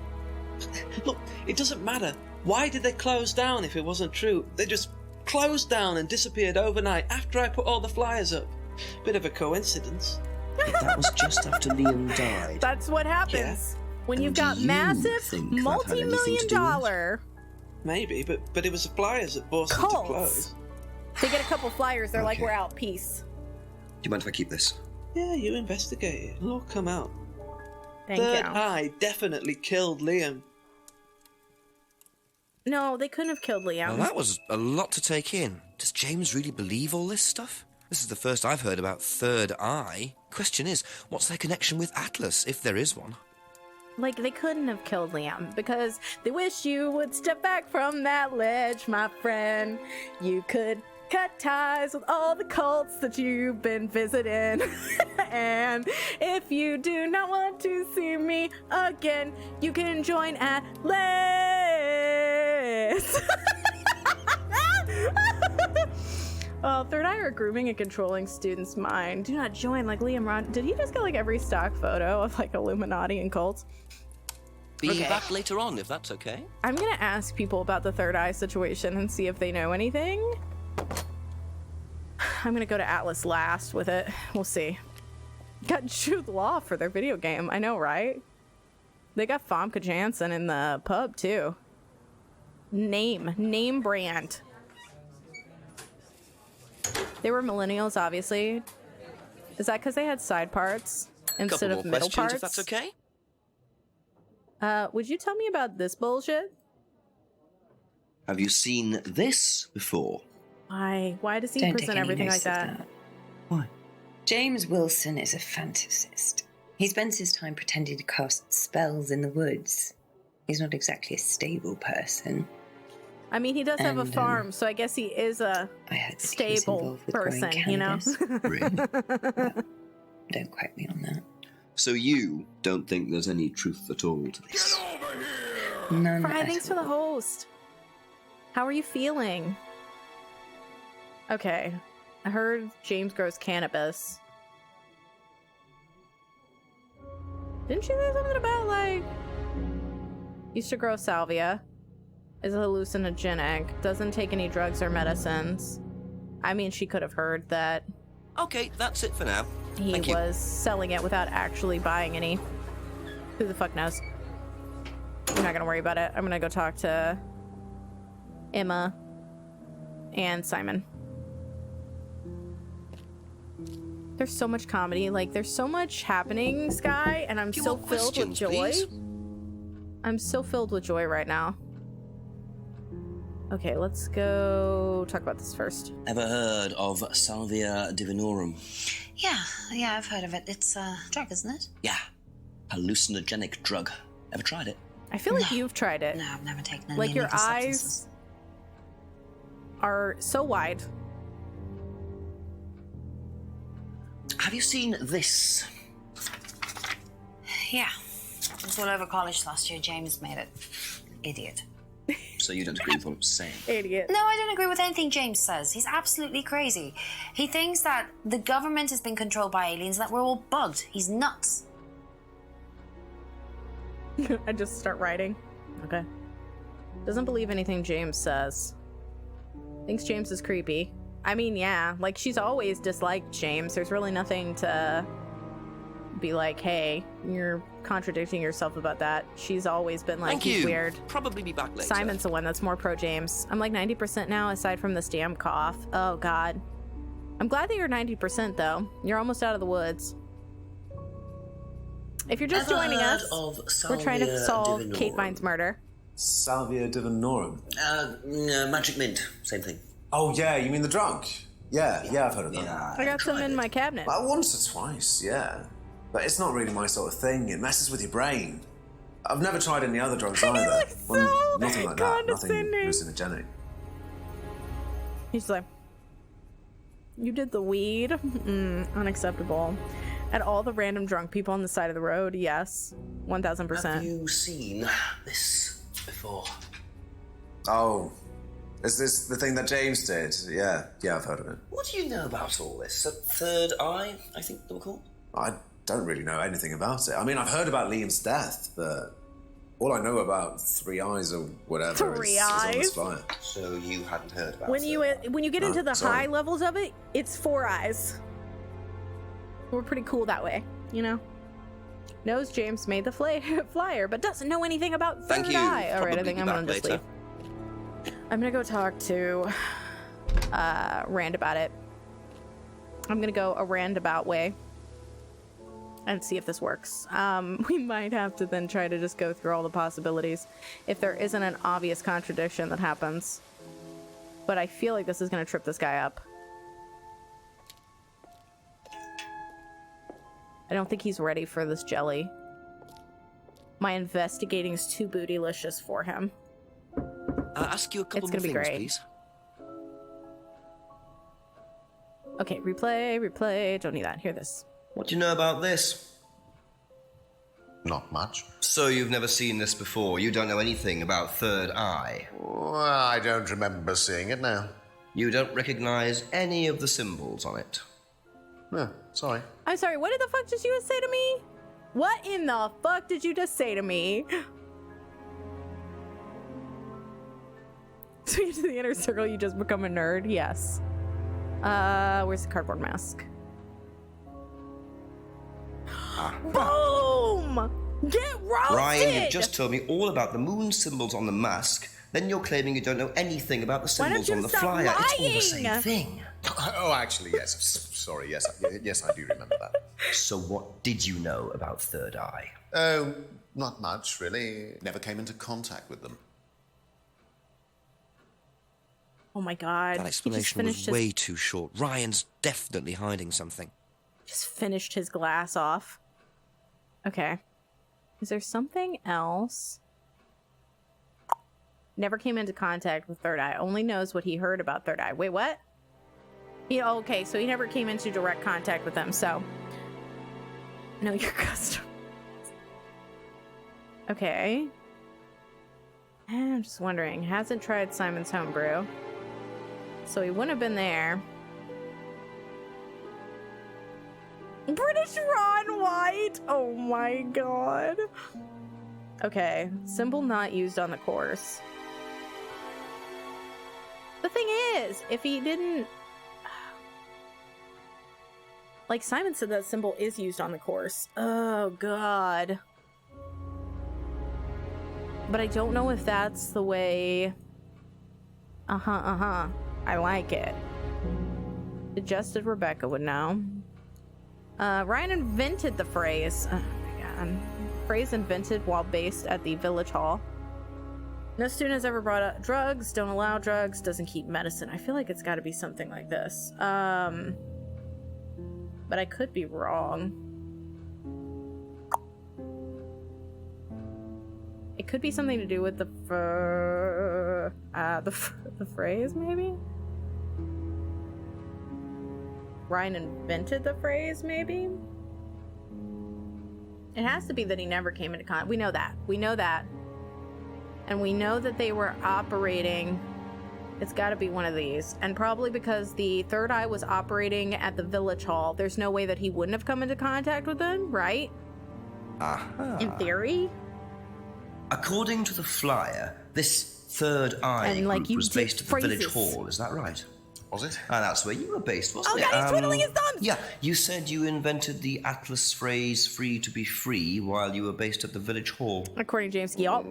Look, It doesn't matter. Why did they close down if it wasn't true? They just closed down and disappeared overnight after I put all the flyers up. Bit of a coincidence. That was just after Liam died. That's what happens when you've got massive, multi-million-dollar Maybe, but it was the flyers that forced them to close. They get a couple flyers, they're like, we're out, peace. Do you mind if I keep this? Yeah, you investigate it. It'll all come out. Thank Third you. Eye definitely killed Liam. No, they couldn't have killed Liam. Well, that was a lot to take in. Does James really believe all this stuff? This is the first I've heard about Third Eye. Question is, what's their connection with Atlas, if there is one? Like, they couldn't have killed Liam because they wish you would step back from that ledge, my friend. You could cut ties with all the cults that you've been visiting. And if you do not want to see me again, you can join Atlas. Oh, Third Eye are grooming and controlling students' mind. Do not join like Liam Ron. Did he just get like every stock photo of like Illuminati and cults? Be back later on, if that's okay. I'm gonna ask people about the Third Eye situation and see if they know anything. I'm gonna go to Atlas last with it. We'll see. Got Jude Law for their video game. I know, right? They got Famke Janssen in the pub too. Name brand. They were millennials, obviously. Is that because they had side parts instead of middle parts? If that's okay. Would you tell me about this bullshit? Have you seen this before? Why? Why does he Don't present take any everything like notice of that? Why? James Wilson is a fantasist. He spends his time pretending to cast spells in the woods. He's not exactly a stable person. I mean, he does have a farm, so I guess he is a stable person, you know? Really? Don't quote me on that. So you don't think there's any truth at all to this? None Fry, at thanks for the host. How are you feeling? Okay, I heard James grows cannabis. Didn't you say something about, like, used to grow salvia? Is hallucinogenic, doesn't take any drugs or medicines. I mean, she could have heard that. Okay, that's it for now. He Thank you. was selling it without actually buying any. Who the fuck knows? I'm not gonna worry about it. I'm gonna go talk to Emma and Simon. There's so much comedy, like there's so much happening, Sky, and I'm so filled with joy. Please? I'm so filled with joy right now. Okay, let's go talk about this first. Ever heard of Salvia divinorum? Yeah, I've heard of it. It's a drug, isn't it? Yeah. Hallucinogenic drug. Ever tried it? I feel like you've tried it. No, I've never taken any Like your illegal eyes substances. are so wide. Have you seen this? Yeah. It was all over college last year. James made it. Idiot. So you don't agree with what I'm saying? Idiot. No, I don't agree with anything James says. He's absolutely crazy. He thinks that the government has been controlled by aliens and that we're all bugged. He's nuts. I just start writing. Okay. Doesn't believe anything James says. Thinks James is creepy. I mean, yeah, like she's always disliked James. There's really nothing to be like, hey, you're contradicting yourself about that. She's always been like, he's weird. Probably be back later. Simon's the one that's more pro James. I'm like 90% now, aside from this damn cough. Oh God. I'm glad that you're 90% though. You're almost out of the woods. If you're just joining us, we're trying to solve Kate Vine's murder. Salvia divinorum. Magic mint. Same thing. Oh yeah, you mean the drug? Yeah, I've heard of that. I got some in my cabinet. Once or twice, yeah. But it's not really my sort of thing. It messes with your brain. I've never tried any other drugs either. Well, nothing like that. Nothing hallucinogenic. He's like, you did the weed? Unacceptable. At all the random drunk people on the side of the road, yes. 1000%. Have you seen this before? Oh. Is this the thing that James did? Yeah, I've heard of it. What do you know about all this? A third eye, I think they were called? I don't really know anything about it. I mean, I've heard about Liam's death, but All I know about Three Eyes or whatever Three is on this Eyes? flyer. So you hadn't heard about When you get into the sorry. high levels of it, it's Four Eyes. We're pretty cool that way, you know? Knows James made the flyer, but doesn't know anything about Thank Third you. Eye. All right, I Probably think be I'm back gonna just later. leave. I'm gonna go talk to Rand about it. I'm gonna go a roundabout way and see if this works. We might have to then try to just go through all the possibilities if there isn't an obvious contradiction that happens. But I feel like this is gonna trip this guy up. I don't think he's ready for this jelly. My investigating is too bootylicious for him. Ask you a couple It's more gonna be things, great. please. Okay, replay. Don't need that. Hear this. What do you know about this? Not much. So you've never seen this before? You don't know anything about Third Eye? Well, I don't remember seeing it now. You don't recognize any of the symbols on it? No, sorry. I'm sorry, what did the fuck did you just say to me? What in the fuck did you just say to me? To get to the inner circle, you just become a nerd? Yes. Where's the cardboard mask? Boom! Get roasted! Ryan, you've just told me all about the moon symbols on the mask. Then you're claiming you don't know anything about the Why don't symbols you on the stop flyer. It's all the same lying? thing. Oh, actually, yes. Sorry, yes, yes, I do remember that. So what did you know about Third Eye? Oh, not much, really. Never came into contact with them. Oh my god. That He just explanation was finished his, way too short. Ryan's definitely hiding something. just finished his glass off. Okay. Is there something else? Never came into contact with Third Eye. Only knows what he heard about Third Eye. Wait, what? Okay, so he never came into direct contact with them, so... Know your customer. Okay. I'm just wondering. Hasn't tried Simon's Homebrew. So he wouldn't have been there. British Ron White! Oh my god. Okay. Symbol not used on the course. The thing is, if he didn't... Like Simon said, that symbol is used on the course. Oh god. But I don't know if that's the way... I like it. Suggested Rebecca would know. Ryan invented the phrase. Oh my god. Phrase invented while based at the village hall. No student has ever brought up drugs, don't allow drugs, doesn't keep medicine. I feel like it's got to be something like this. But I could be wrong. It could be something to do with the phrase, maybe? Ryan invented the phrase, maybe? It has to be that he never came into contact. We know that. We know that. And we know that they were operating... It's got to be one of these. And probably because the Third Eye was operating at the village hall, there's no way that he wouldn't have come into contact with them, right? Aha. In theory? According to the flyer, this Third Eye And, like, group you was did based at the village phrases. hall, is that right? Was it? And that's where you were based, wasn't Oh it? god, he's twiddling his thumbs! Yeah, you said you invented the Atlas phrase free to be free while you were based at the village hall. According to James, yup.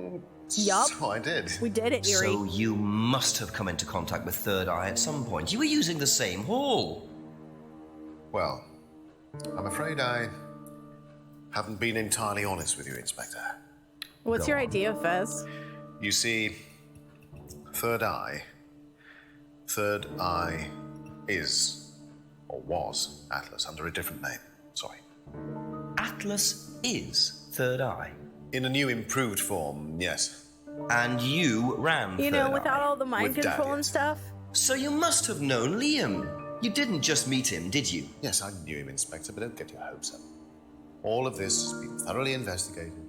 Yup. So I did. We did it, Erie. So you must have come into contact with Third Eye at some point. You were using the same hall. Well, I'm afraid I haven't been entirely honest with you, Inspector. What's your idea, Fez? You see, Third Eye is, or was, Atlas under a different name. Sorry. Atlas is Third Eye. In a new improved form, yes. And you ran You know, Third without Eye. all the mind With control Dad, and yes. stuff? So you must have known Liam. You didn't just meet him, did you? Yes, I knew him, Inspector, but don't get your hopes up. All of this has been thoroughly investigated and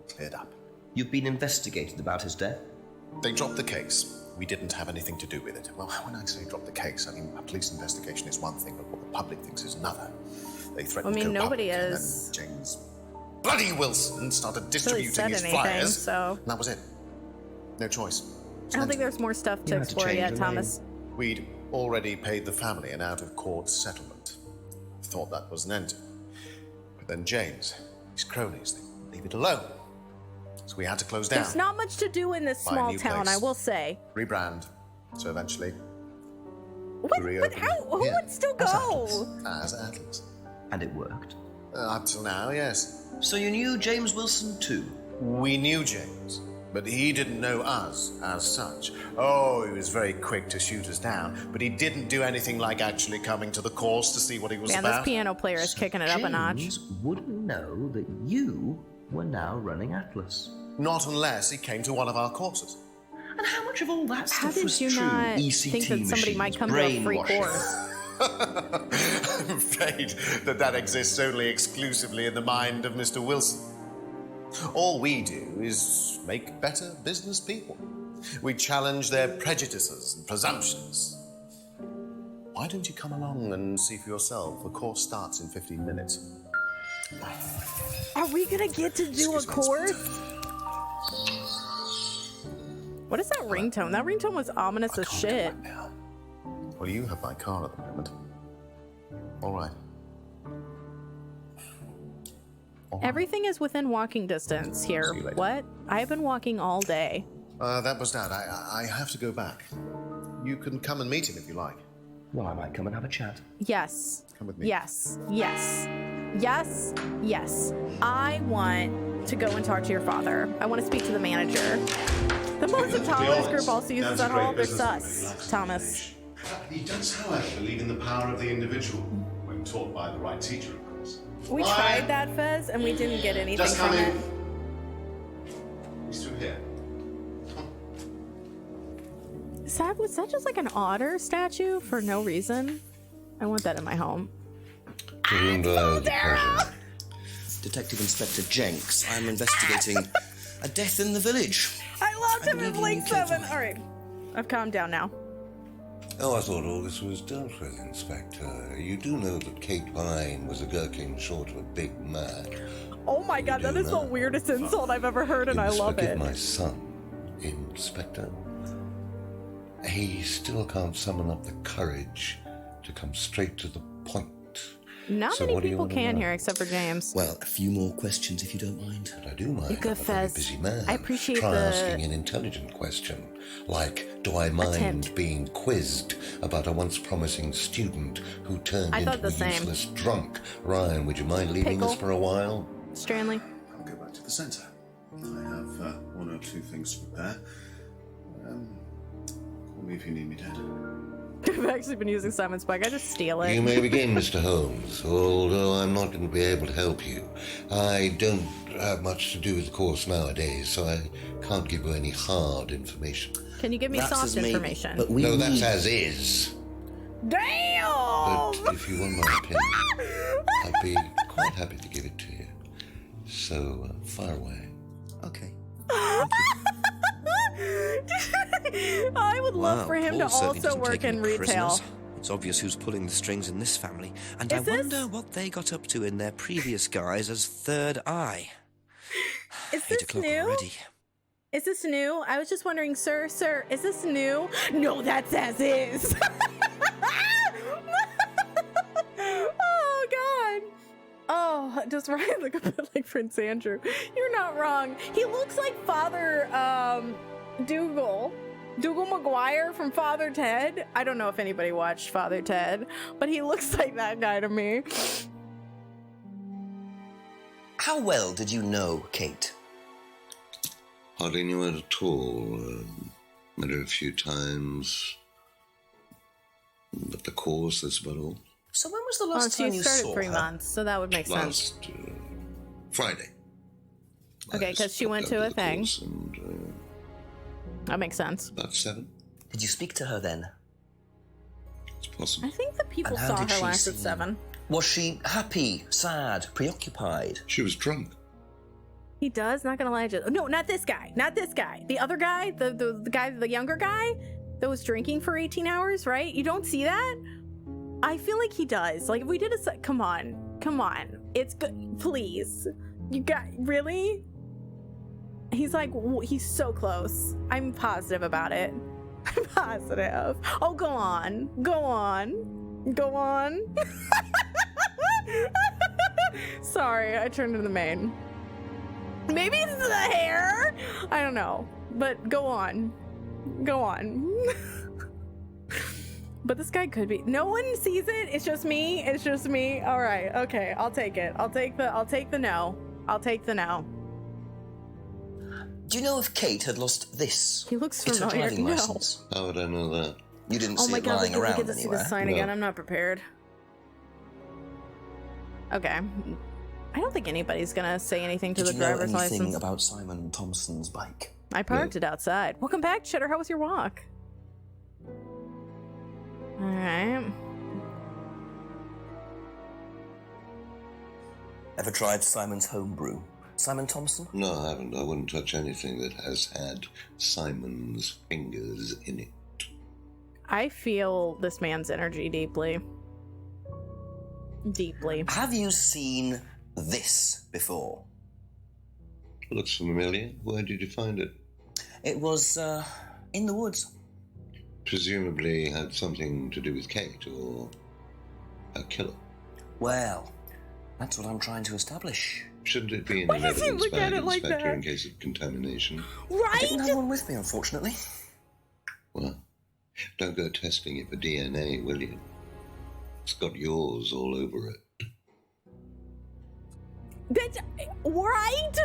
cleared up. You've been investigated about his death? They dropped the case. We didn't have anything to do with it. Well, when I say drop the case, I mean a police investigation is one thing, but what the public thinks is another. They threatened I mean, to go nobody public, is. And then James bloody Wilson started distributing his flyers. So and that was it. No choice. I don't think there's more stuff to explore yet, Thomas. We'd already paid the family an out-of-court settlement. Thought that was an end. But then James, his cronies, they leave it alone. So we had to close down. There's not much to do in this small town, I will say. Rebrand. So eventually, who would still go? As Atlas. And it worked? Up till now, yes. So you knew James Wilson too? We knew James, but he didn't know us as such. Oh, he was very quick to shoot us down, but he didn't do anything like actually coming to the course to see what he was about. Man, this piano player is kicking it up a notch. James wouldn't know that you were now running Atlas. Not unless he came to one of our courses. And how much of all that stuff was true? How did you not think that somebody machines, might come to a free course? I'm afraid that exists only exclusively in the mind of Mr. Wilson. All we do is make better business people. We challenge their prejudices and presumptions. Why don't you come along and see for yourself? The course starts in 15 minutes. Are we gonna get to do a course? What is that ringtone? That ringtone was ominous as shit. Well, you have my car at the moment. All right. Everything is within walking distance here. What? I've been walking all day. That was Dad. I have to go back. You can come and meet him if you like. Well, I might come and have a chat. Yes. Come with me. Yes. Yes. Yes. Yes. I want to go and talk to your father. I want to speak to the manager. The most intolerant group also uses that all. They're sus, Thomas. He does, however, believe in the power of the individual when taught by the right teacher, of course. We tried that, Fez, and we didn't get anything from it. He's through here. Was that just like an otter statue for no reason? I want that in my home. Detective Inspector Jenks, I'm investigating a death in the village. I loved him in Blink 7. All right, I've calmed down now. Oh, I thought all this was dealt with, Inspector. You do know that Kate Vine was a gherkin short of a big man. Oh my God, that is the weirdest insult I've ever heard, and I love it. Forgive my son, Inspector. He still can't summon up the courage to come straight to the point. Not many people can here, except for James. Well, a few more questions, if you don't mind. But I do mind. You good, Fez. Busy man. I appreciate Try asking an intelligent question, like, do I mind being quizzed about a once promising student who turned into a useless drunk? Ryan, would you mind leaving us for a while? Stanley. I'll go back to the centre. I have one or two things to prepare. Call me if you need me, Dad. I've actually been using Simon Spike. I just steal it. You may begin, Mr. Holmes, although I'm not going to be able to help you. I don't have much to do with the course nowadays, so I can't give you any hard information. Can you give me soft information? But no, that's as is. Damn! But if you want my opinion, I'd be quite happy to give it to you. So, fire away. Okay. I would love for him to also work in retail. Prisoners. It's obvious who's pulling the strings in this family, and I wonder what they got up to in their previous guise as Third Eye. Is this new? Already. Is this new? I was just wondering, sir, is this new? No, that's as is. Oh, God. Oh, does Ryan look a bit like Prince Andrew? You're not wrong. He looks like Father, Dougal McGuire from Father Ted. I don't know if anybody watched Father Ted, but he looks like that guy to me. How well did you know Kate? Hardly knew her at all. Met her a few times. But the course, that's about all. So when was the last time you saw her? She started 3 months, so that would make sense. Friday. Okay, because she went to a thing. That makes sense. About 7. Did you speak to her then? It's possible. I think the people saw her last at 7. Was she happy, sad, preoccupied? She was drunk. He does, not gonna lie. No, not this guy. Not this guy. The other guy, the guy, the younger guy that was drinking for 18 hours, right? You don't see that? I feel like he does. Like, if we did come on. It's good. Please. You got, really? He's like, he's so close. I'm positive about it. I'm positive. Oh, go on. Go on. Go on. Sorry, I turned into the main. Maybe it's the hair? I don't know. But go on. Go on. But this guy could be. No one sees it. It's just me. It's just me. All right. Okay. I'll take it. I'll take the no. I'll take the no. Do you know if Kate had lost this? He looks It's her familiar. driving No. license. How would I know that? You didn't Oh see my it god, lying we around get to see anywhere. the sign again. I'm not prepared. Okay. I don't think anybody's gonna say anything to Did the you know driver's anything license. about Simon Thompson's bike? I parked it outside. Welcome back, Cheddar. How was your walk? All right. Ever tried Simon's homebrew? Simon Thompson? No, I haven't. I wouldn't touch anything that has had Simon's fingers in it. I feel this man's energy deeply. Deeply. Have you seen this before? Looks familiar. Where did you find it? It was, in the woods. Presumably had something to do with Kate or a killer. Well, that's what I'm trying to establish. Shouldn't it be in Why an does he evidence look at bag, it like Inspector, that? in case of contamination? I Right? didn't have one with me, unfortunately. Well, don't go testing it for DNA, will you? It's got yours all over it. That's right.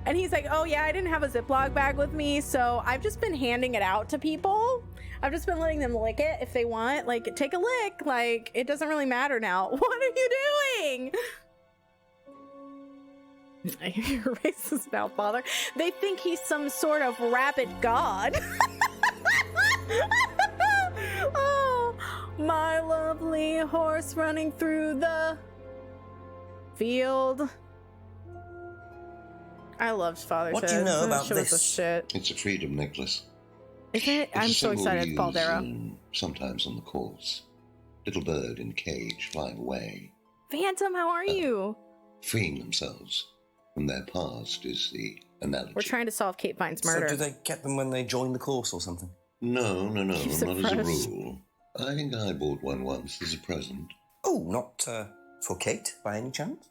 And he's like, oh yeah, I didn't have a Ziploc bag with me, so I've just been handing it out to people. I've just been letting them lick it if they want. Like, take a lick. Like, it doesn't really matter now. What are you doing? Erase his mouth, father. They think he's some sort of rabbit god. Oh, my lovely horse running through the field. I loved Father What Ted. do you know That about shit was a this? shit. It's a freedom necklace. Is it? It's I'm a so symbol excited. It's Paul used, Darrow. sometimes on the course. Little bird in cage flying away, Phantom, how are you? freeing themselves from their past is the analogy. We're trying to solve Kate Vine's murder. So do they get them when they join the course or something? No, Keeps not it as a fresh. rule. I think I bought one once as a present. Oh, not for Kate, by any chance?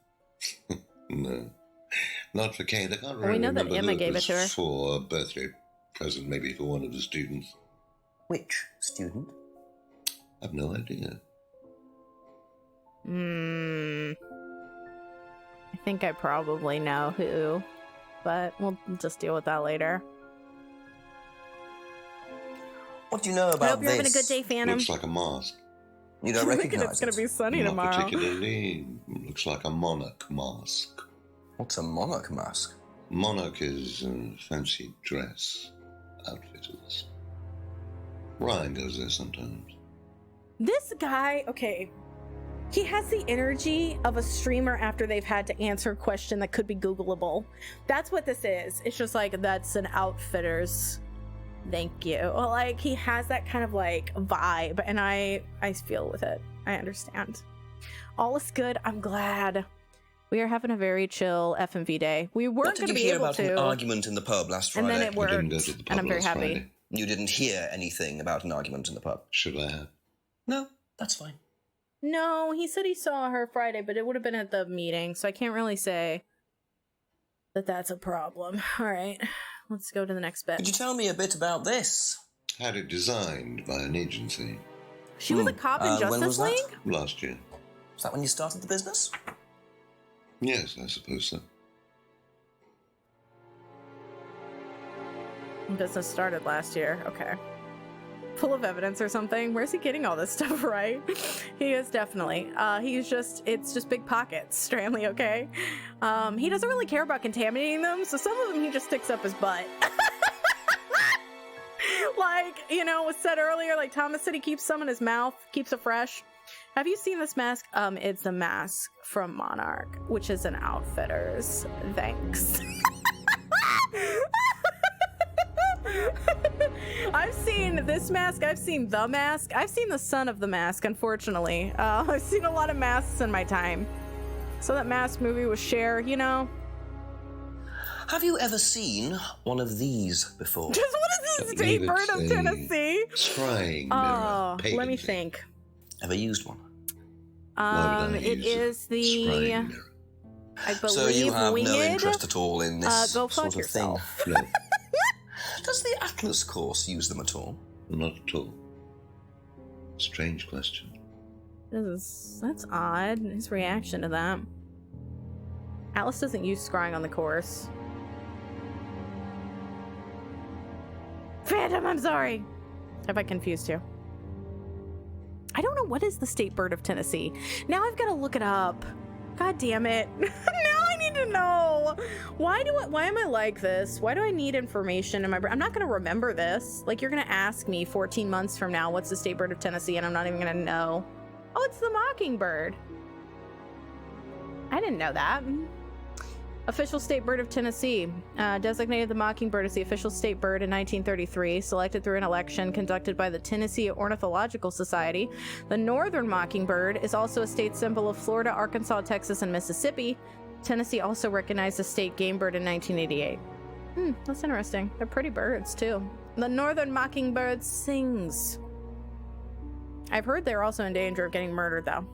No, not for Kate. I can't Well, we know that remember Emma who gave it was to her. for a birthday present, maybe for one of the students. Which student? I've no idea. I think I probably know who, but we'll just deal with that later. What do you know about I hope you're this? having a good day, Phantom. Looks like a mask. You don't I think recognise it's gonna be sunny Not tomorrow. particularly. Looks like a monarch mask. What's a monarch mask? Monarch is a fancy dress. Outfitters. Ryan goes there sometimes. This guy, okay, he has the energy of a streamer after they've had to answer a question that could be Googleable. That's what this is. It's just like, that's an Outfitters. Thank you. Like, he has that kind of like vibe, and I feel with it. I understand. All is good. I'm glad. We are having a very chill FMV day. We weren't going to be able What did you hear to. about an argument in the pub last And Friday? then it worked, and I'm very happy. You didn't hear anything about an argument in the pub? Should I have? No, that's fine. No, he said he saw her Friday, but it would have been at the meeting, so I can't really say that that's a problem. All right, let's go to the next bit. Could you tell me a bit about this? Had it designed by an agency. She was a cop in when Justice was that? League? Last year. Is that when you started the business? Yes, I suppose so. Business started last year. Okay. Full of evidence or something. Where's he getting all this stuff, right? He is definitely. It's just big pockets, Stranley, okay? He doesn't really care about contaminating them, so some of them he just sticks up his butt. Like, you know, was said earlier, like Thomas said he keeps some in his mouth, keeps it fresh. Have you seen this mask? It's a mask from Monarch, which is an Outfitters. Thanks. I've seen this mask, I've seen the mask, I've seen the son of the mask, unfortunately. I've seen a lot of masks in my time. So that Mask movie with Cher, you know, Have you ever seen one of these before? Just what is the state bird of Tennessee? Scrying Oh, mirror. let me think. Ever used one? It is the. I believe so you have winged, no interest at all in this go sort fuck of yourself. thing? No. Does the Atlas course use them at all? Not at all. Strange question. That's odd. His reaction to that. Atlas doesn't use scrying on the course. Phantom, I'm sorry. Have I confused you? I don't know what is the state bird of Tennessee. Now I've got to look it up. God damn it. Now I need to know. Why am I like this? Why do I need information in my brain? I'm not going to remember this. Like, you're going to ask me 14 months from now, what's the state bird of Tennessee? And I'm not even going to know. Oh, it's the mockingbird. I didn't know that. Official state bird of Tennessee. Designated the mockingbird as the official state bird in 1933, selected through an election conducted by the Tennessee Ornithological Society. The northern mockingbird is also a state symbol of Florida, Arkansas, Texas, and Mississippi. Tennessee also recognized the state game bird in 1988. That's interesting. They're pretty birds, too. The northern mockingbird sings. I've heard they're also in danger of getting murdered, though.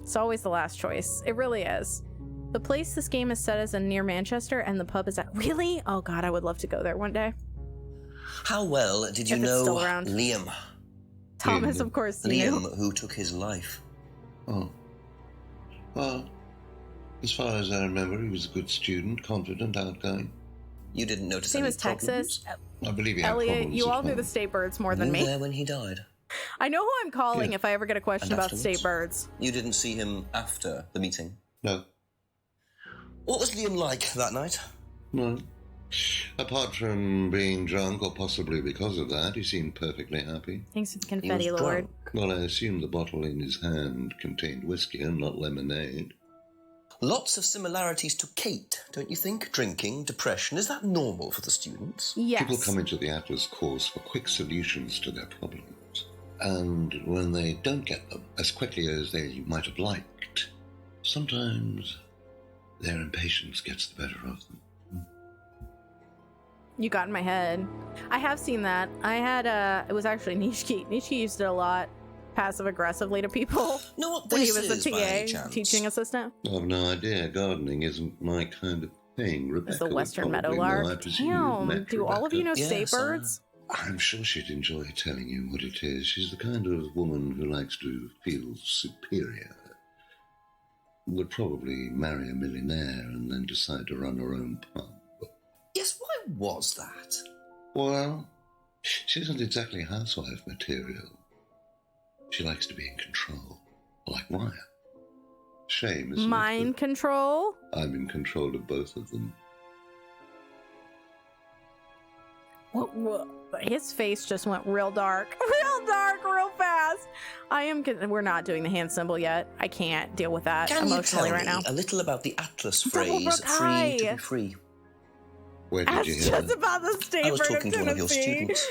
It's always the last choice. It really is. The place this game is set is in near Manchester, and the pub is at... Really? Oh, God, I would love to go there one day. How well did you know Liam? Thomas, of course, Liam, who took his life. Oh. Well, as far as I remember, he was a good student, confident, outgoing. You didn't notice Same any as Texas. problems? I believe he had Elliot, problems you at all knew home. the state birds more than You me. were there when he died. I know who I'm calling Yeah. if I ever get a question And about afterwards? state birds. You didn't see him after the meeting? No. What was Liam like that night? No. Apart from being drunk, or possibly because of that, he seemed perfectly happy. Thanks for the confetti, Lord. Well, I assume the bottle in his hand contained whiskey and not lemonade. Lots of similarities to Kate, don't you think? Drinking, depression, is that normal for the students? Yes. People come into the Atlas course for quick solutions to their problems. And when they don't get them as quickly as they might have liked, sometimes their impatience gets the better of them. You got in my head. I have seen that. I had, it was actually Nishiki. Nishiki used it a lot, passive-aggressively to people. Know what when he this was is, a by any TA, chance? teaching assistant. I've no idea. Gardening isn't my kind of thing. Rebecca It's the would Western probably meadowlark. know. I presume you've Damn, met do all of you know Rebecca. state birds? I'm sure she'd enjoy telling you what it is. She's the kind of woman who likes to feel superior. Would probably marry a millionaire and then decide to run her own pub. Yes, why was that? Well, she isn't exactly housewife material. She likes to be in control, like Ryan. Shame, isn't it? Mind control? I'm in control of both of them. What? His face just went real dark. Real fast. We're not doing the hand symbol yet. I can't deal with that Can you emotionally tell right now. me a little about the Atlas Double phrase, Brook High. free to be free? Where did you That's hear just that? about the state I was bird of talking to one of your Tennessee. students.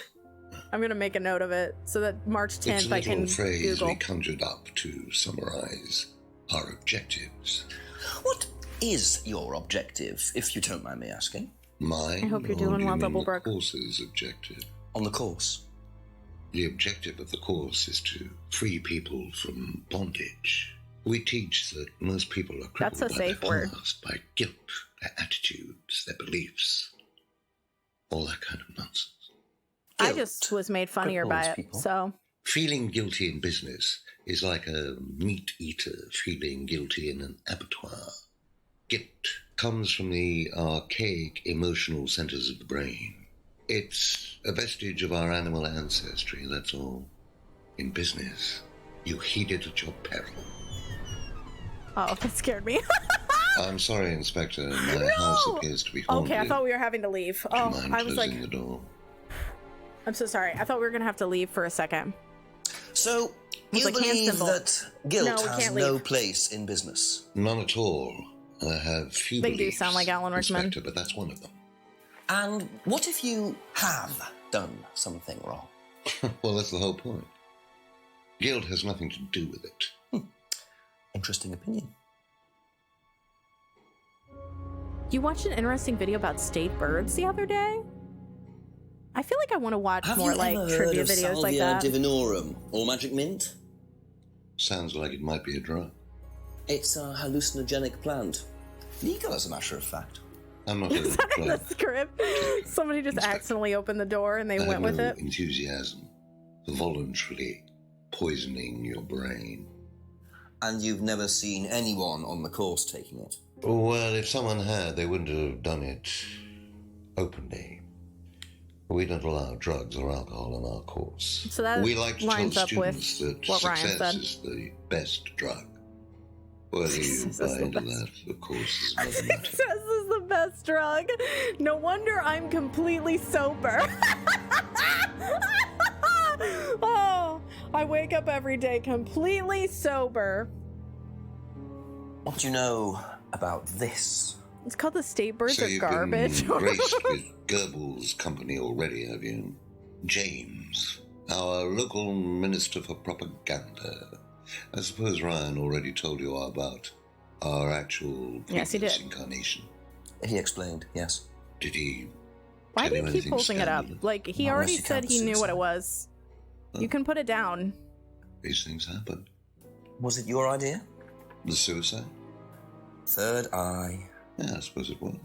I'm gonna make a note of it so that March It's a 10th I can little phrase Google. we conjured up to summarize our objectives. What is your objective, if you don't mind me asking? Mine? I hope you're or doing do you well, mean Doublebrook. The course's objective. On the course? The objective of the course is to free people from bondage. We teach that most people are crippled That's a by safe their word. past, by guilt, their attitudes, their beliefs, all that kind of nonsense. I just was made funnier by cripples it. people. So Feeling guilty in business is like a meat eater feeling guilty in an abattoir. Guilt comes from the archaic emotional centers of the brain. It's a vestige of our animal ancestry, that's all. In business, you heed it at your peril. oh, that scared me. I'm sorry, Inspector. My house appears to be haunted. Okay, I thought we were having to leave. Do you Oh, mind I was like, closing the door? I'm so sorry. I thought we were gonna have to leave for a second. So, It's you like hand believe symbol. that guilt No, we has can't no leave. place in business? None at all. I have few They do beliefs, sound like Alan Rickman. Inspector, but that's one of them. And what if you have done something wrong? Well, that's the whole point. Guilt has nothing to do with it. Interesting opinion. You watched an interesting video about state birds the other day? I feel like I want to watch more like trivia videos like that. Salvia divinorum or magic mint? Sounds like it might be a drug. It's a hallucinogenic plant. Legal, as a matter of fact. I'm not a The script. Somebody just accidentally opened the door and they went with it. Enthusiasm for voluntarily poisoning your brain. And you've never seen anyone on the course taking it? Well, if someone had, they wouldn't have done it openly. We don't allow drugs or alcohol in our course. So that we like to tell lines up students with that what Ryan success said. is the best drug. Whether you buy into that, of course, is another matter. Success is the best drug. No wonder I'm completely sober. Oh, I wake up every day completely sober. What do you know about this? It's called the state birds So are you've garbage. been graced with Goebbels' company already, have you? James, our local minister for propaganda. I suppose Ryan already told you about our actual Yes, he previous did. incarnation. He explained, yes. Did he? Why tell do you you keep anything holding it up? scandalous? Like, he Not already unless you said count he the knew what it suicide. was. You can put it down. These things happen. Was it your idea? The suicide? Third eye. Yeah, I suppose it was.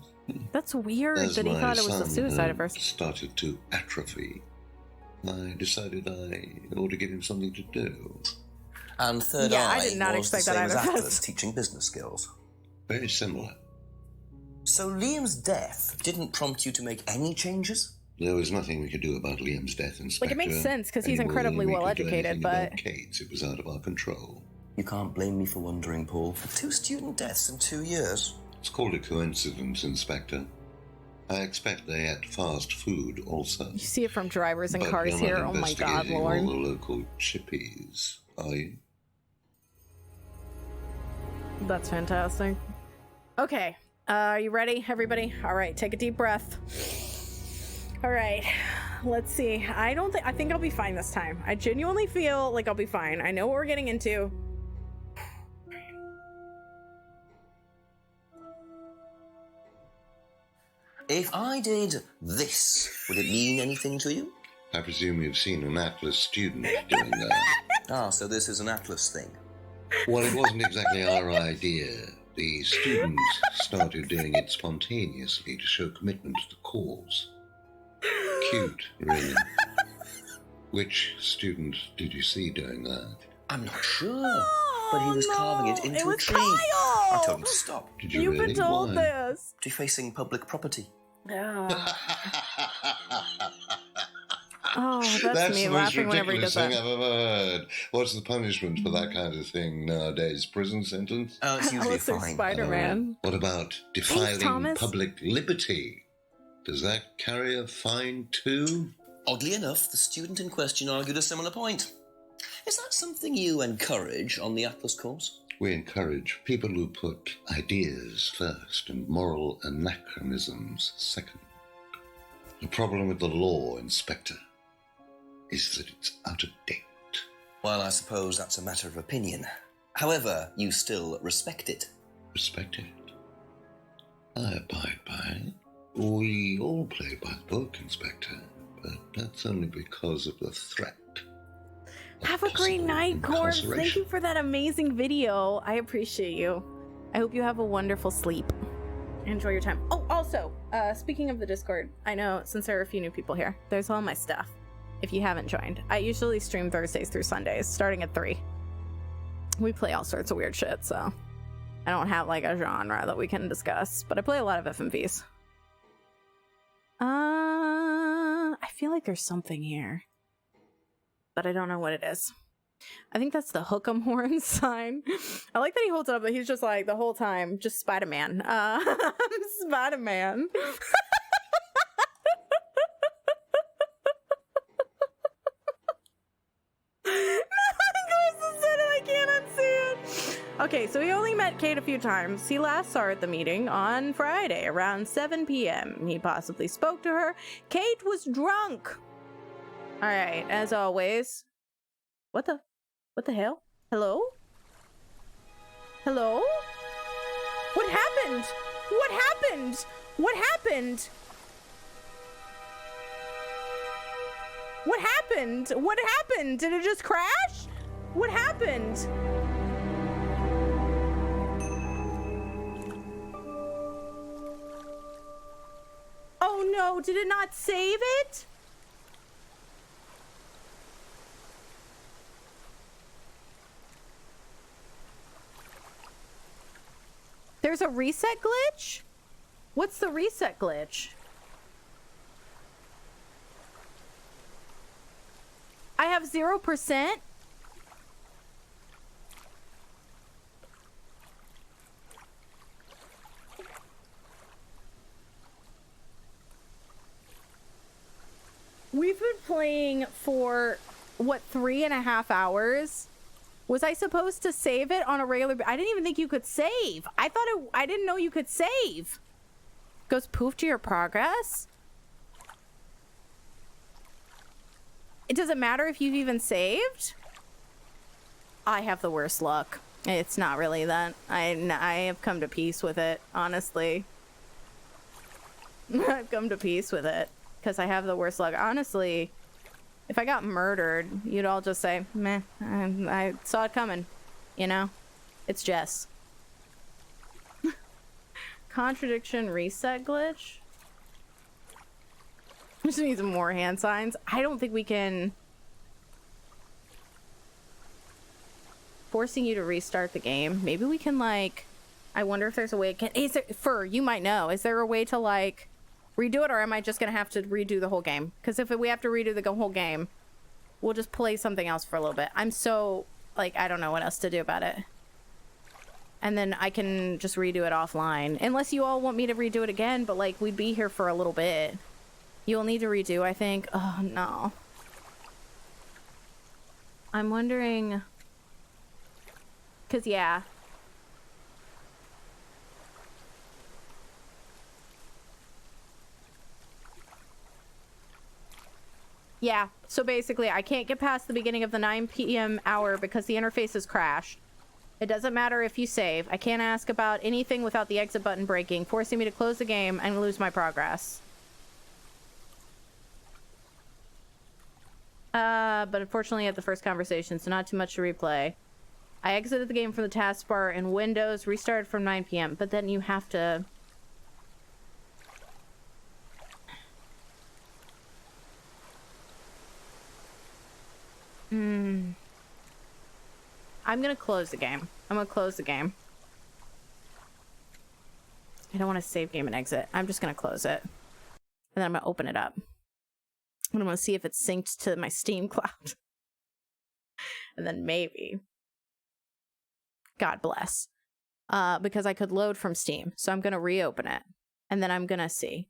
That's weird As that he my thought it was the son suicide at had first. started to atrophy, I decided I ought to give him something to do. And third Yeah, eye I did not was expect the that same as either. Atlas teaching business skills. Very similar. So Liam's death didn't prompt you to make any changes? There was nothing we could do about Liam's death, Inspector. Like, it makes sense, 'cause he's any more than incredibly we could do well-educated, anything but- about Kate, it was out of our control. You can't blame me for wondering, Paul. For 2 student deaths in 2 years. It's called a coincidence, Inspector. I expect they ate fast food also. You see it from drivers and But cars you're here. not Oh my god, investigating Lord. all the local chippies, are you? That's fantastic. Okay, are you ready, everybody? All right, take a deep breath. All right, let's see. I think I'll be fine this time. I genuinely feel like I'll be fine. I know what we're getting into. If I did this, would it mean anything to you? I presume you've seen an Atlas student doing that. Ah, so this is an Atlas thing. Well, it wasn't exactly our idea. The students started doing it spontaneously to show commitment to the cause. Cute, really. Which student did you see doing that? I'm not sure, but he was carving it into it a was tree. Kyle! I told him to stop. Did you You've really? been told Why? this. Defacing public property. Oh, that's me the most laughing whenever he does ridiculous thing that. I've ever heard. What's the punishment for that kind of thing nowadays? Prison sentence? Oh, it's usually Unless they're fine. Spider-Man. What about defiling Thomas. public liberty? Does that carry a fine too? Oddly enough, the student in question argued a similar point. Is that something you encourage on the Atlas course? We encourage people who put ideas first and moral anachronisms second. The problem with the law, Inspector, is that it's out of date. Well, I suppose that's a matter of opinion. However, you still respect it. Respect it. I abide by it. We all play by the book, Inspector, but that's only because of the threat. Have a great night, Corbs. Thank you for that amazing video. I appreciate you. I hope you have a wonderful sleep. Enjoy your time. Oh, also, speaking of the Discord, I know since there are a few new people here, there's all my stuff. If you haven't joined, I usually stream Thursdays through Sundays, starting at 3. We play all sorts of weird shit, so I don't have like a genre that we can discuss, but I play a lot of FMVs. I feel like there's something here, but I don't know what it is. I think that's the hook 'em horn sign. I like that he holds it up, but he's just like the whole time, just Spider-Man. Spider-Man. I can't unsee it. Okay, so he only met Kate a few times. He last saw her at the meeting on Friday around 7 p.m. He possibly spoke to her. Kate was drunk. All right, as always. What the hell? Hello? Hello? What happened? What happened? What happened? What happened? What happened? Did it just crash? What happened? Oh no, did it not save it? There's a reset glitch? What's the reset glitch? I have 0%. We've been playing for, what, 3.5 hours? Was I supposed to save it on a regular... I didn't even think you could save. I didn't know you could save. Goes poof to your progress? It doesn't matter if you've even saved? I have the worst luck. It's not really that. I have come to peace with it, honestly. I've come to peace with it. Because I have the worst luck. Honestly, if I got murdered, you'd all just say, meh, I saw it coming. You know? It's Jess. Contradiction reset glitch? Just need some more hand signs. I don't think we can... Forcing you to restart the game. Maybe we can, like... I wonder if there's a way it can... Is there... Fur, you might know. Is there a way to, like... redo it, or am I just gonna have to redo the whole game? Because if we have to redo the whole game, we'll just play something else for a little bit. I'm so, like, I don't know what else to do about it. And then I can just redo it offline. Unless you all want me to redo it again, but, like, we'd be here for a little bit. You'll need to redo, I think. Oh, no. I'm wondering... Because, yeah... Yeah, so basically I can't get past the beginning of the 9 p.m. hour because the interface has crashed. It doesn't matter if you save. I can't ask about anything without the exit button breaking, forcing me to close the game and lose my progress. But unfortunately at the first conversation, so not too much to replay. I exited the game from the taskbar in Windows, restarted from 9 p.m., but then you have to... I'm gonna close the game. I'm gonna close the game. I don't want to save game and exit. I'm just gonna close it. And then I'm gonna open it up. And I'm gonna see if it's synced to my Steam cloud. And then maybe. God bless. Because I could load from Steam. So I'm gonna reopen it. And then I'm gonna see.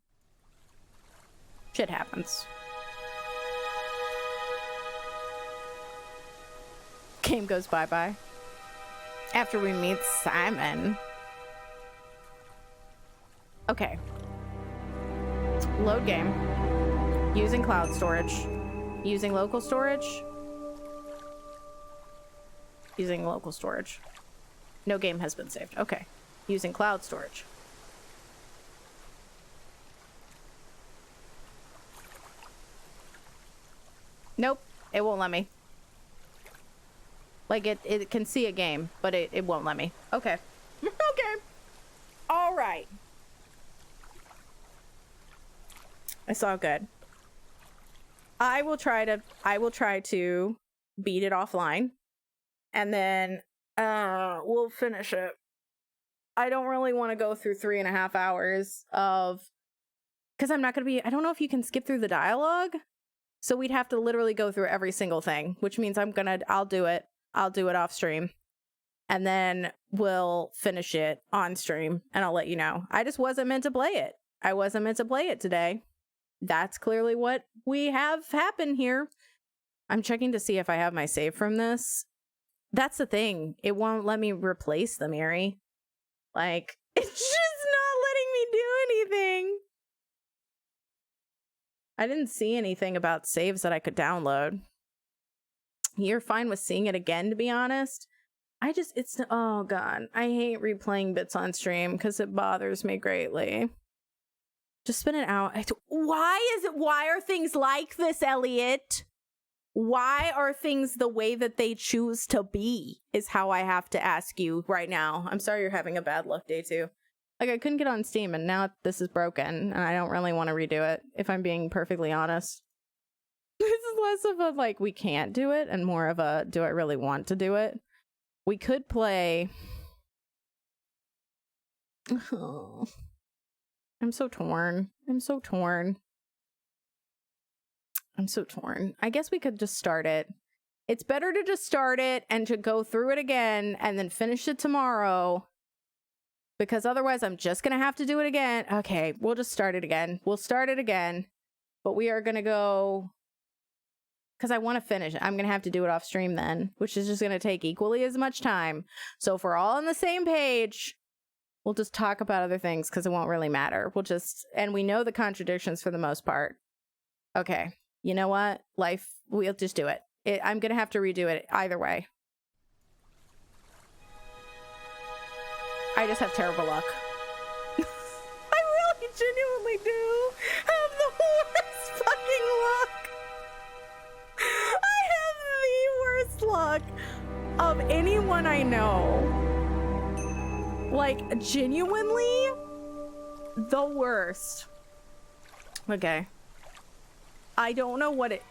Shit happens. Game goes bye-bye. After we meet Simon. Okay. Load game. Using cloud storage. Using local storage. Using local storage. No game has been saved. Okay. Using cloud storage. Nope. It won't let me. Like, it can see a game, but it won't let me. Okay. Okay. All right. It's all good. I will try to beat it offline. And then, we'll finish it. I don't really want to go through 3.5 hours of... Because I'm not going to be... I don't know if you can skip through the dialogue. So we'd have to literally go through every single thing. Which means I'll do it. I'll do it off stream. And then we'll finish it on stream. And I'll let you know. I just wasn't meant to play it. I wasn't meant to play it today. That's clearly what we have happen here. I'm checking to see if I have my save from this. That's the thing. It won't let me replace the Mary. Like, it's just not letting me do anything. I didn't see anything about saves that I could download. You're fine with seeing it again, to be honest. oh god, I hate replaying bits on stream because it bothers me greatly. Just spin it out. Why are things like this, Elliot? Why are things the way that they choose to be is how I have to ask you right now. I'm sorry you're having a bad luck day too. Like, I couldn't get on Steam and now this is broken and I don't really want to redo it, if I'm being perfectly honest. This is less of a, like, we can't do it and more of a, do I really want to do it? We could play... Oh. I'm so torn. I guess we could just start it. It's better to just start it and to go through it again and then finish it tomorrow. Because otherwise I'm just going to have to do it again. Okay, we'll just start it again. We'll start it again. But we are going to go... Because I want to finish it. I'm going to have to do it off stream then. Which is just going to take equally as much time. So if we're all on the same page, we'll just talk about other things because it won't really matter. We'll just... And we know the contradictions for the most part. Okay. You know what? Life, we'll just do it. I'm going to have to redo it either way. I just have terrible luck. I really genuinely do have the worst fucking luck. I have the worst luck of anyone I know. Like, genuinely, the worst. Okay. I don't know what it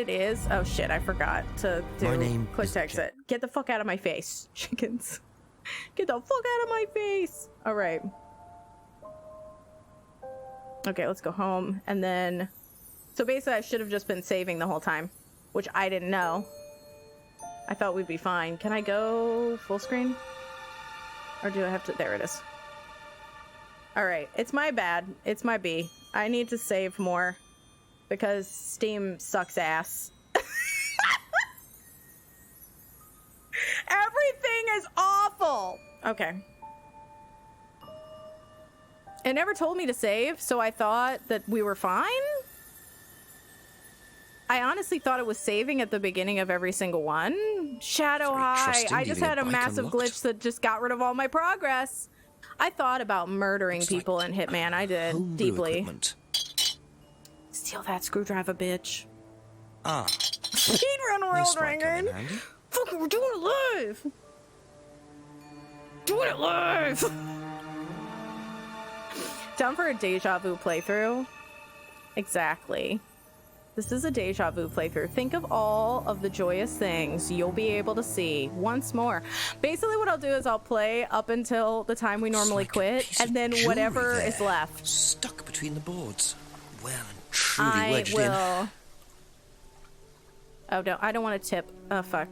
is. Oh shit, I forgot to do quick text it. Get the fuck out of my face, chickens. Get the fuck out of my face. All right. Okay, let's go home. And then, so basically I should have just been saving the whole time, which I didn't know. I thought we'd be fine. Can I go full screen? Or do I have to? There it is. All right, it's my bad. It's my B. I need to save more. Because Steam sucks ass. Everything is awful. Okay. It never told me to save, so I thought that we were fine. I honestly thought it was saving at the beginning of every single one. Shadow High. I just had a massive glitch that just got rid of all my progress. I thought about murdering people in Hitman. I did. Deeply. Equipment. Steal that screwdriver, bitch. Ah. Speedrun world ringing. Fucking, we're doing it live. Doing it live. Down for a deja vu playthrough. Exactly. This is a deja vu playthrough. Think of all of the joyous things you'll be able to see once more. Basically what I'll do is I'll play up until the time we normally quit, and then whatever is left. Stuck between the boards. Well and truly wedged in. Oh no, I don't want to tip. Oh fuck.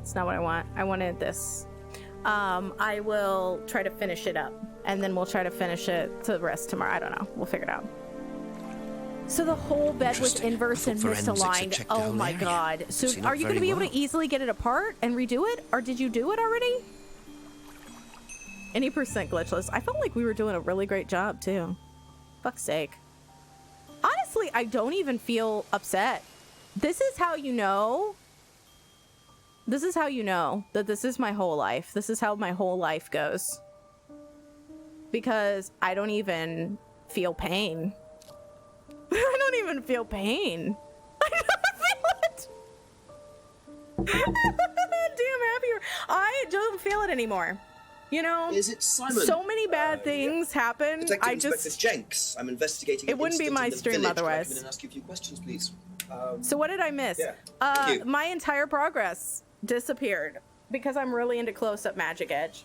It's not what I want. I wanted this. I will try to finish it up, and then we'll try to finish it to the rest tomorrow. I don't know. We'll figure it out. So the whole bed was inverse and misaligned. Oh my god. So are you going to be able to easily get it apart and redo it? Or did you do it already? Any percent glitchless. I felt like we were doing a really great job too. Fuck's sake. Honestly, I don't even feel upset. This is how you know. This is how you know that this is my whole life. This is how my whole life goes. Because I don't even feel pain. I don't even feel pain. I don't feel it. Damn happier. I don't feel it anymore. You know, is it Simon? So many bad things happen. Detective Inspector Jenks. I'm investigating. It wouldn't be my stream otherwise. Can I come in and ask you a few questions, please? So what did I miss? Yeah. My entire progress disappeared because I'm really into close-up Magic Edge.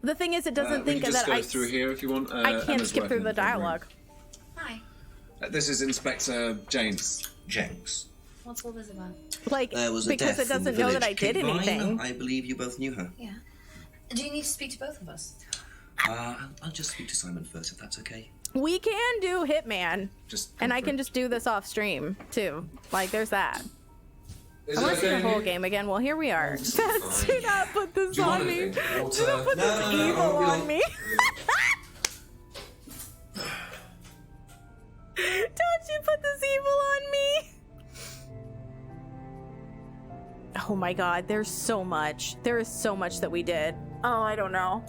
The thing is, it doesn't think that I. Through here if you want. I can't skip through the dialogue. Hi. This is Inspector Jenks. What's all this about? Like, because it doesn't know that I did anything. I believe you both knew her. Yeah. Do you need to speak to both of us? I'll just speak to Simon first, if that's okay. We can do Hitman, and I can just do this off stream too. Like, there's that. I want to see the whole game again. Well, here we are. Do not put this on me. Do not put this evil on me. Don't you put this evil on me. Oh my god, there's so much. There is so much that we did. Oh, I don't know.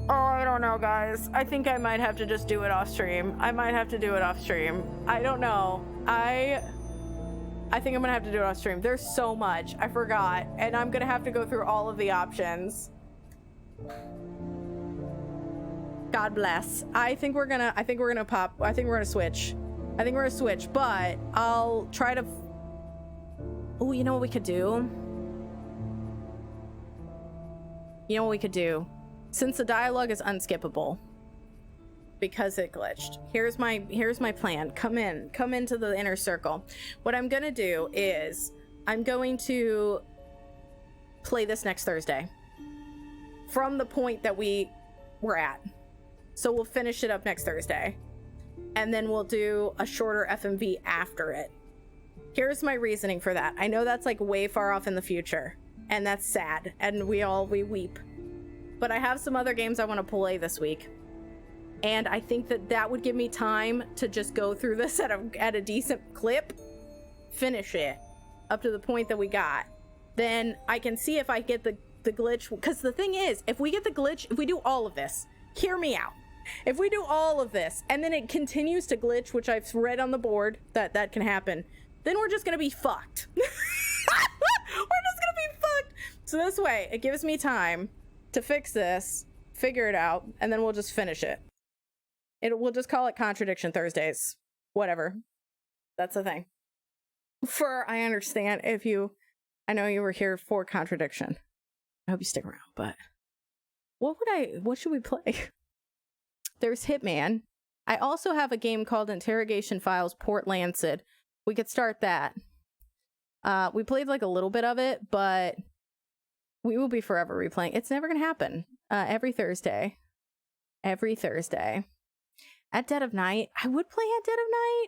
Oh, I don't know, guys. I think I might have to just do it off stream. I might have to do it off stream. I don't know. I think I'm gonna have to do it off stream. There's so much. I forgot. And I'm gonna have to go through all of the options. God bless. I think we're gonna switch. But I'll try to... Oh, you know what we could do? Since the dialogue is unskippable because it glitched, here's my plan. Come into the inner circle. What I'm gonna do is I'm going to play this next Thursday from the point that we were at. So we'll finish it up next Thursday, and then we'll do a shorter FMV after it. Here's my reasoning for that. I know that's like way far off in the future, and that's sad, and we weep. But I have some other games I want to play this week, and I think that would give me time to just go through this at a decent clip, finish it up to the point that we got. Then I can see if I get the glitch, because the thing is, if we get the glitch, if we do all of this, hear me out. If we do all of this and then it continues to glitch, which I've read on the board that can happen, then we're just gonna be fucked. We're just gonna be fucked. So this way, it gives me time to fix this, figure it out, and then we'll just finish it. We'll just call it Contradiction Thursdays. Whatever. That's the thing. I understand I know you were here for Contradiction. I hope you stick around, but what should we play? There's Hitman. I also have a game called Interrogation Files Port Lancet. We could start that. We played like a little bit of it, but we will be forever replaying. It's never gonna happen. Every Thursday. At Dead of Night. I would play at Dead of Night,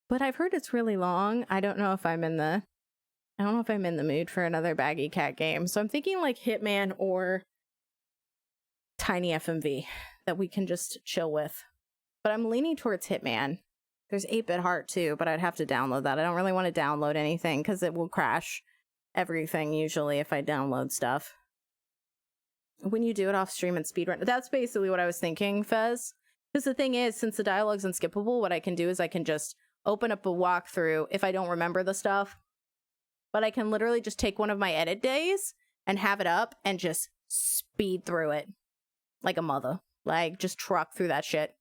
but I've heard it's really long. I don't know if I'm in the mood for another baggy cat game. So I'm thinking like Hitman or Tiny FMV that we can just chill with. But I'm leaning towards Hitman. There's 8-Bit Heart too, but I'd have to download that. I don't really want to download anything because it will crash everything usually if I download stuff. When you do it off stream and speedrun, that's basically what I was thinking, Fez. Because the thing is, since the dialogue's unskippable, what I can do is I can just open up a walkthrough if I don't remember the stuff. But I can literally just take one of my edit days and have it up and just speed through it like a mother. Like, just truck through that shit.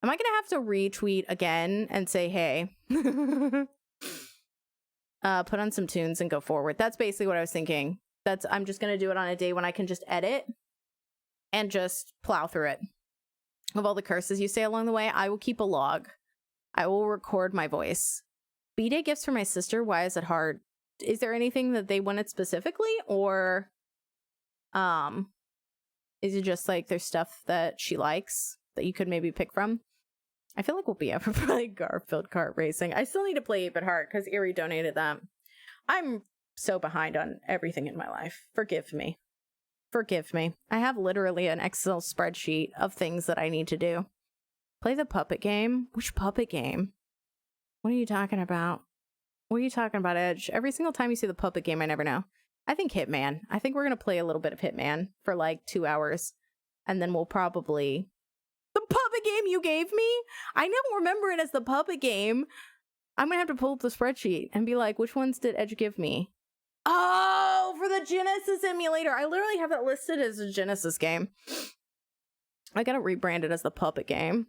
Am I gonna have to retweet again and say, hey, put on some tunes and go forward? That's basically what I was thinking. I'm just gonna do it on a day when I can just edit and just plow through it. Of all the curses you say along the way, I will keep a log. I will record my voice. B-Day gifts for my sister, why is it hard? Is there anything that they wanted specifically, or is it just like there's stuff that she likes that you could maybe pick from? I feel like we'll be able to play Garfield Kart Racing. I still need to play 8-Bit Heart because Erie donated that. I'm so behind on everything in my life. Forgive me. I have literally an Excel spreadsheet of things that I need to do. Play the puppet game? Which puppet game? What are you talking about? Edge? Every single time you see the puppet game, I never know. I think Hitman. I think we're going to play a little bit of Hitman for like 2 hours. And then we'll probably... The puppet game you gave me? I don't remember it as the puppet game. I'm going to have to pull up the spreadsheet and be like, which ones did Edge give me? Oh, for the Genesis emulator. I literally have that listed as a Genesis game. I got to rebrand it as the puppet game.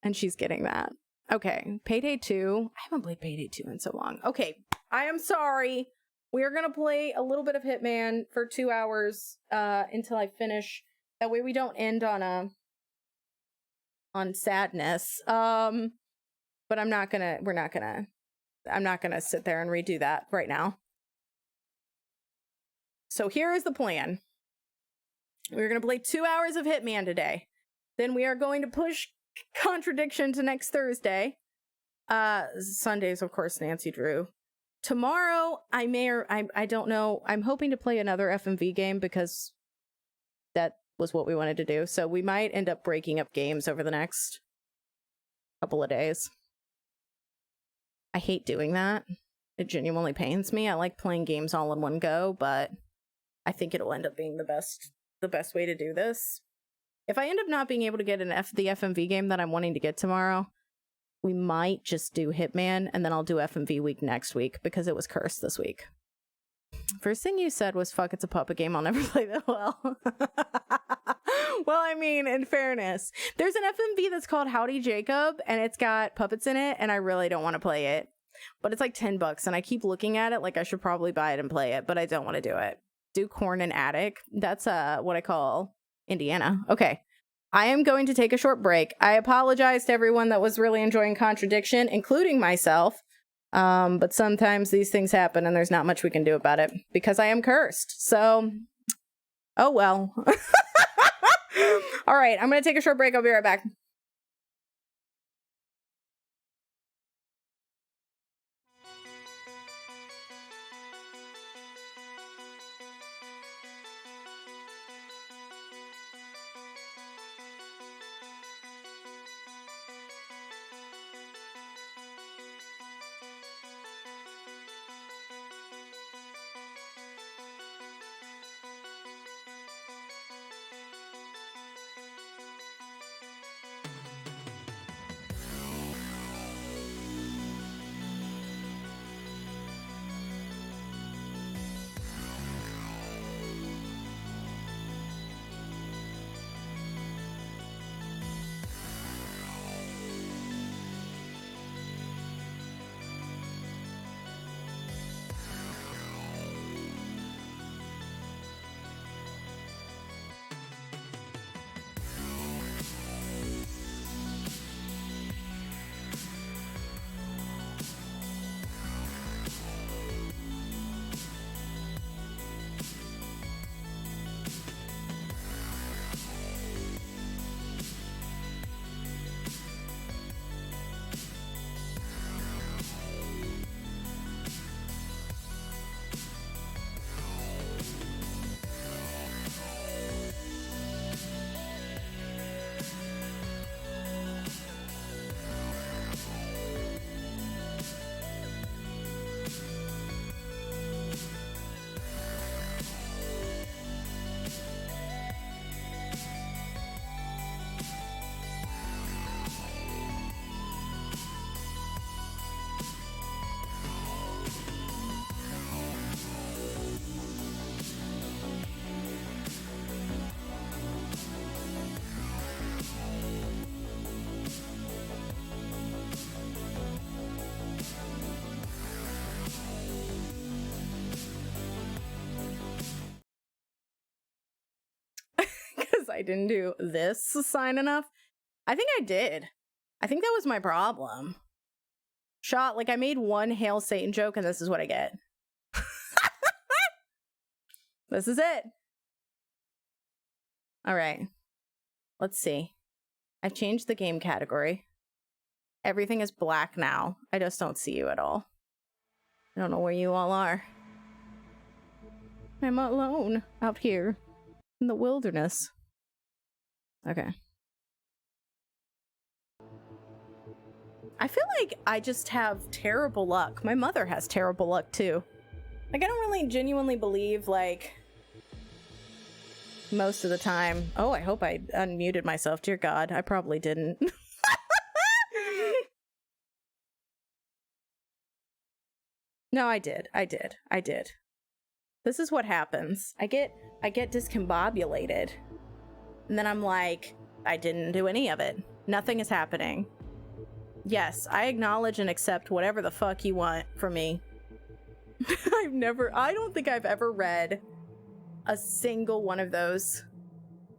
And she's getting that. Okay, Payday 2. I haven't played Payday 2 in so long. Okay, I am sorry. We are going to play a little bit of Hitman for 2 hours until I finish. That way we don't end on sadness. But I'm not going to sit there and redo that right now. So here is the plan. We're going to play 2 hours of Hitman today. Then we are going to push Contradiction to next Thursday. Sundays, of course, Nancy Drew. Tomorrow, I don't know. I'm hoping to play another FMV game because that was what we wanted to do. So we might end up breaking up games over the next couple of days. I hate doing that It genuinely pains me. I like playing games all in one go, but I think it'll end up being the best way to do this. If I end up not being able to get the FMV game that I'm wanting to get tomorrow, we might just do Hitman, and then I'll do FMV week next week because it was cursed this week. First thing you said was, fuck, it's a puppet game. I'll never play that well. Well, I mean, in fairness, there's an FMV that's called Howdy Jacob, and it's got puppets in it, and I really don't want to play it. But it's like $10, and I keep looking at it like I should probably buy it and play it, but I don't want to do it. Do Corn and Attic. That's what I call Indiana. Okay. I am going to take a short break. I apologize to everyone that was really enjoying Contradiction, including myself. But sometimes these things happen and there's not much we can do about it because I am cursed. So, oh well. All right, I'm going to take a short break. I'll be right back. I didn't do this sign enough. I think I did. I think that was my problem. I made one Hail Satan joke and this is what I get. This is it. All right. Let's see. I've changed the game category. Everything is black now. I just don't see you at all. I don't know where you all are. I'm alone out here in the wilderness. Okay. I feel like I just have terrible luck. My mother has terrible luck too. Like, I don't really genuinely believe, like, most of the time. Oh, I hope I unmuted myself. Dear God, I probably didn't. No, I did. This is what happens. I get discombobulated. And then I'm like, I didn't do any of it. Nothing is happening. Yes, I acknowledge and accept whatever the fuck you want from me. I don't think I've ever read a single one of those.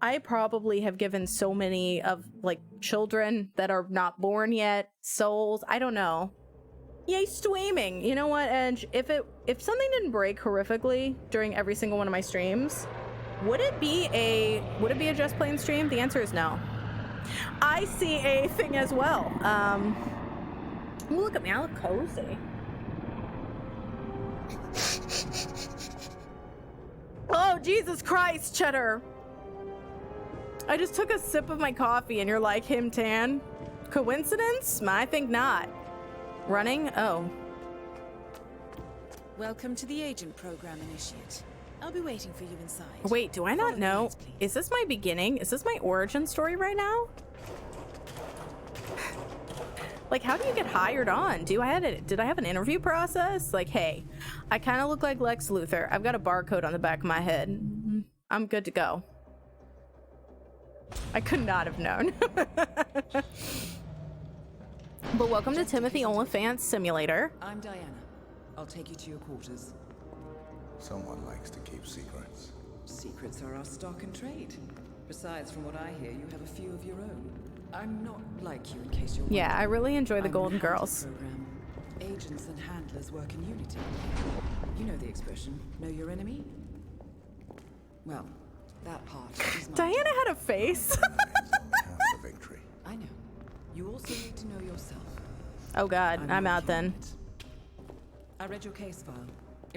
I probably have given so many of, like, children that are not born yet, souls, I don't know. Yay, streaming! You know what, Edge? If something didn't break horrifically during every single one of my streams, would it be a Just Playing stream? The answer is no. I see a thing as well. Look at me, I look cozy. Oh, Jesus Christ, Cheddar! I just took a sip of my coffee and you're like, him tan? Coincidence? I think not. Running? Oh. Welcome to the Agent Program, Initiate. I'll be waiting for you inside. Wait, do I not know? Is this my beginning? Is this my origin story right now? Like, how do you get hired on? Did I have an interview process? Like, hey, I kind of look like Lex Luthor. I've got a barcode on the back of my head. I'm good to go. I could not have known. But welcome to Timothy Oliphant's Simulator. I'm Diana. I'll take you to your quarters. Someone likes to keep secrets. Secrets are our stock and trade. Besides, from what I hear, you have a few of your own. I'm not like you, in case you're Yeah, I really enjoy the I'm Golden in a handler Girls. program. Agents and handlers work in unity. You know the expression, know your enemy? Well, that part is my Diana job. had a face. Half the victory. I know. You also need to know yourself. Oh god, I'm out then. I read your case file.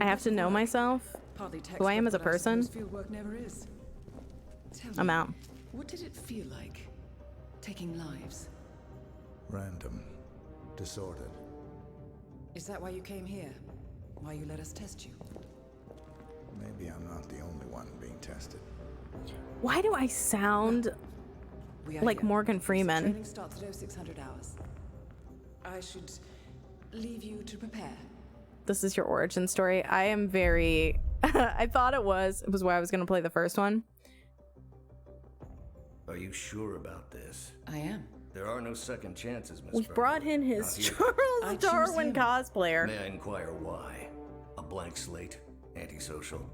I have to know myself, Partly who I am as a textbook, but I person. suppose field work never is. Tell I'm me, out. what did it feel like, taking lives? Random. Disordered. Is that why you came here? Why you let us test you? Maybe I'm not the only one being tested. Why do I sound We are like here. Morgan Freeman? Training starts at 0600 hours. I should leave you to prepare. This is your origin story. I am very... I thought it was why I was going to play the first one. Are you sure about this? I am. There are no second chances, Miss We've Furley. brought in his Not here. Charles Darwin cosplayer. May I inquire why? A blank slate, antisocial,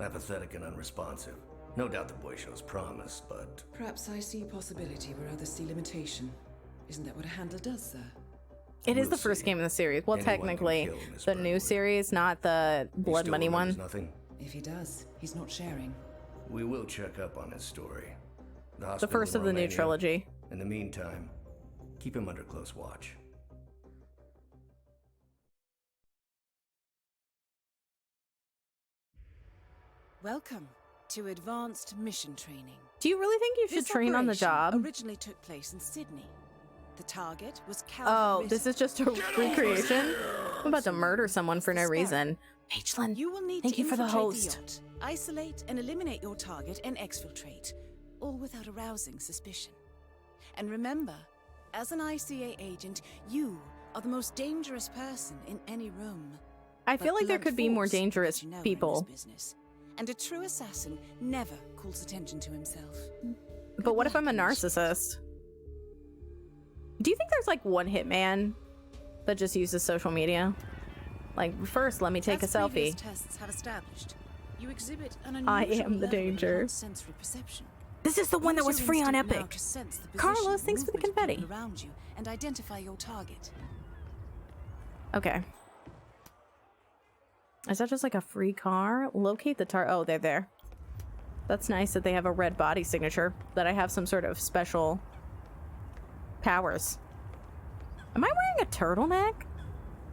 apathetic and unresponsive. No doubt the boy shows promise, but... Perhaps I see possibility where others see limitation. Isn't that what a handler does, sir? It is the first game in the series. Well, Anyone can technically, kill Miss the new series, not the Blood Money one. Nothing. If he does, he's not sharing. We will check up on his story. The first of the new trilogy. In the meantime, keep him under close watch. Welcome to Advanced Mission Training. Do you really think you should This train on the operation job? Originally took place in Sydney. The target was Oh, this is just a recreation? I'm about to murder someone for no reason. Pagelin, You will need thank to you for the infiltrate host. yacht, isolate and eliminate your target and exfiltrate, all without arousing suspicion. And remember, as an ICA agent, you are the most dangerous person in any room. I feel But like there blunt could be more force, dangerous as you know, in people. this business. And a true assassin never calls attention to himself. But what if I'm a narcissist? Do you think there's like one hitman that just uses social media? Like, first, let me take As a previous selfie. tests have established, you exhibit an I unusual am the level of danger. enhanced sensory perception. This is the one that Use was your free on instinct now Epic. to sense the Carlos, position thanks for the and movement of confetti. people around you and identify your target. Okay. Is that just like a free car? Locate the oh, they're there. That's nice that they have a red body signature, that I have some sort of special powers. Am I wearing a turtleneck?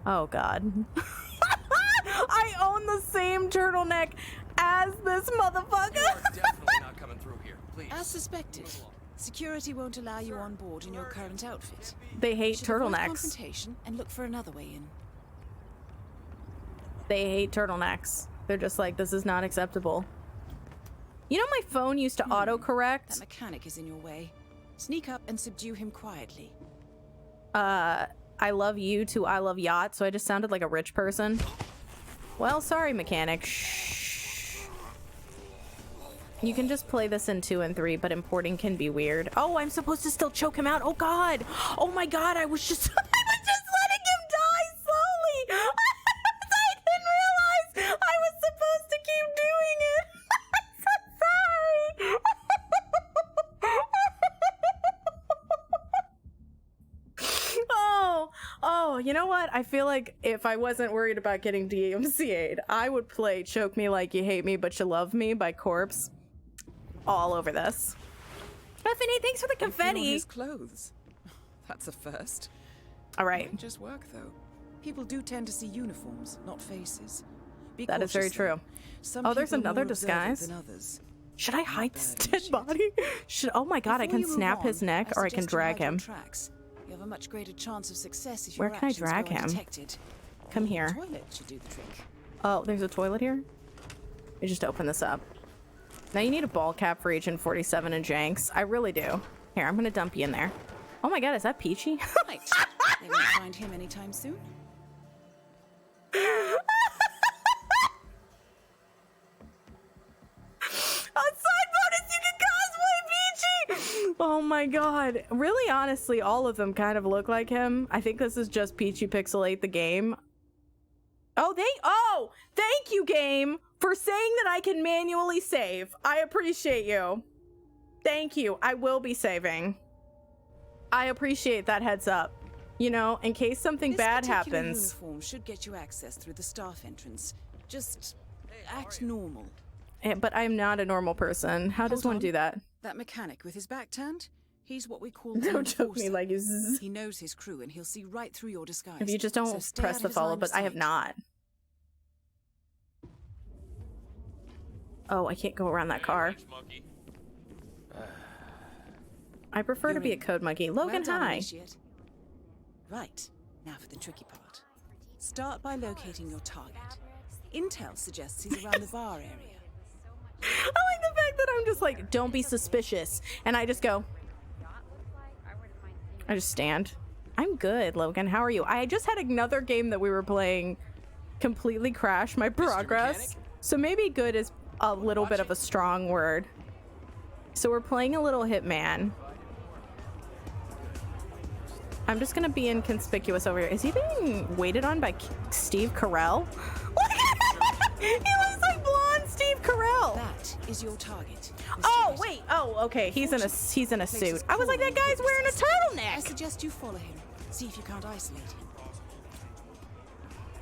Oh god. I own the same turtleneck as this motherfucker. Definitely not coming through here. Please. As suspected, security won't allow you on board in your current outfit. They hate You should avoid turtlenecks. confrontation and look for another way in. They hate turtlenecks. They're just like, this is not acceptable. You know, my phone used to That autocorrect. mechanic is in your way. Sneak up and subdue him quietly. I love you to I love yacht, so I just sounded like a rich person. Well, sorry, mechanic. Shh. You can just play this in 2 and 3, but importing can be weird. Oh, I'm supposed to still choke him out. Oh god. Oh my god, I was just letting him die slowly. I didn't realize I was supposed to keep doing it. I'm so sorry. Oh, you know what? I feel like if I wasn't worried about getting DMCA'd, I would play Choke Me Like You Hate Me But You Love Me by Corpse all over this. Bethany, thanks for the confetti. His clothes. That's a first. All right. Might just work though. People do tend to see uniforms, not faces. Be That is very cautious, though. true. Some Oh, there's people are another more observant disguise. than others. Should I hide this dead body? Oh my god, I Before can you move snap on, his neck or I can suggest you drag hide your him. tracks. You have a much greater chance of success if Where your can I actions drag go him? undetected. Come The here. toilet should do the trick. Oh, there's a toilet here? Let me just open this up. Now you need a ball cap for Agent 47 and Jenks. I really do. Here, I'm gonna dump you in there. Oh my god, is that Peachy? Right. They won't find him anytime soon. Side bonus, you can cosplay Peachy! Oh my god. Really, honestly, all of them kind of look like him. I think this is just Peachy Pixelate the game. Oh, thank you, game, for saying that I can manually save. I appreciate you. Thank you. I will be saving. I appreciate that heads up. You know, in case something bad happens. This uniform should get you access through the staff entrance. Just act normal. But I'm not a normal person. How does one do that? That mechanic with his back turned? He's what we call Don't joke me like he's... He knows his crew and he'll see right through your disguise. If you just don't press the follow, but I have not. Oh, I can't go around that car. I prefer to be a code monkey. Logan, hi. Right, now for the tricky part. Start by locating your target. Intel suggests he's around the bar area. I like the fact that I'm just like, don't be suspicious. And I just go. I just stand. I'm good, Logan. How are you? I just had another game that we were playing completely crash my progress. So maybe good is a little bit of a strong word. So we're playing a little Hitman. I'm just gonna be inconspicuous over here. Is he being waited on by Steve Carell? He looks like blonde Steve Carell. That is your target. Oh wait. Oh okay. He's in a suit. I was like, that guy's wearing a turtleneck. I suggest you follow him. See if you can't isolate him.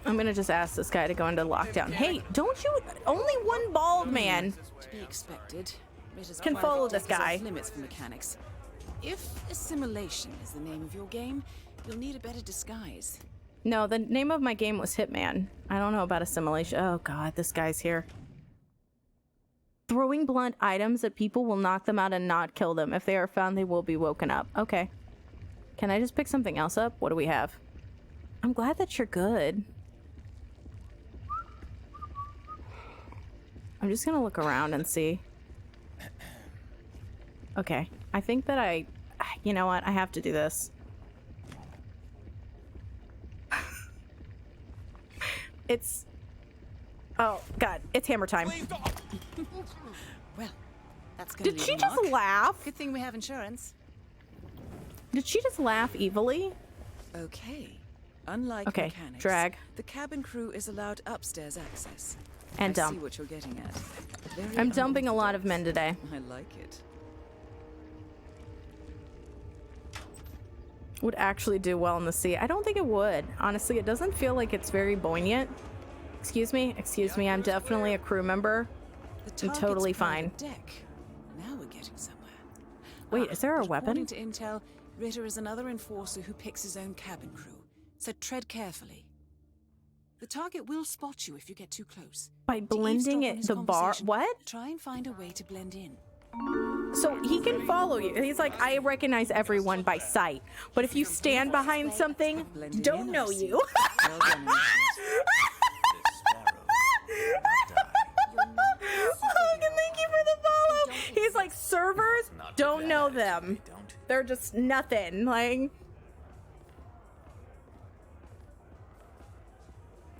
I'm gonna just ask this guy to go into lockdown. Hey, don't you? Only one bald man To be expected. can follow this guy. Limits for mechanics. If assimilation is the name of your game, you'll need a better disguise. No, the name of my game was Hitman. I don't know about assimilation. Oh god, this guy's here. Throwing blunt items at people will knock them out and not kill them. If they are found, they will be woken up. Okay. Can I just pick something else up? What do we have? I'm glad that you're good. I'm just gonna look around and see. Okay. I think that you know what? I have to do this. It's... Oh, God. It's hammer time. Well, that's gonna Did she just laugh? Good thing we have insurance. Did she just laugh evilly? Okay. Unlike okay, mechanics, drag. The cabin crew is allowed upstairs access. And I dump. see what you're getting at. I'm dumping a lot of men today. I like it. Would actually do well in the sea. I don't think it would. Honestly, it doesn't feel like it's very buoyant. Excuse me, I'm definitely a crew member. I'm totally fine. Deck. Now we're getting somewhere. Wait, is there a weapon? According to intel, Ritter is another enforcer who picks his own cabin crew. So tread carefully. The target will spot you if you get too close. By blending it, the bar. What? Try and find a way to blend in. So he can follow you. He's like, I recognize everyone by sight. But if you stand behind something, don't know you. Logan, thank you for the follow. He's like, servers, don't know them. They're just nothing. Like,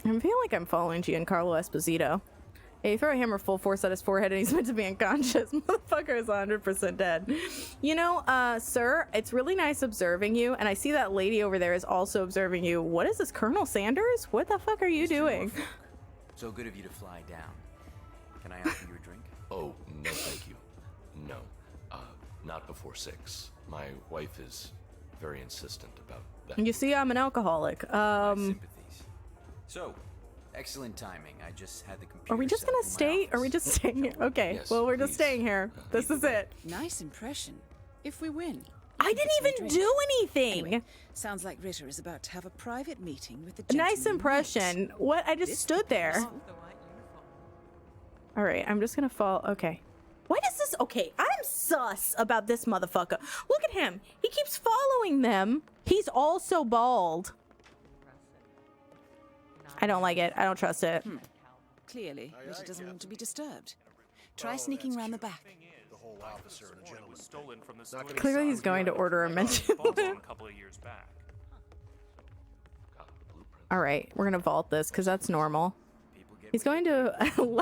I feel like I'm following Giancarlo Esposito. Hey, you throw a hammer full force at his forehead and he's meant to be unconscious. Motherfucker is 100% dead. You know, sir, it's really nice observing you. And I see that lady over there is also observing you. What is this, Colonel Sanders? What the fuck are you doing? So good of you to fly down. Can I offer you a drink? Oh, no thank you. No. Not before 6. My wife is very insistent about that. You see, I'm an alcoholic. So, excellent timing. I just had the computer. Are we just gonna stay? Are we just staying here? Okay, yes, well, we're just staying here. This is it. Nice impression. If we win. I didn't even do anything. Anyway, sounds like Ritter is about to have a private meeting with the nice impression. What? I just stood there. All right, I'm just gonna fall. Okay. Why does this? Okay, I'm sus about this motherfucker. Look at him. He keeps following them. He's also bald. I don't like it. I don't trust it. clearly, but it doesn't want to be disturbed. Try sneaking round the back. The whole officer and a gentleman stolen from the Clearly he's going to order a mention. a couple of years back. All right, we're gonna vault this because that's normal. He's going to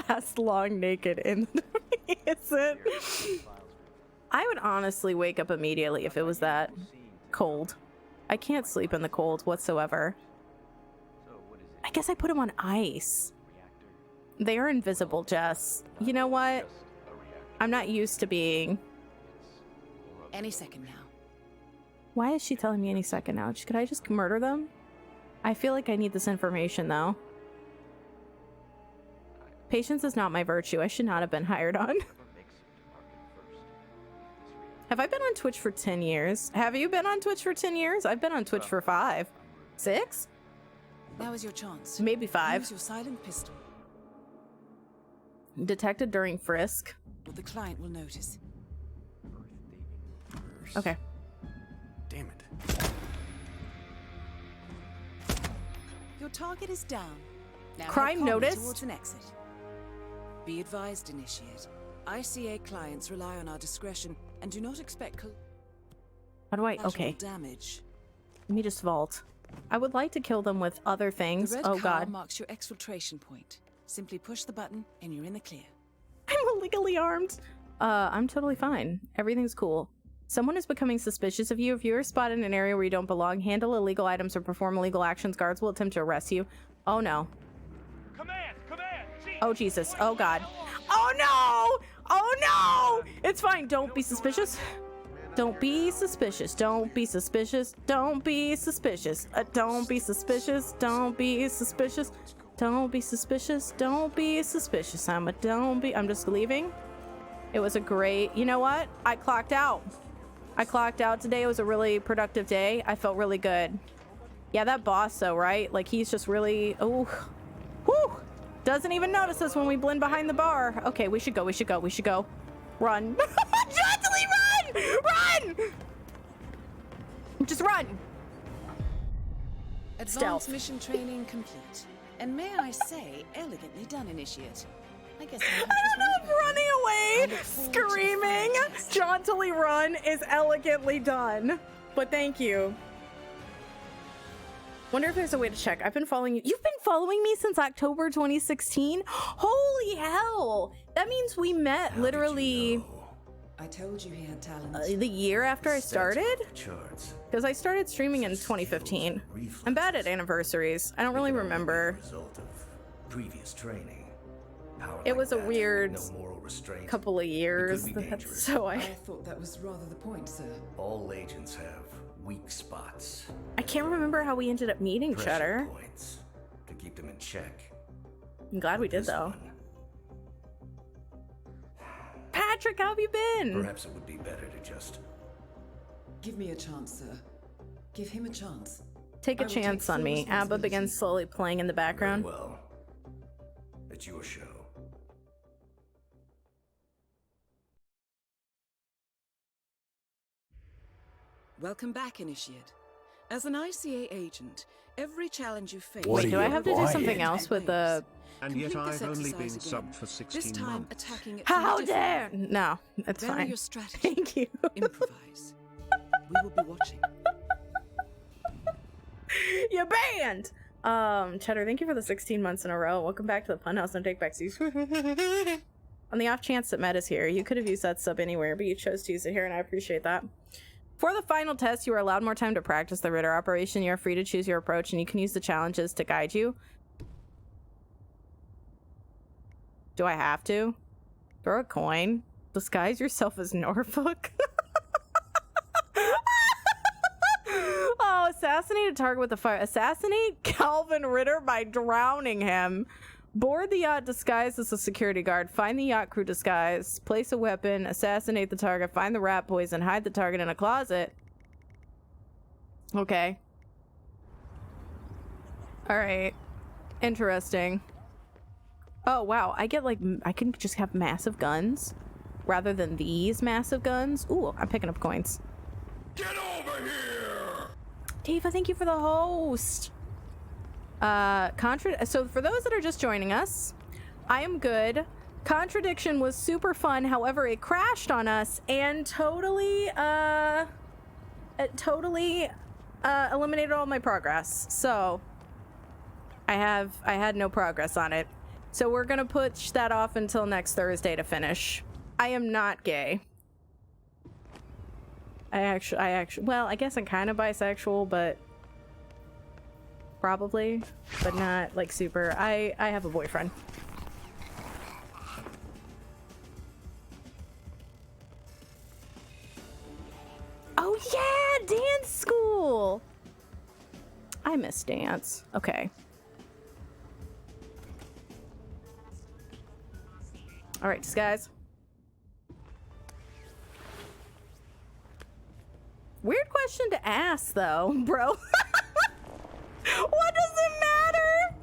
last long naked in the is it? I would honestly wake up immediately if it was that cold. I can't sleep in the cold whatsoever. I guess I put him on ice. They are invisible, Jess. You know what? I'm not used to being... Any second now. Why is she telling me any second now? Could I just murder them? I feel like I need this information, though. Patience is not my virtue. I should not have been hired on. Have I been on Twitch for 10 years? Have you been on Twitch for 10 years? I've been on Twitch for 5. 6? Now is your chance. Maybe 5. Use your silent pistol. Detected during frisk. What the client will notice. Okay. Damn it. Your target is down. Now Crime head calmly noticed? towards an exit. Be advised, Initiate. ICA clients rely on our discretion and do not expect How do I? collateral Okay. damage. Let me just vault. I would like to kill them with other things. The red Oh car god. marks your exfiltration point. Simply push the button and you're in the clear. I'm illegally armed. I'm totally fine. Everything's cool. Someone is becoming suspicious of you. If you are spotted in an area where you don't belong, handle illegal items or perform illegal actions, guards will attempt to arrest you. Oh no. Command! Oh Jesus. Oh god. Oh no! Oh no! It's fine. Don't be suspicious. Don't be suspicious. Don't be suspicious. Don't be suspicious. Don't be suspicious. Don't be suspicious. Don't be suspicious. Don't be suspicious. I'm just leaving. It was a great, you know what? I clocked out. I clocked out today. It was a really productive day. I felt really good. Yeah, that boss though, right? Like he's just really, oh, whew. Doesn't even notice us when we blend behind the bar. Okay, we should go. We should go. We should go. Run. Jocelyn, run! Run! Just run. Advanced Stealth. mission training complete. And may I say, elegantly done, Initiate. I guess I don't know if running away, screaming, jauntily run is elegantly done. But thank you. Wonder if there's a way to check. I've been following you. You've been following me since October 2016? Holy hell! That means we met literally... I told you he had talent. The year after I started? Because I started streaming in 2015. I'm bad at anniversaries. I don't really remember. Result of previous training. It was a weird couple of years. So I thought that was rather the point, sir. All agents have weak spots. I can't remember how we ended up meeting, Pressure Cheddar. points to keep them in check. I'm glad we did, though. Patrick, how have you been? Perhaps it would be better to just... Give me a chance, sir. Give him a chance. Take a chance on me. ABBA begins slowly playing in the background. Very well. It's your show. Welcome back, Initiate. As an ICA agent, every challenge you face... Wait, do I have to do something else with the... And yet I've only been subbed for 16 months. Attacking it How from a dare! different No, it's Vary fine. your strategy. Thank you. Improvise. We will be watching. You're banned! Cheddar, thank you for the 16 months in a row. Welcome back to the Funhouse, no take-backsies. On the off chance that Matt is here, you could have used that sub anywhere, but you chose to use it here, and I appreciate that. For the final test, you are allowed more time to practice the Ritter operation. You are free to choose your approach, and you can use the challenges to guide you. Do I have to? Throw a coin. Disguise yourself as Norfolk. Oh, assassinate a target with a fire. Assassinate Calvin Ritter by drowning him. Board the yacht disguised as a security guard. Find the yacht crew disguise. Place a weapon. Assassinate the target. Find the rat poison. Hide the target in a closet. Okay. Alright. Interesting. Oh, wow. I get, like, I can just have massive guns rather than these massive guns. Ooh, I'm picking up coins. Get over here! Tifa, thank you for the host. So for those that are just joining us, I am good. Contradiction was super fun. However, it crashed on us and totally eliminated all my progress. So I had no progress on it. So we're gonna push that off until next Thursday to finish. I am not gay. I actually, well, I guess I'm kind of bisexual, but probably, but not like super. I have a boyfriend. Oh yeah, dance school. I miss dance. Okay. All right, guys. Weird question to ask, though, bro. What does it matter?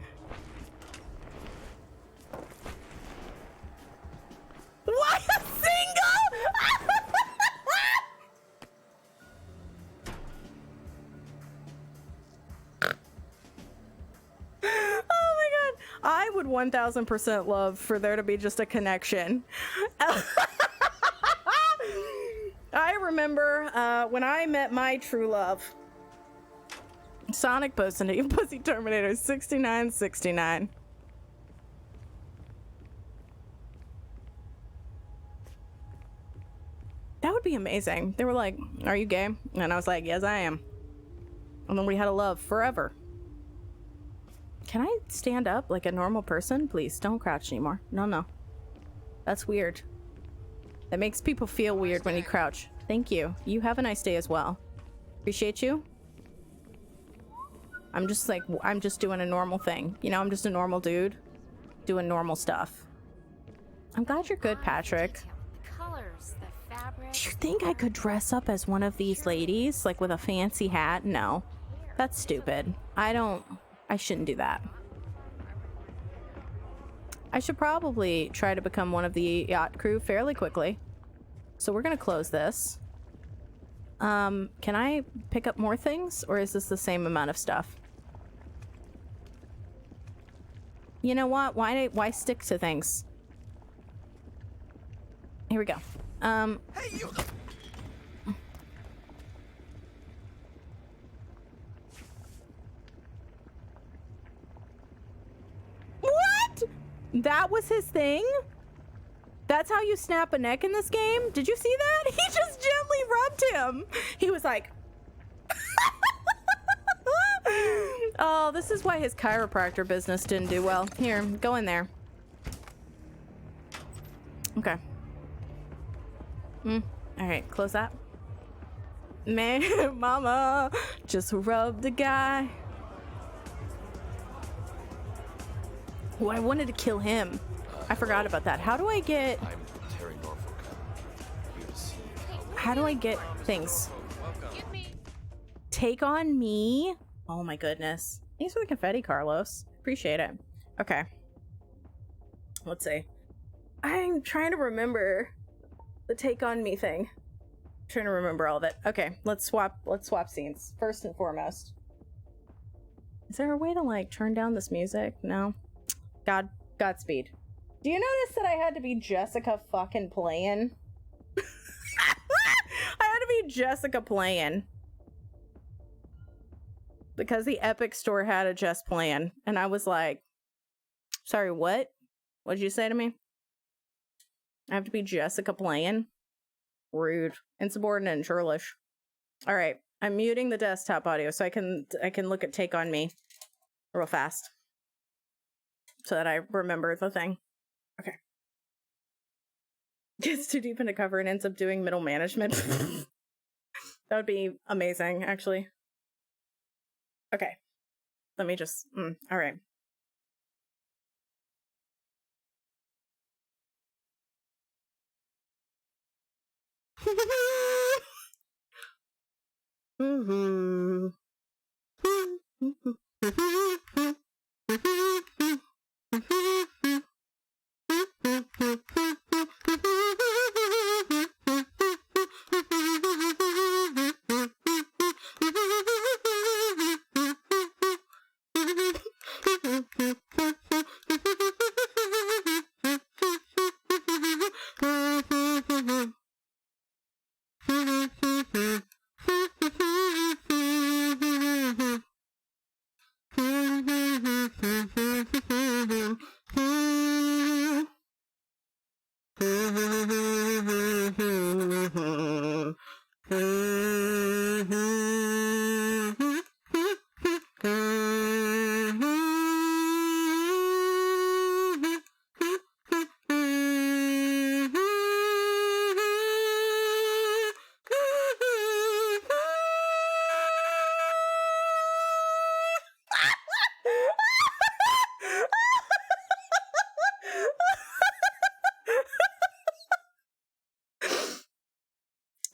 Why a single? Oh my god. I would 1000% love for there to be just a connection. I remember when I met my true love. Sonic Pussy Terminator 6969. That would be amazing. They were like, "Are you gay?" And I was like, "Yes, I am." And then we had a love forever. Can I stand up like a normal person? Please, don't crouch anymore. No. That's weird. That makes people feel weird when you crouch. Thank you. You have a nice day as well. Appreciate you. I'm just doing a normal thing. You know, I'm just a normal dude doing normal stuff. I'm glad you're good, Patrick. Do you think I could dress up as one of these ladies, like with a fancy hat? No. That's stupid. I shouldn't do that. I should probably try to become one of the yacht crew fairly quickly. So we're gonna close this. Can I pick up more things, or is this the same amount of stuff? You know what? Why stick to things? Here we go. Hey, you. What? That was his thing? That's how you snap a neck in this game? Did you see that? He just gently rubbed him. He was like... Oh, this is why his chiropractor business didn't do well. Here, go in there. Okay. Alright, close that. Man, mama just rubbed a guy. Oh, I wanted to kill him. I forgot about that. How do I get... How do I get things? Take on me? Oh my goodness. Thanks for the confetti, Carlos. Appreciate it. Okay. Let's see. I'm trying to remember the take on me thing. I'm trying to remember all of it. Okay, let's swap scenes. First and foremost. Is there a way to like turn down this music? No. Godspeed. Do you notice that I had to be Jessica fucking playing? I had to be Jessica playing. Because the Epic Store had a Just Playing. And I was like, sorry, what? What did you say to me? I have to be Jessica playing? Rude. Insubordinate and churlish. Alright. I'm muting the desktop audio so I can look at Take On Me real fast. So that I remember the thing. Okay. Gets too deep into cover and ends up doing middle management. That would be amazing, actually. Okay. Let me just... all right.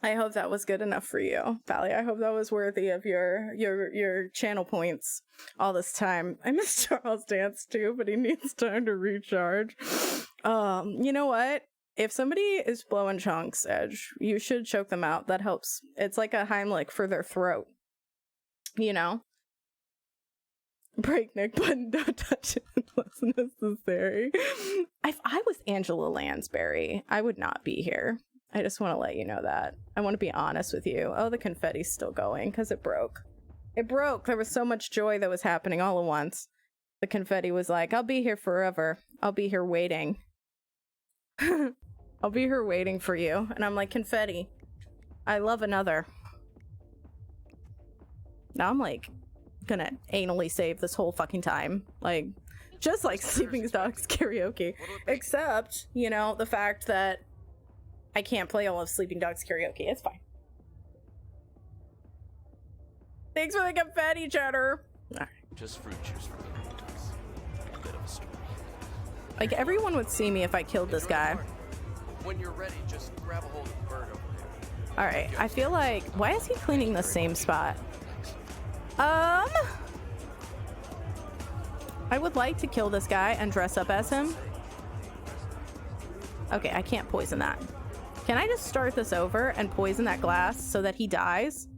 I hope that was good enough for you, Pally. I hope that was worthy of your channel points all this time. I miss Charles Dance too, but he needs time to recharge. You know what? If somebody is blowing chunks, Edge, you should choke them out. That helps. It's like a Heimlich for their throat. You know? Breakneck button, don't touch it unless necessary. If I was Angela Lansbury, I would not be here. I just want to let you know that. I want to be honest with you. Oh, the confetti's still going because it broke. It broke. There was so much joy that was happening all at once. The confetti was like, I'll be here forever. I'll be here waiting. I'll be here waiting for you. And I'm like, confetti, I love another. Now I'm like gonna anally save this whole fucking time. Like, just like Sleeping Dogs karaoke. Except, you know, the fact that I can't play all of Sleeping Dogs karaoke. It's fine. Thanks for the confetti, Cheddar. Right. Just fruit juice for me. A bit of a story. Like, everyone would see me if I killed this guy. When you're ready, just grab a hold of the bird over there. Alright, I feel like... Why is he cleaning the same spot? I would like to kill this guy and dress up as him. Okay, I can't poison that. Can I just start this over and poison that glass so that he dies?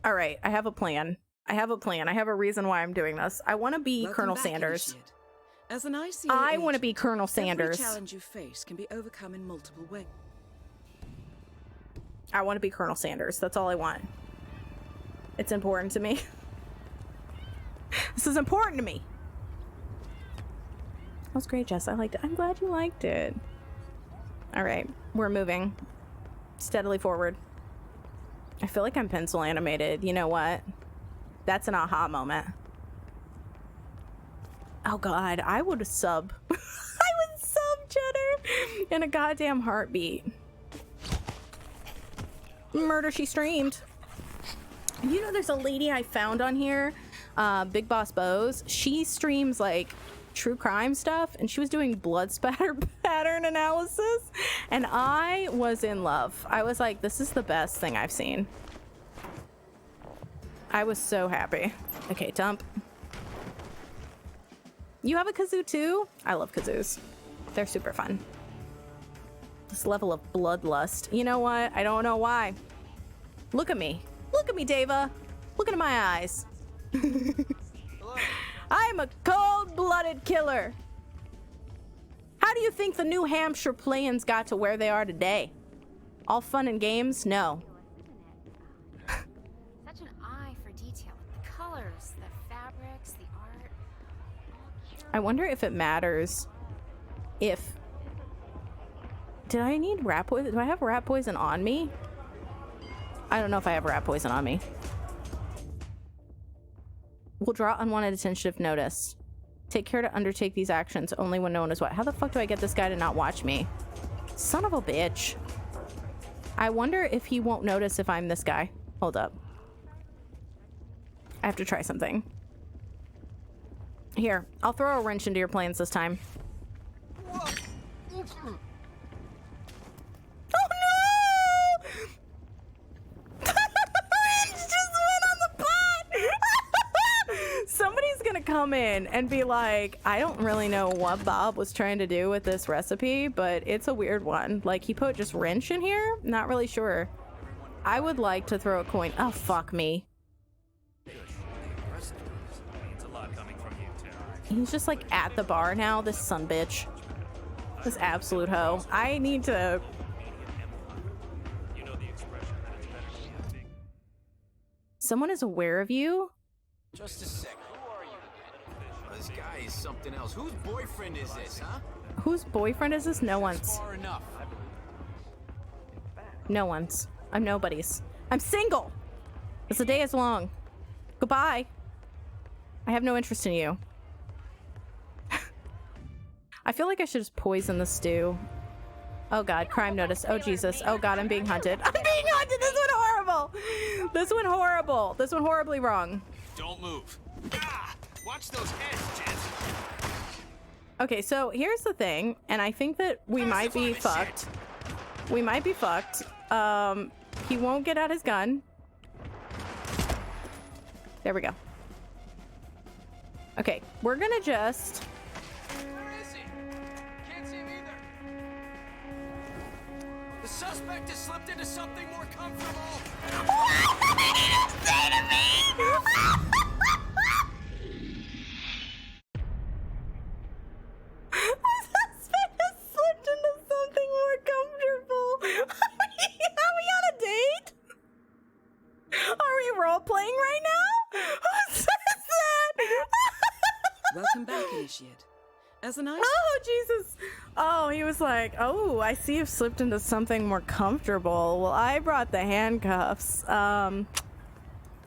Alright, I have a plan. I have a reason why I'm doing this. I want to be Colonel Sanders. As an ICA I want to be Colonel Sanders. Every challenge you face can be overcome in multiple ways. I want to be Colonel Sanders. That's all I want. It's important to me. This is important to me. That was great, Jess. I liked it. I'm glad you liked it. All right, we're moving steadily forward. I feel like I'm pencil animated. You know what? That's an aha moment. Oh God, I would sub. I would sub Cheddar in a goddamn heartbeat. Murder She Streamed. You know, there's a lady I found on here, Big Boss Bose. She streams like true crime stuff, and she was doing blood spatter pattern analysis, and I was in love. I was like, this is the best thing I've seen. I was so happy. Okay, dump. You have a kazoo too? I love kazoos. They're super fun. This level of bloodlust. You know what? I don't know why. Look at me. Look at me, Deva. Look into my eyes. I'm a cold-blooded killer. How do you think the New Hampshire Plains got to where they are today? All fun and games? No. Such an eye for detail. The colors, the fabrics, the art. I wonder if it matters if... Did I need rat poison? Do I have rat poison on me? I don't know if I have rat poison on me. We'll draw unwanted attention if noticed. Take care to undertake these actions only when known as what. How the fuck do I get this guy to not watch me? Son of a bitch. I wonder if he won't notice if I'm this guy. Hold up. I have to try something. Here, I'll throw a wrench into your plans this time. Oh no! It just went on the pot! Somebody's gonna come in and be like, I don't really know what Bob was trying to do with this recipe, but it's a weird one. Like, he put just wrench in here? Not really sure. I would like to throw a coin. Oh, fuck me. He's just like at the bar now, this son bitch. This absolute hoe. I need to... Someone is aware of you? Just a sec. Who are you? This guy is something else. Whose boyfriend is this, huh? Whose boyfriend is this? No one's. Far enough. No one's. I'm nobody's. I'm single! As the day is long. Goodbye. I have no interest in you. I feel like I should just poison the stew. Oh god, crime notice. Oh Jesus. Oh god, I'm being hunted. I'm being hunted! This went horrible! This went horrible. This went horribly wrong. Don't move. Ah! Watch those heads, Jess. Okay, so here's the thing, and I think that we might be fucked. We might be fucked. He won't get out his gun. There we go. Okay, we're gonna just... Where is he? Can't see him either. The suspect has slipped into something more comfortable. What did he just say to me? Slipped into something more comfortable. Are we on a date? Are we role playing right now? Who says that? Welcome back, Initiate. As an ice. Oh Jesus! Oh, he was like, "Oh, I see you've slipped into something more comfortable. Well, I brought the handcuffs. If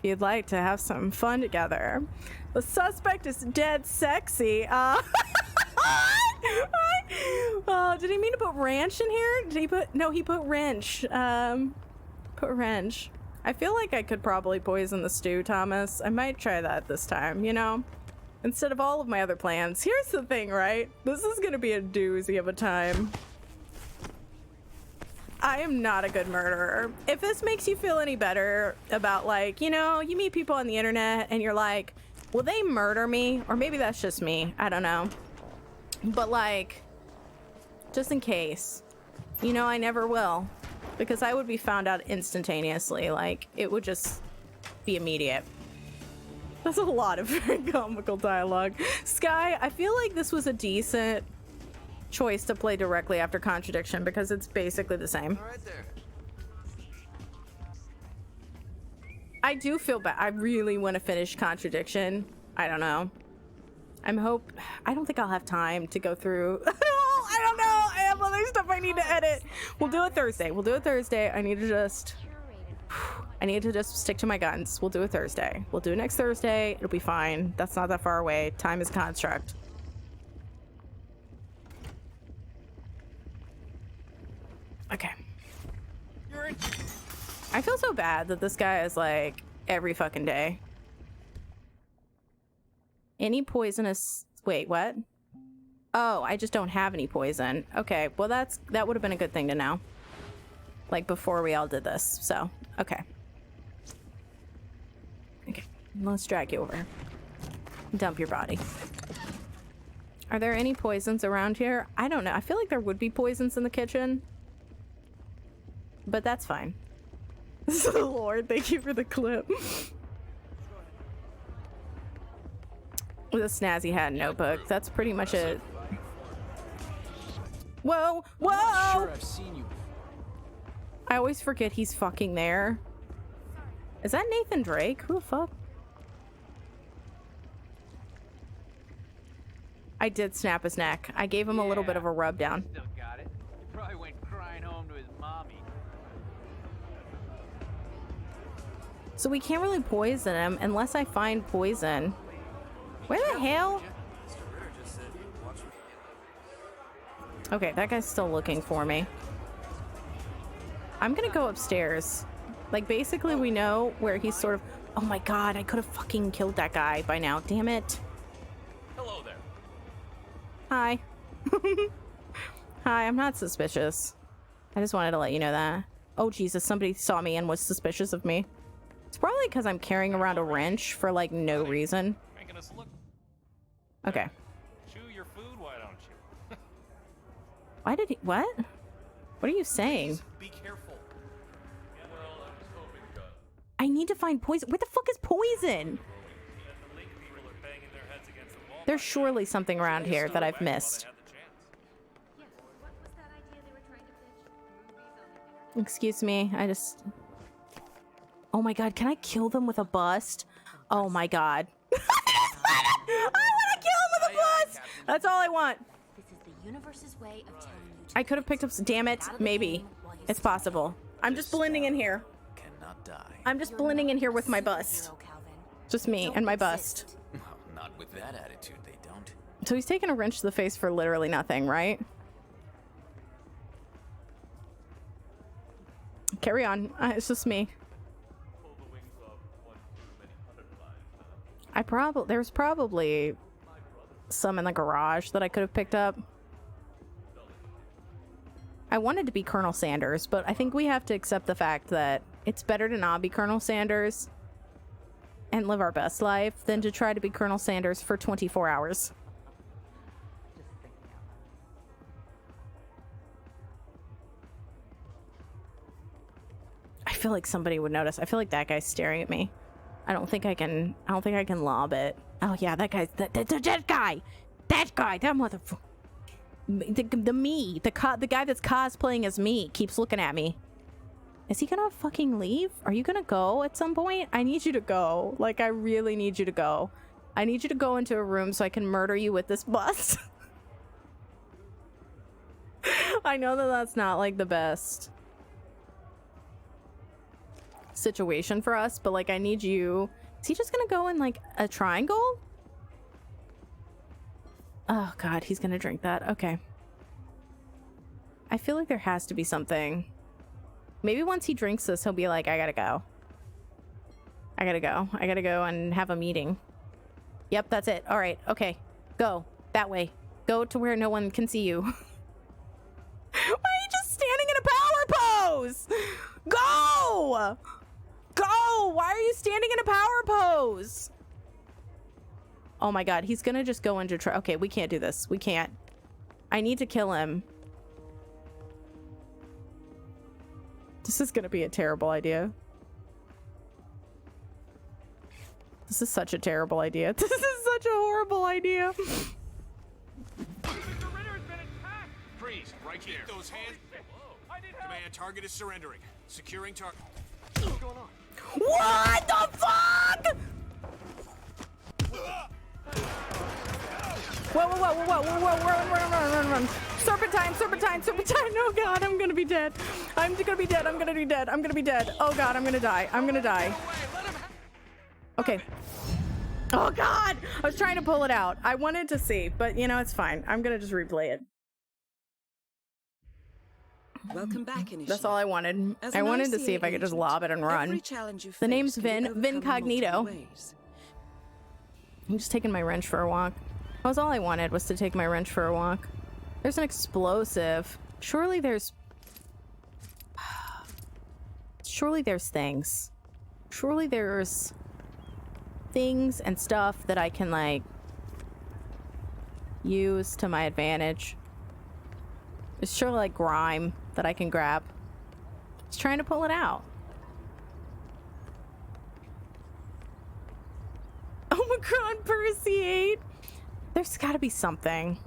you'd like to have some fun together. The suspect is dead sexy. Did he mean to put ranch in here? Did he put... No, he put wrench. Put wrench. I feel like I could probably poison the stew, Thomas. I might try that this time, you know? Instead of all of my other plans. Here's the thing, right? This is gonna be a doozy of a time. I am not a good murderer. If this makes you feel any better about, like, you know, you meet people on the internet and you're like, will they murder me? Or maybe that's just me. I don't know. But, like, just in case, you know, I never will. Because I would be found out instantaneously. Like, it would just be immediate. That's a lot of very comical dialogue. Sky, I feel like this was a decent choice to play directly after Contradiction because it's basically the same. Right there. I do feel bad. I really want to finish Contradiction. I don't know. I don't think I'll have time to go through. I don't know. I have other stuff I need to edit. We'll do it Thursday. I need to just stick to my guns. We'll do it Thursday. We'll do it next Thursday. It'll be fine. That's not that far away. Time is a construct. Okay. I feel so bad that this guy is like every fucking day. Any poisonous... Wait, what? Oh, I just don't have any poison. Okay, well that would have been a good thing to know. Like before we all did this, so, okay. Okay, let's drag you over. Dump your body. Are there any poisons around here? I don't know. I feel like there would be poisons in the kitchen. But that's fine. Lord, thank you for the clip. With a snazzy hat and notebook. That's pretty much it. Whoa! Whoa! I'm not sure I've seen you. I always forget he's fucking there. Is that Nathan Drake? Who the fuck? I did snap his neck. I gave him a little bit of a rub down. Still got it. He probably went crying home to his mommy. So we can't really poison him unless I find poison. Where the hell? Okay, that guy's still looking for me. I'm gonna go upstairs. Like, basically we know where he's sort of... Oh my god, I could have fucking killed that guy by now. Damn it. Hello there. Hi. Hi, I'm not suspicious. I just wanted to let you know that. Oh Jesus, somebody saw me and was suspicious of me. It's probably because I'm carrying around a wrench for, like, no reason. Making us look. Okay. Chew your food, why don't you? Why did he... What? What are you saying? Be careful. Well, I was hoping to. I need to find poison. Where the fuck is poison? There's surely something around here that I've missed. Excuse me, I just... Oh my god, can I kill them with a bust? Oh my god. I want to kill him with a bust! That's all I want. This is the universe's way of telling you I could have picked up... Damn it, maybe. It's possible. I'm just blending in here. Cannot die. I'm just blending in here with my bust. Just me and my bust. Well, not with that attitude, they don't. So he's taking a wrench to the face for literally nothing, right? Carry on. It's just me. There's probably some in the garage that I could have picked up. I wanted to be Colonel Sanders, but I think we have to accept the fact that it's better to not be Colonel Sanders and live our best life than to try to be Colonel Sanders for 24 hours. I feel like somebody would notice. I feel like that guy's staring at me. I don't think I can lob it. Oh yeah, that guy's that guy, that motherfucker. The guy that's cosplaying as me keeps looking at me. Is he gonna fucking leave? Are you gonna go at some point? I need you to go. Like, I really need you to go. I need you to go into a room so I can murder you with this bus. I know that that's not like the best situation for us, but like, I need you. Is he just gonna go in like a triangle? Oh god, he's gonna drink that. Okay. I feel like there has to be something. Maybe once he drinks this, he'll be like, I gotta go. I gotta go. I gotta go and have a meeting. Yep, that's it. All right. Okay. Go. That way. Go to where no one can see you. Why are you just standing in a power pose? Go! Go! Why are you standing in a power pose? Oh my god, he's gonna just go into okay, we can't do this. We can't. I need to kill him. This is gonna be a terrible idea. This is such a terrible idea. This is such a horrible idea. Freeze, right here. Keep those hands. Command, target is surrendering. Securing target. What's going on? What the fuck? Whoa, run. Serpentine. Oh god, I'm gonna be dead. I'm gonna be dead. Oh god, I'm gonna die. Okay. Oh god, I was trying to pull it out. I wanted to see, but you know, it's fine. I'm gonna just replay it. Welcome back, Initiate. That's all I wanted. I wanted to see if I could just lob it and run. The name's Vin Cognito. I'm just taking my wrench for a walk. That was all I wanted, was to take my wrench for a walk. There's an explosive. Surely there's things. Surely there's things and stuff that I can, like, use to my advantage. There's surely, like, grime that I can grab. Just trying to pull it out. Omicron Perseate. There's gotta be something.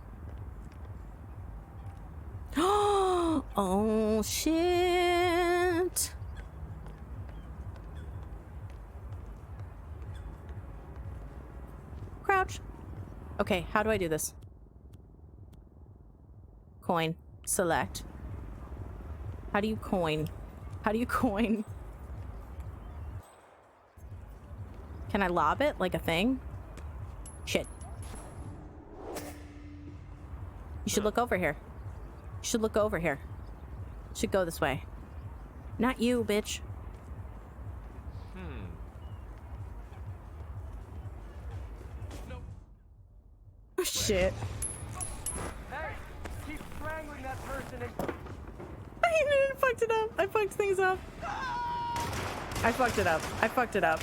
Oh shit. Crouch. Okay, how do I do this? Coin. Select. How do you coin? How do you coin? Can I lob it like a thing? Shit. You should look over here. You should look over here. You should go this way. Not you, bitch. Oh shit. Hey, keep strangling that person and... I fucked it up. I fucked things up. I fucked it up. I fucked it up.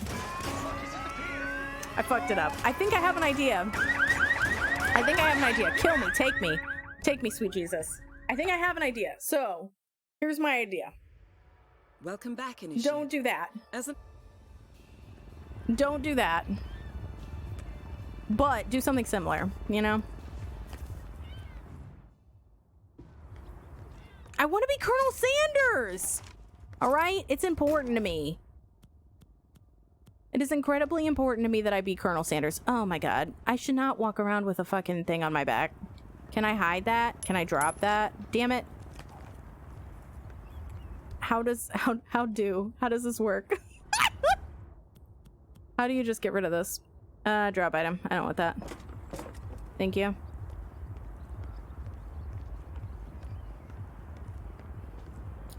I fucked it up. I think I have an idea. Kill me. Take me. Take me, sweet Jesus. I think I have an idea. So, here's my idea. Welcome back, Initiate. Don't do that. Don't do that. But do something similar, you know? I want to be Colonel Sanders! Alright? It's important to me. It is incredibly important to me that I be Colonel Sanders. Oh my god. I should not walk around with a fucking thing on my back. Can I hide that? Can I drop that? Damn it. How does this work? How do you just get rid of this? Drop item. I don't want that. Thank you.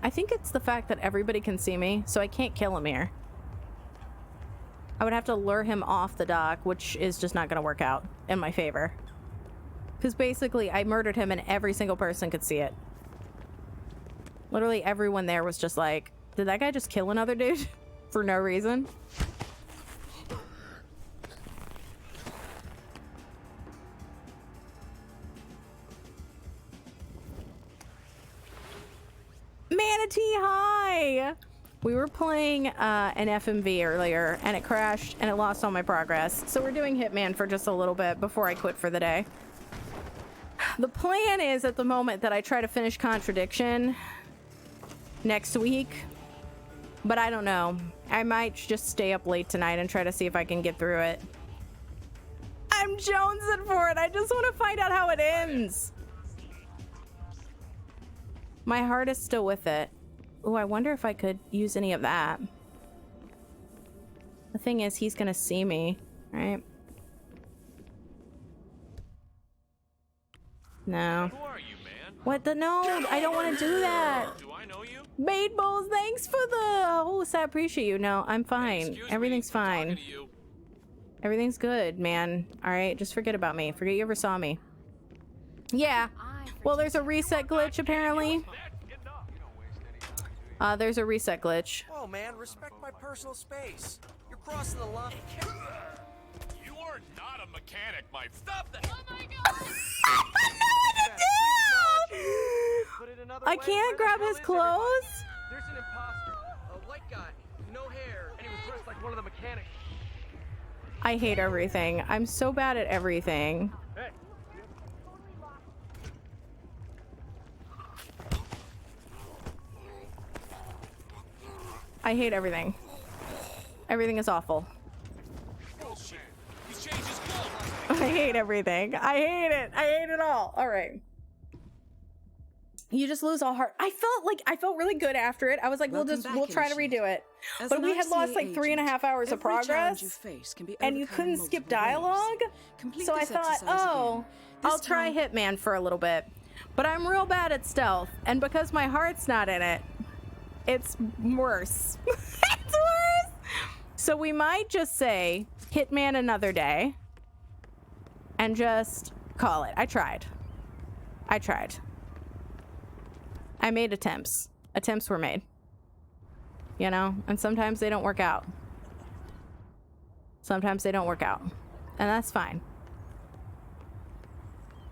I think it's the fact that everybody can see me, so I can't kill him here. I would have to lure him off the dock, which is just not gonna work out in my favor. Because basically, I murdered him and every single person could see it. Literally everyone there was just like, did that guy just kill another dude? For no reason? Manatee, hi! We were playing an FMV earlier, and it crashed, and it lost all my progress. So we're doing Hitman for just a little bit before I quit for the day. The plan is, at the moment, that I try to finish Contradiction next week. But I don't know. I might just stay up late tonight and try to see if I can get through it. I'm jonesing for it. I just want to find out how it ends. My heart is still with it. Oh, I wonder if I could use any of that. The thing is, he's gonna see me, right? No. Who are you, man? What the? No, I don't want to do that. Do I know you? Bait Balls, thanks for the host. I appreciate you. No, I'm fine. Everything's fine. Everything's good, man. All right, just forget about me. Forget you ever saw me. Yeah. Well, there's a reset glitch apparently. There's a reset glitch. Whoa, man, respect my personal space. You're crossing the line. You are not a mechanic, my. Stop that! Oh my God! I can't grab his clothes. There's an imposter, a white guy, no hair, and he was dressed like one of the mechanics. I hate everything. I'm so bad at everything. Hey. I hate everything. Everything is awful. Bullshit. He's changed his clothes. I hate everything. I hate it. I hate it all. All right. You just lose all heart. I felt really good after it. I was like, we'll try to redo it. But we had lost like 3.5 hours of progress, and you couldn't skip dialogue. So I thought, oh, I'll try Hitman for a little bit. But I'm real bad at stealth, and because my heart's not in it, it's worse. It's worse. So we might just say Hitman another day and just call it. I tried. I made attempts. Attempts were made. You know? And sometimes they don't work out. Sometimes they don't work out. And that's fine.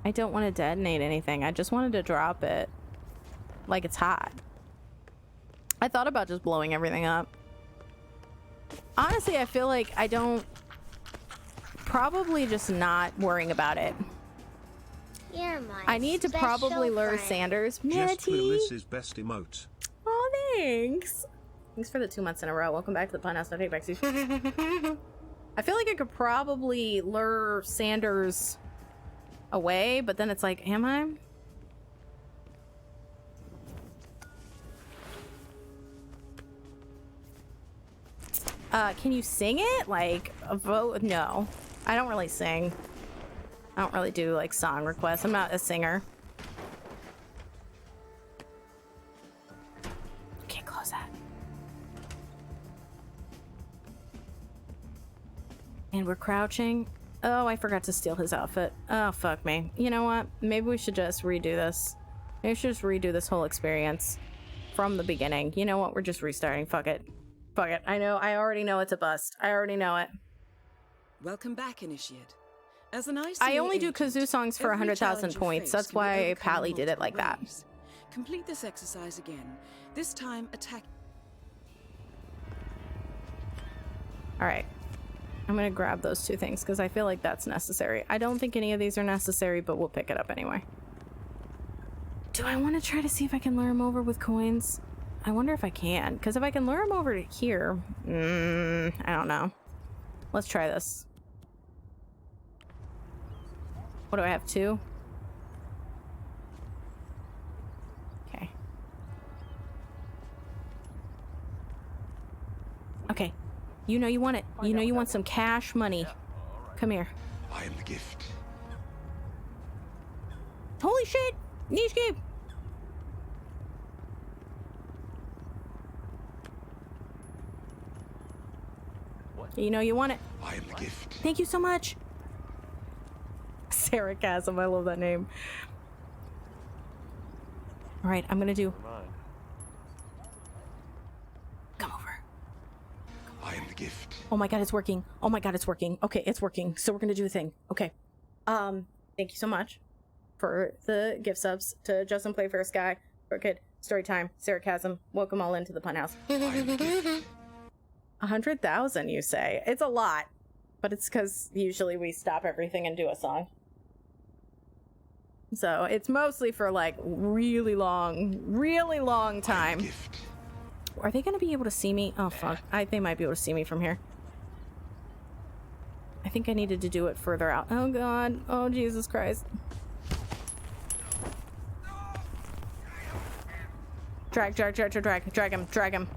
I don't want to detonate anything. I just wanted to drop it like it's hot. I thought about just blowing everything up. Honestly, I feel like I don't... Probably just not worrying about it. You're my I need to probably lure friend. Sanders. Just Manatee. Melissa's best emote. Oh, thanks. Thanks for the 2 months in a row. Welcome back to the Funhouse. No take backsies. I feel like I could probably lure Sanders away, but then it's like, am I? Can you sing it? Like, a vote? No. I don't really sing. I don't really do, like, song requests. I'm not a singer. Okay, close that. And we're crouching. Oh, I forgot to steal his outfit. Oh, fuck me. You know what? Maybe we should just redo this. Maybe we should just redo this whole experience from the beginning. You know what? We're just restarting. Fuck it. Fuck it. I know. I already know it's a bust. I already know it. Welcome back, Initiate. As an ICA I only do agent, kazoo songs for every 100,000 challenge you points. face That's can be why overcome in Pally did it like multiple that. ways. Complete this exercise again. This time, attack. All right. I'm going to grab those two things because I feel like that's necessary. I don't think any of these are necessary, but we'll pick it up anyway. Do I want to try to see if I can lure him over with coins? I wonder if I can, because if I can lure him over to here, I don't know. Let's try this. What do I have, 2? Okay. Okay. You know you want it. You know you want some cash money. Come here. I am the gift. Holy shit! Niche game! You know you want it. I am the gift. Thank you so much. Sarcasm. I love that name. All right, I'm gonna do. Come over. I am the gift. Oh my god, it's working. Oh my god, it's working. Okay, it's working. So we're gonna do the thing. Okay. Thank you so much for the gift subs to Justin Playfair Sky, Crooked, Storytime, Sarcasm. Welcome all into the Pun House. 100,000, you say? It's a lot, but it's because usually we stop everything and do a song. So it's mostly for like really long time. Are they gonna be able to see me? Oh fuck, they might be able to see me from here. I think I needed to do it further out. Oh god, oh Jesus Christ. Drag him.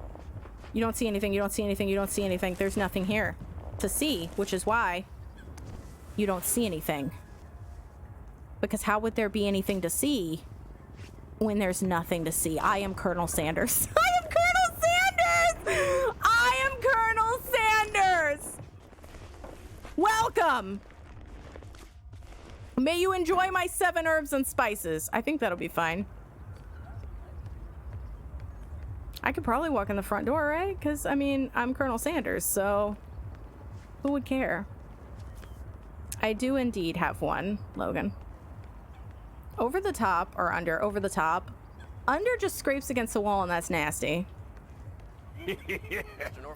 You don't see anything, you don't see anything, you don't see anything. There's nothing here to see, which is why you don't see anything. Because how would there be anything to see when there's nothing to see? I am Colonel Sanders. I am Colonel Sanders! I am Colonel Sanders! Welcome! May you enjoy my 7 herbs and spices. I think that'll be fine. I could probably walk in the front door, right? Because, I mean, I'm Colonel Sanders, so who would care? I do indeed have one, Logan. Over the top or under? Over the top. Under just scrapes against the wall and that's nasty.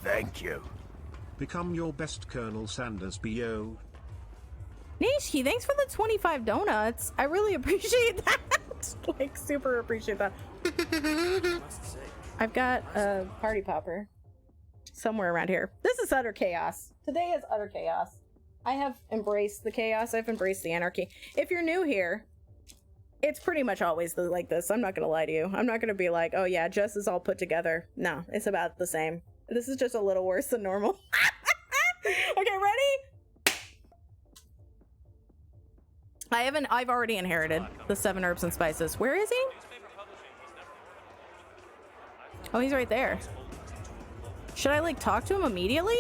Thank you. Become your best Colonel Sanders, B.O. Nishki, thanks for the 25 donuts. I really appreciate that. Like, super appreciate that. I've got a party popper somewhere around here. This is utter chaos. Today is utter chaos. I have embraced the chaos. I've embraced the anarchy. If you're new here, it's pretty much always like this. I'm not gonna lie to you. I'm not gonna be like, oh yeah, Jess is all put together. No, it's about the same. This is just a little worse than normal. Okay, ready? I've already inherited the 7 herbs and spices. Where is he? Oh, he's right there. Should I like talk to him immediately?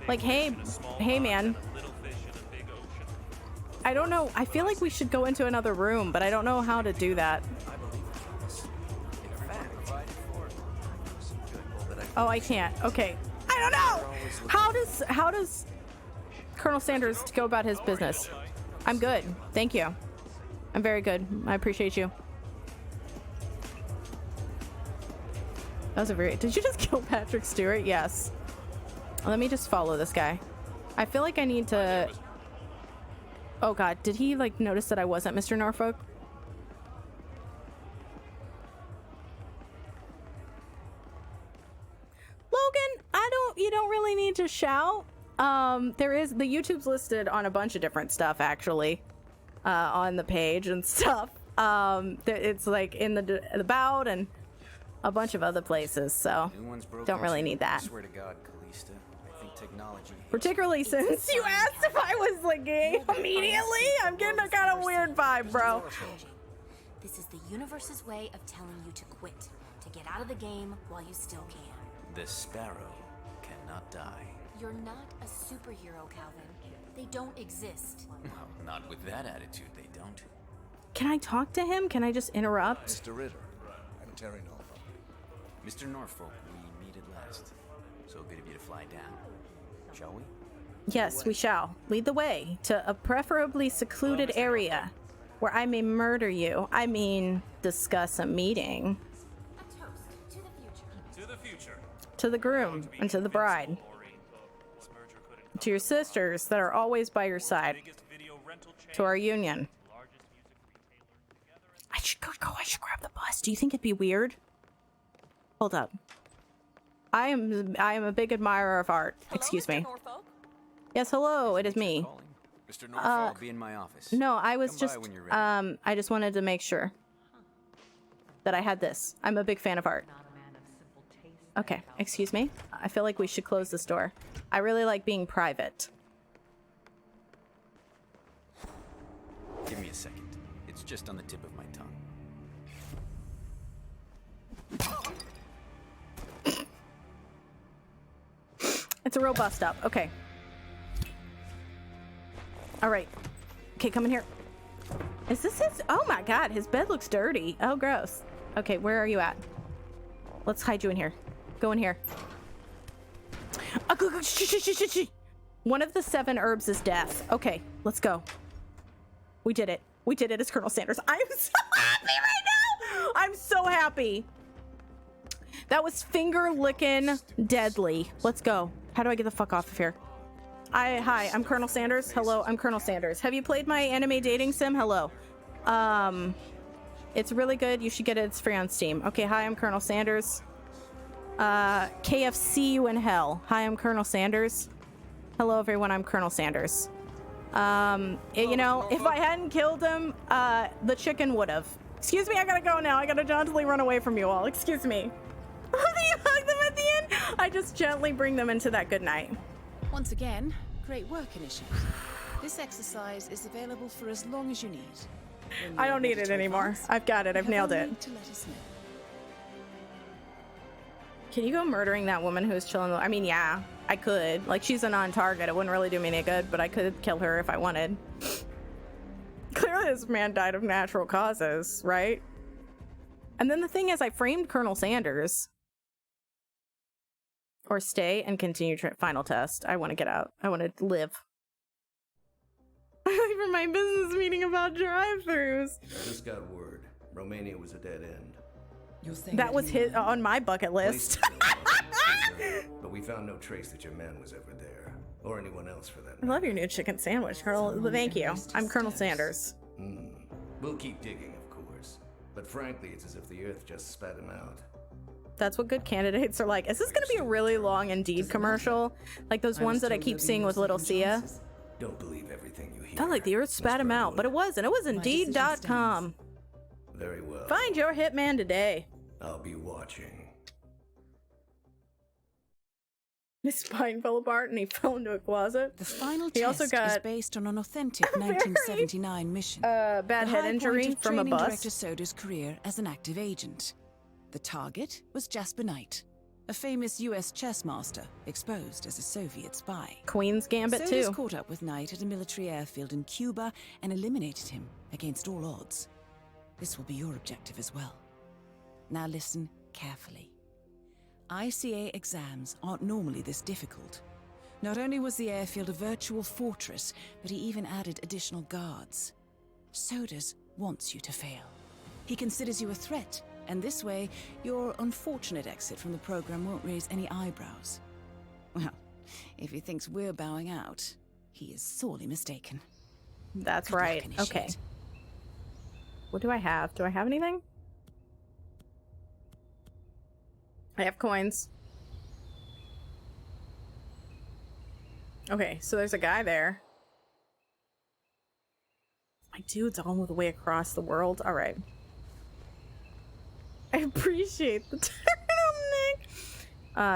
Like, hey man. I don't know. I feel like we should go into another room, but I don't know how to do that. Oh, I can't. Okay. I don't know. How does Colonel Sanders go about his business? I'm good. Thank you. I'm very good. I appreciate you. That was a very... Did you just kill Patrick Stewart? Yes. Let me just follow this guy. I feel like I need to... Oh god, did he like notice that I wasn't Mr. Norfolk? Logan, you don't really need to shout. There is... The YouTube's listed on a bunch of different stuff, actually. On the page and stuff. It's like in the about and a bunch of other places, so don't really need that. I swear to God, Callista, I think technology. Particularly since you asked if I was like gay immediately. I'm getting a kind of weird vibe, bro. This is the universe's way of telling you to quit, to get out of the game while you still can. The sparrow cannot die. You're not a superhero, Calvin. They don't exist. Well, not with that attitude, they don't. Can I talk to him? Can I just interrupt? Mr. Ritter, I'm Terry Norfolk. Mr. Norfolk, we meet at last. So good of you to fly down. Shall we? Yes, we shall. Lead the way to a preferably secluded area where I may murder you. I mean, discuss a meeting. A toast to the future. To the future. To the groom and to the bride. To your sisters that are always by your side. To our union. I should go. I should grab the bus. Do you think it'd be weird? Hold up. I am a big admirer of art. Hello, Excuse Mr. me. Norfolk? Yes, hello. It is me. Mr. Norfolk, I'll be in my office. No, I was Come just by when you're ready. I just wanted to make sure that I had this. I'm a big fan of art. Okay, excuse me. I feel like we should close this door. I really like being private. Give me a second. It's just on the tip of my tongue. It's a real bust up. Okay. All right. Okay, come in here. Is this his? Oh my God, his bed looks dirty. Oh, gross. Okay, where are you at? Let's hide you in here. Go in here. One of the 7 herbs is death. Okay, let's go. We did it. We did it as Colonel Sanders. I'm so happy right now. I'm so happy. That was finger licking deadly. Let's go. How do I get the fuck off of here? Hi, I'm Colonel Sanders. Hello, I'm Colonel Sanders. Have you played my anime dating sim? Hello. It's really good. You should get it. It's free on Steam. Okay, hi, I'm Colonel Sanders. KFC you in hell. Hi, I'm Colonel Sanders. Hello, everyone. I'm Colonel Sanders. You know, if I hadn't killed him, the chicken would have. Excuse me, I gotta go now. I gotta jauntily run away from you all. Excuse me. Do you hug them at the end? I just gently bring them into that good night. Once again, great work, Initiate. This exercise is available for as long as you need. I don't need it anymore. I've got it. I've nailed it. To let us know. Can you go murdering that woman who's chilling? I mean, yeah, I could. Like, she's a non-target. It wouldn't really do me any good, but I could kill her if I wanted. Clearly, this man died of natural causes, right? And then the thing is, I framed Colonel Sanders. Or stay and continue final test. I want to get out. I want to live. For my business meeting about drive-thrus. I just got word. Romania was a dead end. That was hit on my bucket list. But we found no trace that your man was ever there. Or anyone else for that I love your new chicken sandwich, Colonel. Thank you. I'm Colonel Sanders. We'll keep digging, of course. But frankly, it's as if the Earth just spat him out. That's what good candidates are like. Is this going to be a really long Indeed commercial? Like those ones that I keep seeing with Little Sia? Don't believe everything you hear. Felt like the Earth spat him out, but it wasn't. It was Indeed.com. Very well. Find your hitman today. I'll be watching. His spine fell apart and he fell into a closet. The final he test also got is based on an authentic 1979 mission. Bad head injury from a bus. Director Soda's career as an active agent. The target was Jasper Knight, a famous U.S. chess master exposed as a Soviet spy. Queen's Gambit Soda's too. Caught up with Knight at a military airfield in Cuba and eliminated him against all odds. This will be your objective as well. Now listen carefully. ICA exams aren't normally this difficult. Not only was the airfield a virtual fortress, but he even added additional guards. Sodas wants you to fail. He considers you a threat, and this way, your unfortunate exit from the program won't raise any eyebrows. Well, if he thinks we're bowing out, he is sorely mistaken. That's Good right. luck, Okay. Initiate. What do I have? Do I have anything? I have coins. Okay, so there's a guy there. My dude's all the way across the world. All right. I appreciate the turtleneck.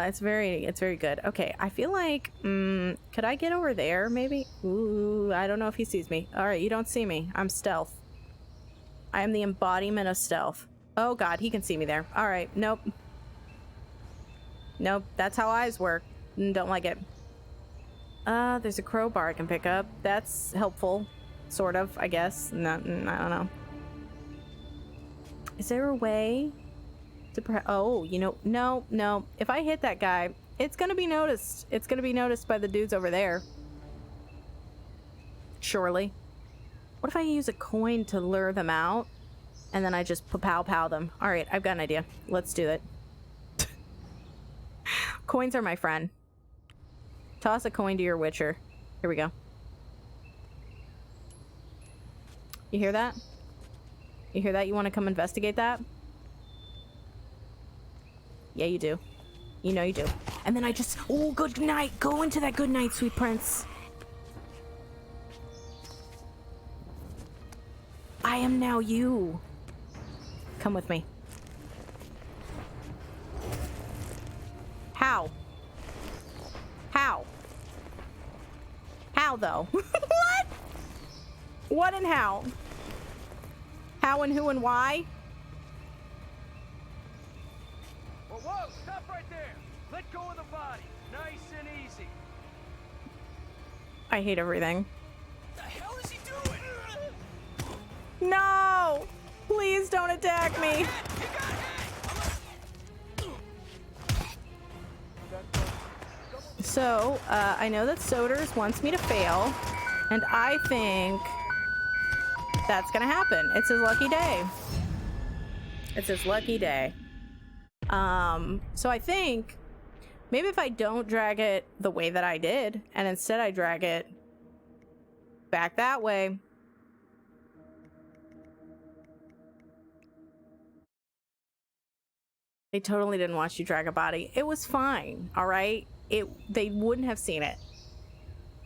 It's very good. Okay, I feel like, could I get over there, maybe? Ooh, I don't know if he sees me. All right, you don't see me. I'm stealth. I am the embodiment of stealth. Oh God, he can see me there. All right, nope. Nope, that's how eyes work. Don't like it. There's a crowbar I can pick up. That's helpful. Sort of, I guess. No, I don't know. Is there a way to oh, you know, no. If I hit that guy, it's gonna be noticed. It's gonna be noticed by the dudes over there. Surely. What if I use a coin to lure them out? And then I just pow them. Alright, I've got an idea. Let's do it. Coins are my friend. Toss a coin to your Witcher. Here we go. You hear that? You hear that? You want to come investigate that? Yeah, you do. You know you do. And then I just... Oh, good night. Go into that good night, sweet prince. I am now you. Come with me. How? How? How, though? What? What and how? How and who and why? Whoa, stop right there. Let go of the body. Nice and easy. I hate everything. What the hell is he doing? No! Please don't attack me. So, I know that Soders wants me to fail, and I think that's gonna happen. It's his lucky day. It's his lucky day. So I think maybe if I don't drag it the way that I did, and instead I drag it back that way. They totally didn't watch you drag a body. It was fine, all right? They wouldn't have seen it.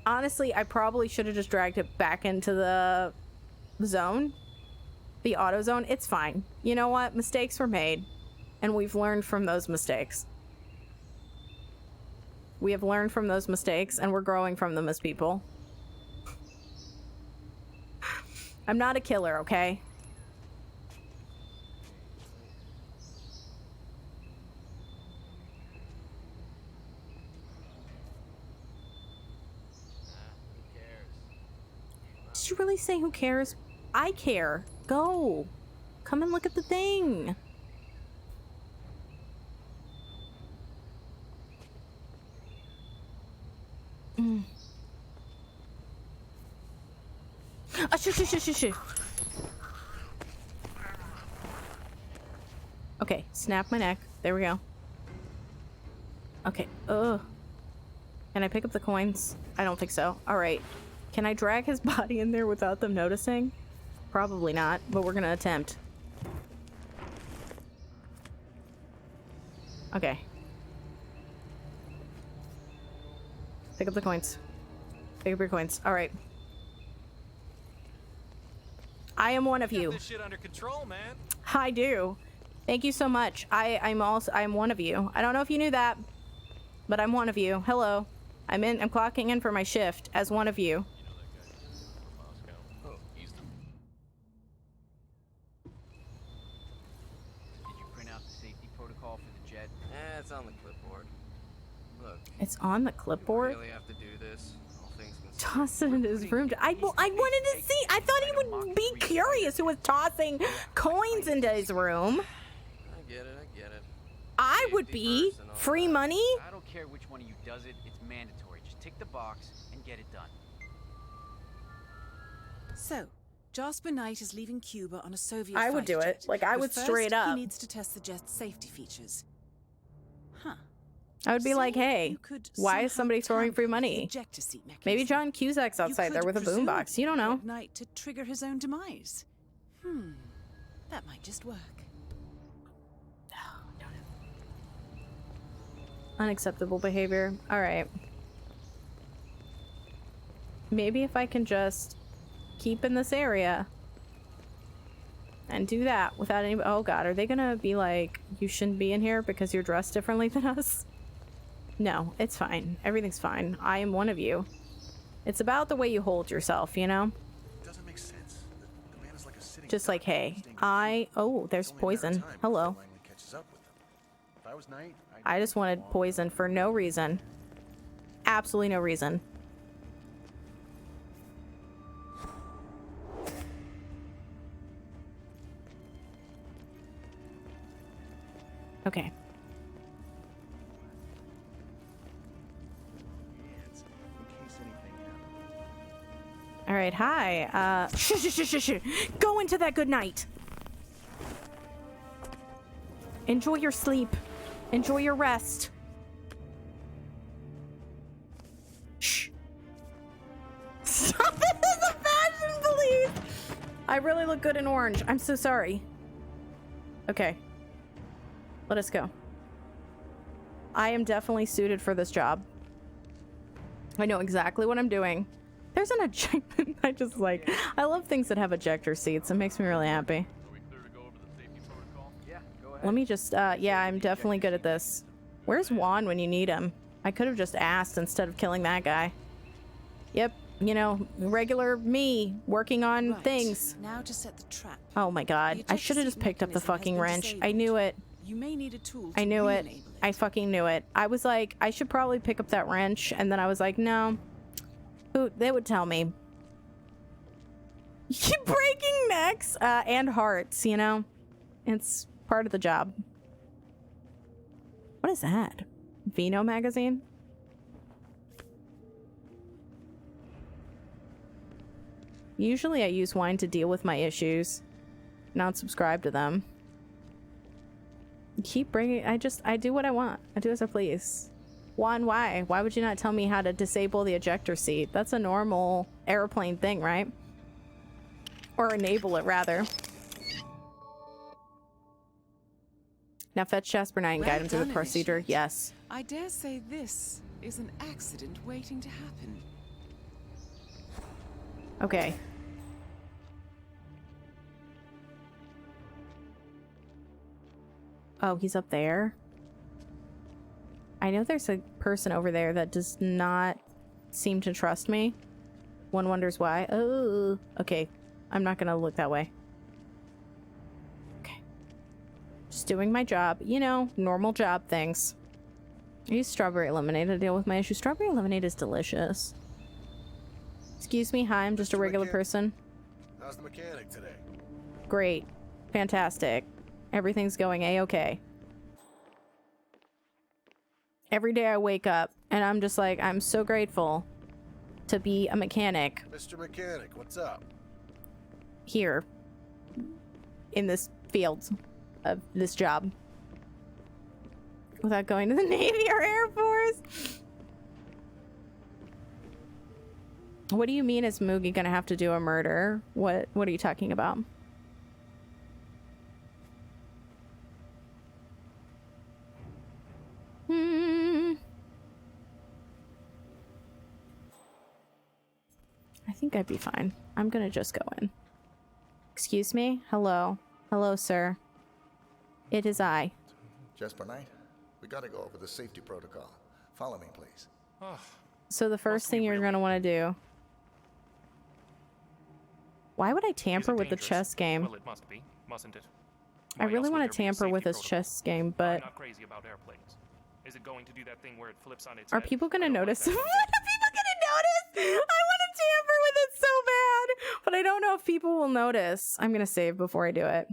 Honestly, I probably should have just dragged it back into the zone, the auto zone. It's fine. You know what? Mistakes were made, and we've learned from those mistakes. We have learned from those mistakes, and we're growing from them as people. I'm not a killer, okay? Did you really say who cares? I care. Go. Come and look at the thing. Shh. Okay, snap my neck. There we go. Okay, ugh. Can I pick up the coins? I don't think so. Alright. Can I drag his body in there without them noticing? Probably not, but we're gonna attempt. Okay. Pick up the coins. Pick up your coins. Alright. I am one of you. This shit under control, man. I do. Thank you so much. I'm one of you. I don't know if you knew that, but I'm one of you. Hello. I'm clocking in for my shift as one of you. Did you print out the safety protocol for the jet? It's on the clipboard. Look. It's on the clipboard? You really have to do this. All things considered. Toss it into his room. I wanted to see. I thought he would be curious who was tossing coins into his room. I get it. I would be. Free money? I don't care which one of you does it. It's mandatory. Just tick the box and get it done. So, Jasper Knight is leaving Cuba on a Soviet I would do it. Like, I would straight up. He needs to test the jet's safety features. Huh. I would be like, hey, why is somebody throwing free money? Maybe John Cusack's outside there with a boombox. You don't know. Knight to trigger his own demise. That might just work. Unacceptable behavior. All right. Maybe if I can just keep in this area and do that without any. Oh god, are they gonna be like, you shouldn't be in here because you're dressed differently than us? No, it's fine. Everything's fine. I am one of you. It's about the way you hold yourself, you know? Doesn't make sense. The man is like a sitting just like, hey, oh, there's poison. Hello. If I was Knight, I just wanted poison for no reason. Absolutely no reason. Okay. All right, hi. Shh. Go into that good night. Enjoy your sleep. Enjoy your rest. Shh. Stop it! This is a fashion police! I really look good in orange. I'm so sorry. Okay. Let us go. I am definitely suited for this job. I know exactly what I'm doing. There's an ejector. I love things that have ejector seats. It makes me really happy. Let me just, yeah, I'm definitely good at this. Where's Juan when you need him? I could have just asked instead of killing that guy. Yep, you know, regular me working on things. Now to set the trap. Oh my god, I should have just picked up the fucking wrench. I knew it. You may need a tool to I knew it. I fucking knew it. I was like, I should probably pick up that wrench, and then I was like, no. Who? They would tell me. Keep breaking necks and hearts, you know? It's part of the job. What is that? Vino magazine? Usually I use wine to deal with my issues, not subscribe to them. Keep bringing... I do what I want. I do as I please. Juan, why? Why would you not tell me how to disable the ejector seat? That's a normal airplane thing, right? Or enable it, rather. Now fetch Jasper Knight and guide him through the procedure. Yes. I dare say this is an accident waiting to happen. Okay. Oh, he's up there. I know there's a person over there that does not seem to trust me. One wonders why. Oh, okay. I'm not gonna look that way. Okay. Just doing my job. You know, normal job things. I use strawberry lemonade to deal with my issue. Strawberry lemonade is delicious. Excuse me, hi, I'm just a regular person. How's the mechanic today? Great. Fantastic. Everything's going a-okay. Every day I wake up and I'm just like, I'm so grateful to be a mechanic. Mr. Mechanic, what's up? Here. In this field of this job. Without going to the Navy or Air Force. What do you mean is Moogie gonna have to do a murder? What are you talking about? I think I'd be fine. I'm gonna just go in. Excuse me? Hello. Hello, sir. It is I. Jasper Knight, we gotta go over the safety protocol. Follow me, please. So the first thing you're gonna want to do... Why would I tamper with the chess game? Well, it must be, mustn't it? I really want to tamper with this chess game, but... I'm not crazy about airplanes. Is it going to do that thing where it flips on its Are head? people gonna notice? What are people gonna notice? I want to tamper with it so bad, but I don't know if people will notice. I'm gonna save before I do it.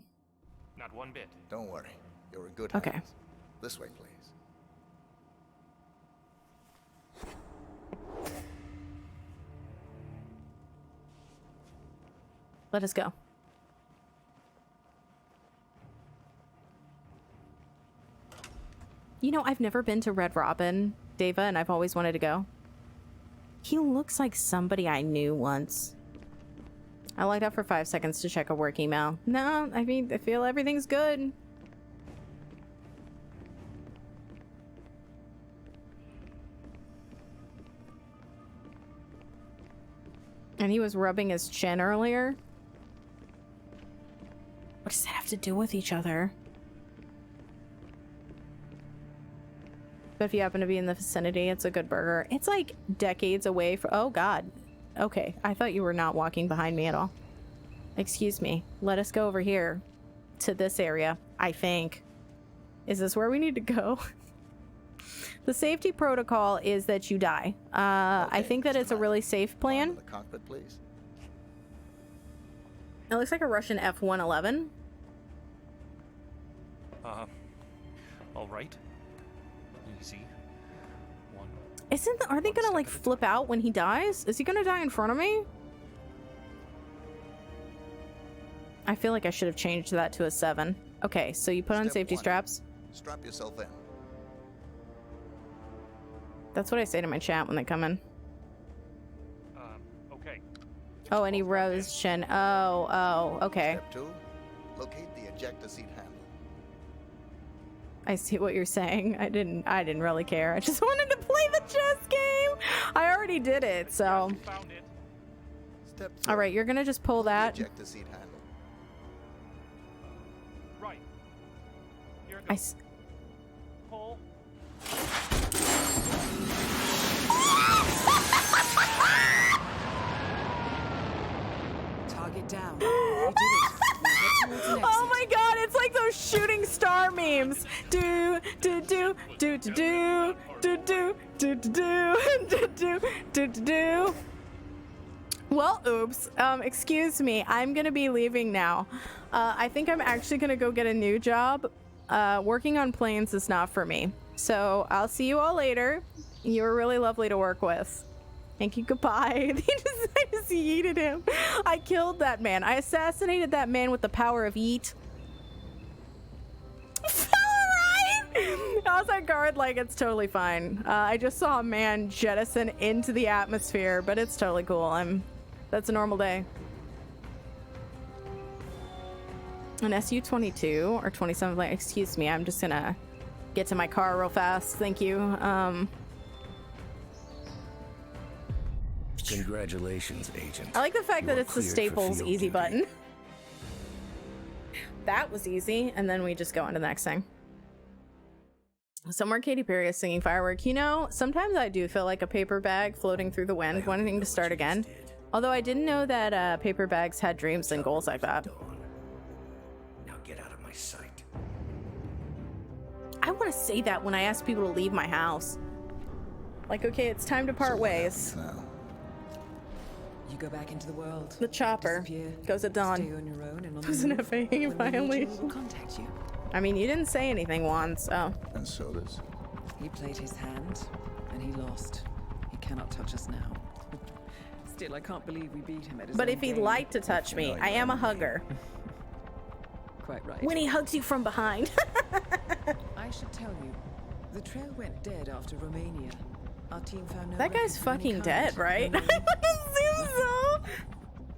Not one bit. Don't worry. You're in good Okay. hands. This way, please. Let us go. You know, I've never been to Red Robin, Deva, and I've always wanted to go. He looks like somebody I knew once. I logged out for 5 seconds to check a work email. No, I mean, I feel everything's good. And he was rubbing his chin earlier. What does that have to do with each other? But if you happen to be in the vicinity, it's a good burger. It's like decades away from... Oh, God. Okay, I thought you were not walking behind me at all. Excuse me. Let us go over here to this area, I think. Is this where we need to go? The safety protocol is that you die. I think that it's a really safe plan. The cockpit, please. It looks like a Russian F-111. All right. Easy. One. Are they gonna like flip out when he dies? Is he gonna die in front of me? I feel like I should have changed that to a 7. Okay, so you put on safety straps. Strap yourself in. That's what I say to my chat when they come in. Okay. Oh, and he rubs his chin. Oh, okay. Step 2, locate the ejector seat handle. I see what you're saying. I didn't really care. I just wanted to play the chess game. I already did it, so. Step 3, all right, you're gonna just pull that. ejector seat handle. Right. Here it I. goes. Pull. Target down. You did it. Now head towards an exit. Oh my God! It's like those shooting star memes. Do do do do do do do do do do do do do do do. Well, oops. Excuse me. I'm gonna be leaving now. I think I'm actually gonna go get a new job. Working on planes is not for me. So I'll see you all later. You were really lovely to work with. Thank you. Goodbye. I just yeeted him. I killed that man. I assassinated that man with the power of yeet. How's that guard? Like, it's totally fine. I just saw a man jettison into the atmosphere, but it's totally cool. That's a normal day. An SU-22 or 27, like, excuse me, I'm just gonna get to my car real fast. Thank you. Congratulations, Agent. I like the fact that it's the Staples easy button. That was easy, and then we just go on to the next thing. Somewhere Katy Perry is singing Firework. You know, sometimes I do feel like a paper bag floating through the wind, wanting to start again. Although I didn't know that paper bags had dreams and goals like that. Now get out of my sight. I want to say that when I ask people to leave my house. Like, okay, it's time to part ways. You go back into the world. The chopper goes at dawn. Stay on your own and on It was an FAA violation. We'll contact you. I mean, you didn't say anything once, so. And so does. He played his hand, and he lost. He cannot touch us now. Still, I can't believe we beat him at his But own if he'd game. like to touch me, I am a hugger. Quite right. When he hugs you from behind. I should tell you, the trail went dead after Romania. Our team found no That guy's record of any fucking kind. dead, right? No, I assume so.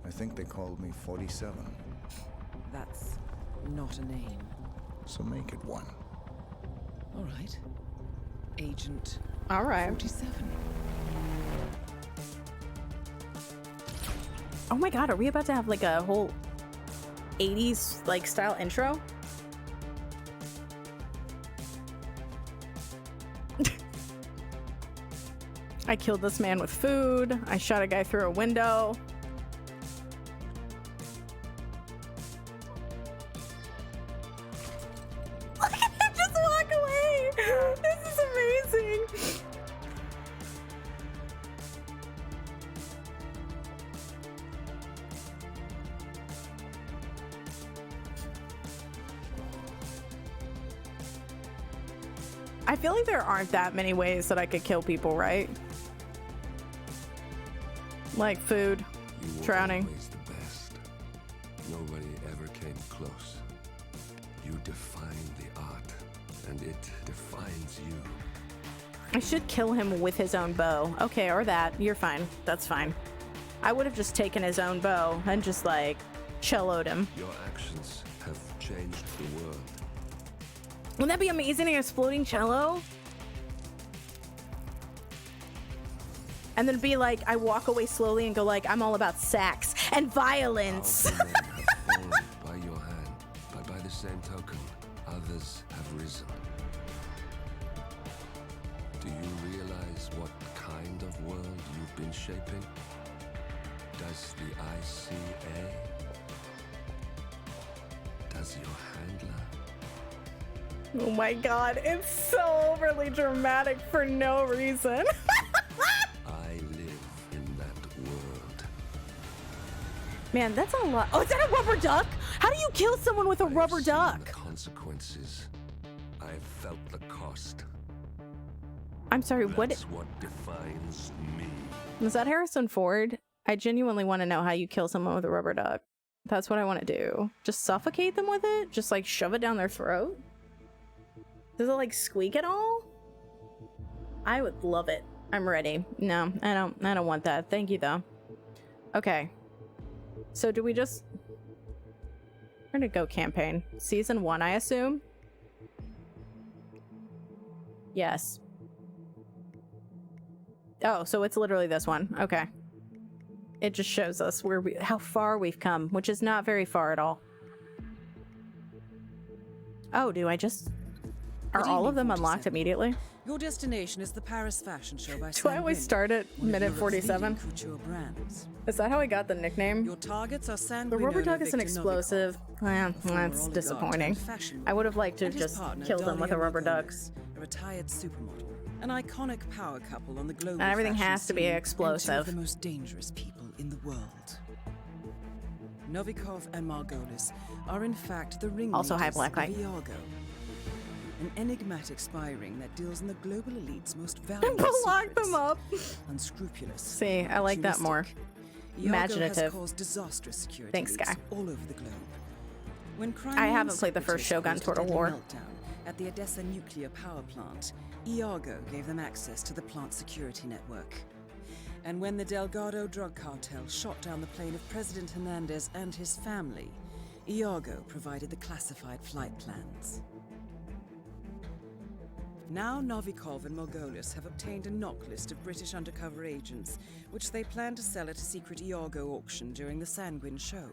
I think they called me 47. That's not a name. So make it one. All right. Agent. All right. 47. Oh my god, are we about to have like a whole 80s like style intro? I killed this man with food. I shot a guy through a window. Look at him just walk away. This is amazing. I feel like there aren't that many ways that I could kill people, right? Like food, drowning. Always the best. Nobody ever came close. You define the art, and it defines you. I should kill him with his own bow. Okay, or that. You're fine. That's fine. I would have just taken his own bow and just like celloed him. Your actions have changed the world. Wouldn't that be amazing? An exploding cello? And then be like, I walk away slowly and go like, I'm all about sex and violence. Our men have fallen by your hand, but by the same token, others have risen. Do you realize what kind of world you've been shaping? Does the ICA? Does your handler? Oh my god, it's so overly dramatic for no reason. I live in that world. Man, that's a lot. Oh, is that a rubber duck? How do you kill someone with a rubber duck? The consequences. I've felt the cost. I'm sorry, That's what defines me. Was that Harrison Ford? I genuinely want to know how you kill someone with a rubber duck. That's what I want to do. Just suffocate them with it? Just like shove it down their throat? Does it like squeak at all? I would love it. I'm ready. No, I don't want that. Thank you though. Okay. So do we just... We're gonna go campaign. Season 1, I assume? Yes. Oh, so it's literally this one. Okay. It just shows us how far we've come, which is not very far at all. Oh, do I just... Are all of them unlocked immediately? Your destination is the Paris Fashion Show by Do I always start at minute 47? Is that how I got the nickname? Your targets are The rubber duck is an explosive. That's disappointing. I would have liked to have just killed them with a rubber duck. A retired supermodel, an iconic power couple on the global. Not everything fashion has to be scene, explosive. and two of the most dangerous people in the world. Novikov and Margolis are in fact the ringleaders Also high black light. of Iago, an enigmatic spy ring that deals in the global elite's most valuable Lock secrets. them up. Unscrupulous. See, I like that more. Iago Imaginative. has caused disastrous security Thanks, leaks guy. all over the globe. When I haven't played the first Shogun Total War. At the Odessa nuclear power plant, Iago gave them access to the plant's security network. And when the Delgado drug cartel shot down the plane of President Hernandez and his family, Iago provided the classified flight plans. Now Novikov and Margolis have obtained a knock list of British undercover agents, which they plan to sell at a secret Iago auction during the Sanguine show.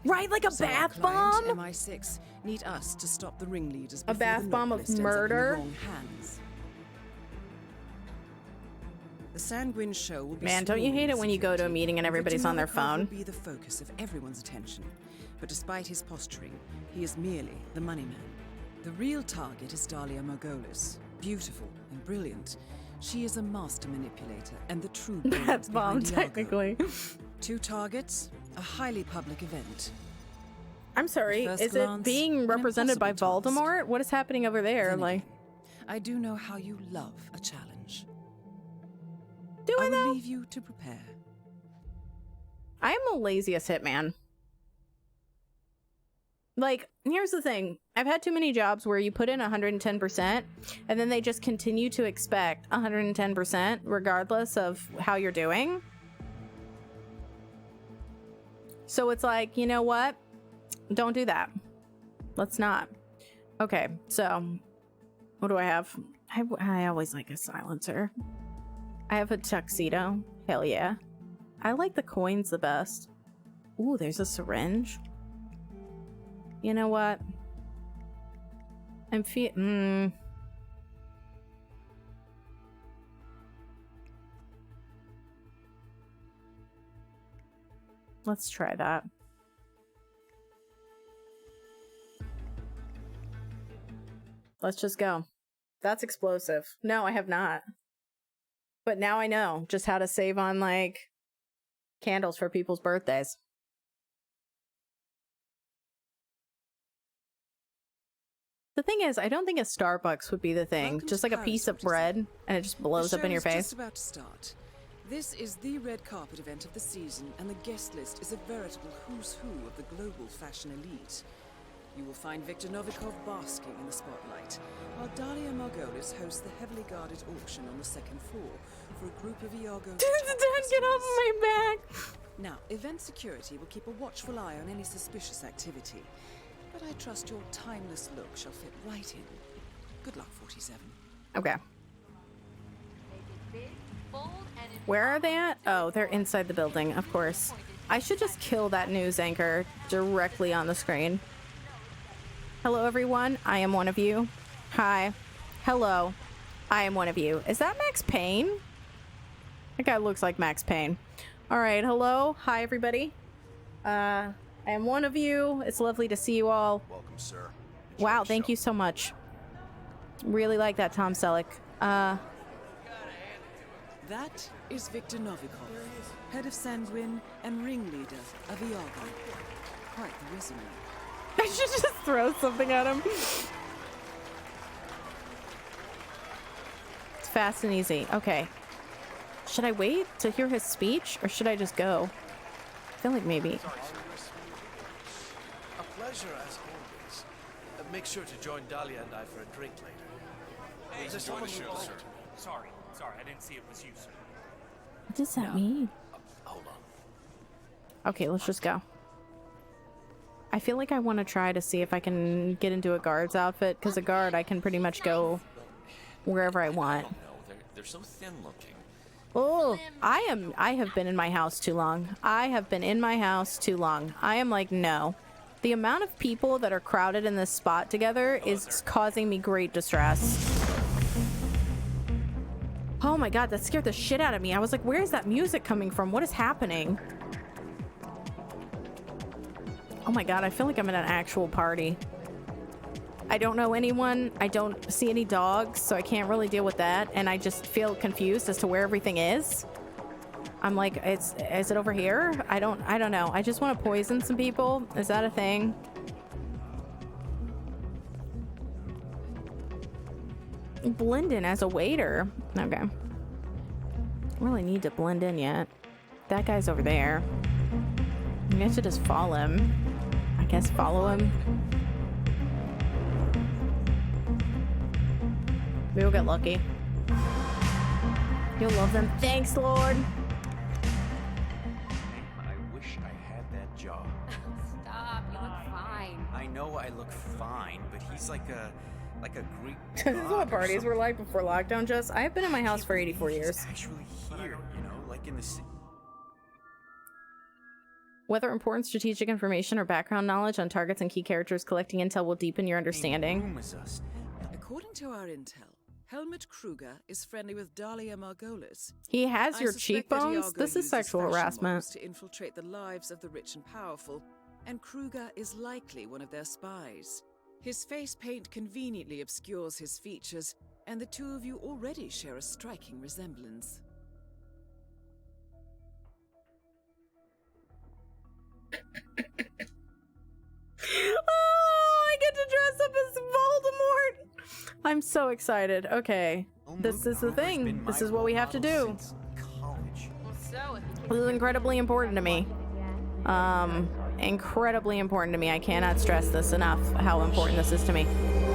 Right, like a So our bath client, bomb? MI6 need us to stop the ringleaders A before bath the bomb knock of list ends up in the murder? wrong hands. The Sanguine show will be Man, don't you hate it when you go to a security, meeting and everybody's on their Novikov phone? will be the focus of everyone's attention, but despite his posturing, he is merely the money man. The real target is Dahlia Margolis, beautiful and brilliant. She is a master manipulator and the true That's bomb, behind Iago. technically. 2 targets, a highly public event. I'm sorry, At first is glance, it being represented by impossible task. Voldemort? What is happening over there? Then Like, I do know how you love a challenge. do I will though? leave you to prepare. I am the laziest hitman. Like, here's the thing. I've had too many jobs where you put in 110% and then they just continue to expect 110% regardless of how you're doing. So it's like, you know what? Don't do that. Let's not. Okay, so what do I have? I always like a silencer. I have a tuxedo. Hell yeah. I like the coins the best. Ooh, there's a syringe. You know what? Let's try that. Let's just go. That's explosive. No, I have not. But now I know just how to save on, like, candles for people's birthdays. The thing is, I don't think a Starbucks would be the thing. Welcome just to like a Paris, piece of bread, and it just blows The up in show your is face. just about to start. This is the red carpet event of the season, and the guest list is a veritable who's who of the global fashion elite. You will find Viktor Novikov basking in the spotlight, while Dahlia Margolis hosts the heavily guarded auction on the 2nd floor for a group of Iago. Dad, get off my back! Now, event security will keep a watchful eye on any suspicious activity, but I trust your timeless look shall fit right in. Good luck, 47. Okay. Where are they at? Oh, they're inside the building, of course. I should just kill that news anchor directly on the screen. Hello, everyone. I am one of you. Hi. Hello. I am one of you. Is that Max Payne? That guy looks like Max Payne. All right. Hello. Hi, everybody. I am one of you. It's lovely to see you all. Welcome, sir. Wow. Thank you so much. Really like that, Tom Selleck. That is Viktor Novikov, head of Sanguine and ringleader of Iago. Quite the resume. I should just throw something at him. It's fast and easy. Okay. Should I wait to hear his speech, or should I just go? I feel like maybe. A pleasure as always. Make sure to join Dahlia and I for a drink later. Hey, Is there enjoy someone the who show, wants sir. to- Sorry, I didn't see it was you, sir. What does that mean? Hold on. Okay, let's just go. I feel like I want to try to see if I can get into a guard's outfit, because a guard, I can pretty much go wherever I want. They're so thin looking. Oh, I have been in my house too long. I have been in my house too long. I am like, no. The amount of people that are crowded in this spot together is causing me great distress. Oh my god, that scared the shit out of me. I was like, where is that music coming from? What is happening? Oh my god, I feel like I'm at an actual party. I don't know anyone. I don't see any dogs, so I can't really deal with that. And I just feel confused as to where everything is. I'm like, is it over here? I don't know. I just want to poison some people. Is that a thing? Blend in as a waiter. Okay. Don't really need to blend in yet. That guy's over there. Maybe I should just follow him. I guess follow him. Maybe we'll get lucky. You'll love them. Thanks, Lord. I wish I had that job. Stop, you look fine. I know I look fine, but he's like a Greek. This is what parties were like before lockdown, Jess. I have been in my house for 84 years. Actually here, you know, like in the Whether important strategic information or background knowledge on targets and key characters collecting intel will deepen your understanding. According to our intel, Helmut Kruger is friendly with Dahlia Margolis. He has your suspect that cheekbones? Iago This is uses sexual fashion harassment. models to infiltrate the lives of the rich and powerful, and Kruger is likely one of their spies. His face paint conveniently obscures his features, and the two of you already share a striking resemblance. Oh, I get to dress up as Voldemort. I'm so excited. Okay. This is the thing. This is what we have to do. This is incredibly important to me. Incredibly important to me. I cannot stress this enough, how important this is to me.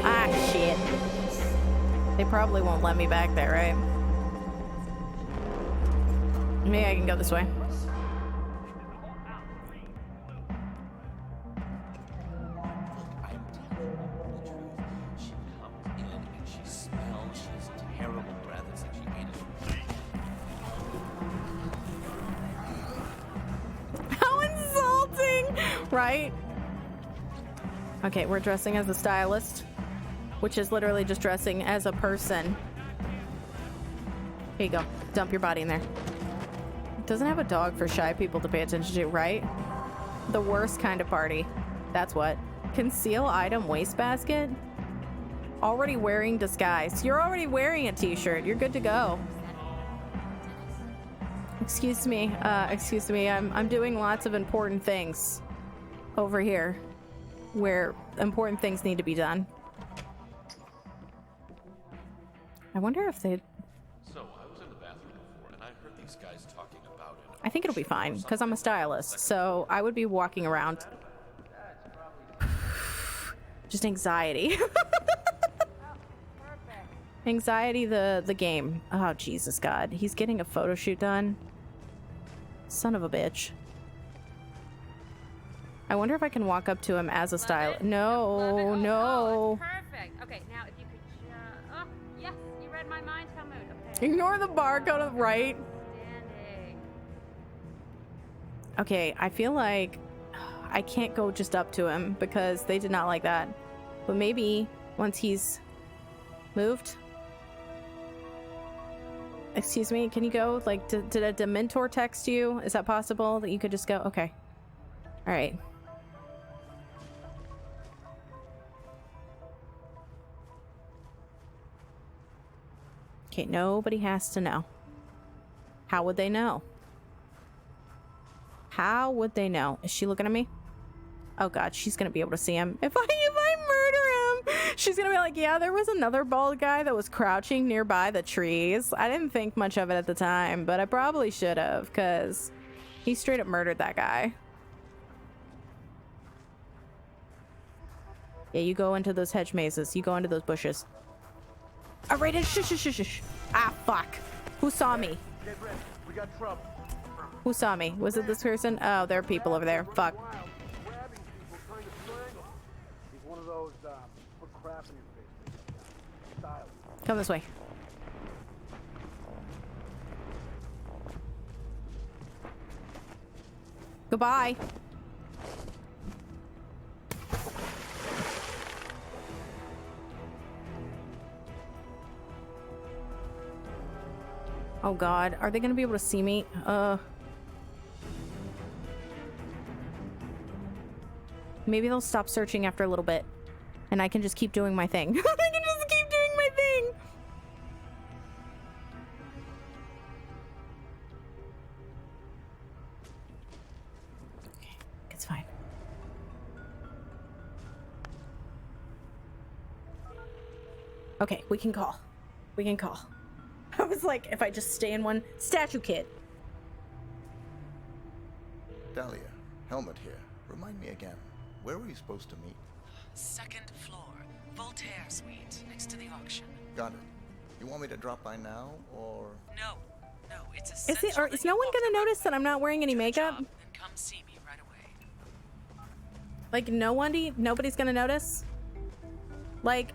Ah, shit. They probably won't let me back there, right? Maybe I can go this way. How insulting, right? Okay, we're dressing as the stylist, which is literally just dressing as a person. Here you go. Dump your body in there. Doesn't have a dog for shy people to pay attention to, right? The worst kind of party. That's what. Conceal item wastebasket? Already wearing disguise. You're already wearing a t-shirt. You're good to go. Excuse me. I'm doing lots of important things over here where important things need to be done. I wonder if they... So, I was in the bathroom before, and I heard these guys talking about it. I think it'll be fine, because I'm a stylist, so I would be walking around. Just anxiety. Anxiety, the game. Oh, Jesus God. He's getting a photo shoot done. Son of a bitch. I wonder if I can walk up to him as a stylist. No, no. Perfect. Okay, now if you could oh, yes, you read my mind. Tell mood. Okay. Ignore the barcode on the right. Standing. Okay, I feel like I can't go just up to him because they did not like that. But maybe once he's moved. Excuse me, can you go? Like, did a Dementor text you? Is that possible that you could just go? Okay. All right. Okay, nobody has to know. How would they know? How would they know? Is she looking at me? Oh God, she's gonna be able to see him. If I murder him, she's gonna be like, yeah, there was another bald guy that was crouching nearby the trees. I didn't think much of it at the time, but I probably should have, because he straight up murdered that guy. Yeah, you go into those hedge mazes. You go into those bushes. All right, shush. Ah, fuck. Who saw me? Get ready. We got trouble. Who saw me? Was it this person? Oh, there are people over there. Fuck. He's one of those, put crap in your face. Style. Come this way. Goodbye. Oh God, are they gonna be able to see me? Maybe they'll stop searching after a little bit, and I can just keep doing my thing. I can just keep doing my thing. Okay, we can call. We can call. I was like, if I just stay in one statue kid. Dahlia, Helmet here. Remind me again, where were you supposed to meet? Second floor, Voltaire Suite, next to the auction. Got it. You want me to drop by now, or? No, it's Is no one gonna notice that I'm not wearing any makeup? Then come see me right away. Like, nobody's gonna notice? Like,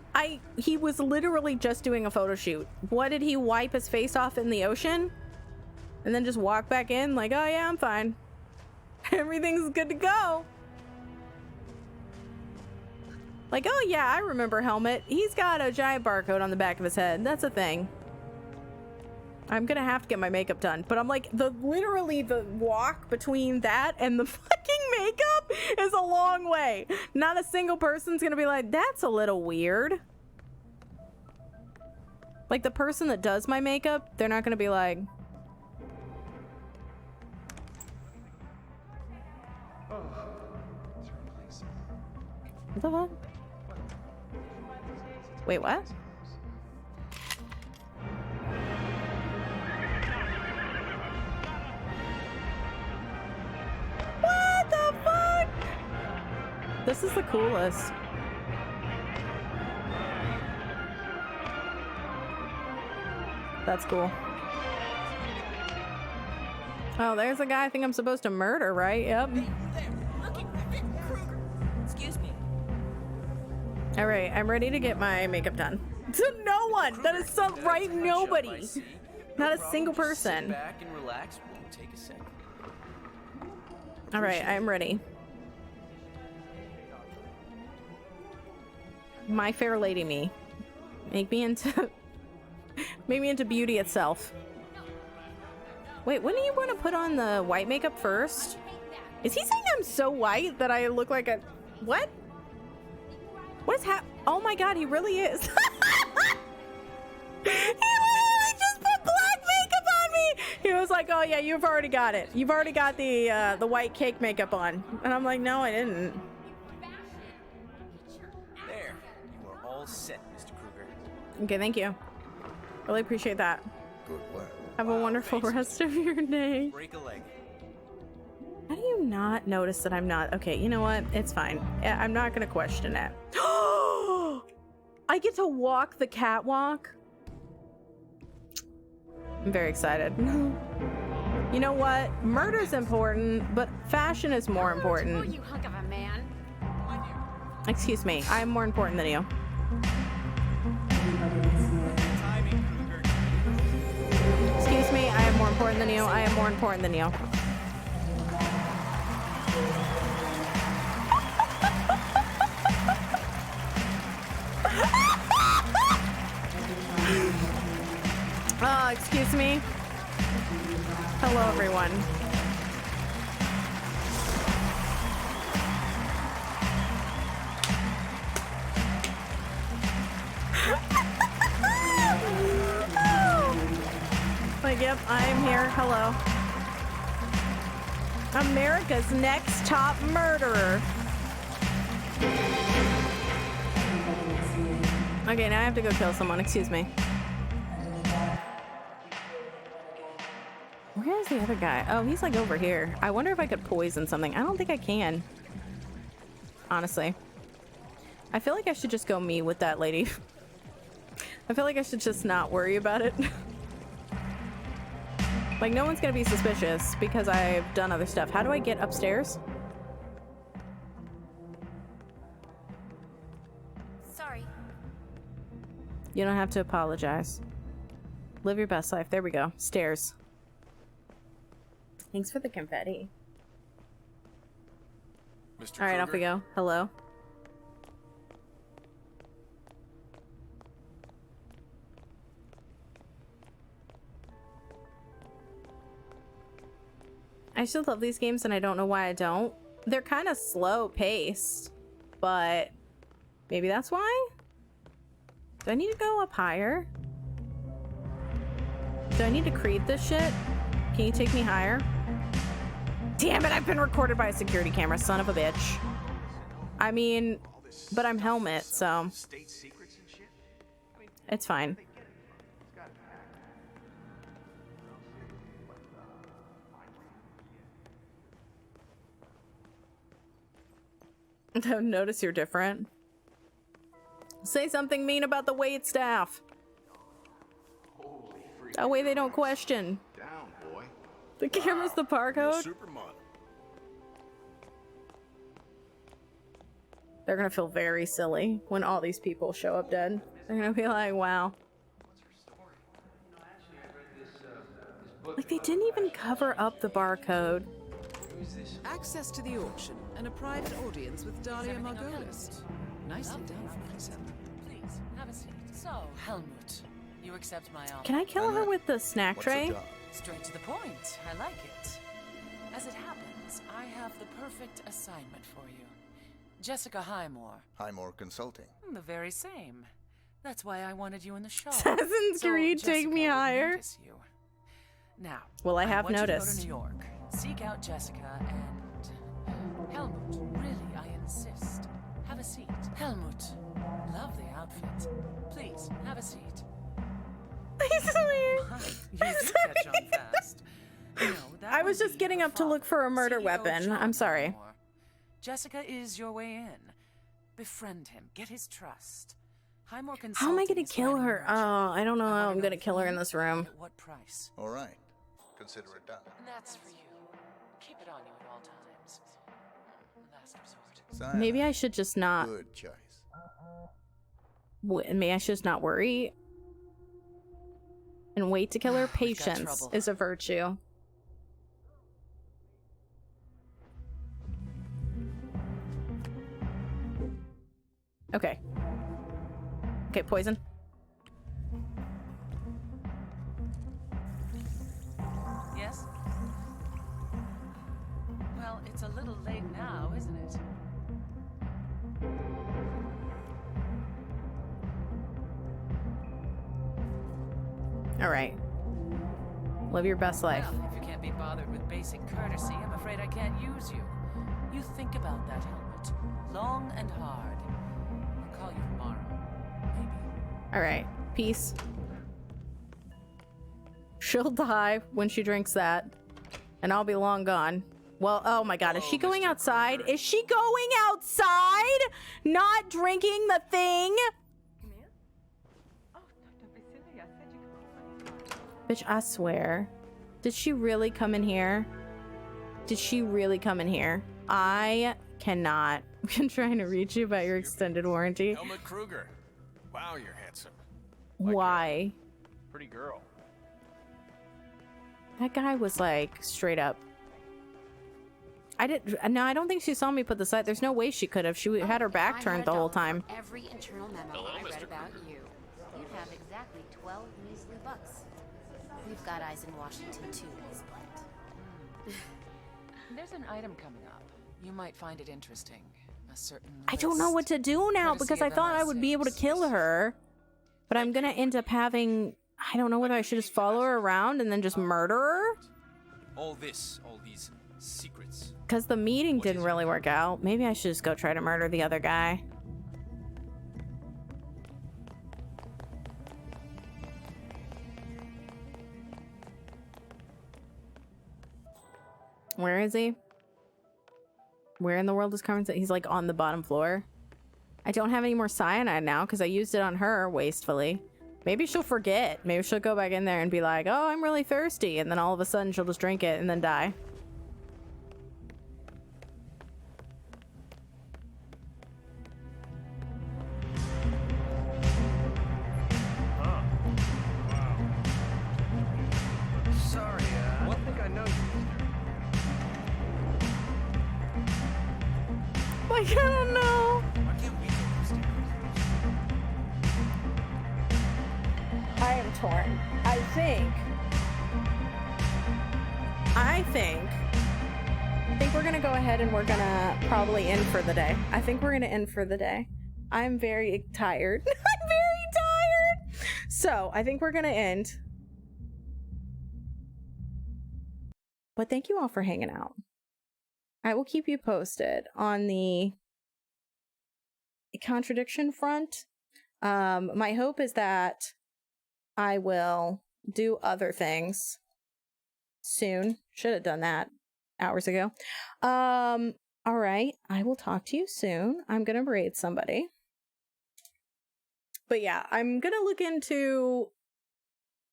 he was literally just doing a photo shoot. What, did he wipe his face off in the ocean? And then just walk back in like, oh yeah, I'm fine. Everything's good to go. Like, oh yeah, I remember Helmet. He's got a giant barcode on the back of his head. That's a thing. I'm gonna have to get my makeup done. But I'm like, literally the walk between that and the fucking makeup is a long way. Not a single person's gonna be like, that's a little weird. Like, the person that does my makeup, they're not gonna be like, what the fuck? Wait, what? What the fuck? This is the coolest. That's cool. Oh, there's a guy I think I'm supposed to murder, right? Yep. Excuse me. All right, I'm ready to get my makeup done. To no one. That is so right. Nobody. Not a single person. Sit back and relax. Won't take a second. All right, I'm ready. My Fair Lady me. Make me into beauty itself. Wait, wouldn't you want to put on the white makeup first? Is he saying I'm so white that I look like a... What? What is oh my god, he really is. He literally just put black makeup on me. He was like, oh yeah, you've already got it. You've already got the white cake makeup on. And I'm like, no, I didn't. There, you are all set, Mr. Kruger. Okay, thank you. Really appreciate that. Good work. Have a wonderful rest of your day. Break a leg. How do you not notice that I'm not? Okay, you know what? It's fine. I'm not gonna question it. I get to walk the catwalk. I'm very excited. You know what? Murder's important, but fashion is more important. You hunk of a man. Excuse me, I'm more important than you. Excuse me, I am more important than you. I am more important than you. Oh, excuse me. Hello, everyone. Like, yep, I am here. Hello. America's next top murderer. Okay, now I have to go kill someone. Excuse me. Where's the other guy? Oh, he's like over here. I wonder if I could poison something. I don't think I can. Honestly. I feel like I should just go meet with that lady. I feel like I should just not worry about it. Like, no one's gonna be suspicious because I've done other stuff. How do I get upstairs? Sorry. You don't have to apologize. Live your best life. There we go. Stairs. Thanks for the confetti. Mr. All right, off we go. Hello. I still love these games and I don't know why I don't. They're kind of slow paced, but maybe that's why? Do I need to go up higher? Do I need to create this shit? Can you take me higher? Damn it, I've been recorded by a security camera, son of a bitch. I mean, but I'm Helmet, so. It's fine. Notice you're different. Say something mean about the wait staff. That way they don't question. Down, boy. The camera's the barcode. They're gonna feel very silly when all these people show up dead. They're gonna be like, wow. Like, they didn't even cover up the barcode. Access to the auction and a private audience with Dahlia Margolis. Nicely done, 47. Please, have a seat. So, Helmut, you accept my offer? Can I kill her with the snack tray? Straight to the point. I like it. As it happens, I have the perfect assignment for you. Jessica Highmore. Highmore Consulting. The very same. That's why I wanted you in the show. Assassin's Creed, take me higher. You. Now, well, I have want noticed. You to go to New York. Seek out Jessica and Helmut. Really, I insist. Have a seat. Helmut, love the outfit. Please, have a seat. I swear. You do catch on fast. No, I was just getting up to look for a murder weapon. I'm sorry. Jessica is your way in. Befriend him. Get his trust. Highmore How am I gonna kill her? Oh, I don't know how I'm gonna kill her in this room. At what price? All right. Consider it done. And that's for you. Keep it on you at all times. Last resort. Maybe I should just not. Good choice. Maybe I should just not worry and wait to kill her. Patience is a virtue. Okay. Okay, poison. Yes? Well, it's a little late now, isn't it? All right. Live your best life. Well, if you can't be bothered with basic courtesy, I'm afraid I can't use you. You think about that, Helmut. Long and hard. I'll call you tomorrow. Maybe. All right. Peace. She'll die when she drinks that, and I'll be long gone. Well, oh my God, is she going outside? Is she going outside? Not drinking the thing? Bitch, I swear. Did she really come in here? Did she really come in here? I cannot. I'm trying to reach you about your extended warranty. Helmut Kruger. Wow, you're handsome. Why? Pretty girl. That guy was like straight up. No, I don't think she saw me put the site. There's no way she could have. She had her back turned the whole time. Every internal memo I read about you. You'd have exactly 12 measly bucks. We've got eyes in Washington too, Miss Blunt. There's an item coming up. You might find it interesting. A certain I don't know what to do now because I thought I would be able to kill her. But I'm gonna end up having... I don't know whether I should just follow her around and then just murder her? All these secrets. Because the meeting didn't really work out. Maybe I should just go try to murder the other guy. Where is he? Where in the world is Carmen? He's like on the bottom floor. I don't have any more cyanide now because I used it on her wastefully. Maybe she'll forget. Maybe she'll go back in there and be like, oh, I'm really thirsty. And then all of a sudden she'll just drink it and then die. Sorry, I think I know you. Like, I don't know. I am torn. I think we're gonna go ahead and we're gonna probably end for the day. I think we're gonna end for the day. I'm very tired. I'm very tired. So I think we're gonna end. But thank you all for hanging out. I will keep you posted on the Contradiction front. My hope is that I will do other things soon. Should have done that hours ago. All right. I will talk to you soon. I'm going to raid somebody. But yeah, I'm going to look into...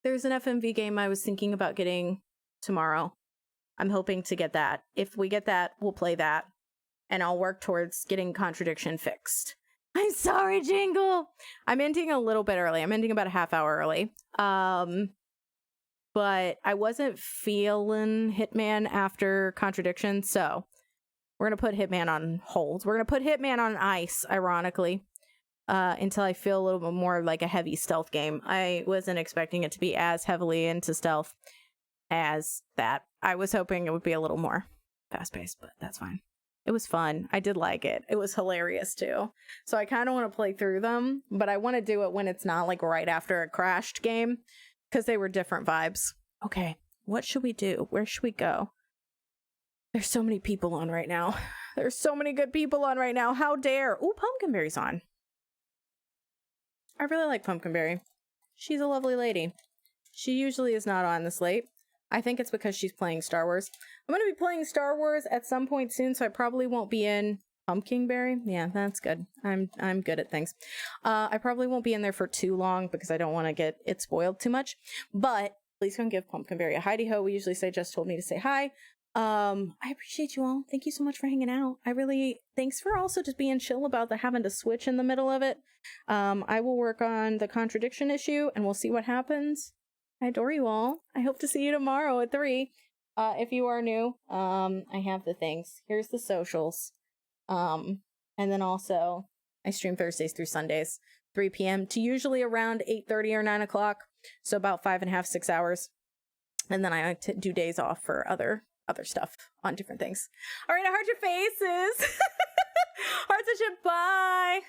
There's an FMV game I was thinking about getting tomorrow. I'm hoping to get that. If we get that, we'll play that. And I'll work towards getting Contradiction fixed. I'm sorry, Jingle! I'm ending a little bit early. I'm ending about a half hour early. But I wasn't feeling Hitman after Contradiction, so we're going to put Hitman on hold. We're going to put Hitman on ice, ironically, until I feel a little bit more like a heavy stealth game. I wasn't expecting it to be as heavily into stealth as that. I was hoping it would be a little more fast-paced, but that's fine. It was fun. I did like it. It was hilarious, too. So I kind of want to play through them, but I want to do it when it's not, like, right after a crashed game, because they were different vibes. Okay, what should we do? Where should we go? There's so many people on right now. There's so many good people on right now. How dare? Ooh, Pumpkinberry's on. I really like Pumpkinberry. She's a lovely lady. She usually is not on this late. I think it's because she's playing Star Wars. I'm going to be playing Star Wars at some point soon, so I probably won't be in Pumpkinberry. Yeah, that's good. I'm good at things. I probably won't be in there for too long because I don't want to get it spoiled too much. But please come give Pumpkinberry a hidey-ho. We usually say just told me to say hi. I appreciate you all. Thank you so much for hanging out. Thanks for also just being chill about the having to switch in the middle of it. I will work on the Contradiction issue and we'll see what happens. I adore you all. I hope to see you tomorrow at 3. If you are new, I have the things. Here's the socials. And then also I stream Thursdays through Sundays, 3 p.m. to usually around 8:30 or 9 o'clock. So about 5.5, 6 hours. And then I do days off for other stuff on different things. All right, I heart your faces. Hearts of shit. Bye.